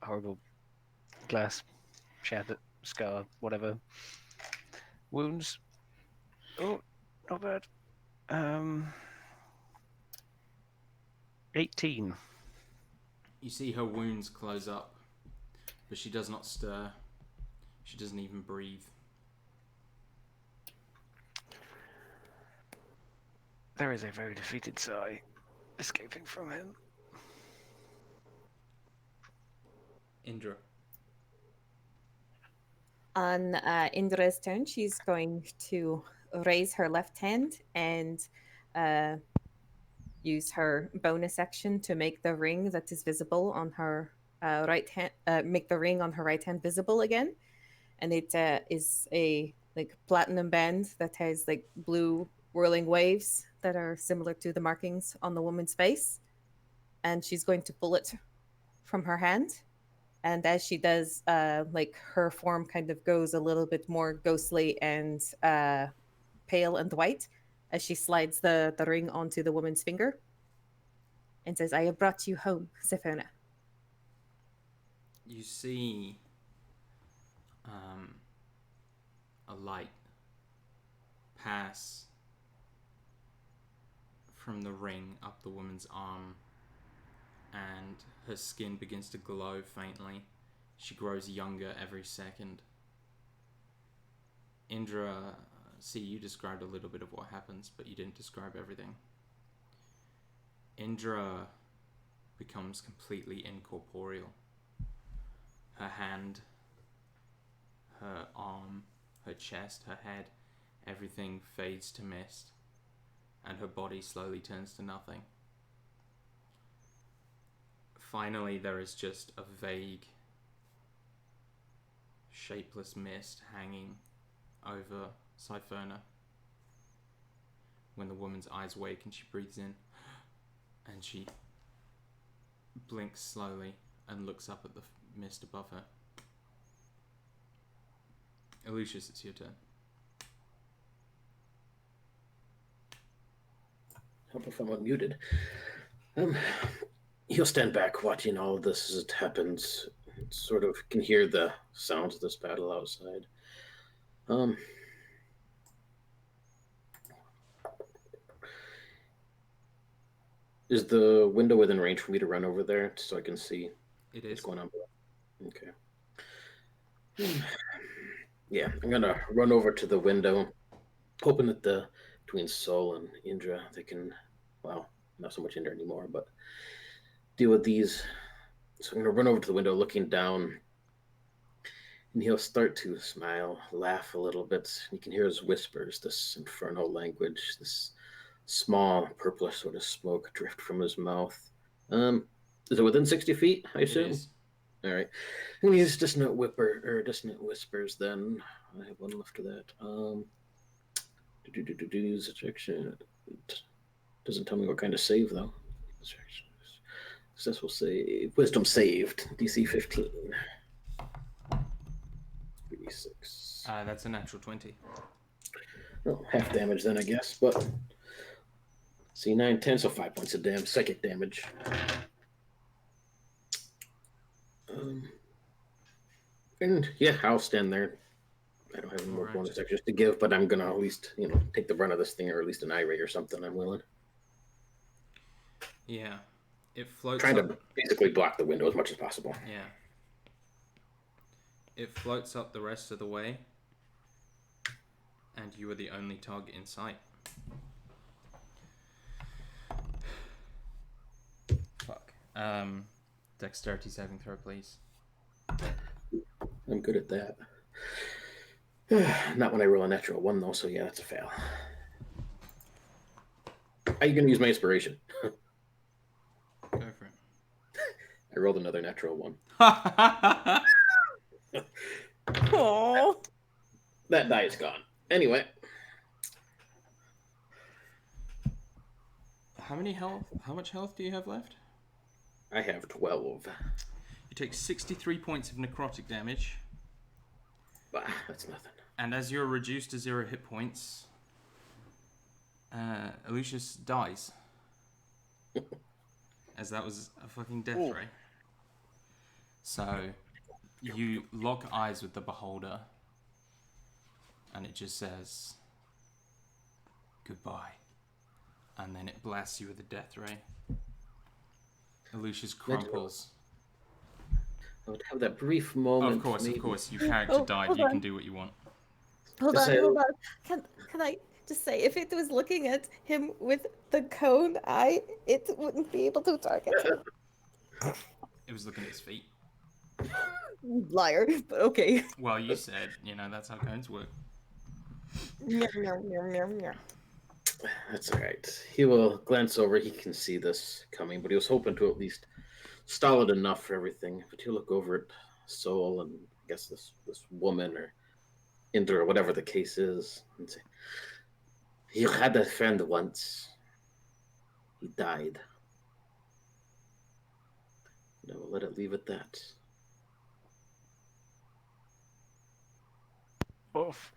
Speaker 3: horrible glass, shattered, scar, whatever wounds. Oh, not bad. 18.
Speaker 1: You see her wounds close up, but she does not stir. She doesn't even breathe.
Speaker 3: There is a very defeated sigh escaping from him.
Speaker 1: Indra.
Speaker 2: On Indra's turn, she's going to raise her left hand and use her bonus action to make the ring that is visible on her right hand, make the ring on her right hand visible again. And it is a like platinum band that has like blue whirling waves that are similar to the markings on the woman's face. And she's going to pull it from her hand. And as she does, like her form kind of goes a little bit more ghostly and pale and white as she slides the ring onto the woman's finger and says, "I have brought you home, Sephona."
Speaker 1: You see a light pass from the ring up the woman's arm, and her skin begins to glow faintly. She grows younger every second. Indra, see, you described a little bit of what happens, but you didn't describe everything. Indra becomes completely incorporeal. Her hand, her arm, her chest, her head, everything fades to mist, and her body slowly turns to nothing. Finally, there is just a vague, shapeless mist hanging over Siphonia. When the woman's eyes wake and she breathes in, and she blinks slowly and looks up at the mist above her. Lucius, it's your turn.
Speaker 7: Hope if I'm unmuted. He'll stand back watching all of this as it happens. Sort of can hear the sounds of this battle outside. Is the window within range for me to run over there so I can see what's going on? Okay. Yeah, I'm gonna run over to the window, hoping that between Sol and Indra, they can, well, not so much Indra anymore, but deal with these. So I'm gonna run over to the window, looking down, and he'll start to smile, laugh a little bit. You can hear his whispers, this infernal language, this small purplish sort of smoke drift from his mouth. Is it within 60 feet, I assume?
Speaker 1: It is.
Speaker 7: All right. I'm gonna use dissonant whispers then. I have one left of that. Distraction. Doesn't tell me what kind of save though. Distraction. Successful save. Wisdom saved. DC 15. 36.
Speaker 1: That's a natural 20.
Speaker 7: Oh, half damage then, I guess. But see, 9, 10, so 5 points of damage, psychic damage. And yeah, I'll stand there. I don't have any more bonus extras to give, but I'm gonna at least, take the brunt of this thing, or at least an irate or something. I'm willing.
Speaker 1: Yeah, it floats.
Speaker 7: Trying to basically block the window as much as possible.
Speaker 1: Yeah. It floats up the rest of the way, and you are the only target in sight. Fuck. Dexterity saving throw, please.
Speaker 7: I'm good at that. Not when I roll a natural 1, though, so yeah, that's a fail. Are you going to use my inspiration?
Speaker 1: Go for it.
Speaker 7: I rolled another natural 1.
Speaker 2: Oh,
Speaker 7: That die is gone. Anyway.
Speaker 1: How much health do you have left?
Speaker 7: I have 12.
Speaker 1: You take 63 points of necrotic damage.
Speaker 7: Bah, that's nothing.
Speaker 1: And as you're reduced to 0 hit points, Lucius dies. As that was a fucking death ray. So, you lock eyes with the beholder, and it just says, goodbye. And then it blasts you with a death ray. Lucius crumples.
Speaker 7: I would have that brief moment.
Speaker 1: Of course. Your character died. You can do what you want.
Speaker 2: Hold on. Can I just say, if it was looking at him with the cone eye, it wouldn't be able to target him.
Speaker 1: It was looking at his feet.
Speaker 2: Liar, but okay.
Speaker 1: Well, you said, that's how codes work.
Speaker 2: Meow, meow, meow, meow, meow.
Speaker 7: That's all right. He will glance over. He can see this coming, but he was hoping to at least stall it enough for everything. But he'll look over at Soul and I guess this woman or Indra or whatever the case is and say, "You had a friend once. He died. And I will let it leave at that."
Speaker 3: Oof.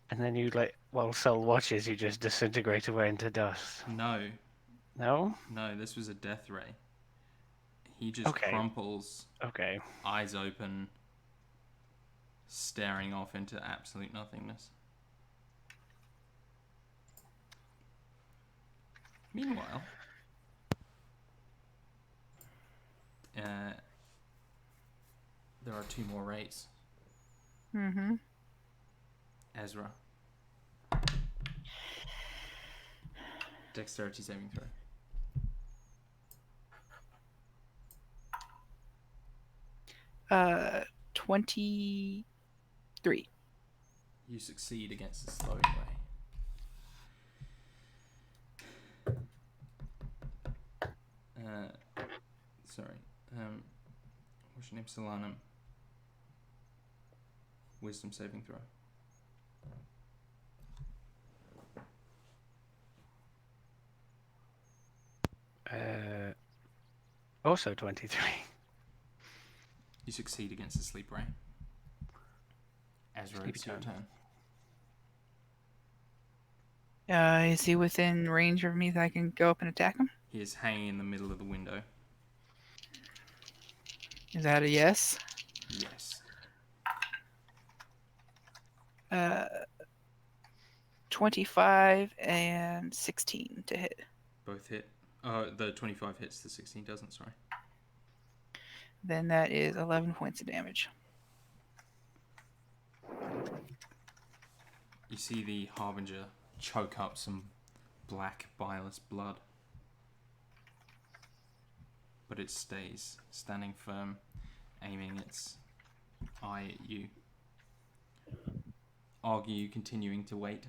Speaker 3: And then you while Sol watches, you just disintegrate away into dust.
Speaker 1: No,
Speaker 3: No?
Speaker 1: this was a death ray. He just
Speaker 3: Okay.
Speaker 1: crumples,
Speaker 3: Okay.
Speaker 1: eyes open, staring off into absolute nothingness. Meanwhile, there are 2 more rays.
Speaker 6: Mm-hmm.
Speaker 1: Ezra. Dexterity saving throw.
Speaker 6: Uh, 23.
Speaker 1: You succeed against the slowing ray. Sorry. What's your name? Solanum. Wisdom saving throw.
Speaker 3: Also 23.
Speaker 1: You succeed against the sleep ray. Ezra,
Speaker 3: Sleepy
Speaker 1: it's your
Speaker 3: time.
Speaker 1: turn.
Speaker 6: Is he within range of me that I can go up and attack him?
Speaker 1: He is hanging in the middle of the window.
Speaker 6: Is that a yes?
Speaker 1: Yes.
Speaker 6: 25 and 16 to hit.
Speaker 1: Both hit. The 25 hits, the 16 doesn't, sorry.
Speaker 6: Then that is 11 points of damage.
Speaker 1: You see the Harbinger choke up some black, bilious blood. But it stays, standing firm, aiming its eye at you. Are you continuing to wait?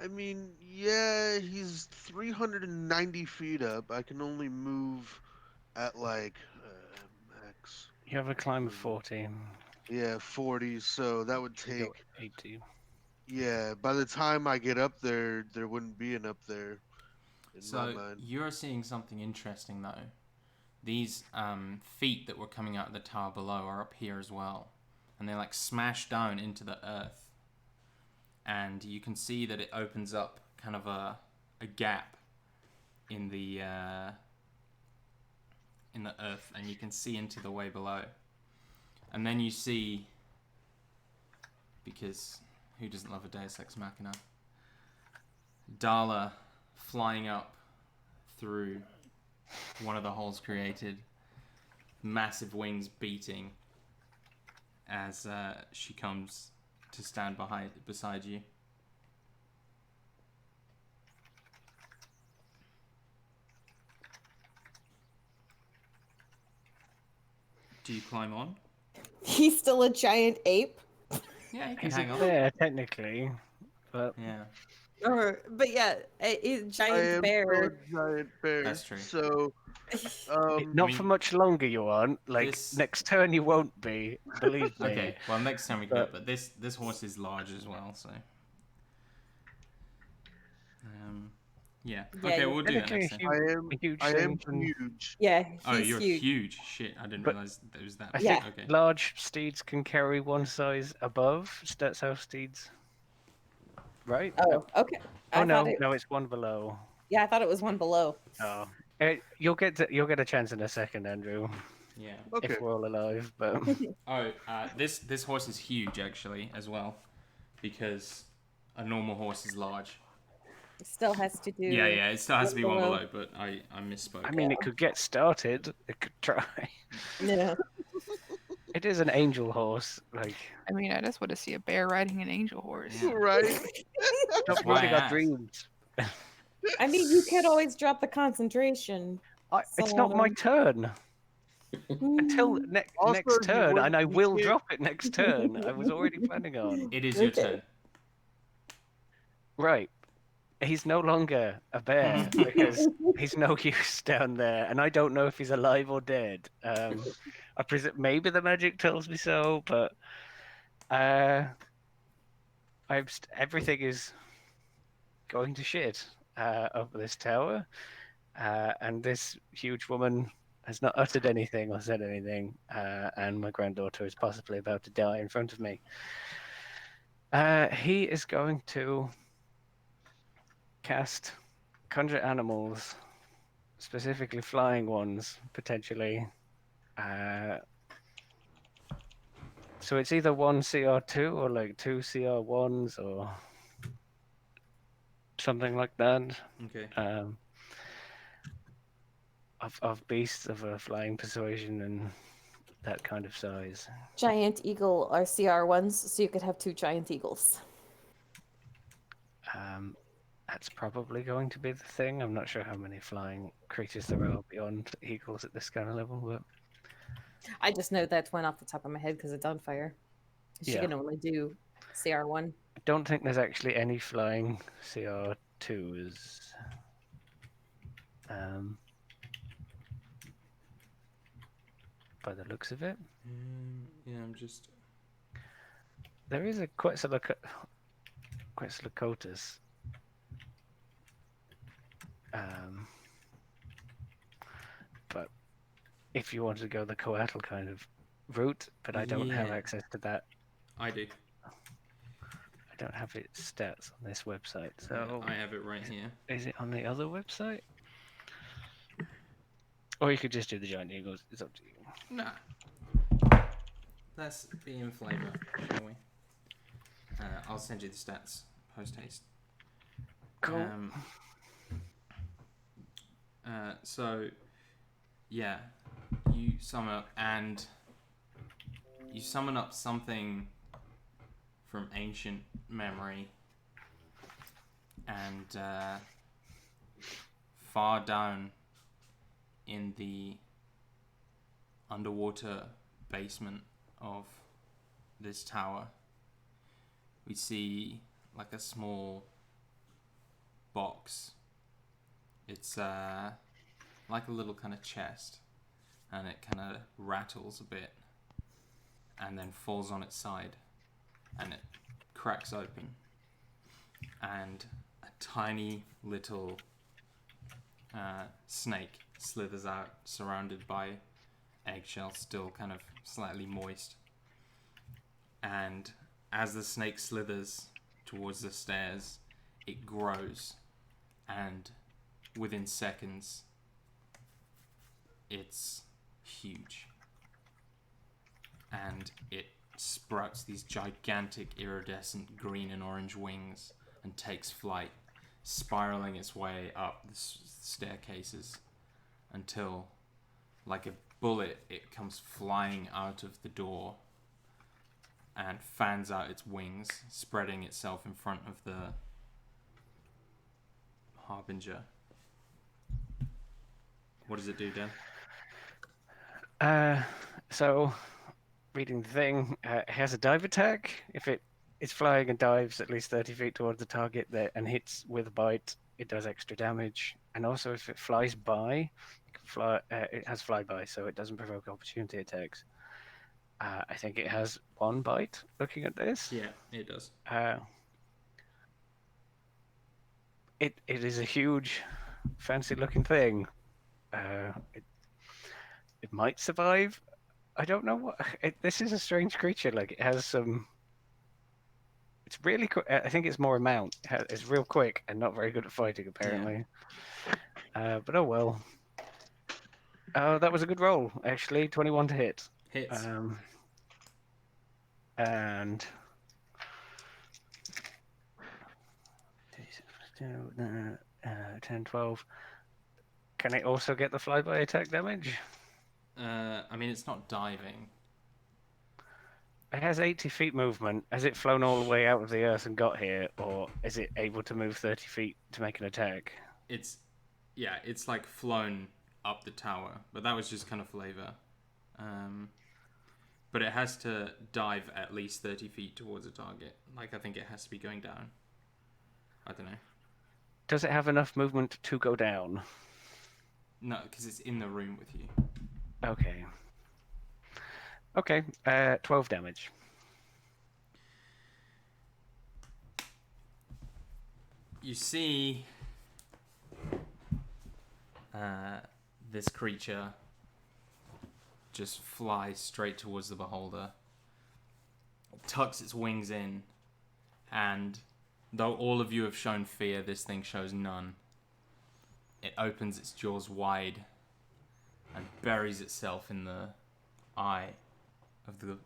Speaker 5: I mean, yeah, he's 390 feet up. I can only move at like max.
Speaker 3: You have a climb of 40.
Speaker 5: Yeah, 40. So that would
Speaker 3: You go
Speaker 5: take.
Speaker 3: 80.
Speaker 5: Yeah, by the time I get up there, there wouldn't be an up there. In my mind.
Speaker 1: You're seeing something interesting though. These feet that were coming out of the tower below are up here as well, and they like smash down into the earth. And you can see that it opens up kind of a gap in the earth, and you can see into the way below. And then you see, because who doesn't love a Deus Ex Machina, Dala flying up through one of the holes created, massive wings beating as she comes to stand beside you. Do you climb on?
Speaker 2: He's still a giant ape.
Speaker 1: Yeah, you can
Speaker 3: He's
Speaker 1: hang on.
Speaker 3: there, technically. But
Speaker 1: Yeah,
Speaker 2: But yeah, a
Speaker 5: I
Speaker 2: giant
Speaker 5: am
Speaker 2: bear.
Speaker 5: still a giant bear.
Speaker 1: That's true.
Speaker 5: So,
Speaker 3: not for much longer you aren't. Like,
Speaker 1: this-
Speaker 3: next turn you won't be. Believe me.
Speaker 1: Okay, well, next time we can do it,
Speaker 3: But-
Speaker 1: but this horse is large as well, so. Yeah.
Speaker 2: Yeah,
Speaker 1: Okay,
Speaker 2: you-
Speaker 1: we'll do that
Speaker 3: Technically,
Speaker 1: next
Speaker 3: if
Speaker 1: time.
Speaker 3: you-
Speaker 5: I am
Speaker 3: a huge
Speaker 5: I
Speaker 3: thing
Speaker 5: am
Speaker 3: can-
Speaker 5: huge.
Speaker 2: Yeah,
Speaker 1: Oh,
Speaker 2: he's
Speaker 1: you're
Speaker 2: huge.
Speaker 1: huge. Shit, I didn't
Speaker 3: But-
Speaker 1: realize there was that.
Speaker 3: I
Speaker 2: Yeah.
Speaker 3: think
Speaker 1: Okay.
Speaker 3: large steeds can carry one size above. That's how steeds. Right?
Speaker 2: Oh, okay.
Speaker 3: Oh
Speaker 2: I
Speaker 3: no,
Speaker 2: thought it,
Speaker 3: no, it's one below.
Speaker 2: yeah, I thought it was one below.
Speaker 3: Oh, you'll get a chance in a second, Andrew,
Speaker 1: Yeah.
Speaker 5: Okay.
Speaker 3: if we're all alive. But
Speaker 1: Oh, this horse is huge actually as well, because a normal horse is large.
Speaker 2: It still has to do.
Speaker 1: Yeah. It still has to be one
Speaker 2: below.
Speaker 1: below, but I misspoke.
Speaker 3: I mean, it could get started. It could try.
Speaker 2: Yeah.
Speaker 3: It is an angel horse. Like,
Speaker 6: I mean, I just want to see a bear riding an angel horse.
Speaker 1: Yeah.
Speaker 5: Right.
Speaker 3: stop
Speaker 1: why
Speaker 3: running
Speaker 1: I
Speaker 3: our
Speaker 1: asked.
Speaker 3: dreams.
Speaker 2: I mean, you could always drop the concentration
Speaker 3: It's not my turn. Until
Speaker 5: Also,
Speaker 3: next
Speaker 5: you
Speaker 3: turn,
Speaker 5: wouldn't-
Speaker 3: and I
Speaker 5: you
Speaker 3: will
Speaker 5: can't-
Speaker 3: drop it next turn. I was already planning on.
Speaker 1: It is your
Speaker 2: Okay.
Speaker 1: turn.
Speaker 3: Right. He's no longer a bear because he's no use down there, and I don't know if he's alive or dead. I presume maybe the magic tells me so, but everything is going to shit over this tower, and this huge woman has not uttered anything or said anything, and my granddaughter is possibly about to die in front of me. He is going to cast Conjure Animals, specifically flying ones, potentially. So it's either 1 CR2 or like 2 CR1s or something like that.
Speaker 1: Okay.
Speaker 3: Of beasts of a flying persuasion and that kind of size.
Speaker 2: Giant eagle are CR1s, so you could have 2 giant eagles.
Speaker 3: That's probably going to be the thing. I'm not sure how many flying creatures there are beyond eagles at this kind of level, but
Speaker 2: I just know that one off the top of my head because it's on fire. She
Speaker 3: Yeah.
Speaker 2: can only do CR1.
Speaker 3: I don't think there's actually any flying CR2s. By the looks of it.
Speaker 1: Yeah, I'm just.
Speaker 3: There is a Quetzalcoatlus. But if you want to go the Coatl kind of route, but I don't have
Speaker 1: Yeah.
Speaker 3: access to that.
Speaker 1: I do.
Speaker 3: I don't have its stats on this website. So
Speaker 1: I have it right here.
Speaker 3: is it on the other website? Or you could just do the giant eagles. It's up to you.
Speaker 1: Nah. Let's be in flavour, shall we? I'll send you the stats post haste.
Speaker 3: Cool.
Speaker 1: So, yeah, you summon up something from ancient memory, and far down in the underwater basement of this tower, we see like a small box. It's like a little kind of chest, and it kind of rattles a bit and then falls on its side, and it cracks open, and a tiny little snake slithers out, surrounded by eggshells, still kind of slightly moist. And as the snake slithers towards the stairs, it grows, and within seconds, it's huge. And it sprouts these gigantic iridescent green and orange wings and takes flight, spiraling its way up the staircases until, like a bullet, it comes flying out of the door and fans out its wings, spreading itself in front of the Harbinger. What does it do, Dan?
Speaker 3: So, reading the thing, it has a dive attack. If it is flying and dives at least 30 feet towards the target and hits with a bite, it does extra damage. And also, if it flies by, it has flyby, so it doesn't provoke opportunity attacks. I think it has 1 bite, looking at this.
Speaker 1: Yeah, it does.
Speaker 3: It is a huge, fancy-looking thing. It might survive. I don't know what. This is a strange creature. Like, it has some. It's really quick. I think it's more a mount. It's real quick and not very good at fighting, apparently. But oh well. Oh, that was a good roll, actually. 21 to hit.
Speaker 1: Hits.
Speaker 3: And 10, 12. Can it also get the flyby attack damage?
Speaker 1: I mean, it's not diving.
Speaker 3: It has 80 feet movement. Has it flown all the way out of the earth and got here, or is it able to move 30 feet to make an attack?
Speaker 1: It's like flown up the tower, but that was just kind of flavor. But it has to dive at least 30 feet towards a target. Like, I think it has to be going down. I don't know.
Speaker 3: Does it have enough movement to go down?
Speaker 1: No, because it's in the room with you.
Speaker 3: Okay. Okay, 12 damage.
Speaker 1: You see this creature just flies straight towards the beholder. It tucks its wings in, and though all of you have shown fear, this thing shows none. It opens its jaws wide and buries itself in the eye of the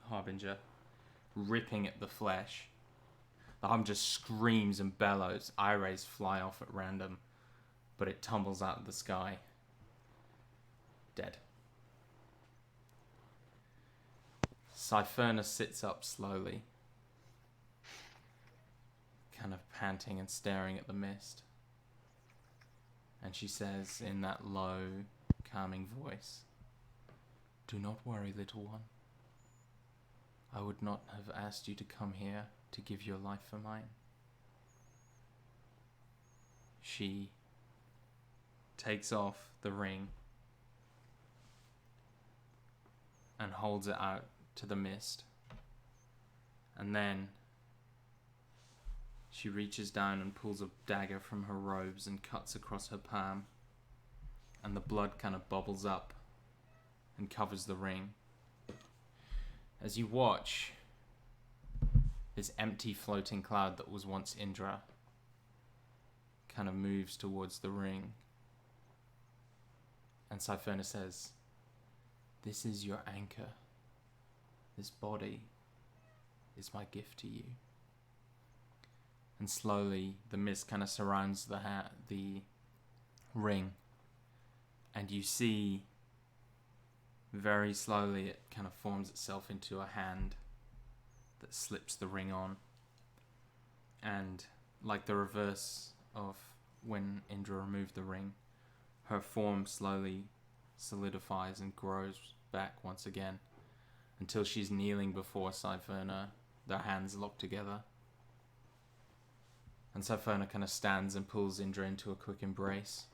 Speaker 1: Harbinger, ripping at the flesh. The Harbinger screams and bellows. Eye rays fly off at random, but it tumbles out of the sky, dead. Cypherna sits up slowly, kind of panting and staring at the mist. And she says in that low, calming voice, "Do not worry, little one. I would not have asked you to come here to give your life for mine." She takes off the ring and holds it out to the mist. And then she reaches down and pulls a dagger from her robes and cuts across her palm. And the blood kind of bubbles up and covers the ring. As you watch, this empty floating cloud that was once Indra kind of moves towards the ring. And Cypherna says, "This is your anchor. This body is my gift to you." And slowly the mist kind of surrounds the ring. And you see, very slowly, it kind of forms itself into a hand that slips the ring on. And like the reverse of when Indra removed the ring, her form slowly solidifies and grows back once again until she's kneeling before Cypherna, their hands locked together. And Cypherna kind of stands and pulls Indra into a quick embrace.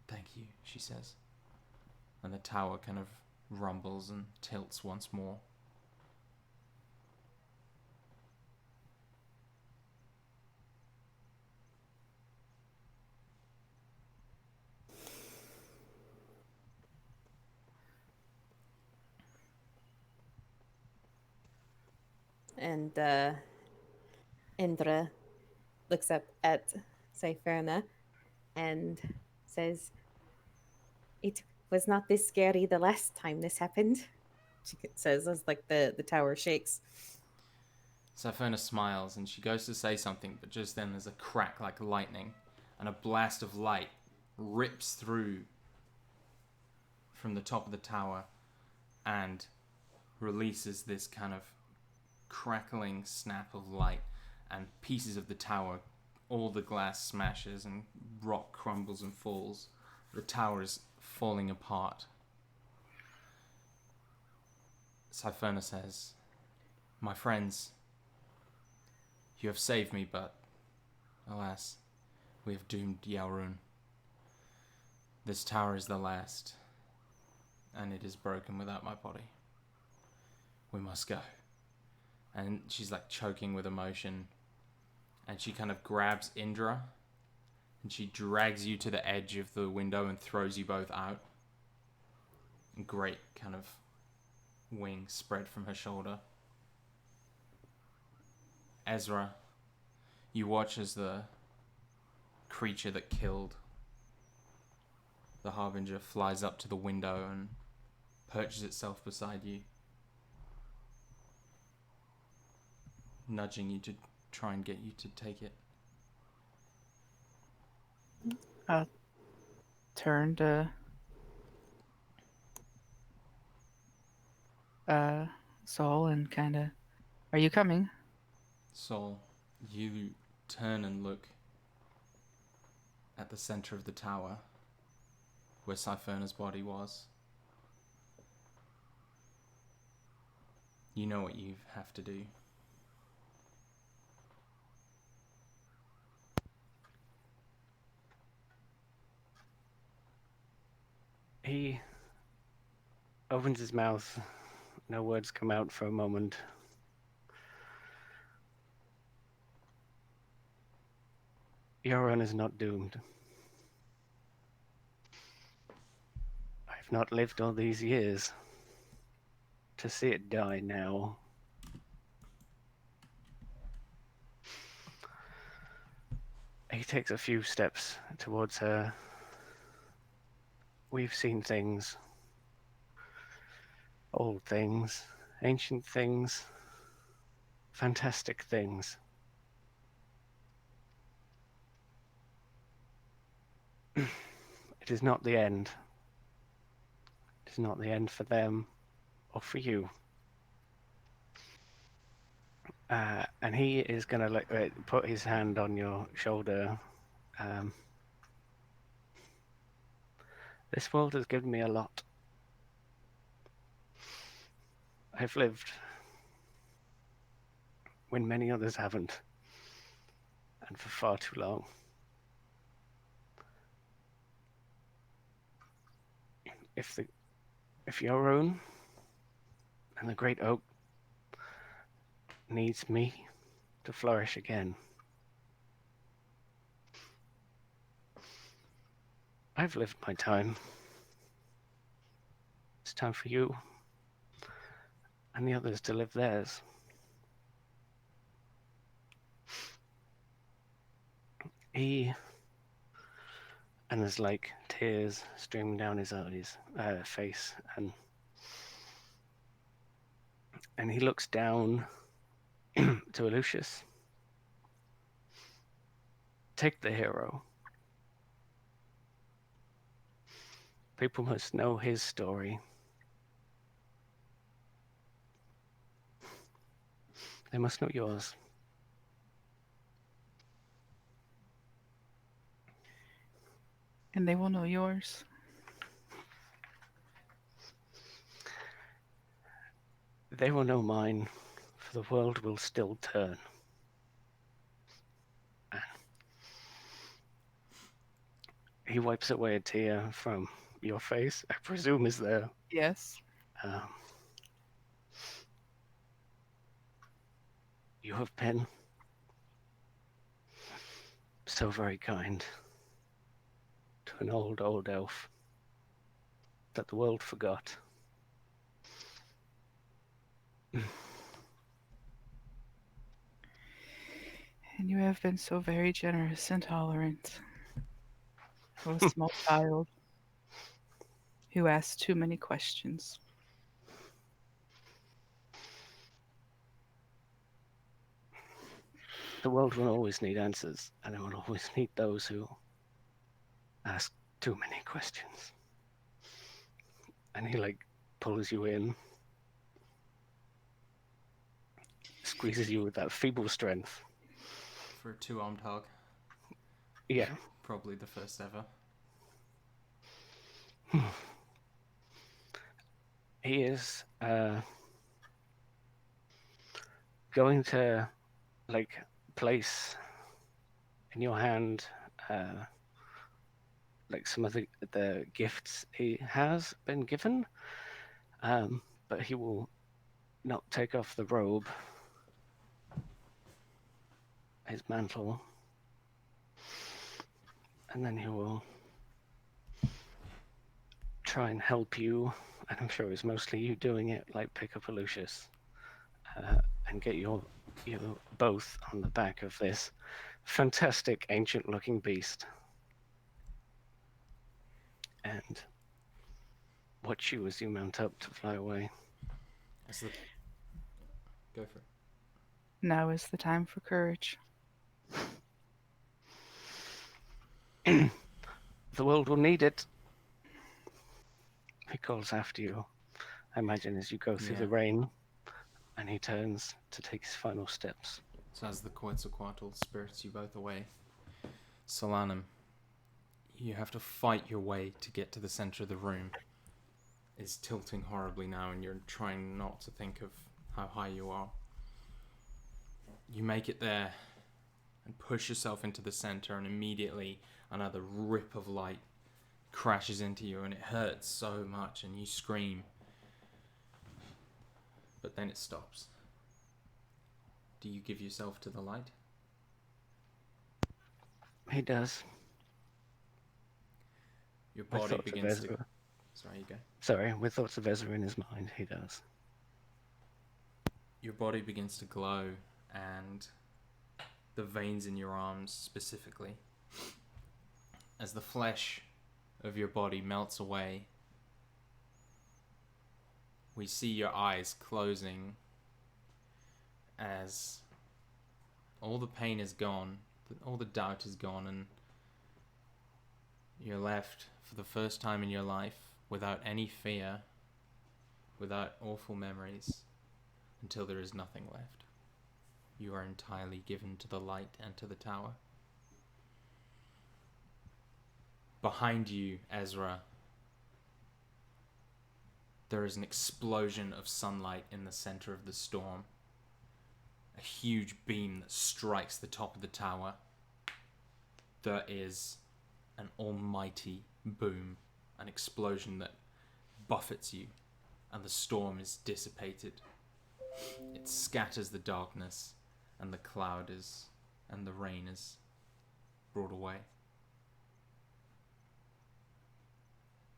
Speaker 1: "Thank you," she says. And the tower kind of rumbles and tilts once more.
Speaker 2: And Indra looks up at Cypherna and says, "It was not this scary the last time this happened," she says as like the tower shakes.
Speaker 1: Cypherna smiles and she goes to say something, but just then there's a crack like lightning, and a blast of light rips through from the top of the tower and releases this kind of crackling snap of light, and pieces of the tower, all the glass smashes and rock crumbles and falls. The tower is falling apart. Cypherna says, "My friends, you have saved me, but alas, we have doomed Yaorun. This tower is the last, and it is broken without my body. We must go." And she's like choking with emotion, and she kind of grabs Indra and she drags you to the edge of the window and throws you both out. And great kind of wings spread from her shoulder. Ezra, you watch as the creature that killed the Harbinger flies up to the window and perches itself beside you, nudging you to try and get you to take it.
Speaker 6: I'll turn to Saul and kind of, "Are you coming?"
Speaker 1: Saul, you turn and look at the center of the tower, where Siphona's body was. You know what you have to do.
Speaker 3: He opens his mouth. No words come out for a moment. Your run is not doomed. I've not lived all these years to see it die now. He takes a few steps towards her. We've seen things. Old things, ancient things, fantastic things. It is not the end. It is not the end for them or for you. And he is going to put his hand on your shoulder. This world has given me a lot. I've lived when many others haven't, and for far too long. If your own and the great oak needs me to flourish again, I've lived my time. It's time for you and the others to live theirs. And there's like tears streaming down his eyes, face, and he looks down to Lucius. Take the hero. People must know his story. They must know yours.
Speaker 6: And they will know yours.
Speaker 3: They will know mine, for the world will still turn. He wipes away a tear from your face, I presume is there.
Speaker 6: Yes.
Speaker 3: You have been so very kind to an old elf that the world forgot.
Speaker 6: And you have been so very generous and tolerant of a small child who asked too many questions.
Speaker 3: The world will always need answers, and it will always need those who ask too many questions. And he pulls you in, squeezes you with that feeble strength.
Speaker 1: For a 2-armed hug.
Speaker 3: Yeah.
Speaker 1: Probably the first ever.
Speaker 3: He is going to place in your hand some of the gifts he has been given, but he will not take off the robe, his mantle, and then he will try and help you, and I'm sure it's mostly you doing it, pick up Lucius and get you both on the back of this fantastic ancient looking beast and watch you as you mount up to fly away.
Speaker 1: Go for it.
Speaker 6: Now is the time for courage.
Speaker 3: The world will need it. He calls after you, I imagine, as you go through the rain, and he turns to take his final steps.
Speaker 1: So as the Quetzalcoatl spirits you both away, Solanum, You have to fight your way to get to the center of the room. It's tilting horribly now, and you're trying not to think of how high you are. You make it there and push yourself into the center, and immediately another rip of light crashes into you, and it hurts so much, and you scream. But then it stops. Do you give yourself to the light?
Speaker 3: He does.
Speaker 1: Your
Speaker 3: With
Speaker 1: body
Speaker 3: thoughts of
Speaker 1: begins to...
Speaker 3: Ezra.
Speaker 1: Sorry, you go.
Speaker 3: Sorry, with thoughts of Ezra in his mind, he does.
Speaker 1: Your body begins to glow, and the veins in your arms specifically, as the flesh of your body melts away, we see your eyes closing as all the pain is gone, all the doubt is gone, and you're left for the first time in your life without any fear, without awful memories, until there is nothing left. You are entirely given to the light and to the tower. Behind you, Ezra, there is an explosion of sunlight in the center of the storm. A huge beam that strikes the top of the tower. There is an almighty boom, an explosion that buffets you, and the storm is dissipated. It scatters the darkness, and the rain is brought away.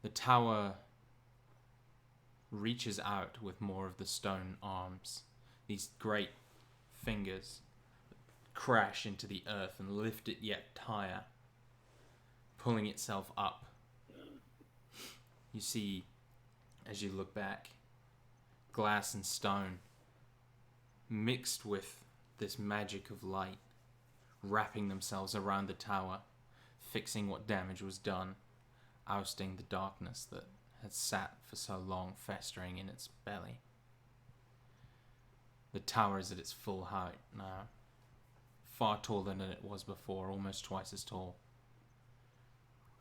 Speaker 1: The tower reaches out with more of the stone arms, these great fingers that crash into the earth and lift it yet higher, pulling itself up. You see, as you look back, glass and stone mixed with this magic of light, wrapping themselves around the tower, fixing what damage was done, ousting the darkness that had sat for so long festering in its belly. The tower is at its full height now, far taller than it was before, almost twice as tall.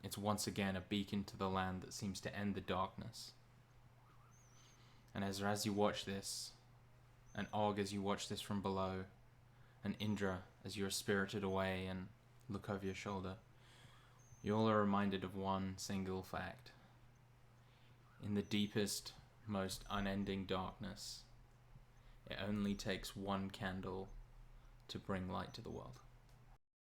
Speaker 1: It's once again a beacon to the land that seems to end the darkness. And as you watch this, and Og as you watch this from below, and Indra as you are spirited away and look over your shoulder, you all are reminded of one single fact. In the deepest, most unending darkness, it only takes one candle to bring light to the world.